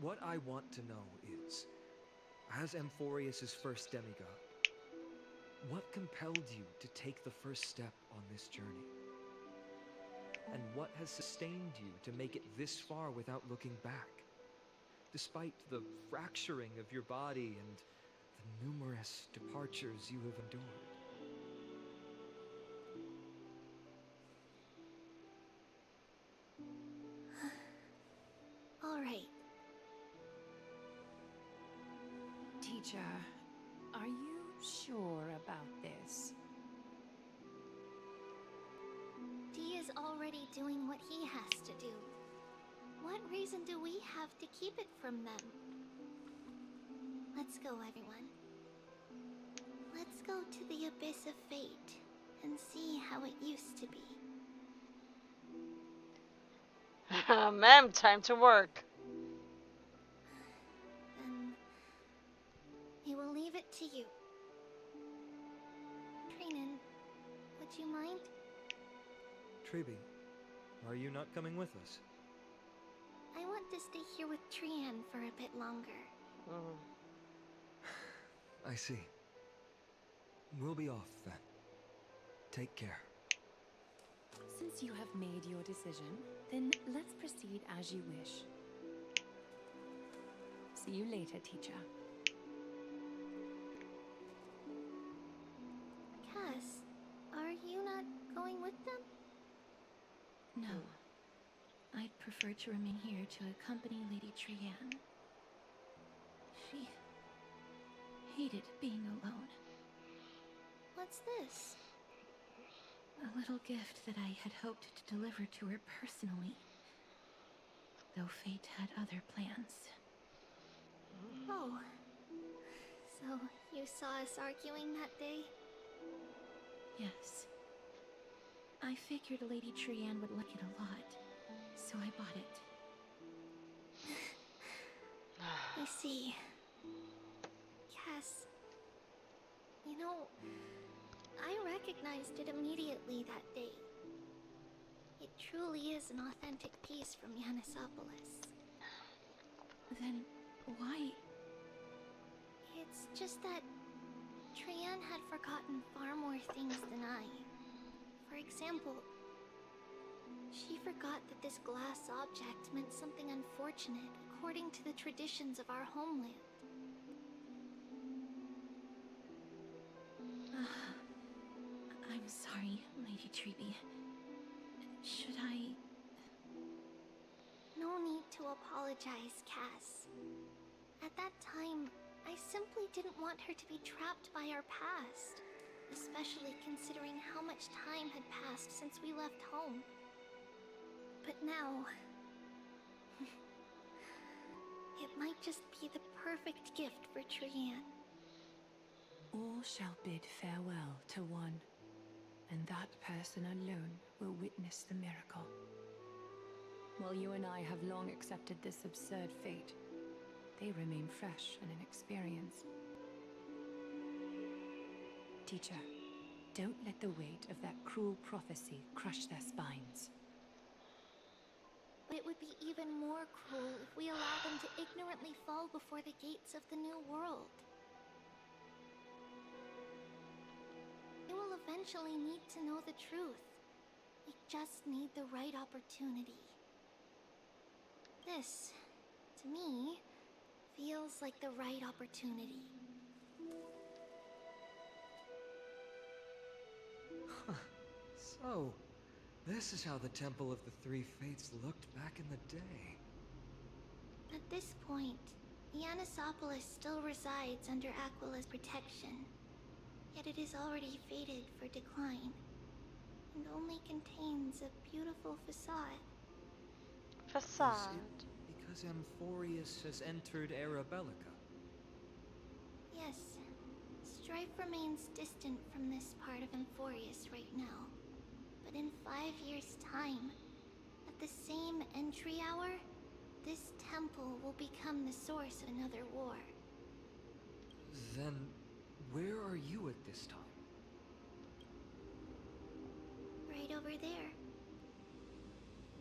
what I want to know is, as Amphorius' first demigod, what compelled you to take the first step on this journey? And what has sustained you to make it this far without looking back? Despite the fracturing of your body and the numerous departures you have endured. All right. Teacher, are you sure about this? D is already doing what he has to do. What reason do we have to keep it from them? Let's go, everyone. Let's go to the abyss of fate and see how it used to be. Ma'am, time to work. Then we will leave it to you. Trinan, would you mind? Treeby, are you not coming with us? I want to stay here with Trian for a bit longer. I see. We'll be off then. Take care. Since you have made your decision, then let's proceed as you wish. See you later, teacher. Cass, are you not going with them? No. I'd prefer to remain here to accompany Lady Trian. She hated being alone. What's this? A little gift that I had hoped to deliver to her personally, though fate had other plans. Oh. So, you saw us arguing that day? Yes. I figured Lady Trian would like it a lot, so I bought it. I see. Cass, you know, I recognized it immediately that day. It truly is an authentic piece from Yanisopolis. Then why? It's just that Trian had forgotten far more things than I. For example, she forgot that this glass object meant something unfortunate according to the traditions of our homeland. I'm sorry, Lady Treeby. Should I... No need to apologize, Cass. At that time, I simply didn't want her to be trapped by our past, especially considering how much time had passed since we left home. But now, it might just be the perfect gift for Trianne. All shall bid farewell to one, and that person alone will witness the miracle. While you and I have long accepted this absurd fate, they remain fresh and inexperienced. Teacher, don't let the weight of that cruel prophecy crush their spines. But it would be even more cruel if we allow them to ignorantly fall before the gates of the new world. They will eventually need to know the truth. They just need the right opportunity. This, to me, feels like the right opportunity. So, this is how the Temple of the Three Fates looked back in the day. At this point, the Anisopolis still resides under Aquila's protection, yet it is already fated for decline, and only contains a beautiful facade. Facade. Is it because Amphorius has entered Era Bellica? Yes, strife remains distant from this part of Amphorius right now. But in 5 years' time, at the same entry hour, this temple will become the source of another war. Then, where are you at this time? Right over there.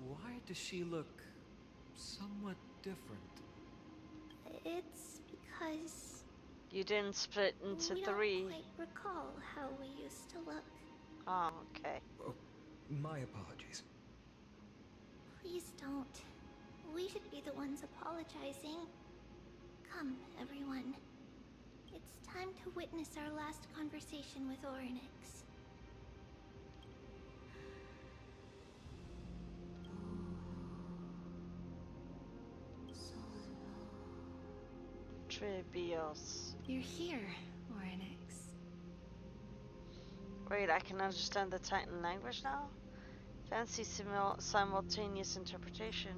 Why does she look somewhat different? It's because You didn't split into we three. don't quite recall how we used to look. Oh, okay. Oh, my apologies. Please don't. We should be the ones apologizing. Come, everyone. It's time to witness our last conversation with Orynyx. Tribios. You're here, Orynyx. Wait, I can understand the Titan language now? Fancy simultaneous interpretation.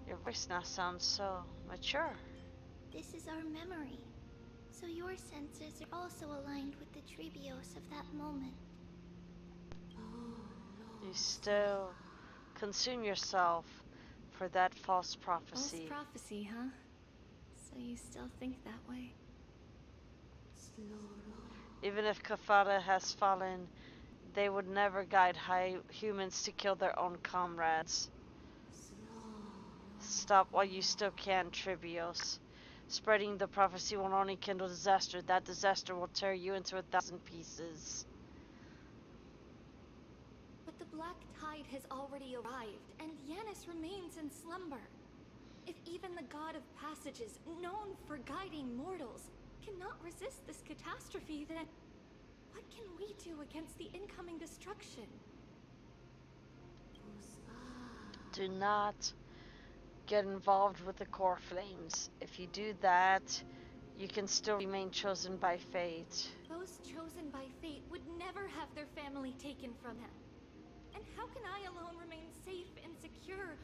Your voice now sounds so mature. This is our memory, so your senses are also aligned with the Tribios of that moment. You still consume yourself for that false prophecy. False prophecy, huh? So you still think that way? Even if Kafara has fallen, they would never guide humans to kill their own comrades. Stop while you still can, Tribios. Spreading the prophecy will only kindle disaster. That disaster will tear you into 1,000 pieces. But the Black Tide has already arrived, and Yanis remains in slumber. If even the God of Passages, known for guiding mortals, cannot resist this catastrophe, then what can we do against the incoming destruction? Do not get involved with the core flames. If you do that, you can still remain chosen by fate. Those chosen by fate would never have their family taken from him. And how can I alone remain safe and secure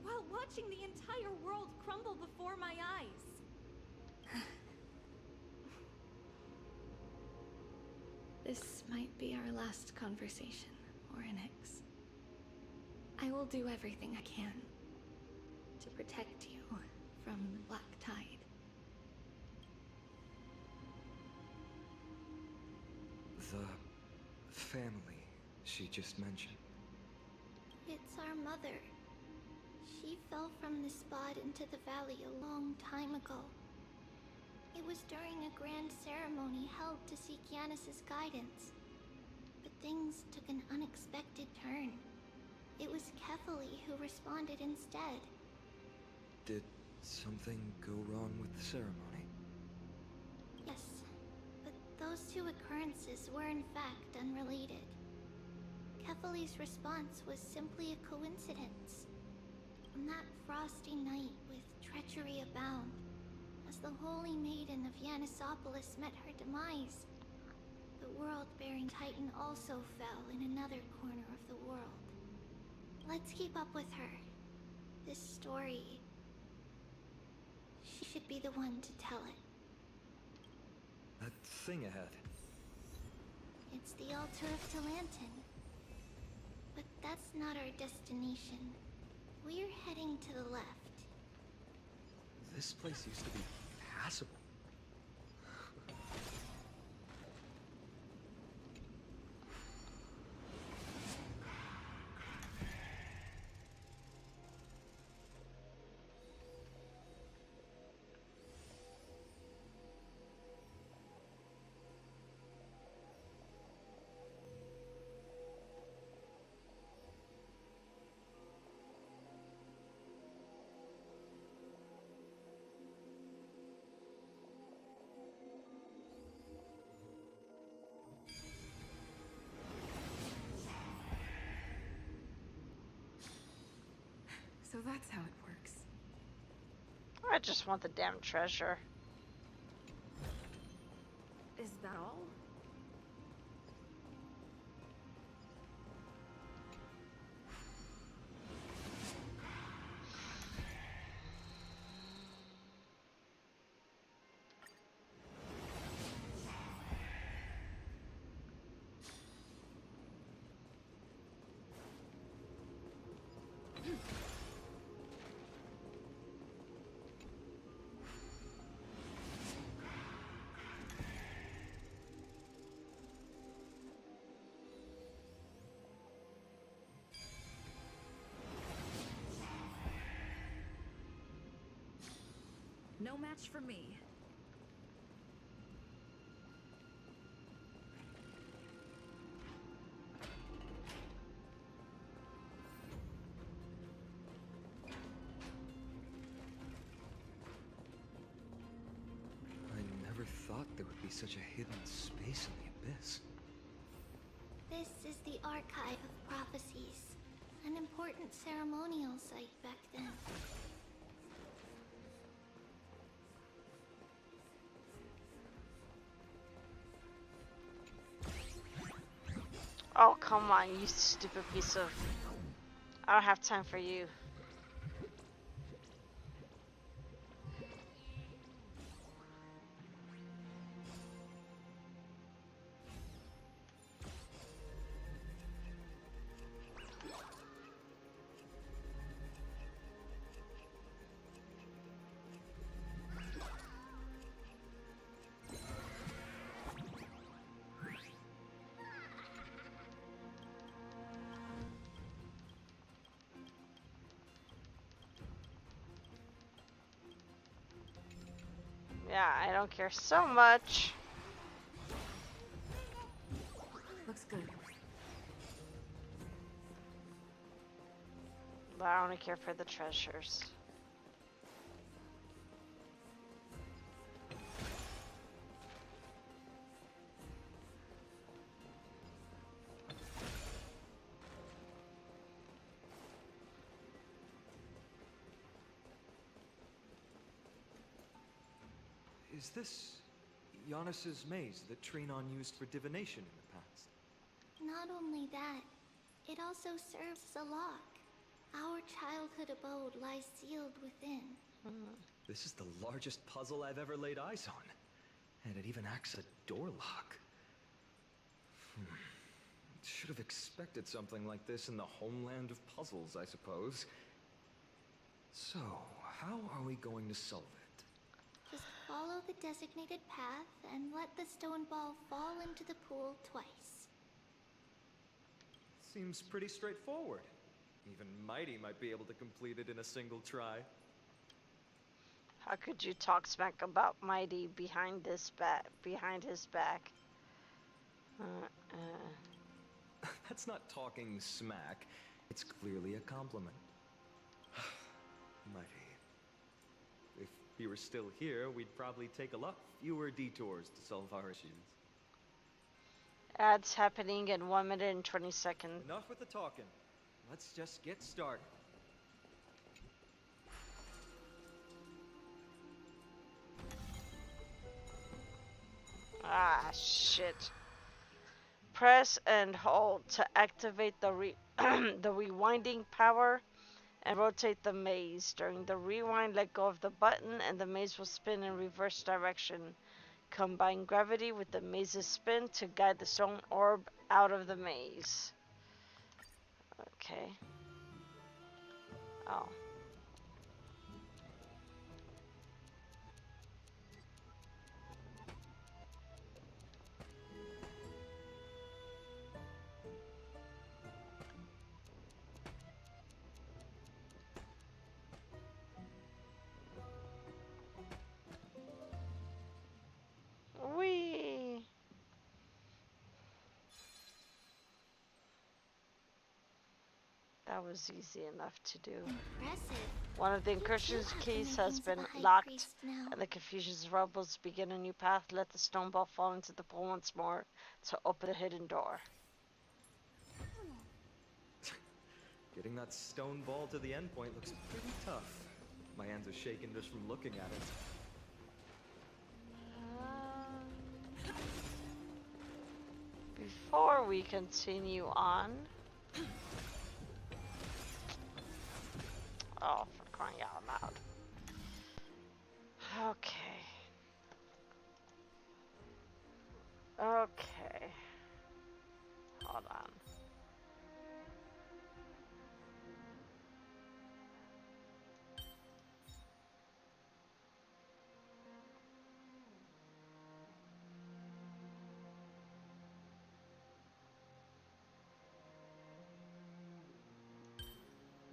while watching the entire world crumble before my eyes? This might be our last conversation, Orynyx. I will do everything I can to protect you from the Black Tide. The family she just mentioned. It's our mother. She fell from the spot into the valley a long time ago. It was during a grand ceremony held to seek Yanis's guidance. But things took an unexpected turn. It was Kefali who responded instead. Did something go wrong with the ceremony? Yes, but those two occurrences were in fact unrelated. Kefali's response was simply a coincidence. On that frosty night with treachery abound, As the Holy Maiden of Yanisopolis met her demise, the world-bearing Titan also fell in another corner of the world. Let's keep up with her. This story... she should be the one to tell it. That thing ahead. It's the altar of Talantin. But that's not our destination. We're heading to the left. This place used to be passable. So that's how it works. I just want the damn treasure. Is that all? No match for me. I never thought there would be such a hidden space in the abyss. This is the Archive of Prophecies, an important ceremonial site back then. Oh, come on, you stupid piece of... I don't have time for you. Yeah, I don't care so much. Looks good. But I only care for the treasures. Is this Giannis's maze that Trinon used for divination in the past? Not only that, it also serves as a lock. Our childhood abode lies sealed within. This is the largest puzzle I've ever laid eyes on. And it even acts a door lock. Should have expected something like this in the homeland of puzzles, I suppose. So, how are we going to solve it? Just follow the designated path and let the stone ball fall into the pool twice. Seems pretty straightforward. Even Mighty might be able to complete it in a single try. How could you talk smack about Mighty behind his back? That's not talking smack. It's clearly a compliment. Mighty. If he were still here, we'd probably take a lot fewer detours to solve our issues. Ads happening in 1 minute and 20 seconds. Enough with the talking. Let's just get started. Ah, shit. Press and hold to activate the the rewinding power and rotate the maze. During the rewind, let go of the button and the maze will spin in reverse direction. Combine gravity with the maze's spin to guide the stone orb out of the maze. Okay. Oh. Whee! That was easy enough to do. Impressive. One of the You do incursion's have the keys has makings of been a high locked, priest now. and the Confucius rebels begin a new path. Let the stone ball fall into the pool once more to open the hidden door. Getting that stone ball to the end point looks pretty tough. My hands are shaking just from looking at it. Before we continue on... Oh, for crying out loud. Okay. Okay. Hold on.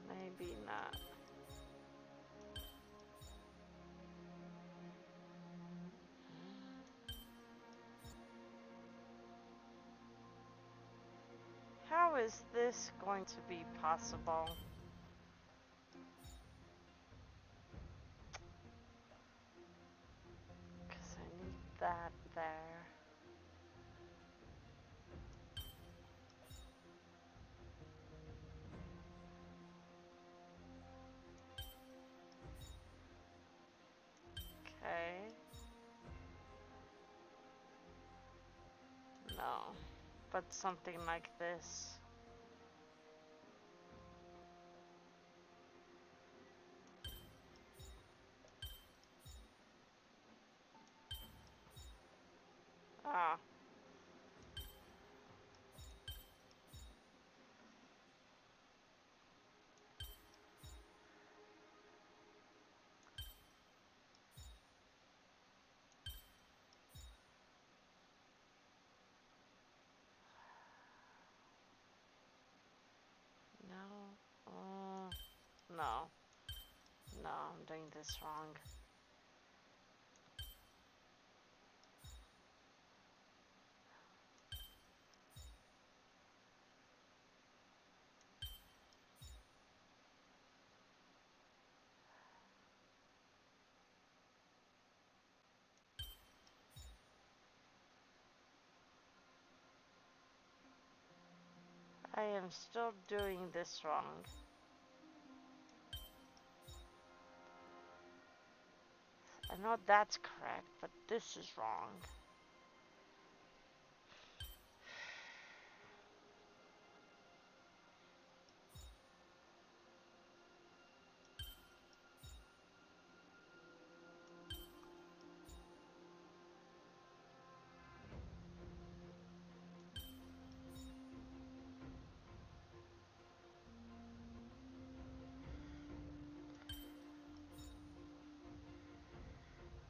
Maybe not. How is this going to be possible? Because I need that there. Okay. No. But something like this. Ah. No. No. No, I'm doing this wrong. I am still doing this wrong. I know that's correct, but this is wrong.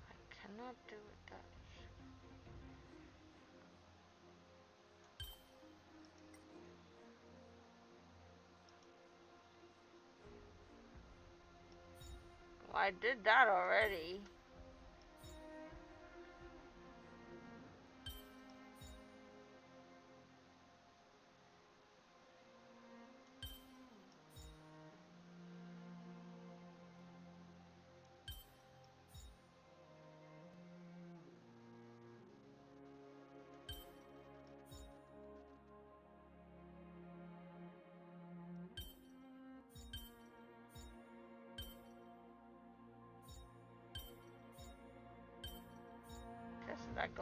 I cannot do it that. Well, I did that already.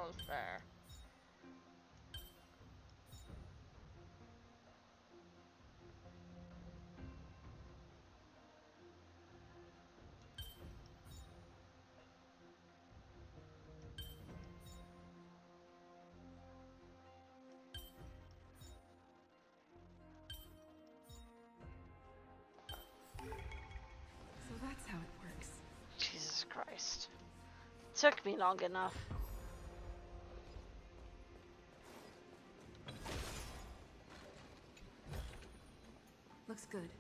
almost there. So that's how it works. Jesus Christ. Took me long enough. Looks good.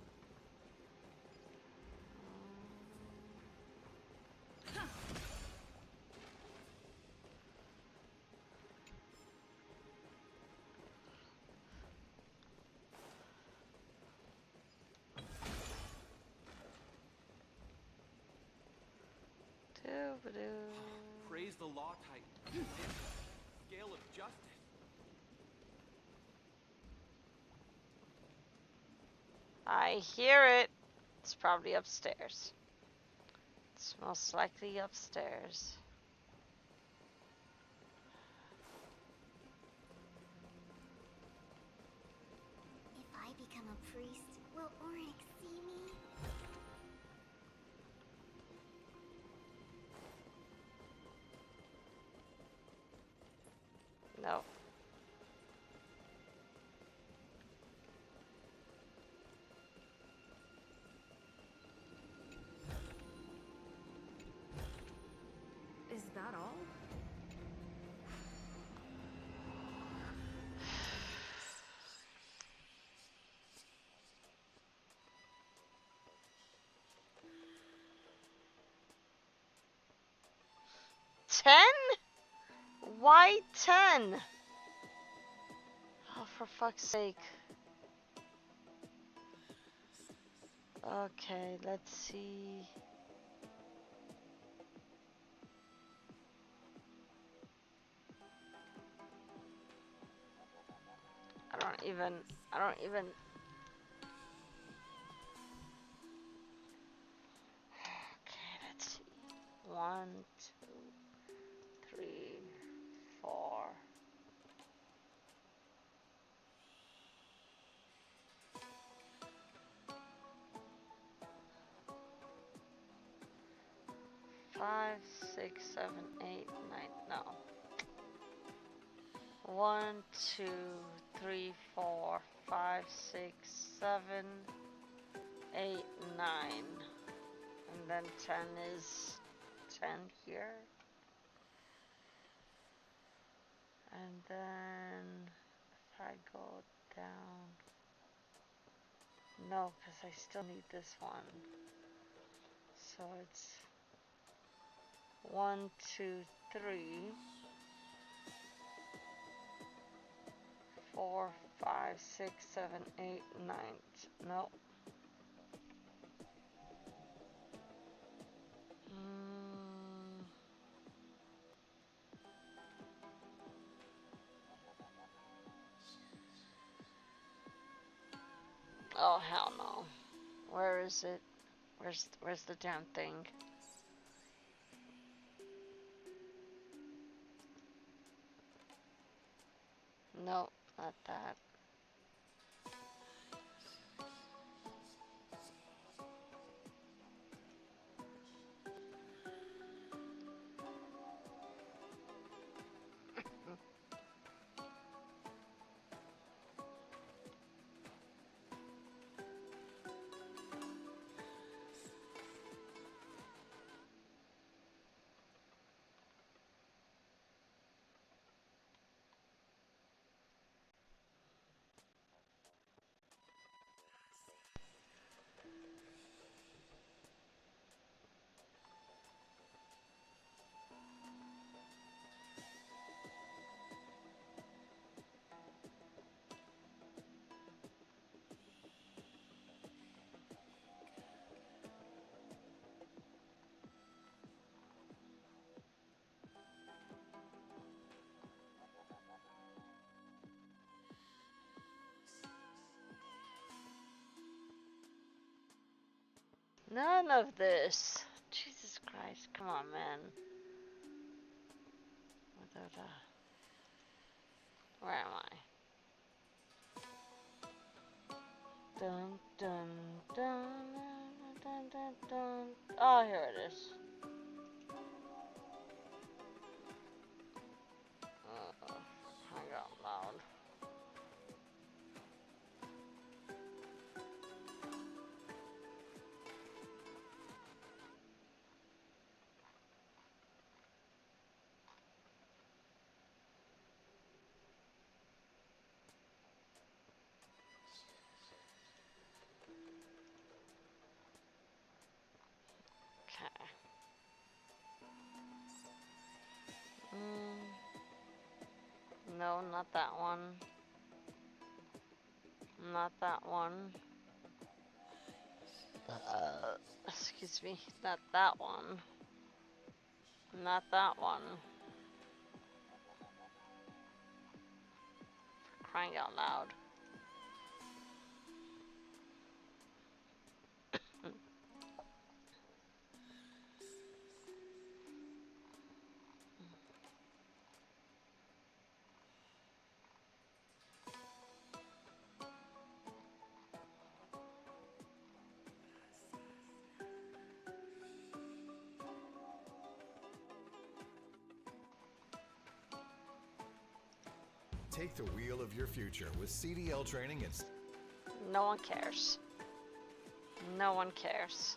Praise the law titan. Scale of justice. I hear it. It's probably upstairs. It's most likely upstairs. If I become a priest, will Oryx see me? No. Is that all? Why 10? Oh, for fuck's sake. Okay, let's see. I don't even. Okay, let's see. 1, 2, 3, 4. Five, 6, 7, 8, 9. No. 1, 2, 3, 4, 5, 6, 7, 8, 9. And then 10 is 10 here. And then if I go down. No, because I still need this one. So it's 1, 2, 3, 4, 5, 6, 7, 8, 9. No. Oh hell no. Where is it? Where's the damn thing? Nope, not that. None of this. Jesus Christ, come on, man. Da-da. Where am I? Dun dun dun dun dun dun. Oh, here it is. Hang out loud. Okay. No, not that one. Not that one. Excuse me. Not that one. Not that one. For crying out loud. Take the wheel of your future with CDL training and... No one cares. No one cares.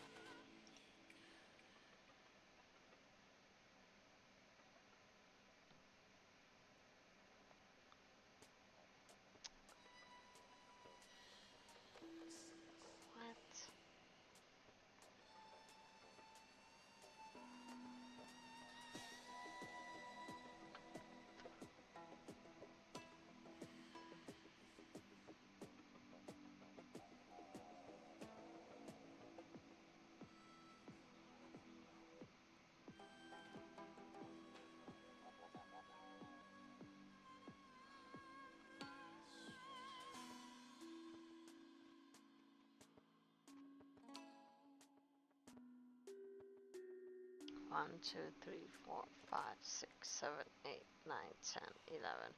One, 2, 3, 4, 5, 6, 7, 8, 9, 10, 11.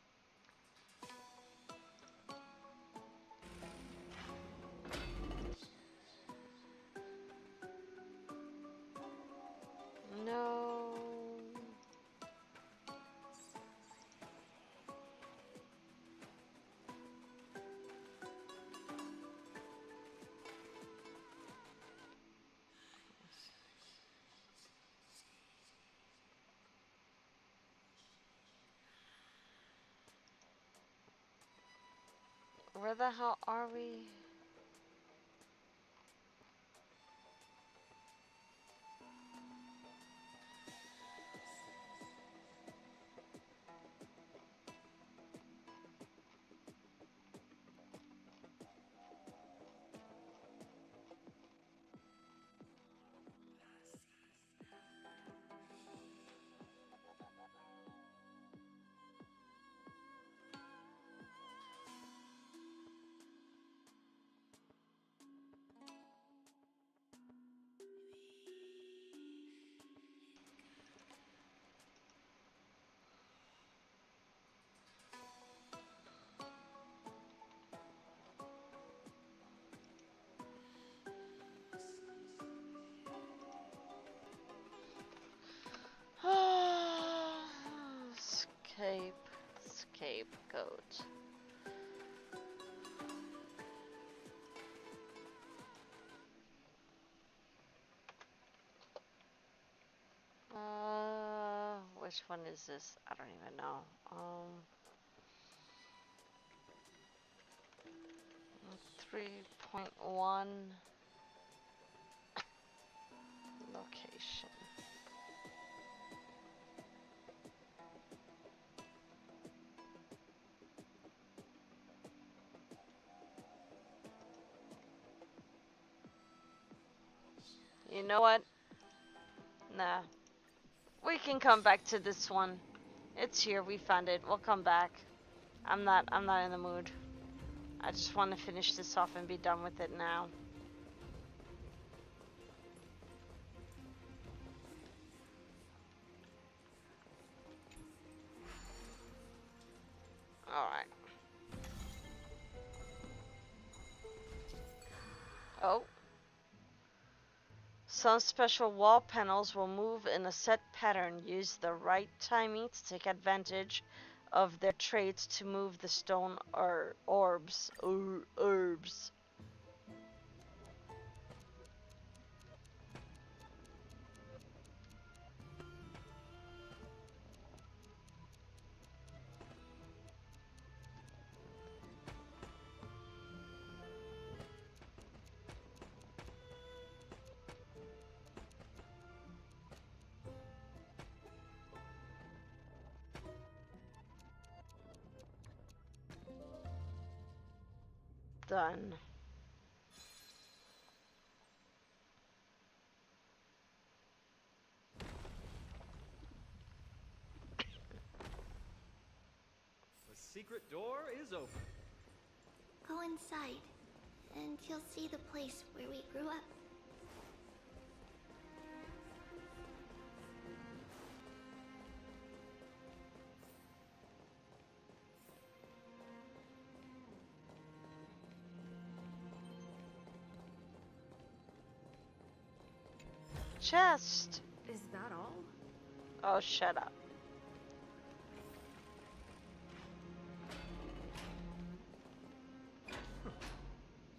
No. Where the hell are we? Scapegoat. Which one is this? I don't even know. 3.1 location. You know what? Nah. We can come back to this one. It's here. We found it. We'll come back. I'm not in the mood. I just want to finish this off and be done with it now. Oh. Some special wall panels will move in a set pattern. Use the right timing to take advantage of their traits to move the stone or orbs. Herbs. Done. The secret door is open. Go inside, and you'll see the place where we grew up. Chest. Is that all? Oh, shut up.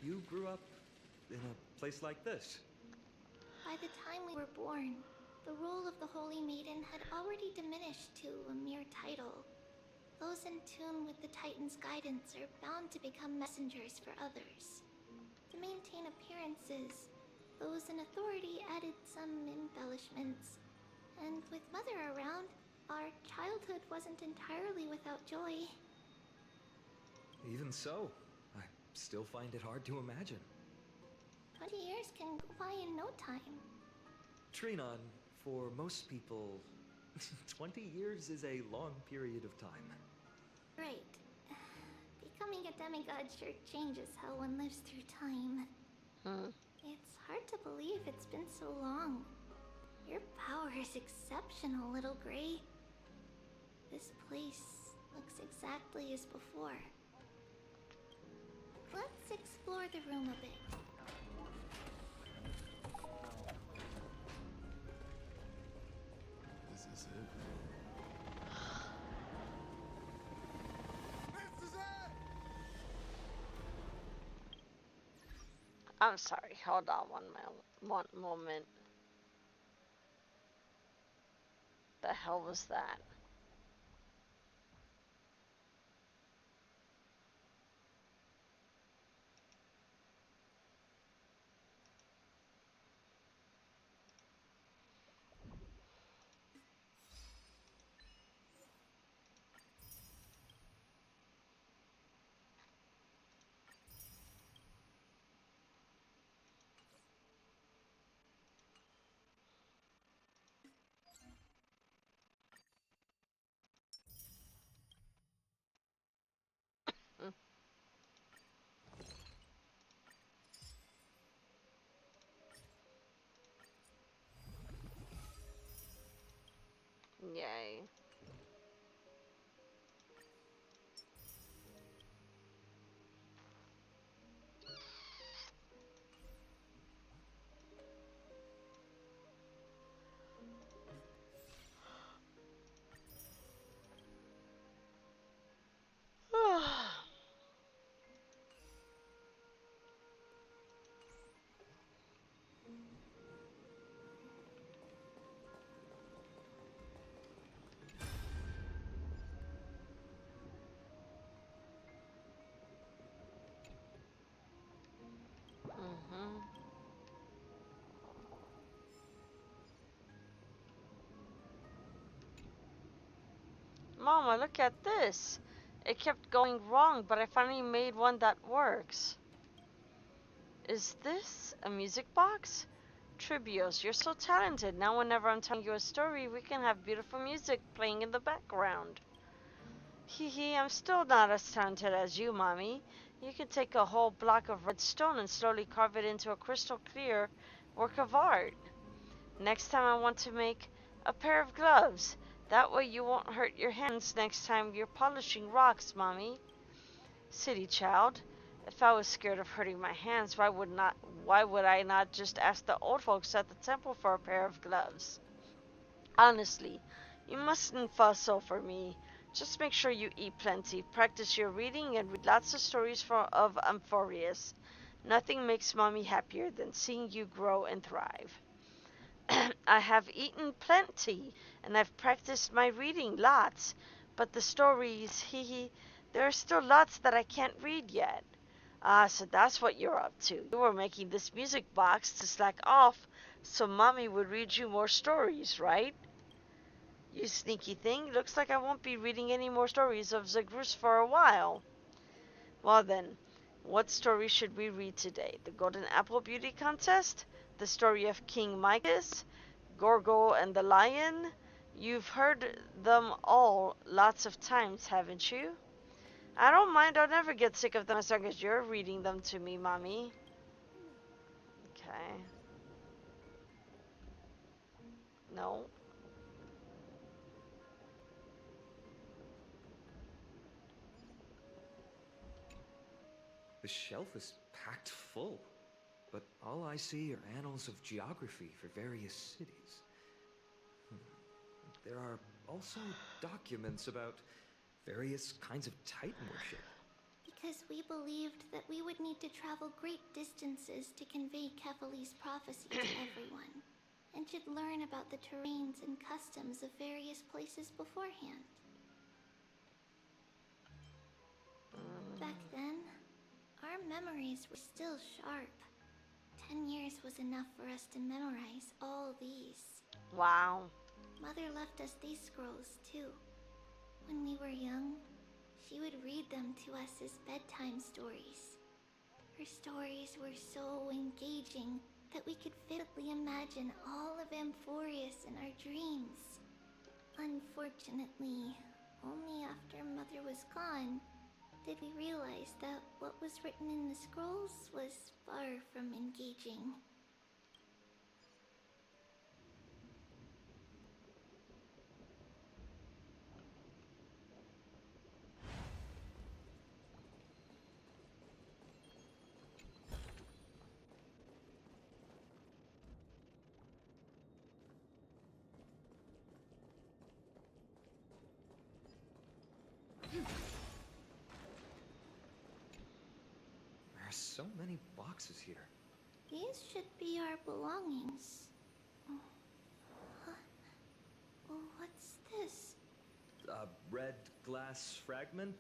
You grew up in a place like this? By the time we were born, the role of the Holy Maiden had already diminished to a mere title. Those in tune with the Titan's guidance are bound to become messengers for others. To maintain appearances, those in authority added some embellishments. And with Mother around, our childhood wasn't entirely without joy. Even so, I still find it hard to imagine. 20 years can go by in no time. Trinon, for most people, 20 years is a long period of time. Right. Becoming a demigod sure changes how one lives through time. It's hard to believe it's been so long. Your power is exceptional, Little Gray. This place looks exactly as before. Let's explore the room a bit. This is it. I'm sorry. Hold on one moment. The hell was that? Yay. Mama, look at this. It kept going wrong, but I finally made one that works. Is this a music box? Tribios, you're so talented. Now whenever I'm telling you a story, we can have beautiful music playing in the background. Hee hee, I'm still not as talented as you, Mommy. You can take a whole block of red stone and slowly carve it into a crystal clear work of art. Next time I want to make a pair of gloves. That way you won't hurt your hands next time you're polishing rocks, Mommy. City child, If I was scared of hurting my hands, why would I not just ask the old folks at the temple for a pair of gloves? Honestly, you mustn't fuss over me. Just make sure you eat plenty, practice your reading, and read lots of stories of Amphorius. Nothing makes mommy happier than seeing you grow and thrive. I have eaten plenty, and I've practiced my reading lots, but the stories, hee hee, there are still lots that I can't read yet. Ah, so that's what you're up to. You were making this music box to slack off so mommy would read you more stories, right? You sneaky thing. Looks like I won't be reading any more stories of Zagrus for a while. Well then, what story should we read today? The Golden Apple Beauty Contest? The story of King Micus? Gorgo and the Lion? You've heard them all lots of times, haven't you? I don't mind. I'll never get sick of them as long as you're reading them to me, Mommy. Okay. No. The shelf is packed full, but all I see are annals of geography for various cities. There are also documents about various kinds of Titan worship. Because we believed that we would need to travel great distances to convey Kefali's prophecy to everyone, and should learn about the terrains and customs of various places beforehand. Back then, our memories were still sharp. 10 years was enough for us to memorize all these. Wow. Mother left us these scrolls too. When we were young, she would read them to us as bedtime stories. Her stories were so engaging that we could vividly imagine all of Amphorius in our dreams. Unfortunately, only after Mother was gone did we realize that what was written in the scrolls was far from engaging. There are so many boxes here. These should be our belongings. Huh? What's this? A red glass fragment?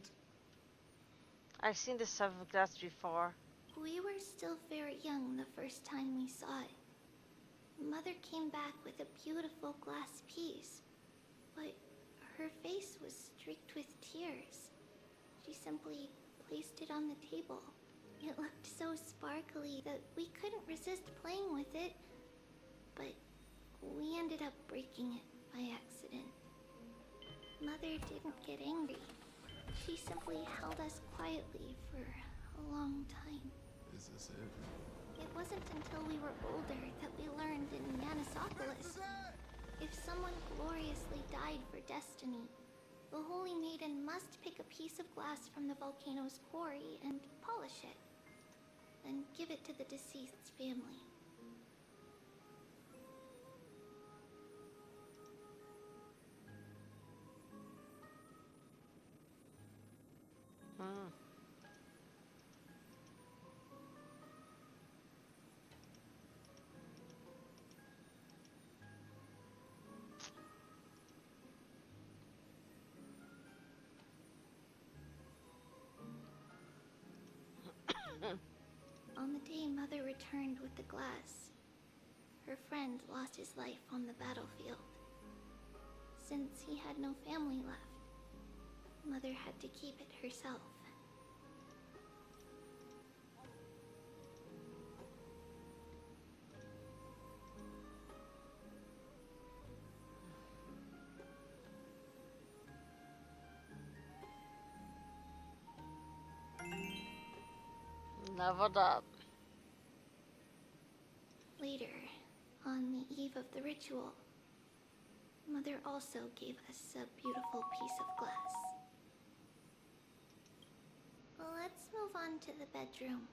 I've seen this type of glass before. We were still very young the first time we saw it. Mother came back with a beautiful glass piece, but her face was streaked with tears. She simply placed it on the table. It looked so sparkly that we couldn't resist playing with it, but we ended up breaking it by accident. Mother didn't get angry. She simply held us quietly for a long time. Is this it? It wasn't until we were older that we learned in Yanisopolis. If someone gloriously died for destiny, the Holy Maiden must pick a piece of glass from the volcano's quarry and polish it, then give it to the deceased's family. On the day Mother returned with the glass, her friend lost his life on the battlefield. Since he had no family left, Mother had to keep it herself. Leveled up. Later, on the eve of the ritual, Mother also gave us a beautiful piece of glass. Let's move on to the bedroom.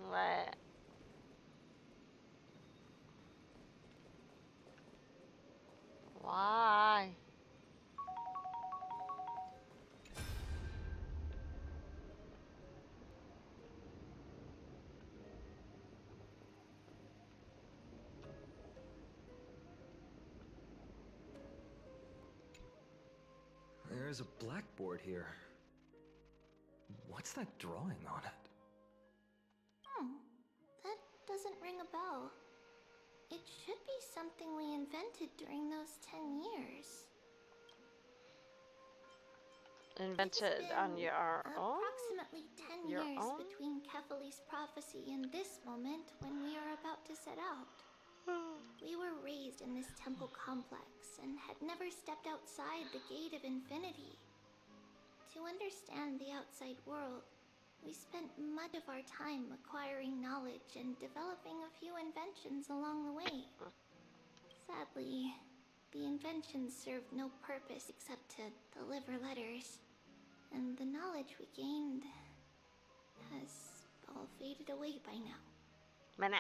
What? Why? There's a blackboard here. What's that drawing on it? That doesn't ring a bell. It should be something we invented during those 10 years. Invented on your own? Approximately 10 Your years own? between Kefali's prophecy and this moment when we are about to set out. We were raised in this temple complex and had never stepped outside the gate of infinity. To understand the outside world, we spent much of our time acquiring knowledge and developing a few inventions along the way. Sadly, the inventions served no purpose except to deliver letters, and the knowledge we gained has all faded away by now. Mana.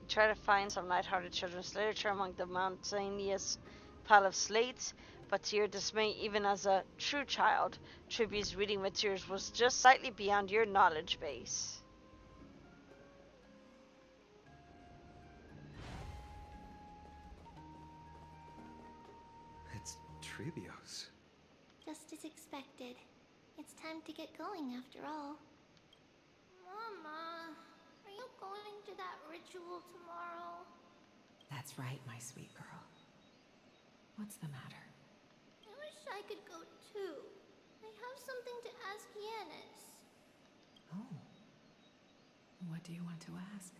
Try to find some light-hearted children's literature among the mountainous pile of slates, but to your dismay, even as a true child, Trivia's reading materials was just slightly beyond your knowledge base. It's Trivia's. Just as expected. It's time to get going after all. Mama, are you going to that ritual tomorrow? That's right, my sweet girl. What's the matter? I wish I could go too. I have something to ask Yanis. Oh. What do you want to ask?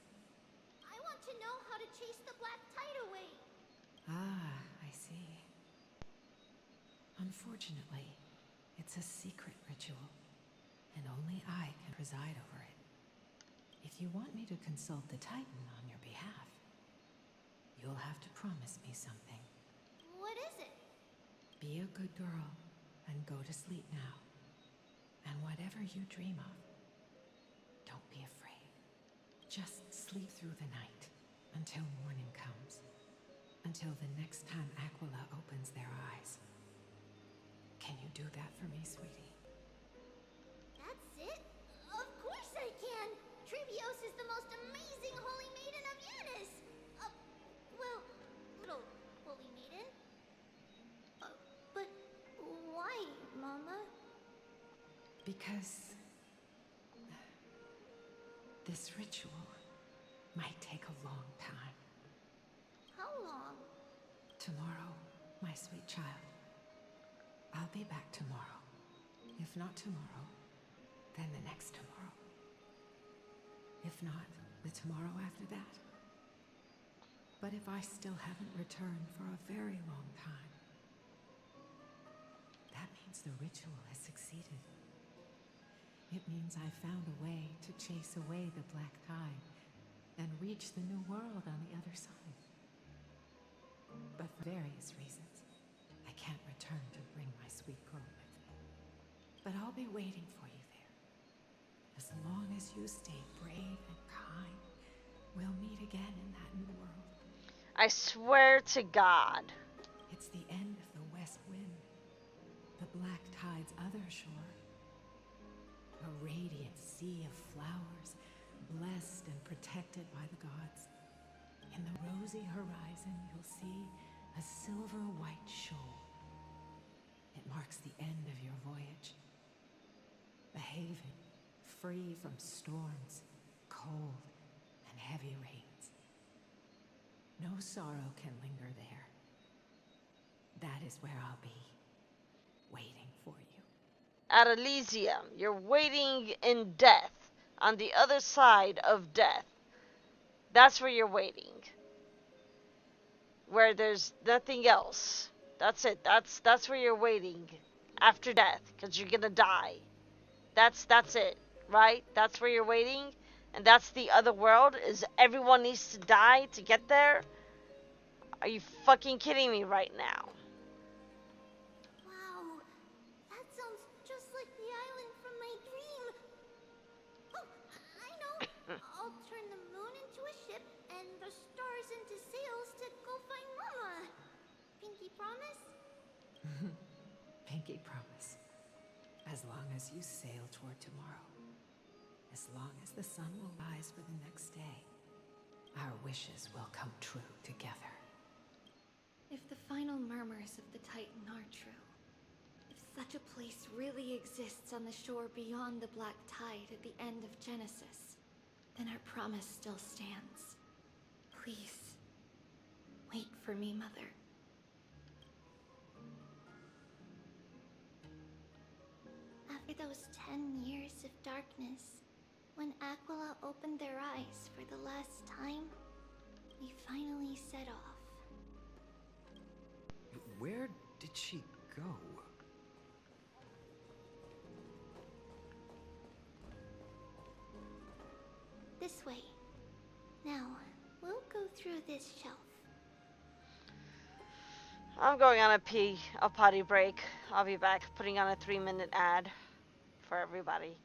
I want to know how to chase the black tide away. Ah, I see. Unfortunately, it's a secret ritual, and only I can preside over it. If you want me to consult the Titan on your behalf, you'll have to promise me something. What is it? Be a good girl and go to sleep now. And whatever you dream of, don't be afraid. Just sleep through the night until morning comes. Until the next time Aquila opens their eyes. Can you do that for me, sweetie? That's it? Of course I can! Trivios is the most amazing holy maiden of Yanis! Well, little holy maiden? But why, Mama? Because this ritual might take a long time. How long? Tomorrow, my sweet child. I'll be back tomorrow. If not tomorrow, then the next tomorrow. If not, the tomorrow after that. But if I still haven't returned for a very long time, that means the ritual has succeeded. It means I found a way to chase away the black tide and reach the new world on the other side. But for various reasons, I can't return to bring my sweet girl with me. But I'll be waiting for you there. As long as you stay brave and kind, we'll meet again in that new world. I swear to God. It's the end of the west wind, the black tide's other shore. A radiant sea of flowers, blessed and protected by the gods. In the rosy horizon, you'll see a silver white shoal. It marks the end of your voyage. A haven, free from storms, cold, and heavy rains. No sorrow can linger there. That is where I'll be, waiting for you. At Elysium, you're waiting in death, on the other side of death. That's where you're waiting. Where there's nothing else. That's it. That's where you're waiting. After death, because you're gonna die. That's it, right? That's where you're waiting, and that's the other world. Is everyone needs to die to get there? Are you fucking kidding me right now? Wow, that sounds just like the island from my dream. Oh, I know. I'll turn the moon into a ship and the stars into sails to go find Mama. Pinky promise? Pinky promise. As long as you sail toward tomorrow, as long as the sun will rise for the next day, our wishes will come true together. If the final murmurs of the Titan are true, if such a place really exists on the shore beyond the Black Tide at the end of Genesis, then our promise still stands. Please, wait for me, Mother. After those 10 years of darkness, when Aquila opened their eyes for the last time, we finally set off. Where did she go? This way. Now, we'll go through this shelf. I'm going on a potty break. I'll be back putting on a 3-minute ad for everybody.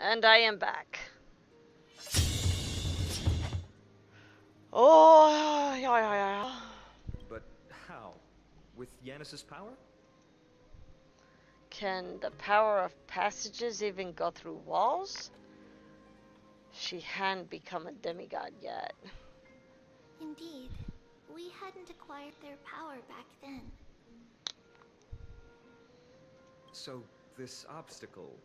And I am back. Oh, yeah. But how? With Yanis's power? Can the power of passages even go through walls? She hadn't become a demigod yet. Indeed, we hadn't acquired their power back then. So, this obstacle,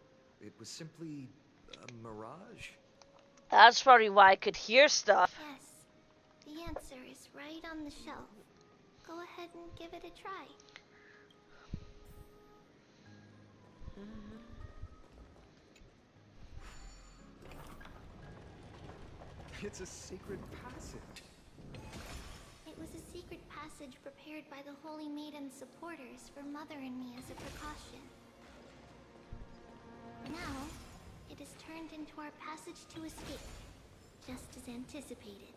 it was simply a mirage? That's probably why I could hear stuff. Yes, the answer is right on the shelf. Go ahead and give it a try. It's a secret passage. It was a secret passage prepared by the Holy Maiden's supporters for Mother and me as a precaution. Now, it is turned into our passage to escape, just as anticipated.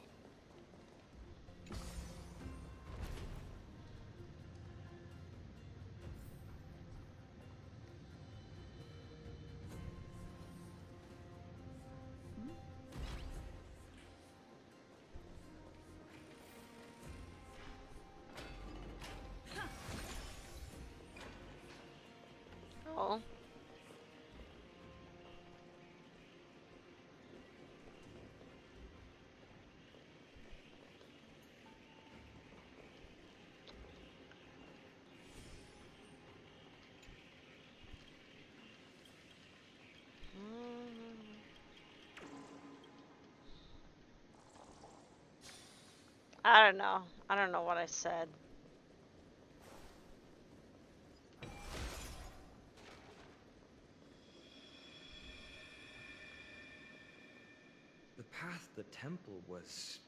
Oh. I don't know. I don't know what I said. The path to the temple was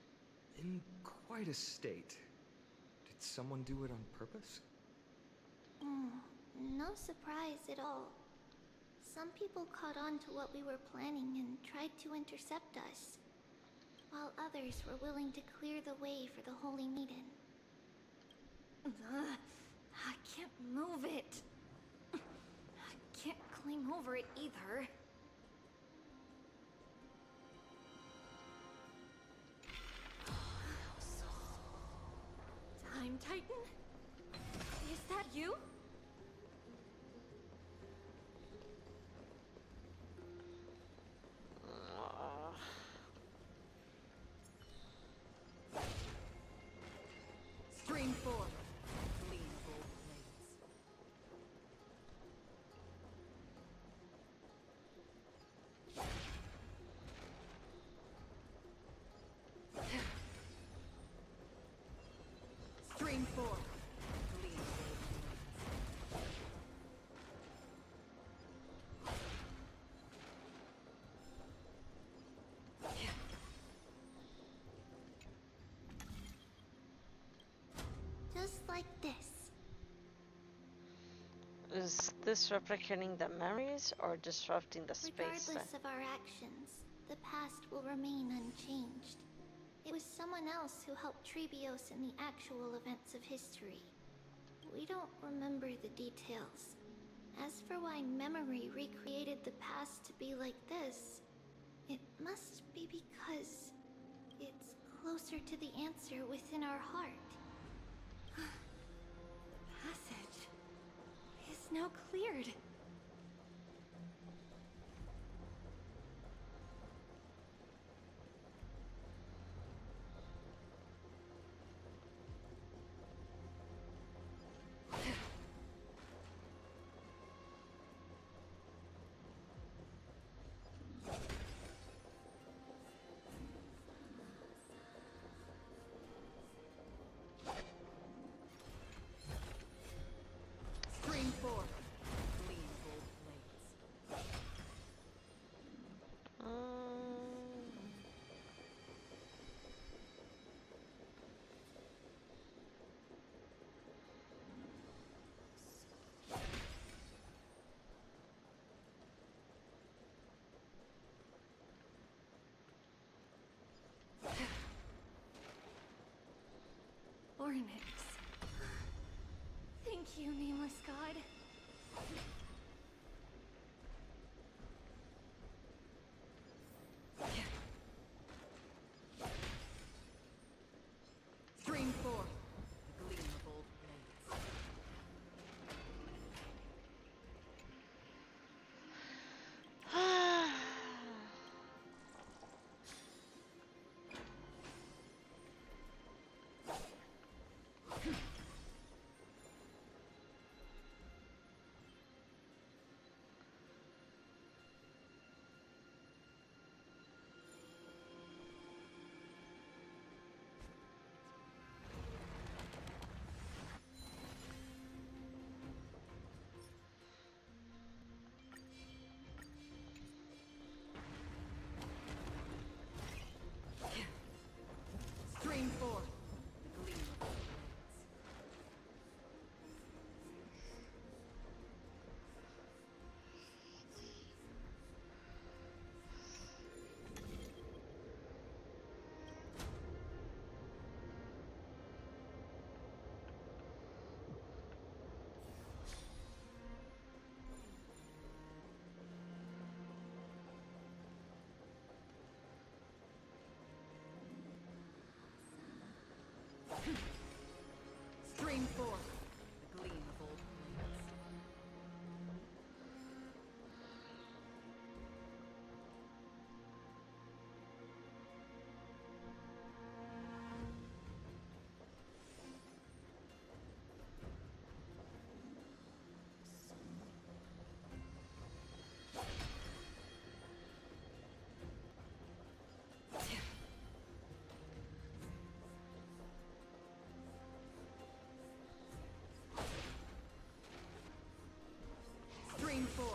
in quite a state. Did someone do it on purpose? No surprise at all. Some people caught on to what we were planning and tried to intercept us, while others were willing to clear the way for the Holy Maiden. I can't move it. I can't climb over it either. Time Titan? Is that you? Stream 4. Clean gold blades. Stream 4. Clean gold Just like this. Is this replicating the memories or disrupting the space? Regardless of our actions, the past will remain unchanged. It was someone else who helped Trebios in the actual events of history. We don't remember the details. As for why memory recreated the past to be like this, it must be because it's closer to the answer within our heart. passage is now cleared. Stream 4. Clean gold blades. Ornix. Thank you, nameless god. Stream 4. The gleam of old blades. Stream 4.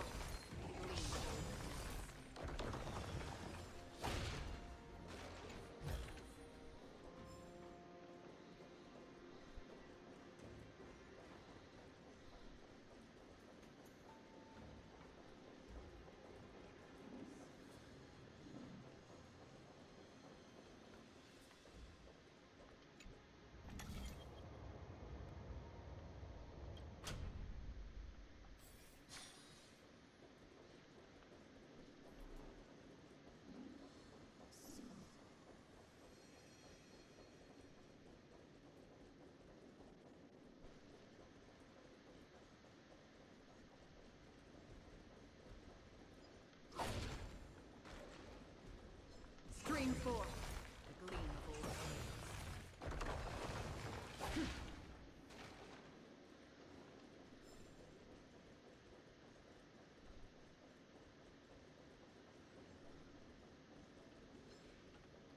Stream 4. The gleam of old blades.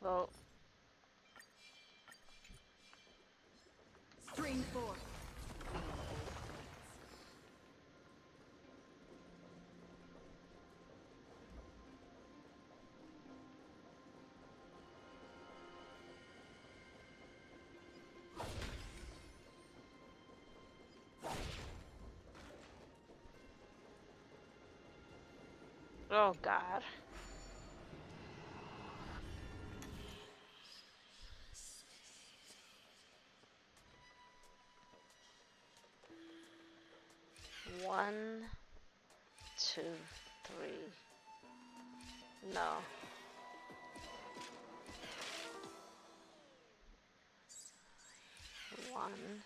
Well, Stream 4. oh God. One, two, three. No. One,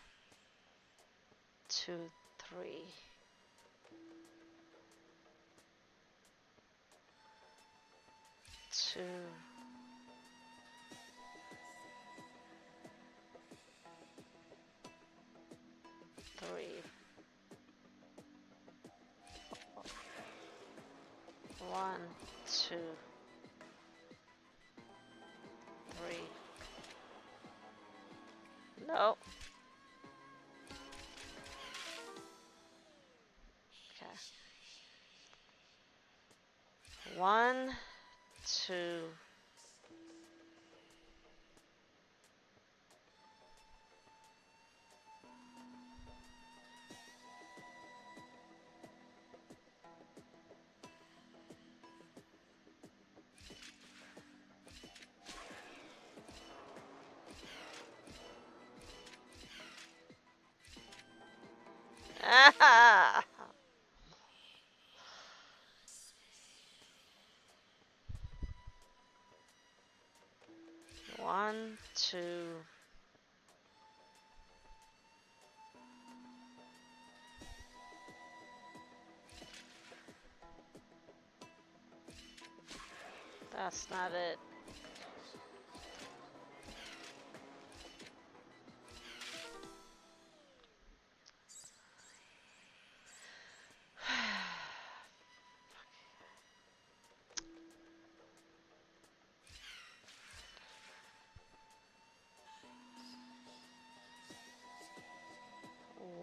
two, three. Two. Three. One, two, three. No. Okay. One, two. Ah! One, two. That's not it.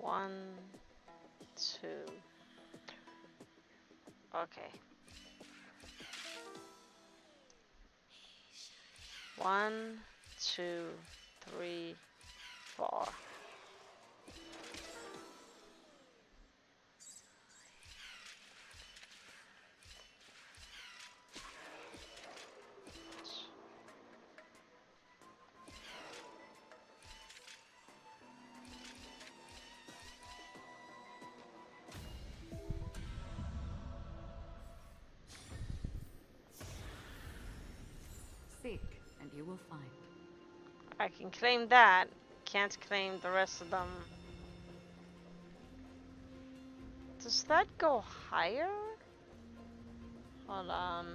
One, two. Okay. One, two, three, four. Seek, and you will find. I can claim that. Can't claim the rest of them. Does that go higher? Hold on.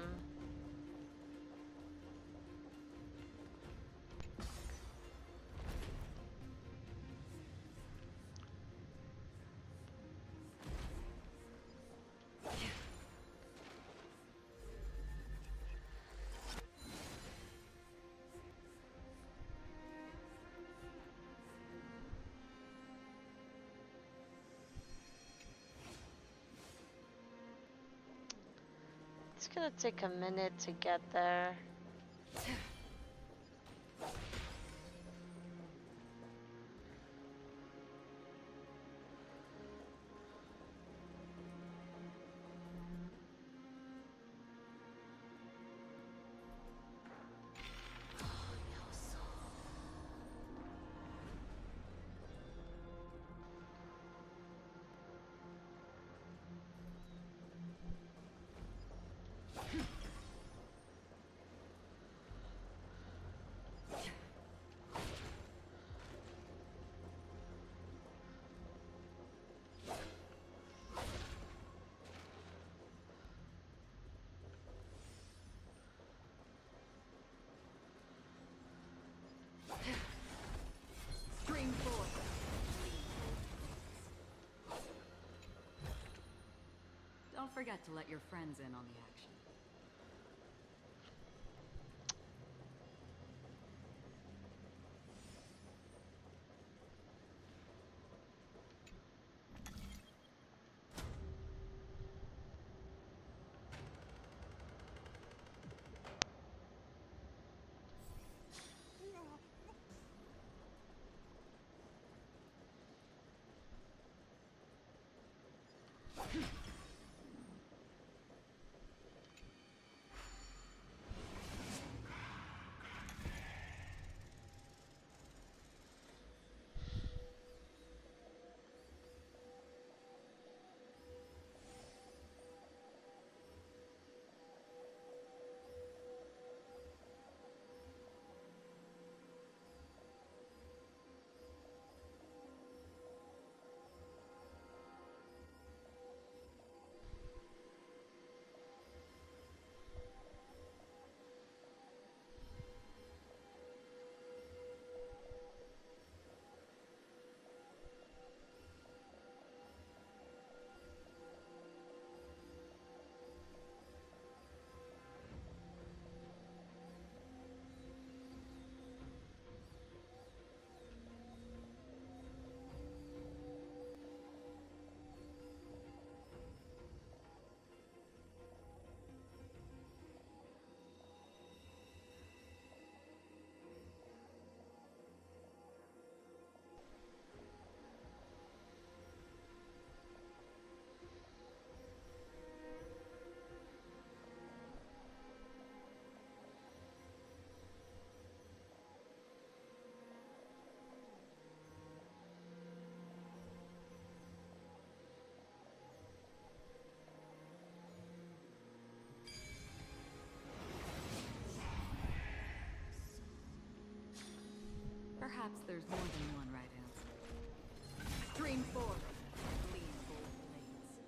It's gonna take a minute to get there. Stream forth. Don't forget to let your friends in on the action. Perhaps there's more than one right answer. Stream forth. Clean gold blades.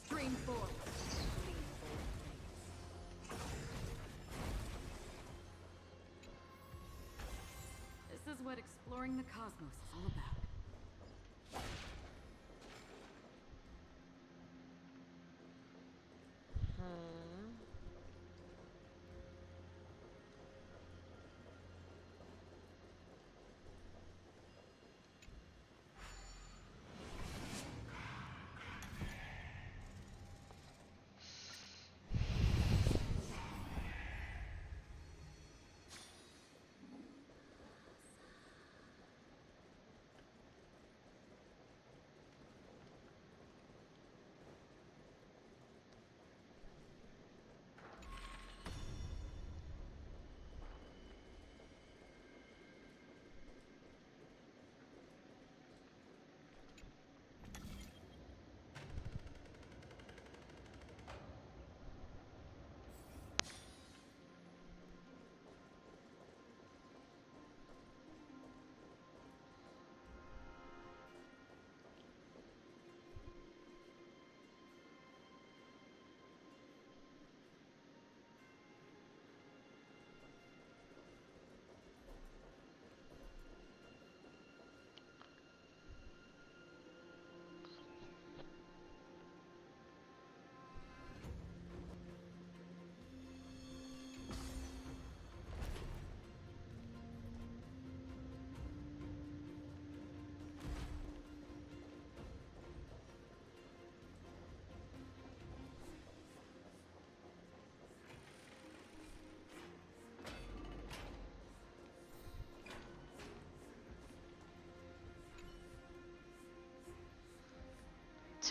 Stream forth. Clean gold blades. This is what exploring the cosmos is all about.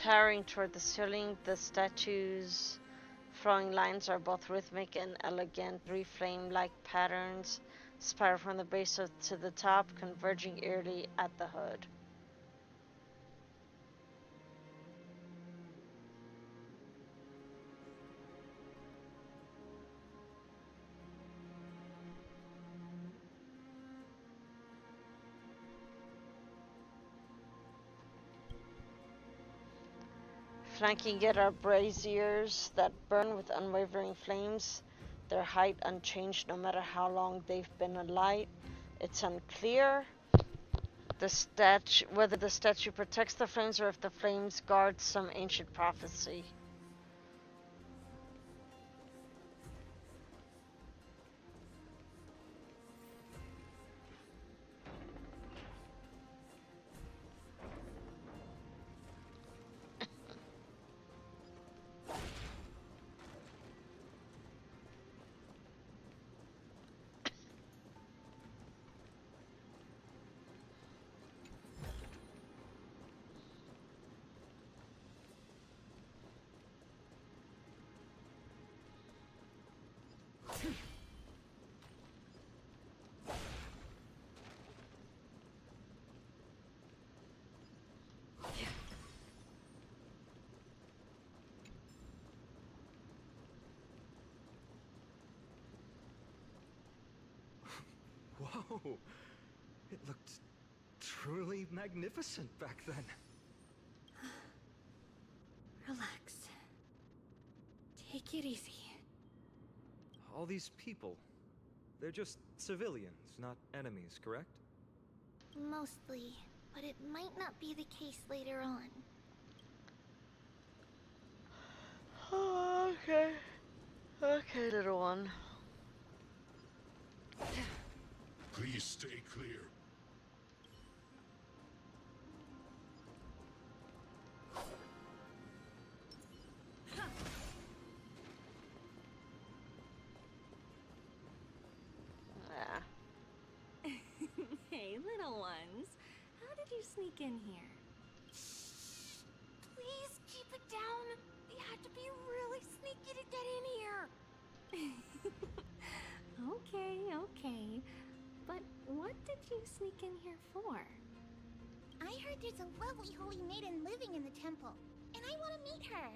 Towering toward the ceiling, the statue's flowing lines are both rhythmic and elegant. Three flame-like patterns spiral from the base to the top, converging eerily at the hood. Flanking it are braziers that burn with unwavering flames, their height unchanged no matter how long they've been alight. It's unclear whether the statue protects the flames or if the flames guard some ancient prophecy. Whoa! It looked truly magnificent back then. Relax. Take it easy. All these people, they're just civilians, not enemies, correct? Mostly, but it might not be the case later on. Oh, okay. Okay, little one. Please stay clear. Hey, little ones. How did you sneak in here? Please keep it down. We had to be really sneaky to get in here. Okay. But what did you sneak in here for? I heard there's a lovely holy maiden living in the temple, and I want to meet her.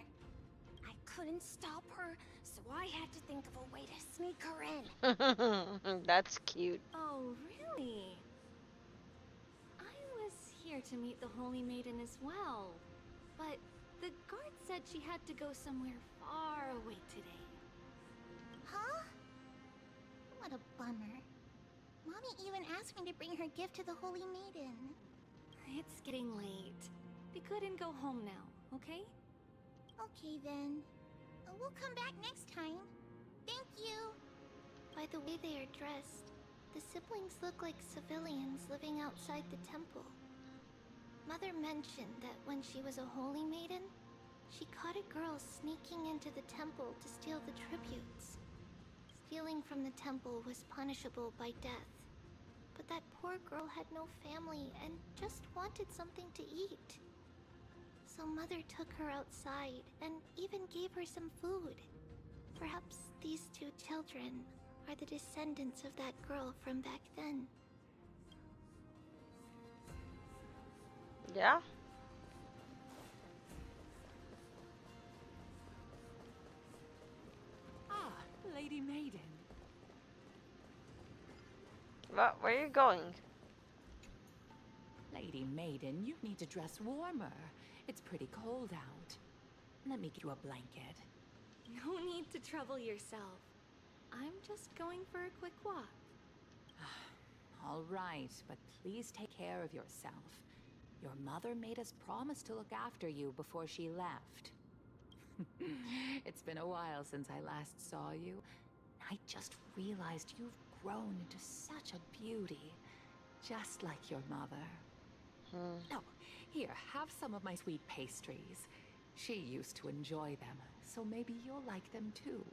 I couldn't stop her, so I had to think of a way to sneak her in. That's cute. Oh, really? I was here to meet the Holy Maiden as well, but the guard said she had to go somewhere far away today. Huh? What a bummer. Mommy even asked me to bring her gift to the Holy Maiden. It's getting late. We couldn't go home now, okay? Okay then. We'll come back next time. Thank you. By the way they are dressed, the siblings look like civilians living outside the temple. Mother mentioned that when she was a holy maiden, she caught a girl sneaking into the temple to steal the tributes. Stealing from the temple was punishable by death. But that poor girl had no family and just wanted something to eat. So Mother took her outside and even gave her some food. Perhaps these two children are the descendants of that girl from back then. Yeah? Ah, Lady Maiden. Well, where are you going? Lady Maiden, you need to dress warmer. It's pretty cold out. Let me get you a blanket. No need to trouble yourself. I'm just going for a quick walk. All right, but please take care of yourself. Your mother made us promise to look after you before she left. It's been a while since I last saw you. I just realized you've grown into such a beauty, just like your mother. Oh, here, have some of my sweet pastries. She used to enjoy them, so maybe you'll like them too.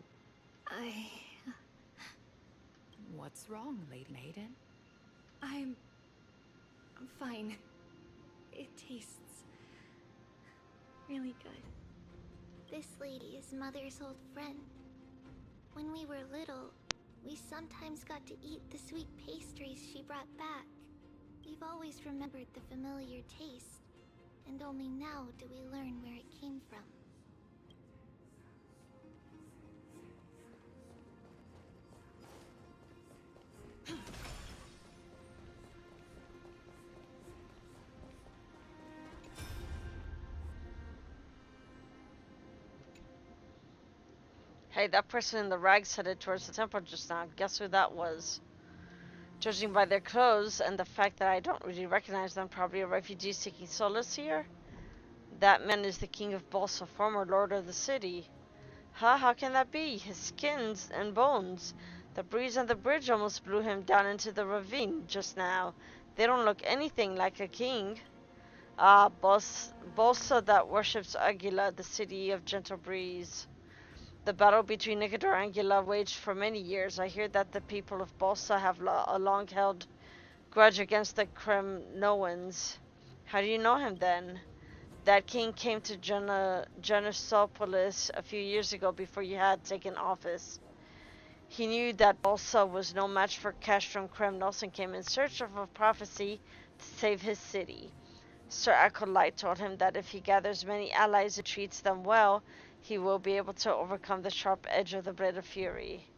What's wrong, Lady Maiden? I'm fine. It tastes Really good. This lady is Mother's old friend. When we were little, we sometimes got to eat the sweet pastries she brought back. We've always remembered the familiar taste, and only now do we learn where it came from. Hey, that person in the rags headed towards the temple just now. Guess who that was? Judging by their clothes and the fact that I don't really recognize them, probably a refugee seeking solace here? That man is the king of Balsa, former lord of the city. Huh? How can that be? His skins and bones. The breeze on the bridge almost blew him down into the ravine just now. They don't look anything like a king. Ah, Balsa that worships Aguila, the city of gentle breeze. The battle between Nicodor and Aguila waged for many years. I hear that the people of Balsa have a long-held grudge against the Kremnoans. How do you know him then? That king came to Genosopolis a few years ago before you had taken office. He knew that Balsa was no match for Castrum Kremnos and came in search of a prophecy to save his city. Sir Acolyte told him that if he gathers many allies and treats them well, he will be able to overcome the sharp edge of the Blade of Fury.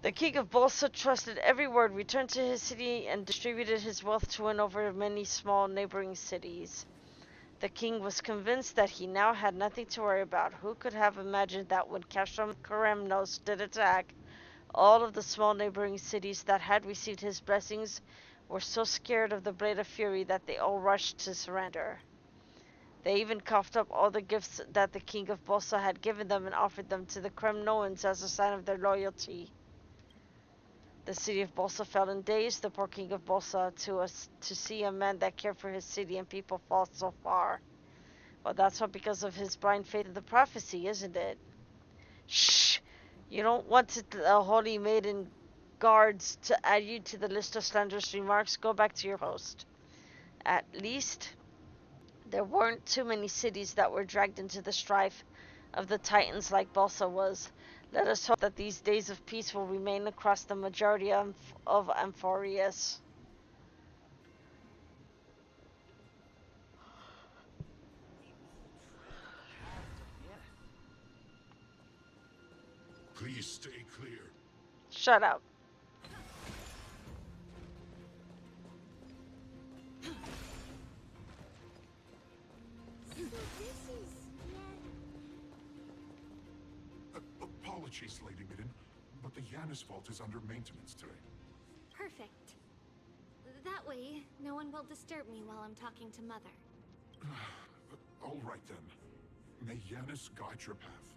The king of Balsa trusted every word, returned to his city, and distributed his wealth to win over many small neighboring cities. The king was convinced that he now had nothing to worry about. Who could have imagined that when Castrum Karemnos did attack, all of the small neighboring cities that had received his blessings were so scared of the Blade of Fury that they all rushed to surrender. They even coughed up all the gifts that the king of Balsa had given them and offered them to the Kremnoans as a sign of their loyalty. The city of Balsa fell in daze. The poor king of Balsa to see a man that cared for his city and people fall so far. Well, that's all because of his blind faith in the prophecy, isn't it? Shh! You don't want the holy maiden guards to add you to the list of slanderous remarks. Go back to your host. At least, there weren't too many cities that were dragged into the strife of the Titans like Balsa was. Let us hope that these days of peace will remain across the majority of Amphorius. Please stay clear. Shut up. So this is... Apologies, Lady Midden, but the Yanis vault is under maintenance today. Perfect. That way, no one will disturb me while I'm talking to Mother. All right then. May Yanis guide your path.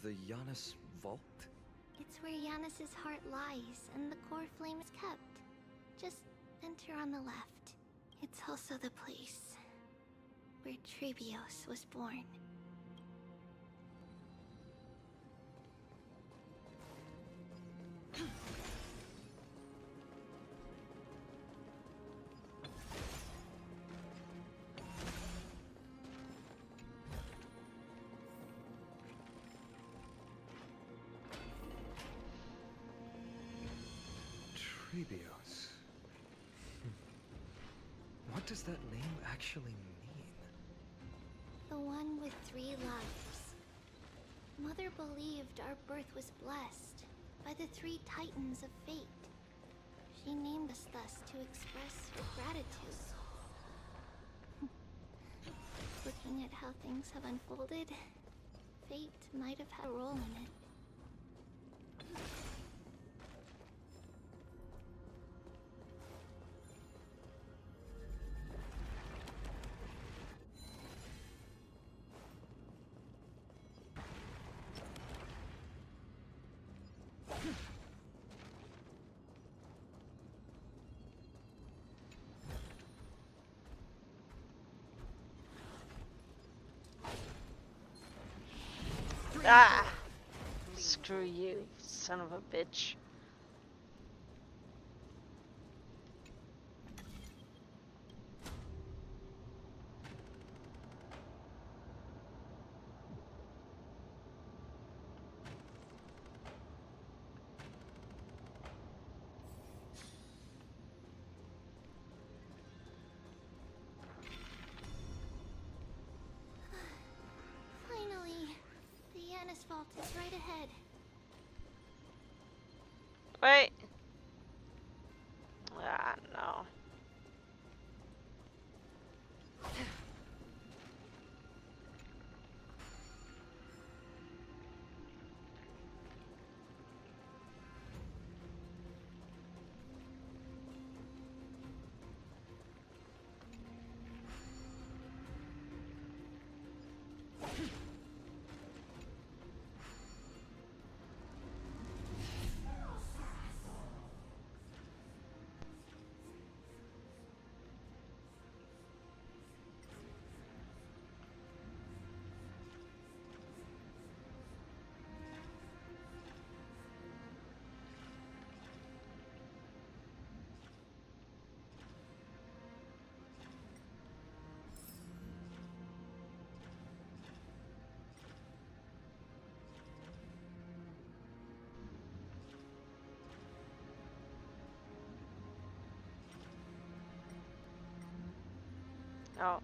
The Yanis vault? It's where Yanis's heart lies and the core flame is kept. Just enter on the left. It's also the place where Trebios was born. Trebios. What does that name actually mean? The one with 3 lives. Mother believed our birth was blessed by the 3 titans of fate. She named us thus to express her gratitude. Looking at how things have unfolded, fate might have had a role in it. Ah! Screw you, son of a bitch. vault is right ahead. Wait. Ah, no. Oh.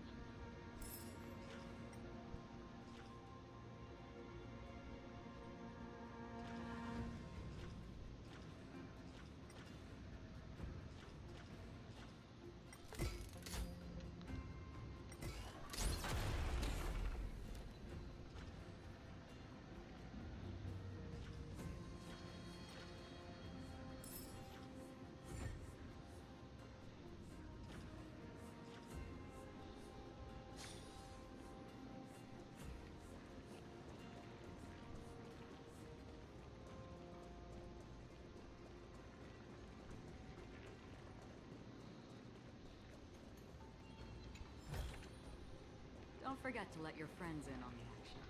Don't forget to let your friends in on the action.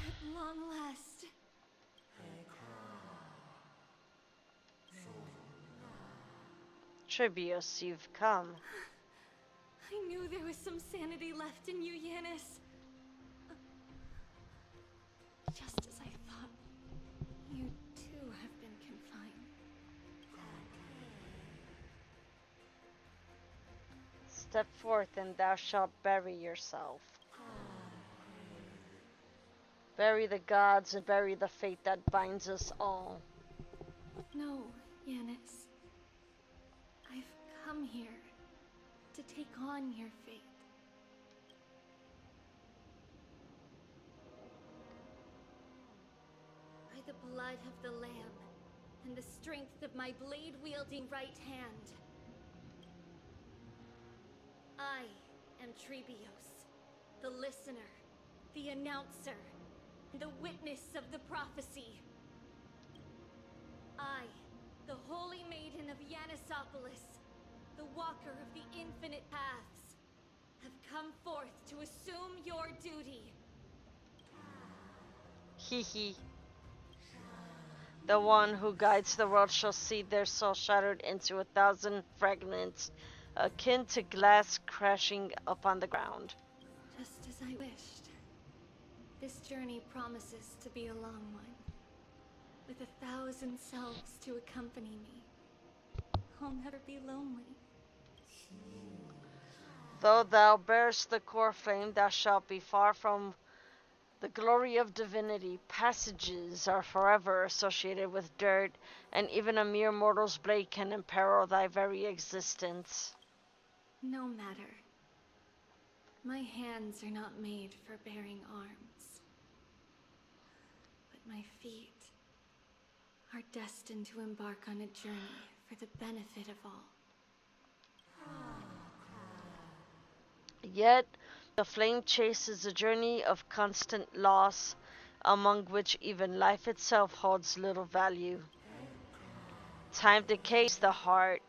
At long last. Tribios, you've come. I knew there was some sanity left in you, Yanis. Just as I thought, you too have been confined. Step forth and thou shalt bury yourself. Bury the gods and bury the fate that binds us all. No, Yanis. I've come here to take on your fate. By the blood of the Lamb and the strength of my blade-wielding right hand, I am Trebios, the listener, the announcer, the witness of the prophecy. I, the holy maiden of Yanisopolis, the walker of the infinite paths, have come forth to assume your duty. Hee. The one who guides the world shall see their soul shattered into 1,000 fragments, akin to glass crashing upon the ground. Just as I wished. This journey promises to be a long one, with 1,000 selves to accompany me. I'll never be lonely. Though thou bearest the core flame, thou shalt be far from The glory of divinity. Passages are forever associated with dirt, and even a mere mortal's blade can imperil thy very existence. No matter. My hands are not made for bearing arms. But my feet are destined to embark on a journey for the benefit of all. Yet, the flame chase is a journey of constant loss, among which even life itself holds little value. Time decays the heart,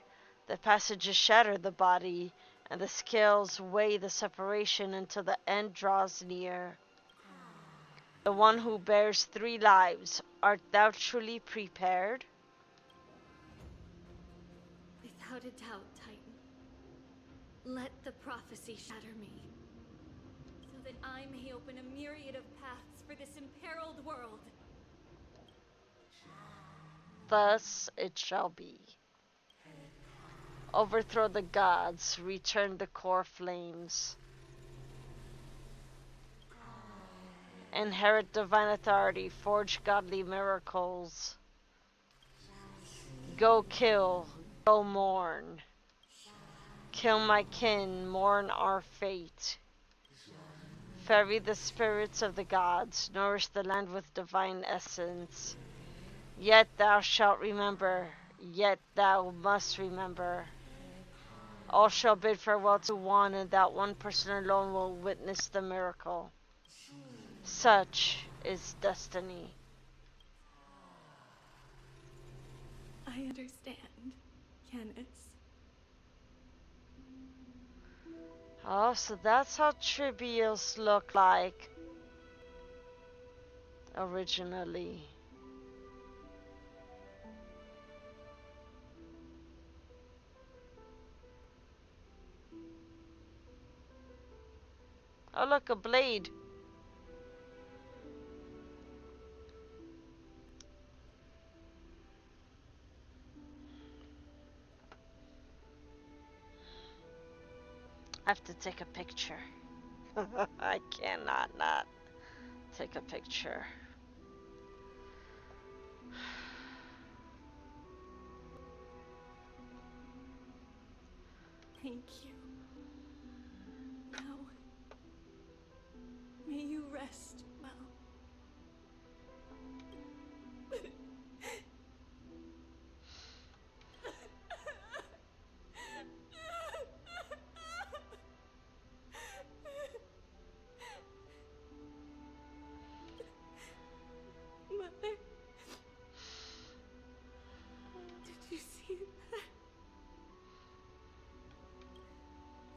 the passages shatter the body, and the scales weigh the separation until the end draws near. The one who bears 3 lives, art thou truly prepared? Without a doubt, Titan. Let the prophecy shatter me, so that I may open a myriad of paths for this imperiled world. Thus it shall be. Overthrow the gods, return the core flames. Inherit divine authority, forge godly miracles. Go kill, go mourn. Kill my kin, mourn our fate. Ferry the spirits of the gods, nourish the land with divine essence. Yet thou shalt remember, yet thou must remember. All shall bid farewell to one, and that one person alone will witness the miracle. Such is destiny. I understand, Yanis. Oh, so that's how trivials look like originally. Oh, look, a blade. I have to take a picture. I cannot not take a picture. Thank you. Now, may you rest well. Mother, did you see that?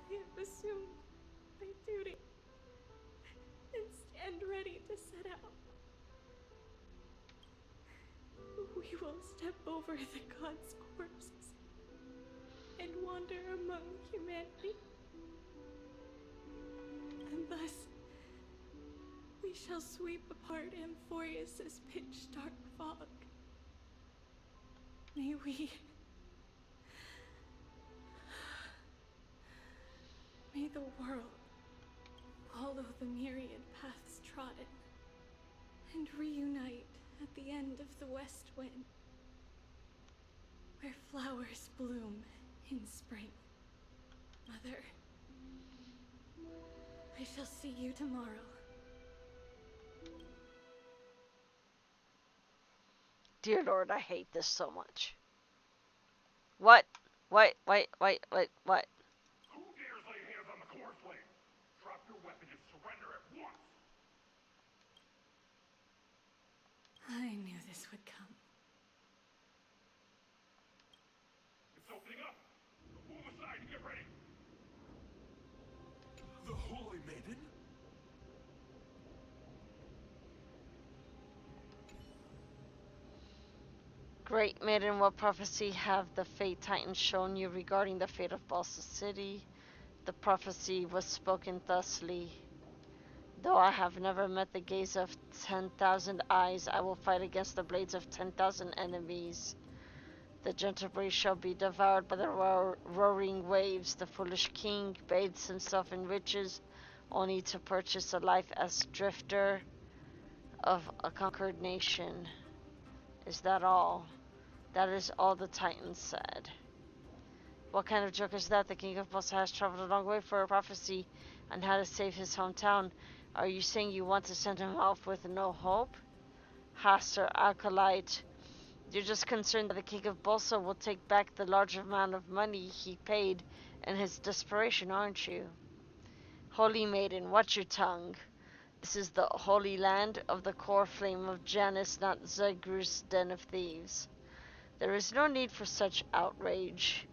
I have assumed my duty and stand ready to set out. We will step over the gods' corpses and wander among humanity. And thus, we shall sweep apart Amphorius's pitch-dark fog. May we... May the world follow the myriad paths trodden and reunite at the end of the west wind, where flowers bloom in spring. Mother, I shall see you tomorrow. Dear Lord, I hate this so much. What? Wait. Who dares lay hands on the core flame? Drop your weapon and surrender at once! I knew this would come. It's opening up! Move aside and get ready! The Holy Maiden? Great Maiden, what prophecy have the Fate Titans shown you regarding the fate of Balsa City? The prophecy was spoken thusly. Though I have never met the gaze of 10,000 eyes, I will fight against the blades of 10,000 enemies. The gentle breeze shall be devoured by the roaring waves. The foolish king bathes himself in riches, only to purchase a life as drifter. of a conquered nation. Is that all? That is all the Titans said. What kind of joke is that? The King of Bossa has traveled a long way for a prophecy on how to save his hometown. Are you saying you want to send him off with no hope? Ha, Sir Acolyte. You're just concerned that the King of Bossa will take back the large amount of money he paid in his desperation, aren't you? Holy Maiden, watch your tongue. This is the holy land of the core flame of Janus, not Zagreus' den of thieves. There is no need for such outrage.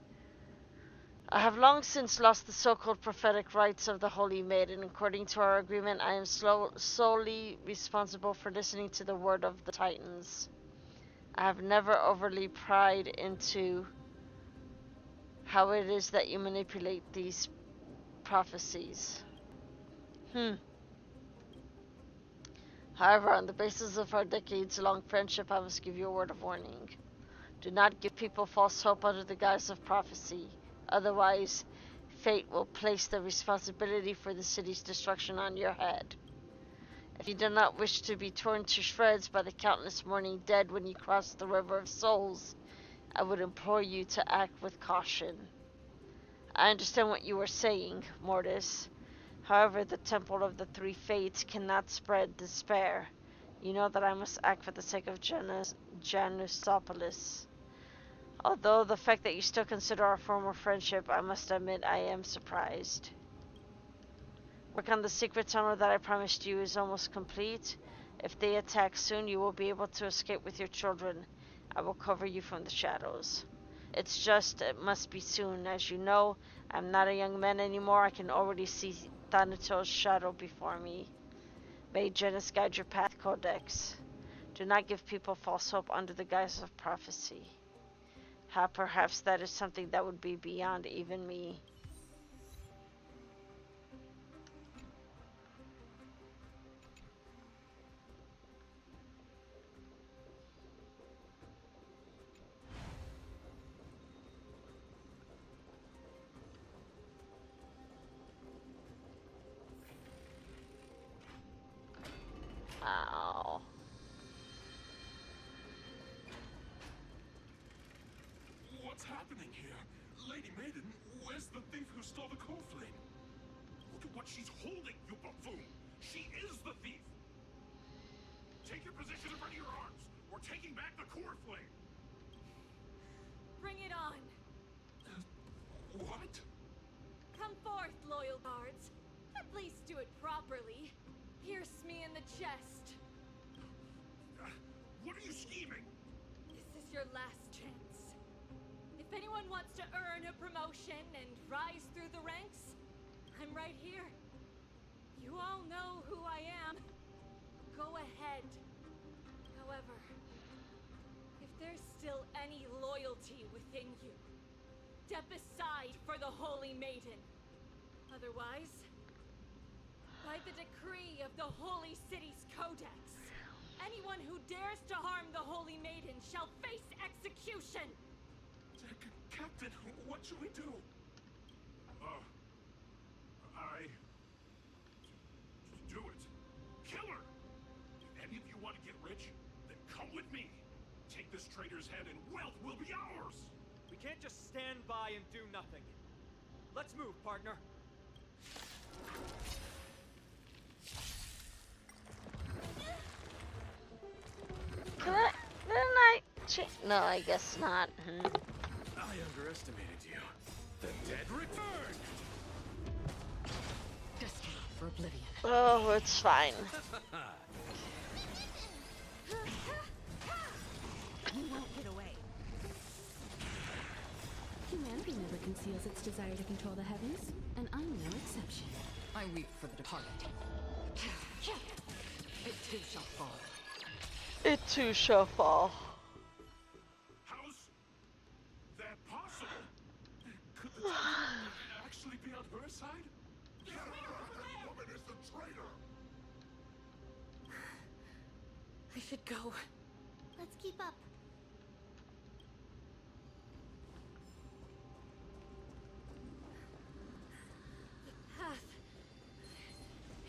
I have long since lost the so-called prophetic rights of the Holy Maiden. According to our agreement, I am solely responsible for listening to the word of the Titans. I have never overly pried into how it is that you manipulate these prophecies. However, on the basis of our decades-long friendship, I must give you a word of warning. Do not give people false hope under the guise of prophecy. Otherwise, fate will place the responsibility for the city's destruction on your head. If you do not wish to be torn to shreds by the countless mourning dead when you cross the River of Souls, I would implore you to act with caution. I understand what you are saying, Mortis. However, the Temple of the Three Fates cannot spread despair. You know that I must act for the sake of Janusopolis. Although the fact that you still consider our former friendship, I must admit I am surprised. Work on the secret tunnel that I promised you is almost complete. If they attack soon, you will be able to escape with your children. I will cover you from the shadows. It's just, it must be soon. As you know, I'm not a young man anymore. I can already see Thanatos' shadow before me. May Janus guide your path, Codex. Do not give people false hope under the guise of prophecy. Perhaps that is something that would be beyond even me. Ow. What's happening here? Lady Maiden, where's the thief who stole the core flame? Look at what she's holding, you buffoon! She is the thief! Take your position in front of your arms! We're taking back the core flame! Bring it on! What? Come forth, loyal guards. At least do it properly. Pierce me in the chest. What are you scheming? This is your last chance. If anyone wants to earn a promotion and rise through the ranks, I'm right here. You all know who I am. Go ahead. However, if there's still any loyalty within you, step aside for the Holy Maiden. Otherwise, by the decree of the Holy City's Codex, anyone who dares to harm the Holy Maiden shall face execution! Captain, what should we do? Do it. Kill her! If any of you want to get rich, then come with me. Take this traitor's head and wealth will be ours! We can't just stand by and do nothing. Let's move, partner. No, I guess not. I underestimated you. The dead return! Destined for oblivion. Oh, it's fine. You won't get away. Humanity never conceals its desire to control the heavens, and I'm no exception. I weep for the departed. It too shall fall. It too shall fall. How's that possible? Could the Titan actually be on her side? That woman is the traitor! I should go. Let's keep up. The path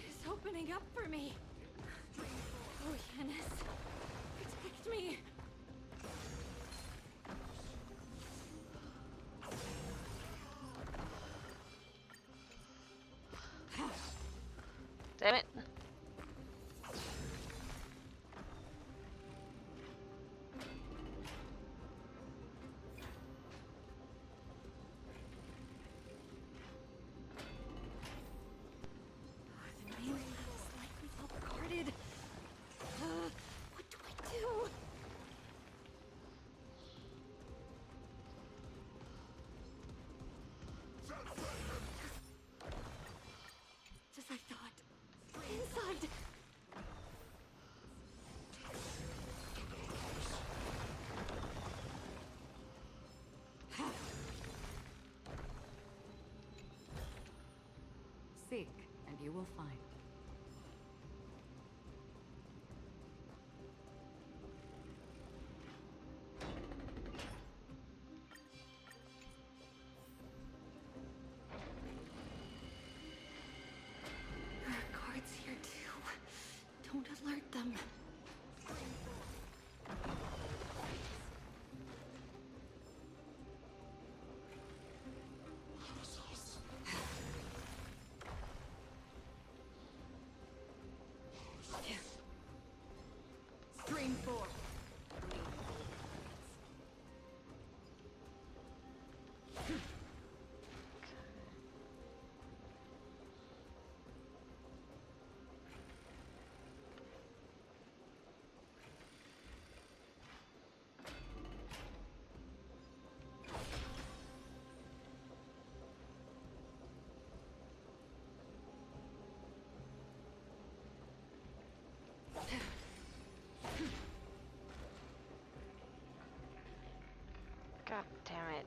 is opening up for me. Oh, You will find. There are guards here too. Don't alert them. Stream 4. God damn it.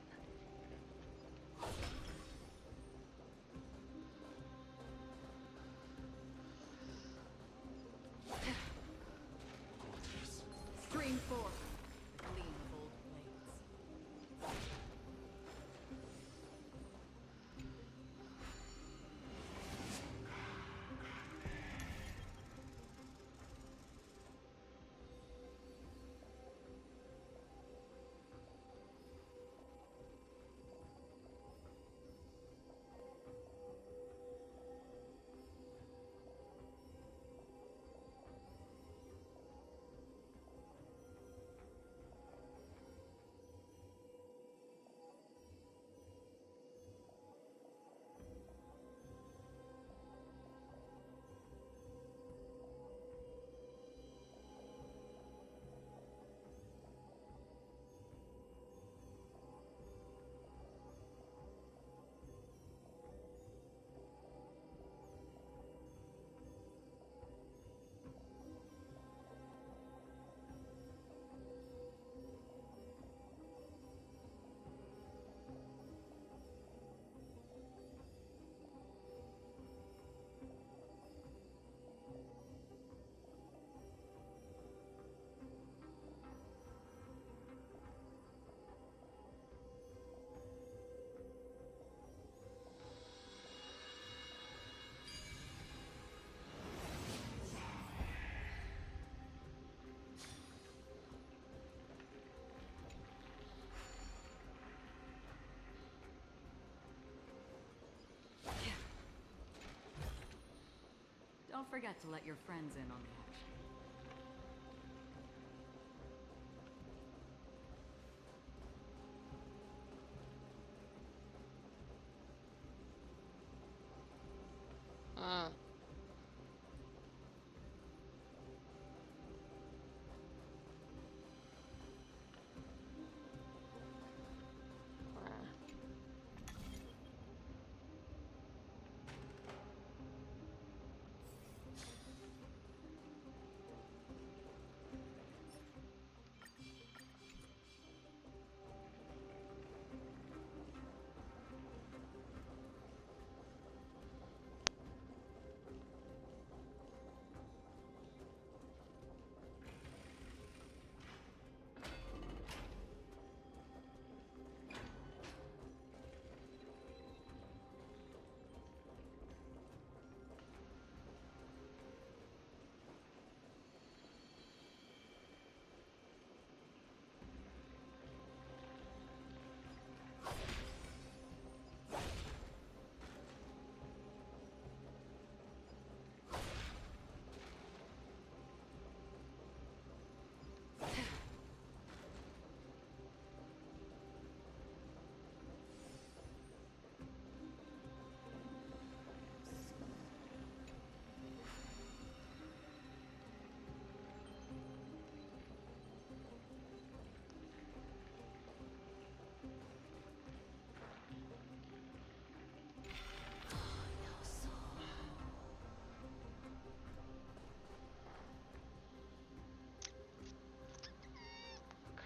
Stream 4. Gleamful blades. Don't forget to let your friends in on the action. Mm.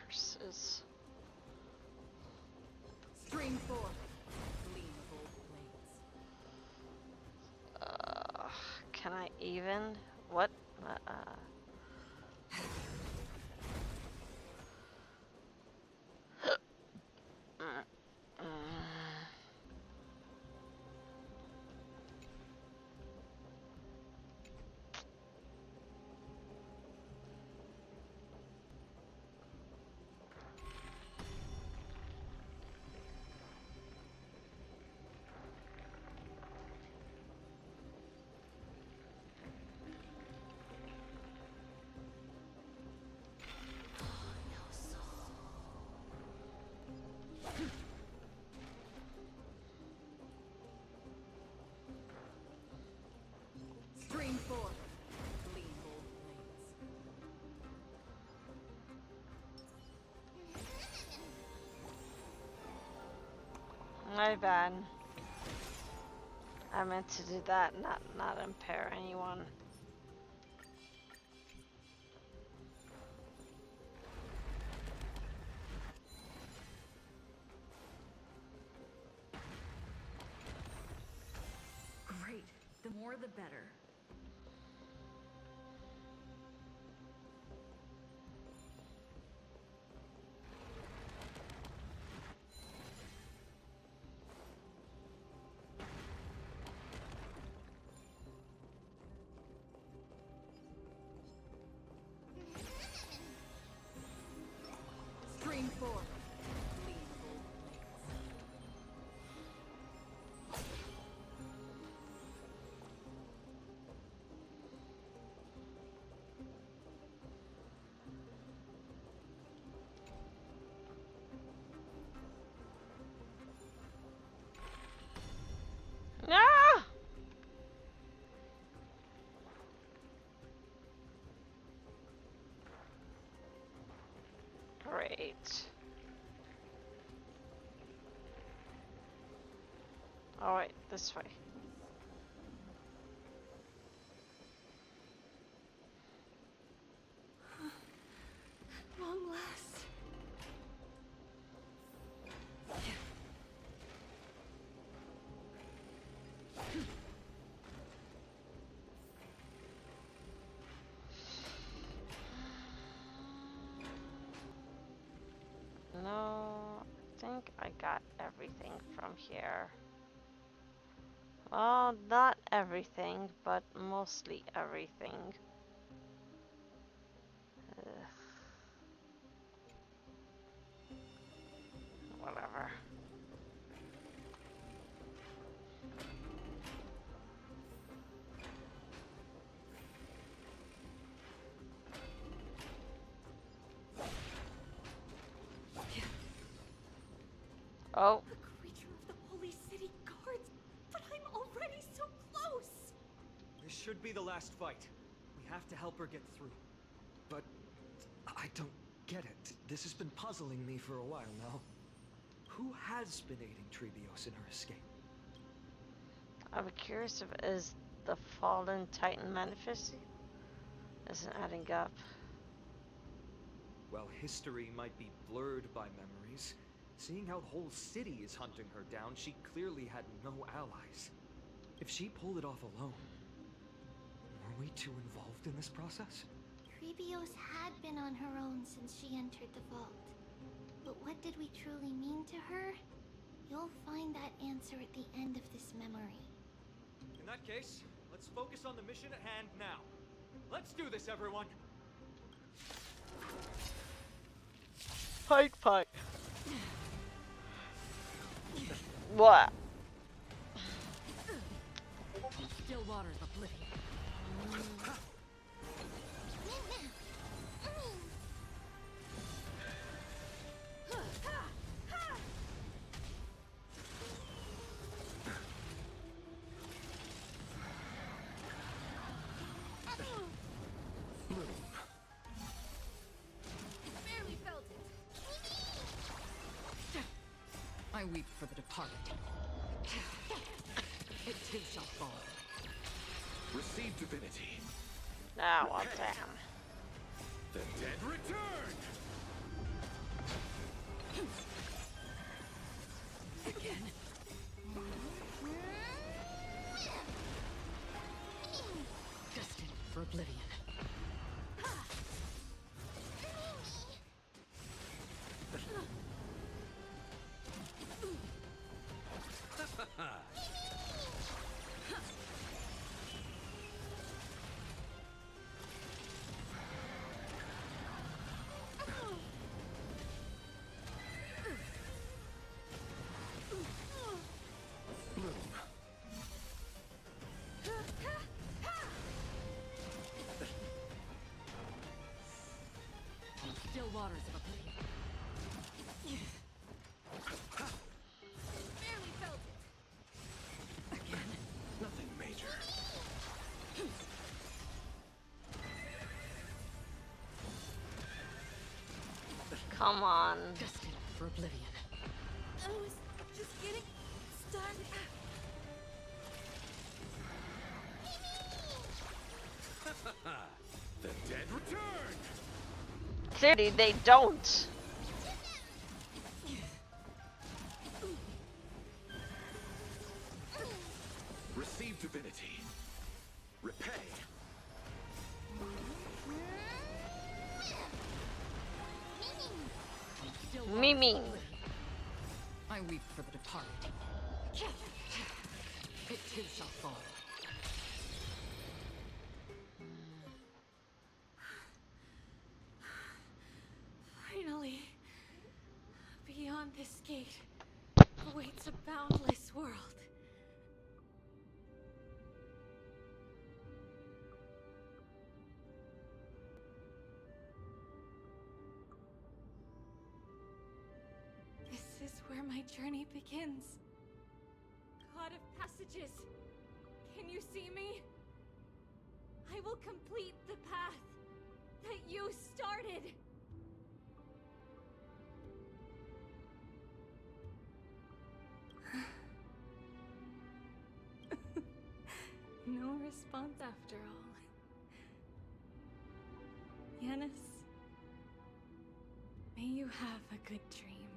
Curses. Stream 4. Gleamful blades. happened? What? Stream 4. My bad. I meant to do that, not impair anyone. Great. The more the better. Stream 4. No! Great. Alright, this way. Long last. No, I think I got everything from here. Well, not everything, but mostly everything. Ugh. Whatever. Oh. A creature of the Holy City Guards, but I'm already so close. This should be the last fight. We have to help her get through. But I don't get it. This has been puzzling me for a while now. Who has been aiding Trebios in her escape? I'm curious if it is the fallen Titan manifest isn't adding up. Well, history might be blurred by memories. Seeing how the whole city is hunting her down, she clearly had no allies. If she pulled it off alone, were we too involved in this process? Trebios had been on her own since she entered the vault. But what did we truly mean to her? You'll find that answer at the end of this memory. In that case, let's focus on the mission at hand now. Let's do this, everyone! Fight, fight. What? Still waters oblivion. Barely felt it. I weep for the departed. It too shall fall. Receive divinity. Now, well, damn. The dead return! Again. Destiny. oblivion. Still waters of oblivion. Barely felt it. Again. Nothing major. Come on. Destined for oblivion. I was just getting started. The dead return! Clearly they don't. Receive divinity. Repay. Still Mimi. I weep for the departed. It too shall fall. Finally, beyond this gate awaits a boundless world. This is where my journey begins. God of Passages, can you see me? I will complete the path that you started. No response after all. Yanis, may you have a good dream.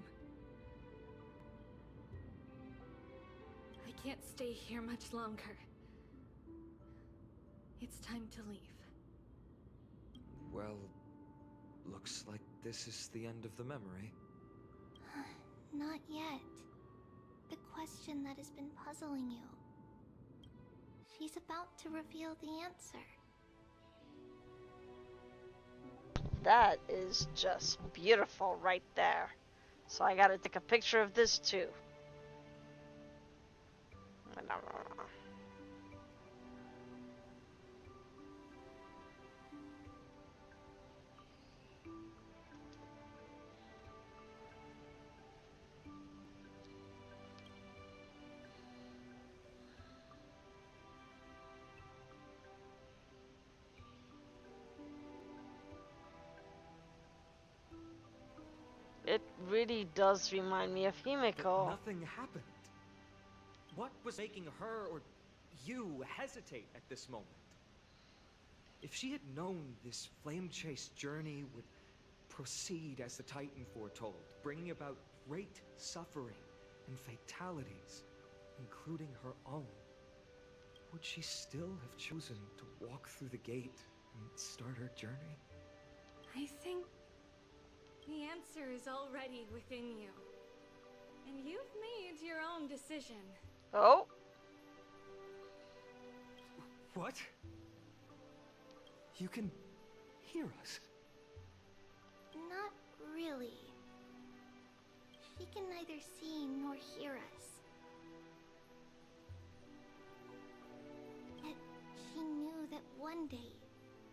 I can't stay here much longer. It's time to leave. Well, looks like this is the end of the memory. Not yet. The question that has been puzzling you. She's about to reveal the answer. That is just beautiful right there. So I gotta take a picture of this too. It really does remind me of Himiko. Nothing happened. What was making her or you hesitate at this moment? If she had known this flame chase journey would proceed as the Titan foretold, bringing about great suffering and fatalities, including her own, would she still have chosen to walk through the gate and start her journey? I think the answer is already within you. And you've made your own decision. Oh? What? You can hear us? Not really. She can neither see nor hear us. Yet she knew that one day,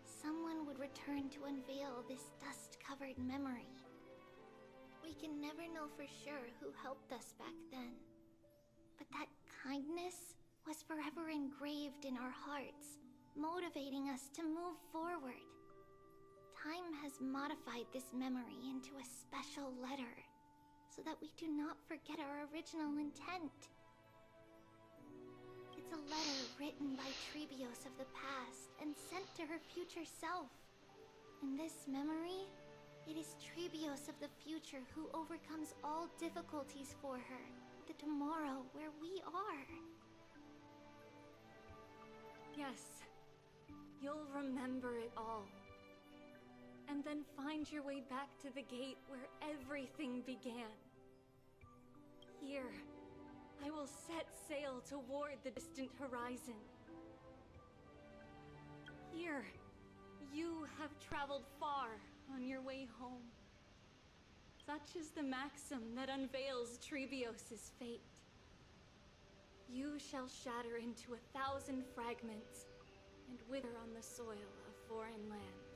someone would return to unveil this dust-covered memory. We can never know for sure who helped us back then. But that kindness was forever engraved in our hearts, motivating us to move forward. Time has modified this memory into a special letter, so that we do not forget our original intent. It's a letter written by Trebios of the past and sent to her future self. In this memory, it is Trebios of the future who overcomes all difficulties for her, the tomorrow where we are. Yes, you'll remember it all. And then find your way back to the gate where everything began. Here, I will set sail toward the distant horizon. Here, you have traveled far on your way home. Such is the maxim that unveils Trebios' fate. You shall shatter into 1,000 fragments and wither on the soil of foreign lands.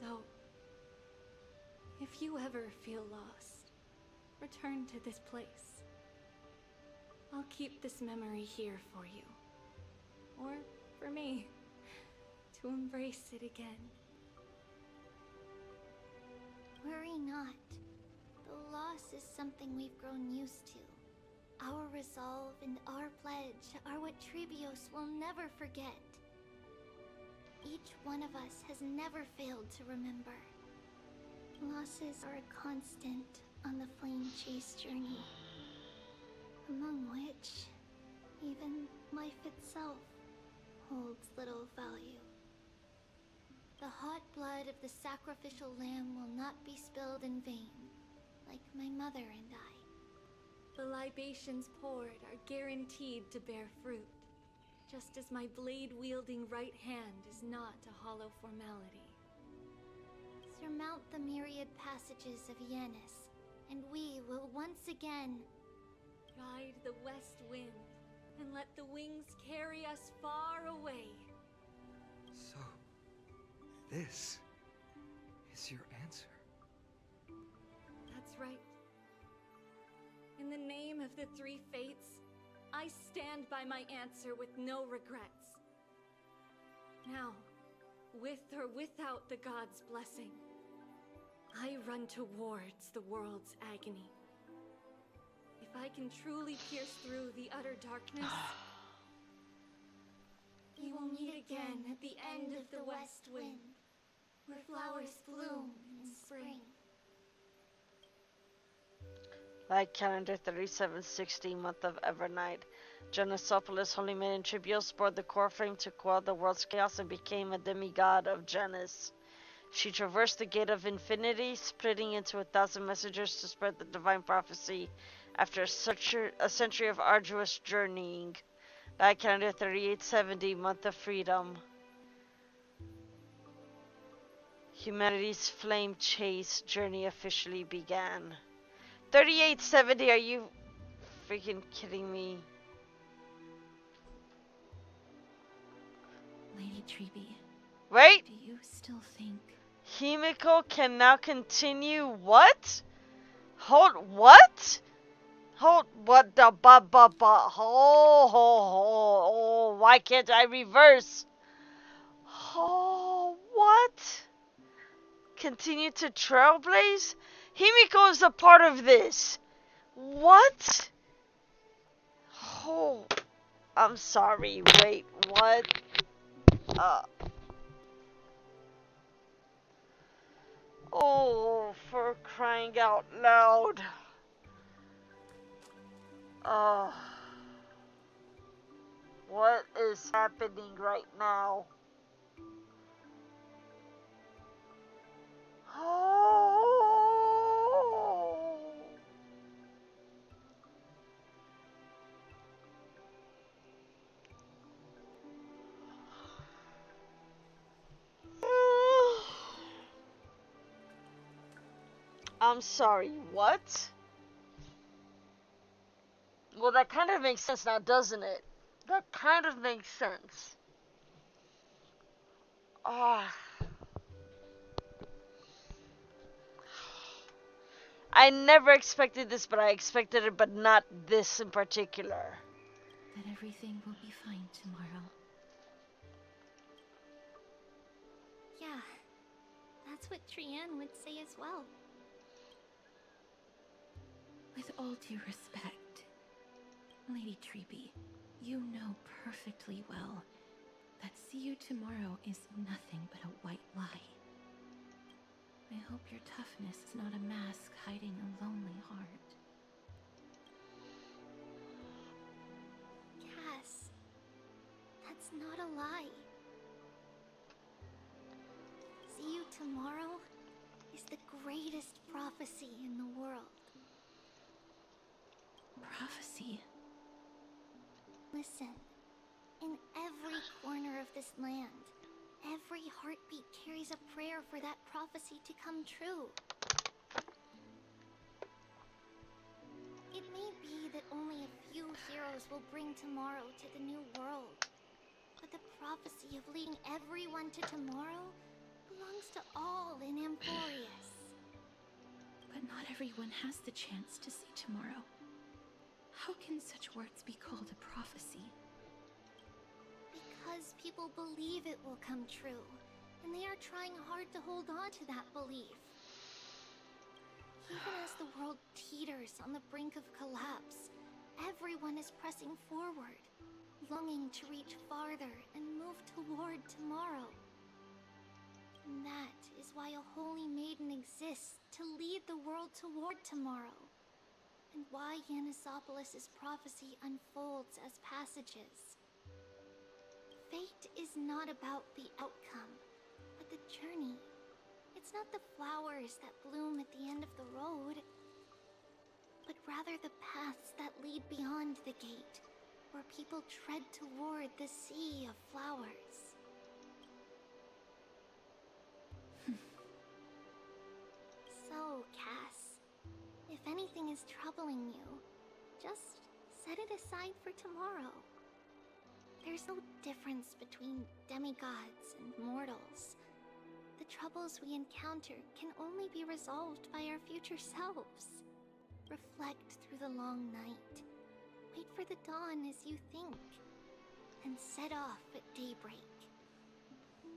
So, if you ever feel lost, return to this place. I'll keep this memory here for you. Or for me, to embrace it again. Worry not. The loss is something we've grown used to. Our resolve and our pledge are what Trebios will never forget. Each one of us has never failed to remember. Losses are a constant on the flame chase journey, among which even life itself holds little value. The hot blood of the sacrificial lamb will not be spilled in vain, like my mother and I. The libations poured are guaranteed to bear fruit, just as my blade-wielding right hand is not a hollow formality. Surmount the myriad passages of Yanis, and we will once again ride the west wind and let the wings carry us far away. So, this is your answer. That's right. In the name of the three fates, I stand by my answer with no regrets. Now, with or without the god's blessing, I run towards the world's agony. If I can truly pierce through the utter darkness, we will meet again at the end of the west wind, where flowers bloom in spring. Like calendar 3760, month of Evernight. Genesopolis, holy maiden Trebios, bore the core frame to quell the world's chaos and became a demigod of Genis. She traversed the gate of infinity, splitting into 1,000 messengers to spread the divine prophecy after a century of arduous journeying. Like calendar 3870, month of freedom. Humanity's flame chase journey officially began. 3870, are you freaking kidding me? Lady Treeby. Wait! Do you still think... Himiko can now continue what? Hold, what? Hold, what the why can't I reverse? Oh, what? Continue to trailblaze? Himiko is a part of this. What? Oh, I'm sorry. Wait, what? Oh, for crying out loud. What is happening right now? I'm sorry, what? Well, that kind of makes sense now, doesn't it? That kind of makes sense. I never expected this, but I expected it, but not this in particular. That everything will be fine tomorrow. Yeah, that's what Trianne would say as well. With all due respect, Lady Treeby, you know perfectly well that see you tomorrow is nothing but a white lie. I hope your toughness is not a mask hiding a lonely heart. Cass, that's not a lie. tomorrow is the greatest prophecy in the world. Prophecy? Listen, in every corner of this land, every heartbeat carries a prayer for that prophecy to come true. It may be that only a few heroes will bring tomorrow to the new world, but the prophecy of leading everyone to tomorrow belongs to all in Amphorius. But not everyone has the chance to see tomorrow. How can such words be called a prophecy? Because people believe it will come true, and they are trying hard to hold on to that belief. Even as the world teeters on the brink of collapse, everyone is pressing forward, longing to reach farther and move toward tomorrow. And that is why a holy maiden exists to lead the world toward tomorrow, and why Yanisopoulos' prophecy unfolds as passages. Fate is not about the outcome, but the journey. It's not the flowers that bloom at the end of the road, but rather the paths that lead beyond the gate, where people tread toward the sea of flowers. So, Cass, if anything is troubling you, just set it aside for tomorrow. There's no difference between demigods and mortals. The troubles we encounter can only be resolved by our future selves. Reflect through the long night. Wait for the dawn as you think. And set off at daybreak.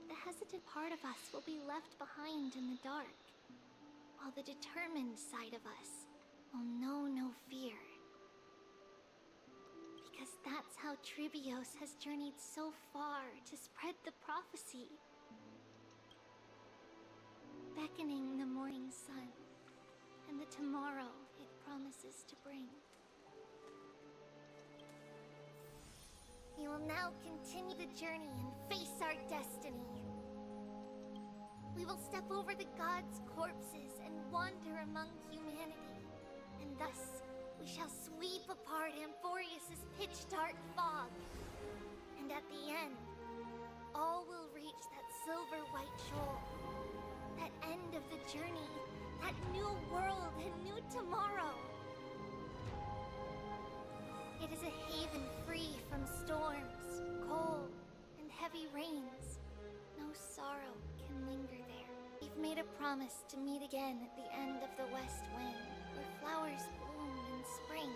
The hesitant part of us will be left behind in the dark, while the determined side of us will know no fear. Because that's how Trivios has journeyed so far to spread the prophecy. Beckoning the morning sun, and the tomorrow it promises to bring. We will now continue the journey and face our destiny. We will step over the gods' corpses and wander among humanity, and thus we shall sweep apart Amphorius' pitch-dark fog. And at the end, all will reach that silver-white shoal. That end of the journey, that new world and new tomorrow. It is a haven free from storms, cold, and heavy rains. No sorrow can linger there. We've made a promise to meet again at the end of the west wind, where flowers bloom in spring.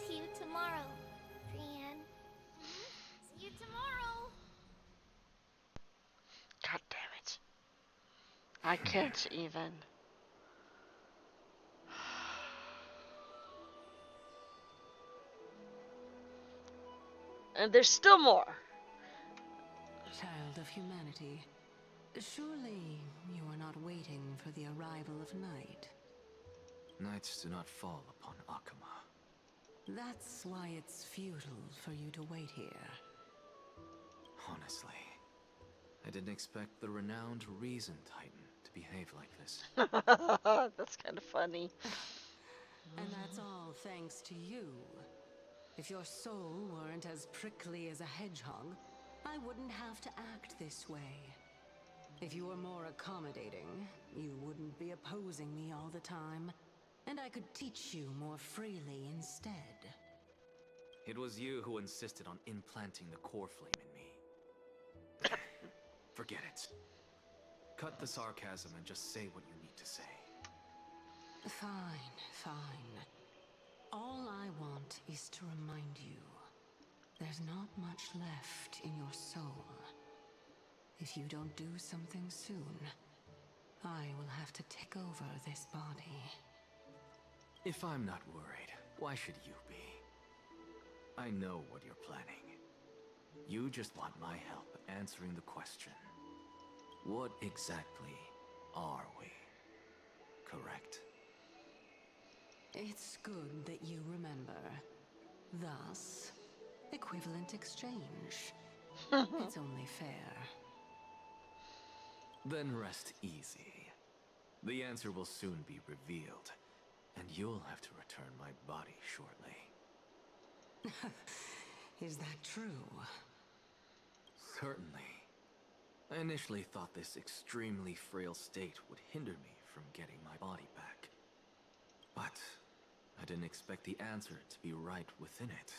See you tomorrow, Brienne. See you tomorrow! God damn it. I can't even. And there's still more. Child of humanity, surely you are not waiting for the arrival of night. Nights do not fall upon Akuma. That's why it's futile for you to wait here. Honestly, I didn't expect the renowned Reason Titan to behave like this. That's kind of funny. And that's all thanks to you. If your soul weren't as prickly as a hedgehog, I wouldn't have to act this way. If you were more accommodating, you wouldn't be opposing me all the time, and I could teach you more freely instead. It was you who insisted on implanting the core flame in me. Forget it. Cut the sarcasm and just say what you need to say. Fine, fine. All I want is to remind you, there's not much left in your soul. If you don't do something soon, I will have to take over this body. If I'm not worried, why should you be? I know what you're planning. You just want my help answering the question. What exactly are we? Correct? It's good that you remember. Thus, equivalent exchange. It's only fair. Then rest easy. The answer will soon be revealed, and you'll have to return my body shortly. Is that true? Certainly. I initially thought this extremely frail state would hinder me from getting my body back. But I didn't expect the answer to be right within it.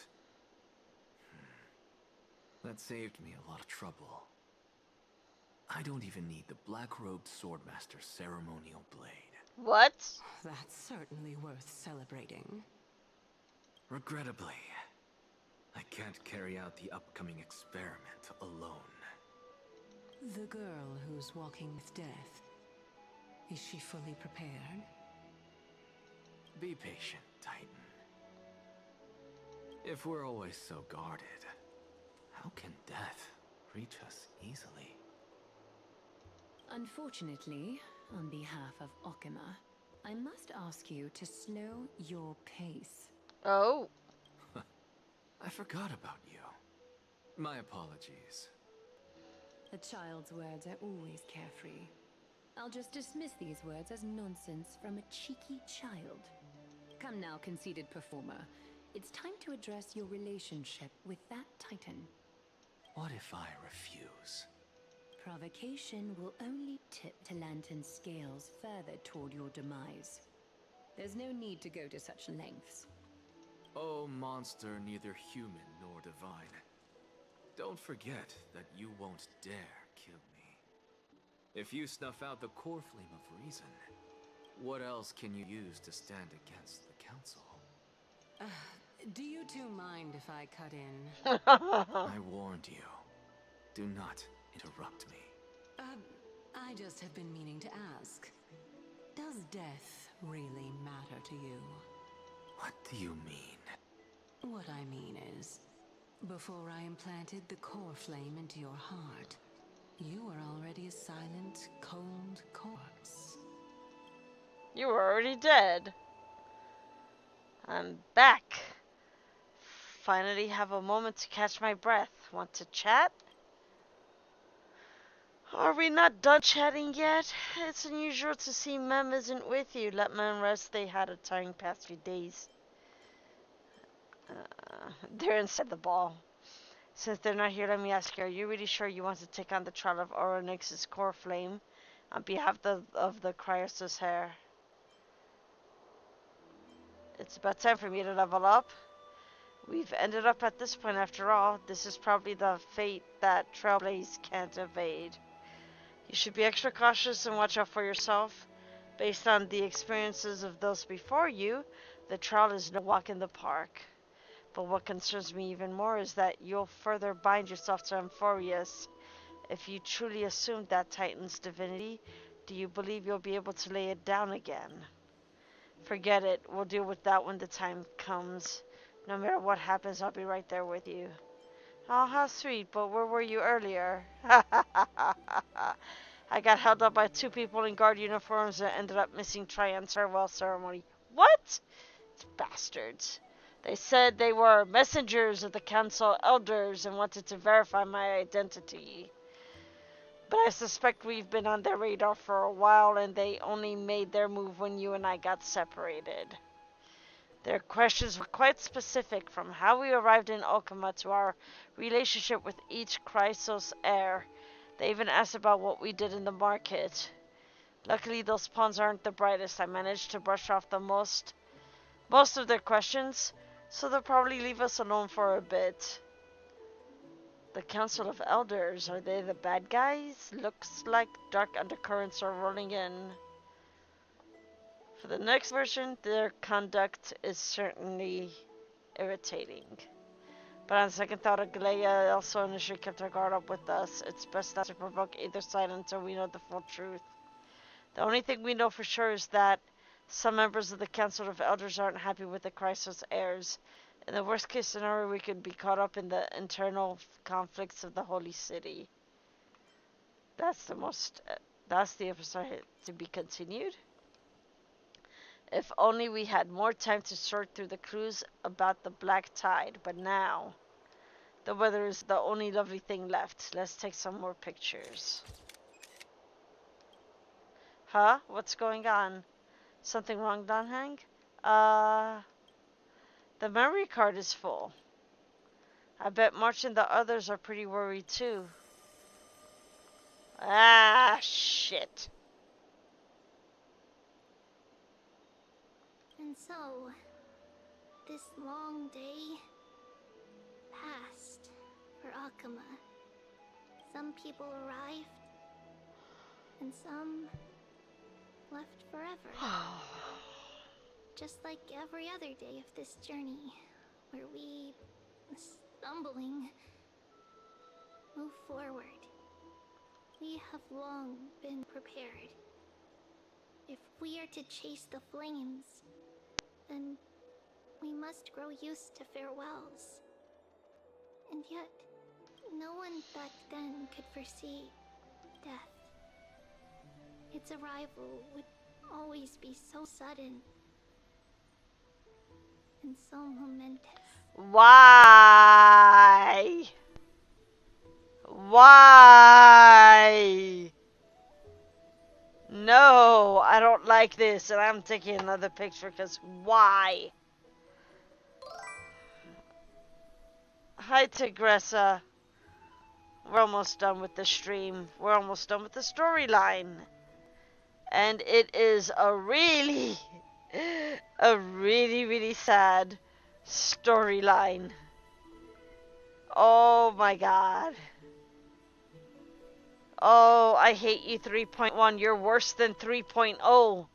That saved me a lot of trouble. I don't even need the black-robed swordmaster's ceremonial blade. What? That's certainly worth celebrating. Regrettably, I can't carry out the upcoming experiment alone. The girl who's walking with death, is she fully prepared? Be patient, Titan. If we're always so guarded, how can death reach us easily? Unfortunately, on behalf of Okima, I must ask you to slow your pace. Oh. I forgot about you. My apologies. A child's words are always carefree. I'll just dismiss these words as nonsense from a cheeky child. Come now, conceited performer. It's time to address your relationship with that Titan. What if I refuse? Provocation will only tip Talantan's scales further toward your demise. There's no need to go to such lengths. Oh, monster neither human nor divine. Don't forget that you won't dare kill me. If you snuff out the core flame of reason, what else can you use to stand against the council? Do you two mind if I cut in? I warned you. Do not interrupt me. I just have been meaning to ask. Does death really matter to you? What do you mean? What I mean is, before I implanted the core flame into your heart, you were already a silent, cold corpse. You were already dead. I'm back. Finally have a moment to catch my breath. Want to chat? Are we not done chatting yet? It's unusual to see Mem isn't with you. Let Mem rest. They had a tiring past few days. They're inside the ball. Since they're not here, let me ask you, are you really sure you want to take on the trial of Oronix's core flame on behalf of the Cryosus hair? It's about time for me to level up. We've ended up at this point after all. This is probably the fate that Trailblaze can't evade. You should be extra cautious and watch out for yourself. Based on the experiences of those before you, the trial is no walk in the park. But what concerns me even more is that you'll further bind yourself to Amphorius. If you truly assumed that Titan's divinity, do you believe you'll be able to lay it down again? Forget it. We'll deal with that when the time comes. No matter what happens, I'll be right there with you. Oh, how sweet, but where were you earlier? I got held up by two people in guard uniforms and ended up missing Trian's farewell ceremony. What? Bastards. They said they were messengers of the council elders and wanted to verify my identity. But I suspect we've been on their radar for a while and they only made their move when you and I got separated. Their questions were quite specific, from how we arrived in Okima to our relationship with each Chrysos heir. They even asked about what we did in the market. Luckily, those pawns aren't the brightest. I managed to brush off the most of their questions, so they'll probably leave us alone for a bit. The Council of Elders, are they the bad guys? Looks like dark undercurrents are rolling in. For the next version, their conduct is certainly irritating. But on second thought, Agalea also initially kept her guard up with us. It's best not to provoke either side until we know the full truth. The only thing we know for sure is that some members of the Council of Elders aren't happy with the Chrysos heirs. In the worst case scenario, we could be caught up in the internal conflicts of the Holy City. That's the episode to be continued. If only we had more time to sort through the clues about the Black Tide, but now the weather is the only lovely thing left. Let's take some more pictures. Huh? What's going on? Something wrong, Donhang? The memory card is full. I bet March and the others are pretty worried too. Ah, shit. And so, this long day passed for Akuma. Some people arrived, and some left forever. Just like every other day of this journey, where we, stumbling, move forward. We have long been prepared. If we are to chase the flames, then we must grow used to farewells. And yet, no one back then could foresee death. Its arrival would always be so sudden and so momentous. Why? Why? No, I don't like this, and I'm taking another picture because why? Hi, Tigressa. We're almost done with the stream. We're almost done with the storyline. And it is a really sad storyline. Oh my god. Oh, I hate you 3.1. You're worse than 3.0.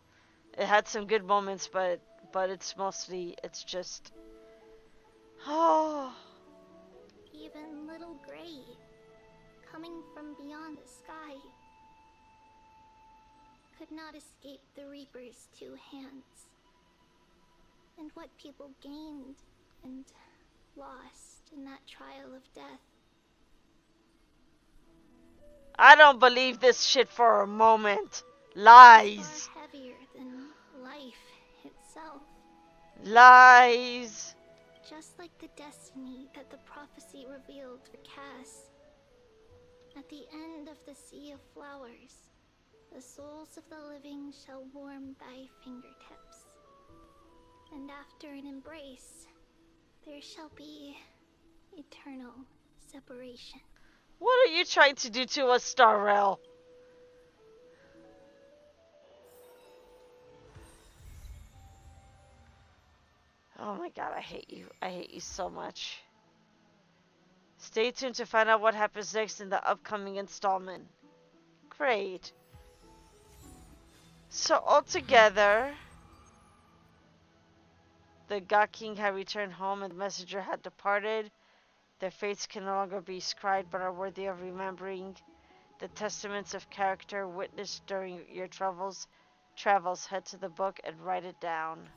It had some good moments, but it's just oh. Even little Gray, coming from beyond the sky, could not escape the Reaper's two hands. And what people gained and lost in that trial of death. I don't believe this shit for a moment. Lies. Far heavier than life itself. Lies. Just like the destiny that the prophecy revealed for Cass. At the end of the Sea of Flowers, the souls of the living shall warm thy fingertips. And after an embrace, there shall be eternal separation. What are you trying to do to us, Starrel? Oh my god, I hate you. I hate you so much. Stay tuned to find out what happens next in the upcoming installment. Great. So altogether, the God King had returned home and the messenger had departed. Their fates can no longer be scribed but are worthy of remembering. The testaments of character witnessed during your travels, head to the book and write it down.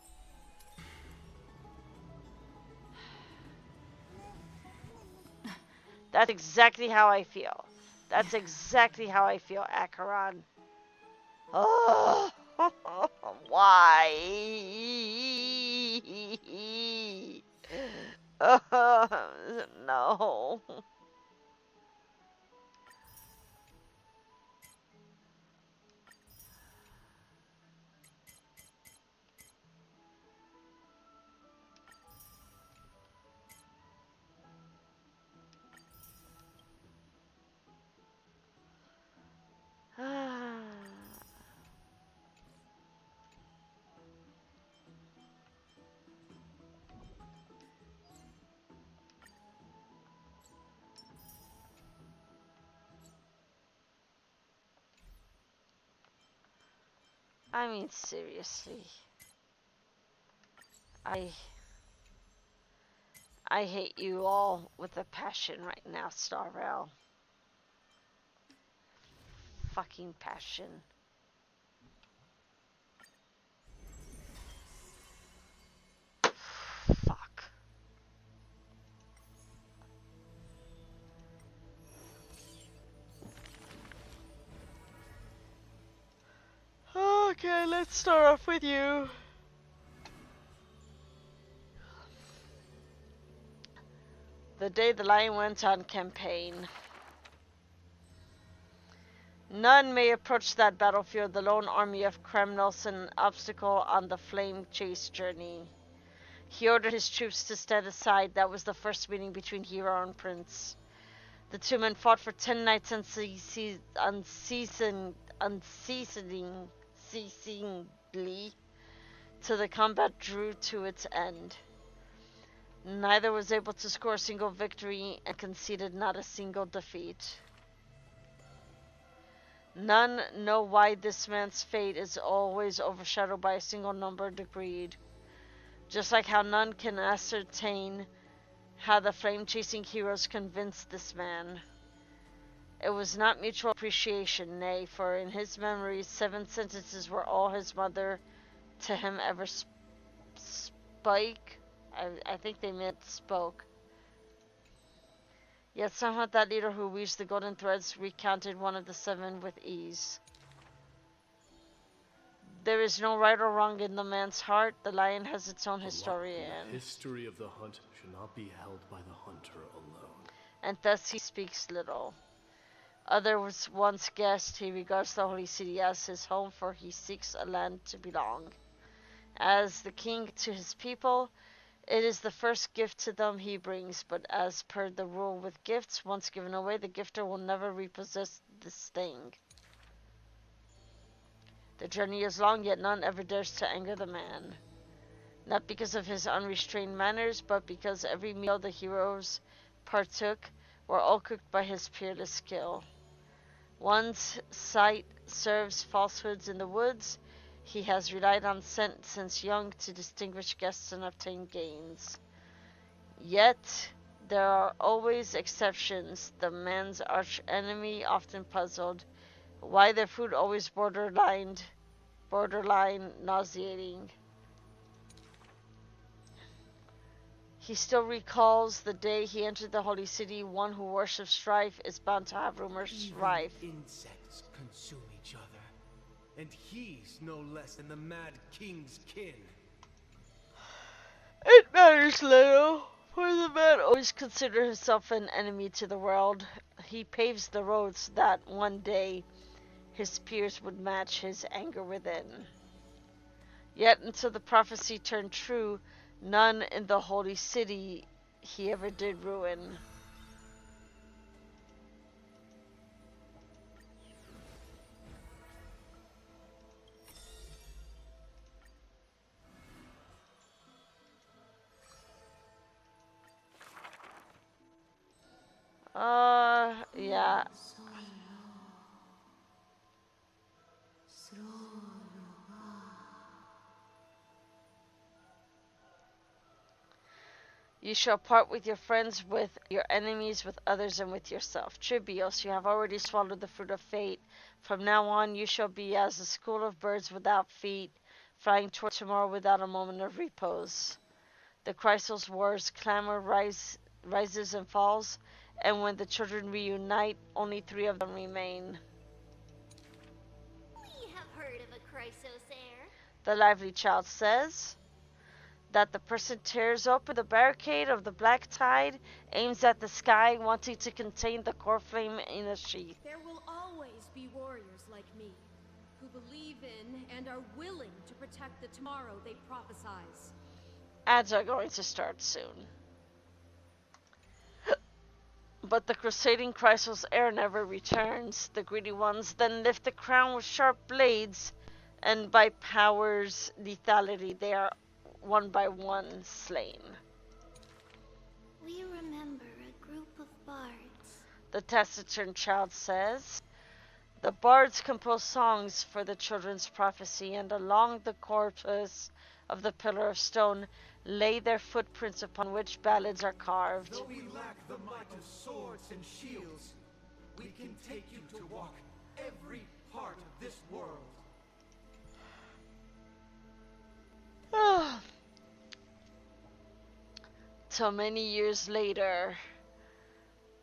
That's exactly how I feel. That's exactly how I feel, Acheron. Oh, why? No. I mean, seriously. I hate you all with a passion right now, Starrel. Fucking passion. Fuck. Okay, let's start off with you. The day the lion went on campaign. None may approach that battlefield, the lone army of criminals, an obstacle on the flame chase journey. He ordered his troops to stand aside. That was the first meeting between hero and prince. The two men fought for 10 nights unceasingly, till the combat drew to its end. Neither was able to score a single victory and conceded not a single defeat. None know why this man's fate is always overshadowed by a single number decreed. Just like how none can ascertain how the flame-chasing heroes convinced this man. It was not mutual appreciation, nay, for in his memory 7 sentences were all his mother to him ever spike. I think they meant spoke. Yet somehow that leader who weaves the golden threads recounted one of the 7 with ease. There is no right or wrong in the man's heart. The lion has its own historian. The history of the hunt should not be held by the hunter alone. And thus he speaks little. Others once guessed he regards the holy city as his home, for he seeks a land to belong. As the king to his people, it is the first gift to them he brings, but as per the rule with gifts, once given away, the gifter will never repossess this thing. The journey is long, yet none ever dares to anger the man. Not because of his unrestrained manners, but because every meal the heroes partook were all cooked by his peerless skill. One's sight serves falsehoods in the woods. He has relied on scent since young to distinguish guests and obtain gains. Yet there are always exceptions. The man's arch enemy often puzzled why their food always borderline nauseating. He still recalls the day he entered the holy city. One who worships strife is bound to have rumors rife. Insects consume each other, and he's no less than the Mad King's kin. It matters little, for the man always considered himself an enemy to the world. He paves the roads that one day his peers would match his anger within. Yet until the prophecy turned true, none in the holy city he ever did ruin. Yeah. You shall part with your friends, with your enemies, with others, and with yourself. Tribios, you have already swallowed the fruit of fate. From now on you shall be as a school of birds without feet, flying toward tomorrow without a moment of repose. The Chrysos War's clamor rises and falls, and when the children reunite, only 3 of them remain. We have heard of a Chrysos heir. The lively child says that the person tears open the barricade of the black tide, aims at the sky, wanting to contain the core flame in a sheath. There will always be warriors like me, who believe in and are willing to protect the tomorrow they prophesize. Ads are going to start soon. But the crusading Chrysos heir never returns. The greedy ones then lift the crown with sharp blades, and by power's lethality they are one by one slain. We remember a group of bards. The taciturn child says, the bards compose songs for the children's prophecy, and along the corpus of the pillar of stone lay their footprints upon which ballads are carved. Though we lack the might of swords and shields, we can take you to walk every part of this world. Till many years later,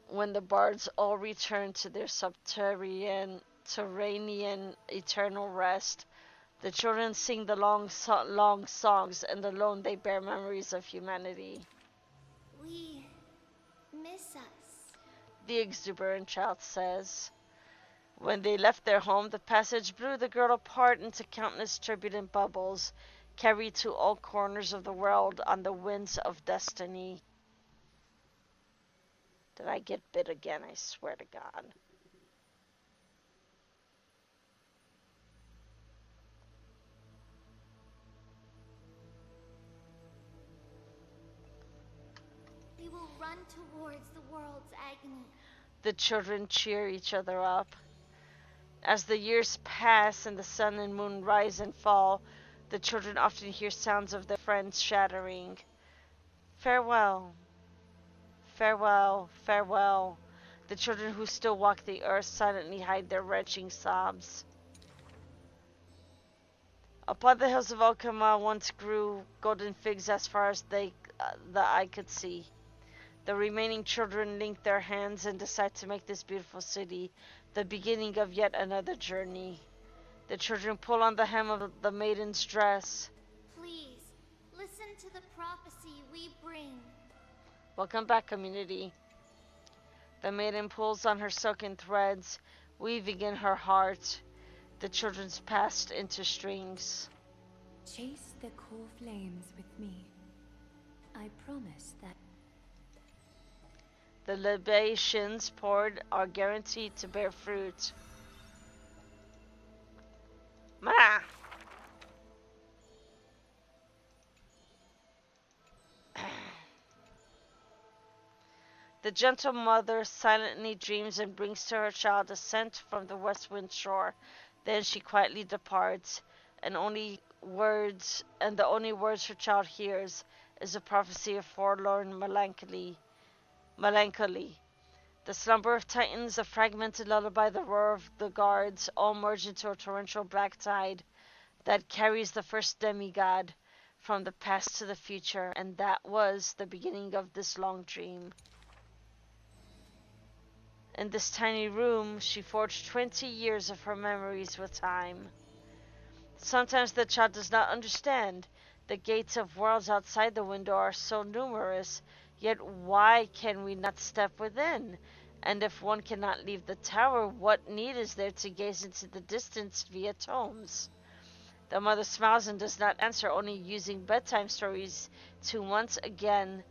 when the bards all return to their subterranean eternal rest, the children sing the long songs, and alone they bear memories of humanity. We miss us. The exuberant child says, When they left their home, the passage blew the girl apart into countless turbulent bubbles, carried to all corners of the world on the winds of destiny. Did I get bit again? I swear to God. We will run towards the world's agony. The children cheer each other up. As the years pass and the sun and moon rise and fall, the children often hear sounds of their friends shattering. Farewell, farewell, farewell. The children who still walk the earth silently hide their wrenching sobs. Upon the hills of Okama once grew golden figs as far as the eye could see. The remaining children link their hands and decide to make this beautiful city the beginning of yet another journey. The children pull on the hem of the maiden's dress. Please, listen to the prophecy we bring. Welcome back, community. The maiden pulls on her silken threads, weaving in her heart the children's past into strings. Chase the core flames with me. I promise that. The libations poured are guaranteed to bear fruit. Ma! The gentle mother silently dreams and brings to her child a scent from the west wind shore. Then she quietly departs, and the only words her child hears is a prophecy of forlorn melancholy. The slumber of titans, the fragmented lullaby, the roar of the guards, all merge into a torrential black tide that carries the first demigod from the past to the future, and that was the beginning of this long dream. In this tiny room, she forged 20 years of her memories with time. Sometimes the child does not understand. The gates of worlds outside the window are so numerous, yet why can we not step within? And if one cannot leave the tower, what need is there to gaze into the distance via tomes? The mother smiles and does not answer, only using bedtime stories to once again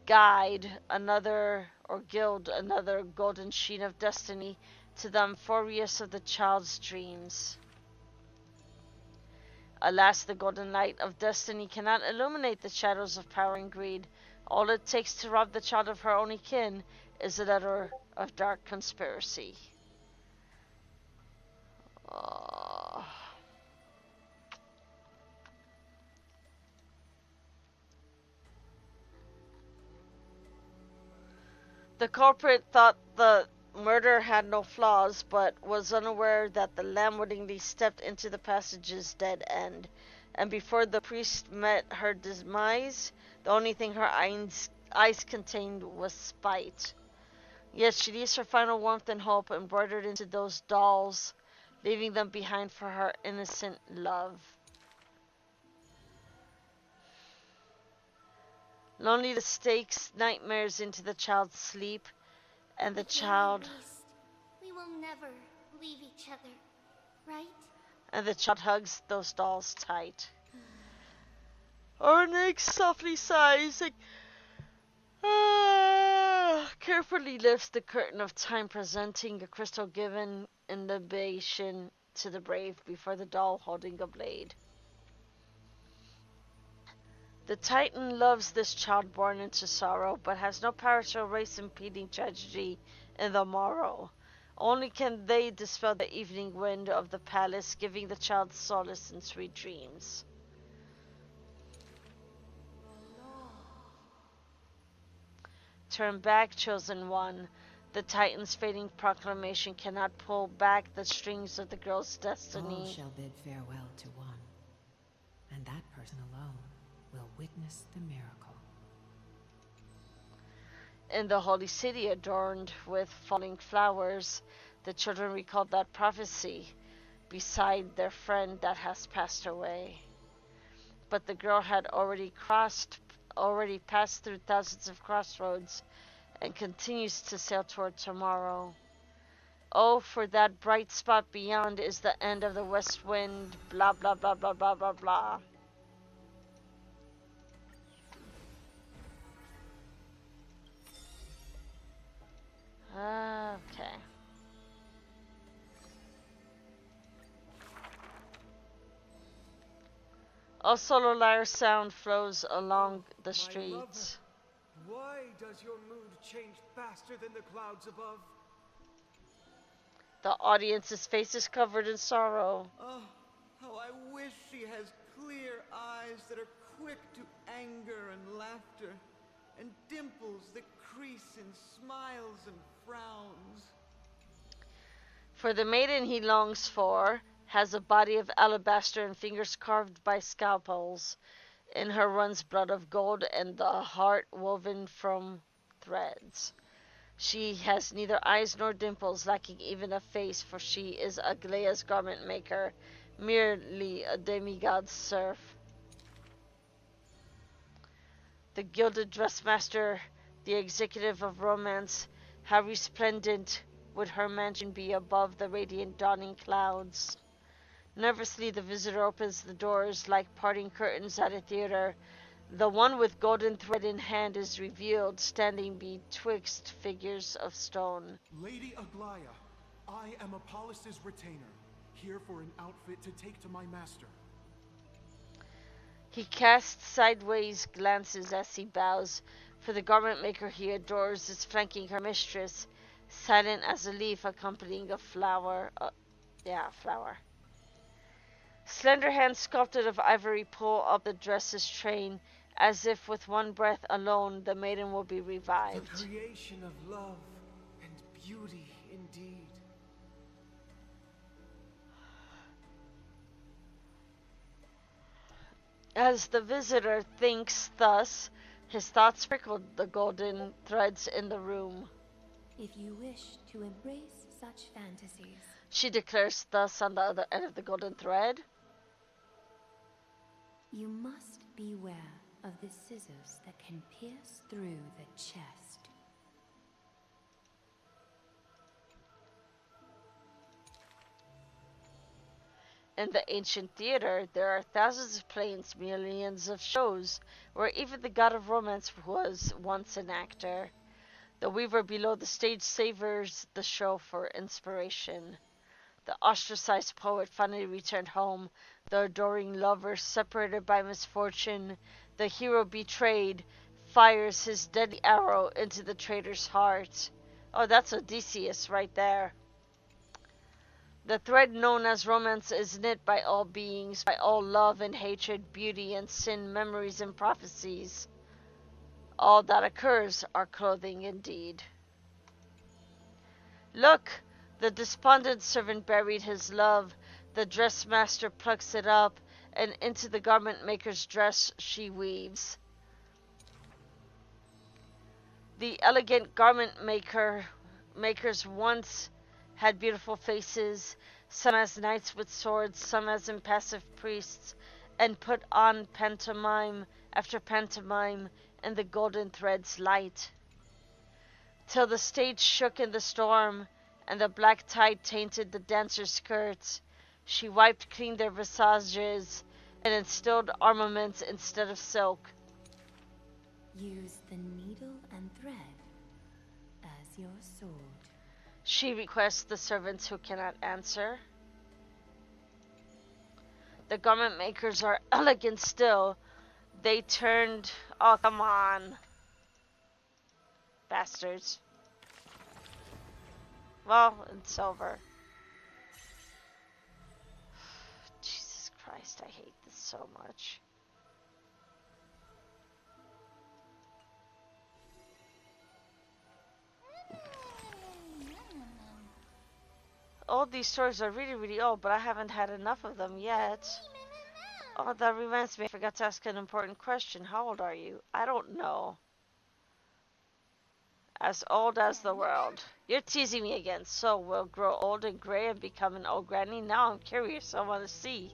guide another or gild another golden sheen of destiny to the Amphorius of the child's dreams. Alas, the golden light of destiny cannot illuminate the shadows of power and greed. All it takes to rob the child of her only kin is a letter of dark conspiracy. Oh. The culprit thought the murder had no flaws, but was unaware that the lamb wittingly stepped into the passage's dead end. And before the priest met her demise, the only thing her eyes contained was spite. Yet she leaves her final warmth and hope embroidered into those dolls, leaving them behind for her innocent love. Lonely the stakes nightmares into the child's sleep, and the child... We will never leave each other, right? And the child hugs those dolls tight. Ornix softly sighs and carefully lifts the curtain of time, presenting a crystal given in libation to the brave before the doll holding a blade. The Titan loves this child born into sorrow, but has no power to erase impeding tragedy in the morrow. Only can they dispel the evening wind of the palace, giving the child solace and sweet dreams. Turn back, chosen one. The Titan's fading proclamation cannot pull back the strings of the girl's destiny. All shall bid farewell to one, and that person alone will witness the miracle. In the holy city adorned with falling flowers, the children recalled that prophecy beside their friend that has passed away. But the girl had already passed through thousands of crossroads and continues to sail toward tomorrow. Oh, for that bright spot beyond is the end of the west wind, blah blah blah blah blah blah blah. Okay. A solo lyre sound flows along the streets. Why does your mood change faster than the clouds above? The audience's face is covered in sorrow. Oh, how I wish she has clear eyes that are quick to anger and laughter, and dimples that crease in smiles and frowns. For the maiden he longs for has a body of alabaster and fingers carved by scalpels. In her runs blood of gold and the heart woven from threads. She has neither eyes nor dimples, lacking even a face, for she is Aglaea's garment maker, merely a demigod's serf. The gilded dressmaster, the executive of romance, how resplendent would her mansion be above the radiant dawning clouds. Nervously the visitor opens the doors like parting curtains at a theater. The one with golden thread in hand is revealed, standing betwixt figures of stone. Lady Aglaia, I am Apollos' retainer, here for an outfit to take to my master. He casts sideways glances as he bows, for the garment maker he adores is flanking her mistress, silent as a leaf accompanying a flower. Flower. Slender hands sculpted of ivory pull up the dress's train, as if with one breath alone the maiden will be revived. The creation of love and beauty indeed. As the visitor thinks thus, his thoughts prickle the golden threads in the room. If you wish to embrace such fantasies, She declares thus on the other end of the golden thread. You must beware of the scissors that can pierce through the chest. In the ancient theater, there are thousands of plays, millions of shows, where even the god of romance was once an actor. The weaver below the stage savors the show for inspiration. The ostracized poet finally returned home, the adoring lover separated by misfortune, the hero betrayed, fires his deadly arrow into the traitor's heart. Oh, that's Odysseus right there. The thread known as romance is knit by all beings, by all love and hatred, beauty and sin, memories and prophecies. All that occurs are clothing indeed. Look! The despondent servant buried his love. The dressmaster plucks it up, and into the garment maker's dress she weaves. The elegant garment makers once had beautiful faces, some as knights with swords, some as impassive priests, and put on pantomime after pantomime in the golden thread's light, till the stage shook in the storm, and the black tide tainted the dancers' skirts. She wiped clean their visages, and instilled armaments instead of silk. Use the needle and thread as your sword. She requests the servants who cannot answer. The garment makers are elegant still. They turned... Oh, come on. Bastards. Well, it's over. Jesus Christ, I hate this so much. All these stories are really, really old, but I haven't had enough of them yet. Oh, that reminds me, I forgot to ask an important question. How old are you? I don't know. As old as the world. You're teasing me again. So we'll grow old and gray and become an old granny. Now I'm curious. I want to see.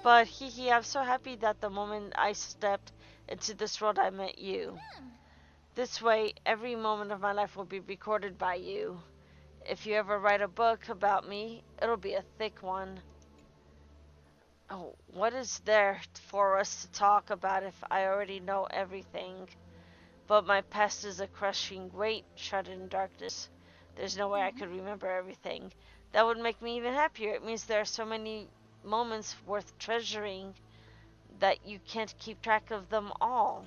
But hee, I'm so happy that the moment I stepped into this world I met you. This way, every moment of my life will be recorded by you. If you ever write a book about me, it'll be a thick one. Oh, what is there for us to talk about if I already know everything? But my past is a crushing weight shrouded in darkness. There's no way I could remember everything. That would make me even happier. It means there are so many moments worth treasuring that you can't keep track of them all.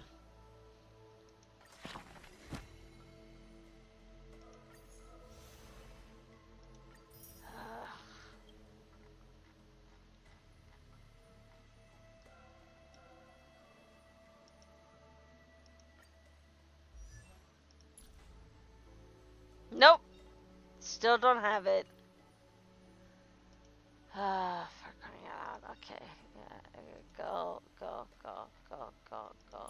Nope. Still don't have it. For crying out. Okay. Yeah. Go, go, go, go, go, go.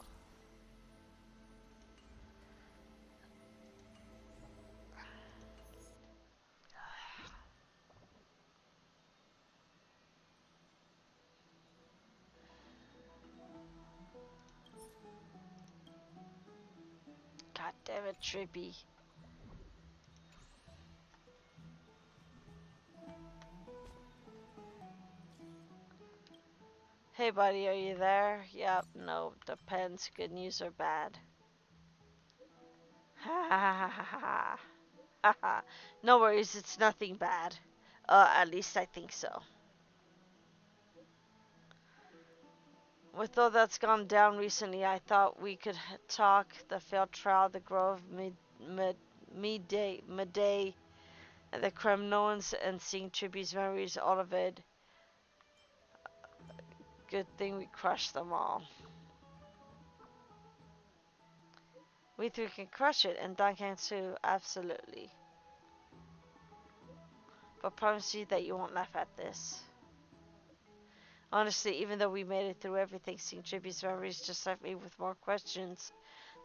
God damn it, Trippy. Hey buddy, are you there? Yep, no, depends. Good news or bad. Ha ha ha ha ha ha ha. No worries, it's nothing bad. At least I think so. With all that's gone down recently, I thought we could talk the failed trial, the grove, midday, and the Kremnoans, and seeing Chibi's memories, all of it. Good thing we crushed them all. We three can crush it, and Don can too, absolutely. But promise you that you won't laugh at this. Honestly, even though we made it through everything, seeing Chibi's memories just left me with more questions.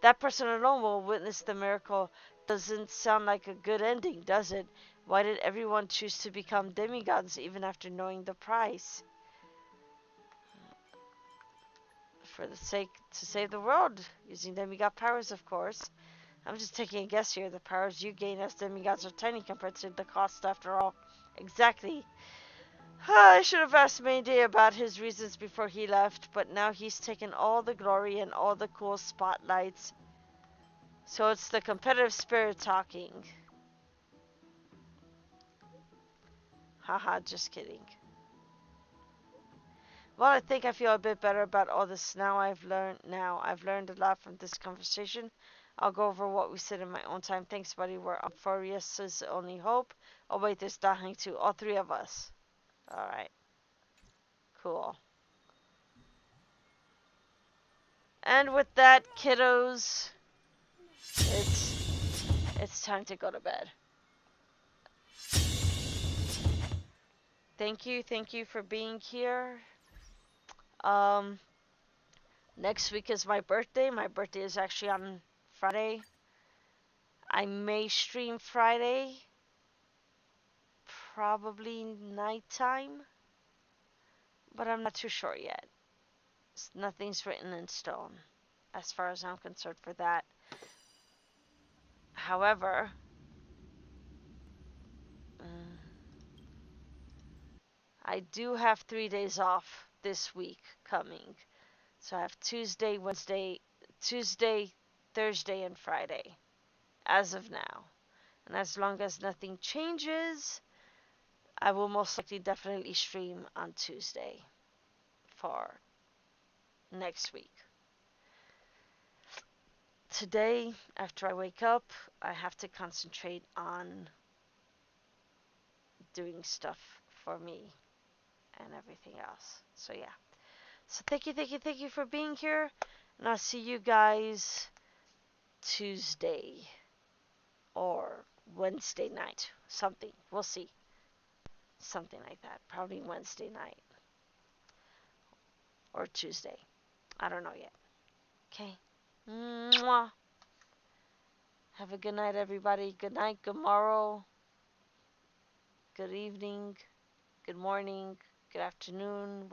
That person alone will witness the miracle. Doesn't sound like a good ending, does it? Why did everyone choose to become demigods even after knowing the price? For the sake to save the world, using demigod powers, of course. I'm just taking a guess here. The powers you gain as demigods are tiny compared to the cost, after all. Exactly. I should have asked Mayday about his reasons before he left, but now he's taken all the glory and all the cool spotlights. So it's the competitive spirit talking. Haha, just kidding. Well, I think I feel a bit better about all this now. I've learned a lot from this conversation. I'll go over what we said in my own time. Thanks, buddy. We're Amphorius' only hope. Oh, wait, there's Dahling too. All three of us. Alright. Cool. And with that, kiddos, it's time to go to bed. Thank you for being here. Next week is my birthday. My birthday is actually on Friday. I may stream Friday, probably nighttime, but I'm not too sure yet. Nothing's written in stone, as far as I'm concerned for that. However, I do have 3 days off this week coming. So I have Tuesday, Thursday, and Friday, as of now. And as long as nothing changes, I will most likely definitely stream on Tuesday for next week. Today, after I wake up, I have to concentrate on doing stuff for me and everything else. So yeah. So thank you for being here. And I'll see you guys Tuesday or Wednesday night. Something. We'll see. Something like that. Probably Wednesday night. Or Tuesday. I don't know yet. Okay. Mwah. Have a good night, everybody. Good night, good morrow, good evening, good morning, good afternoon.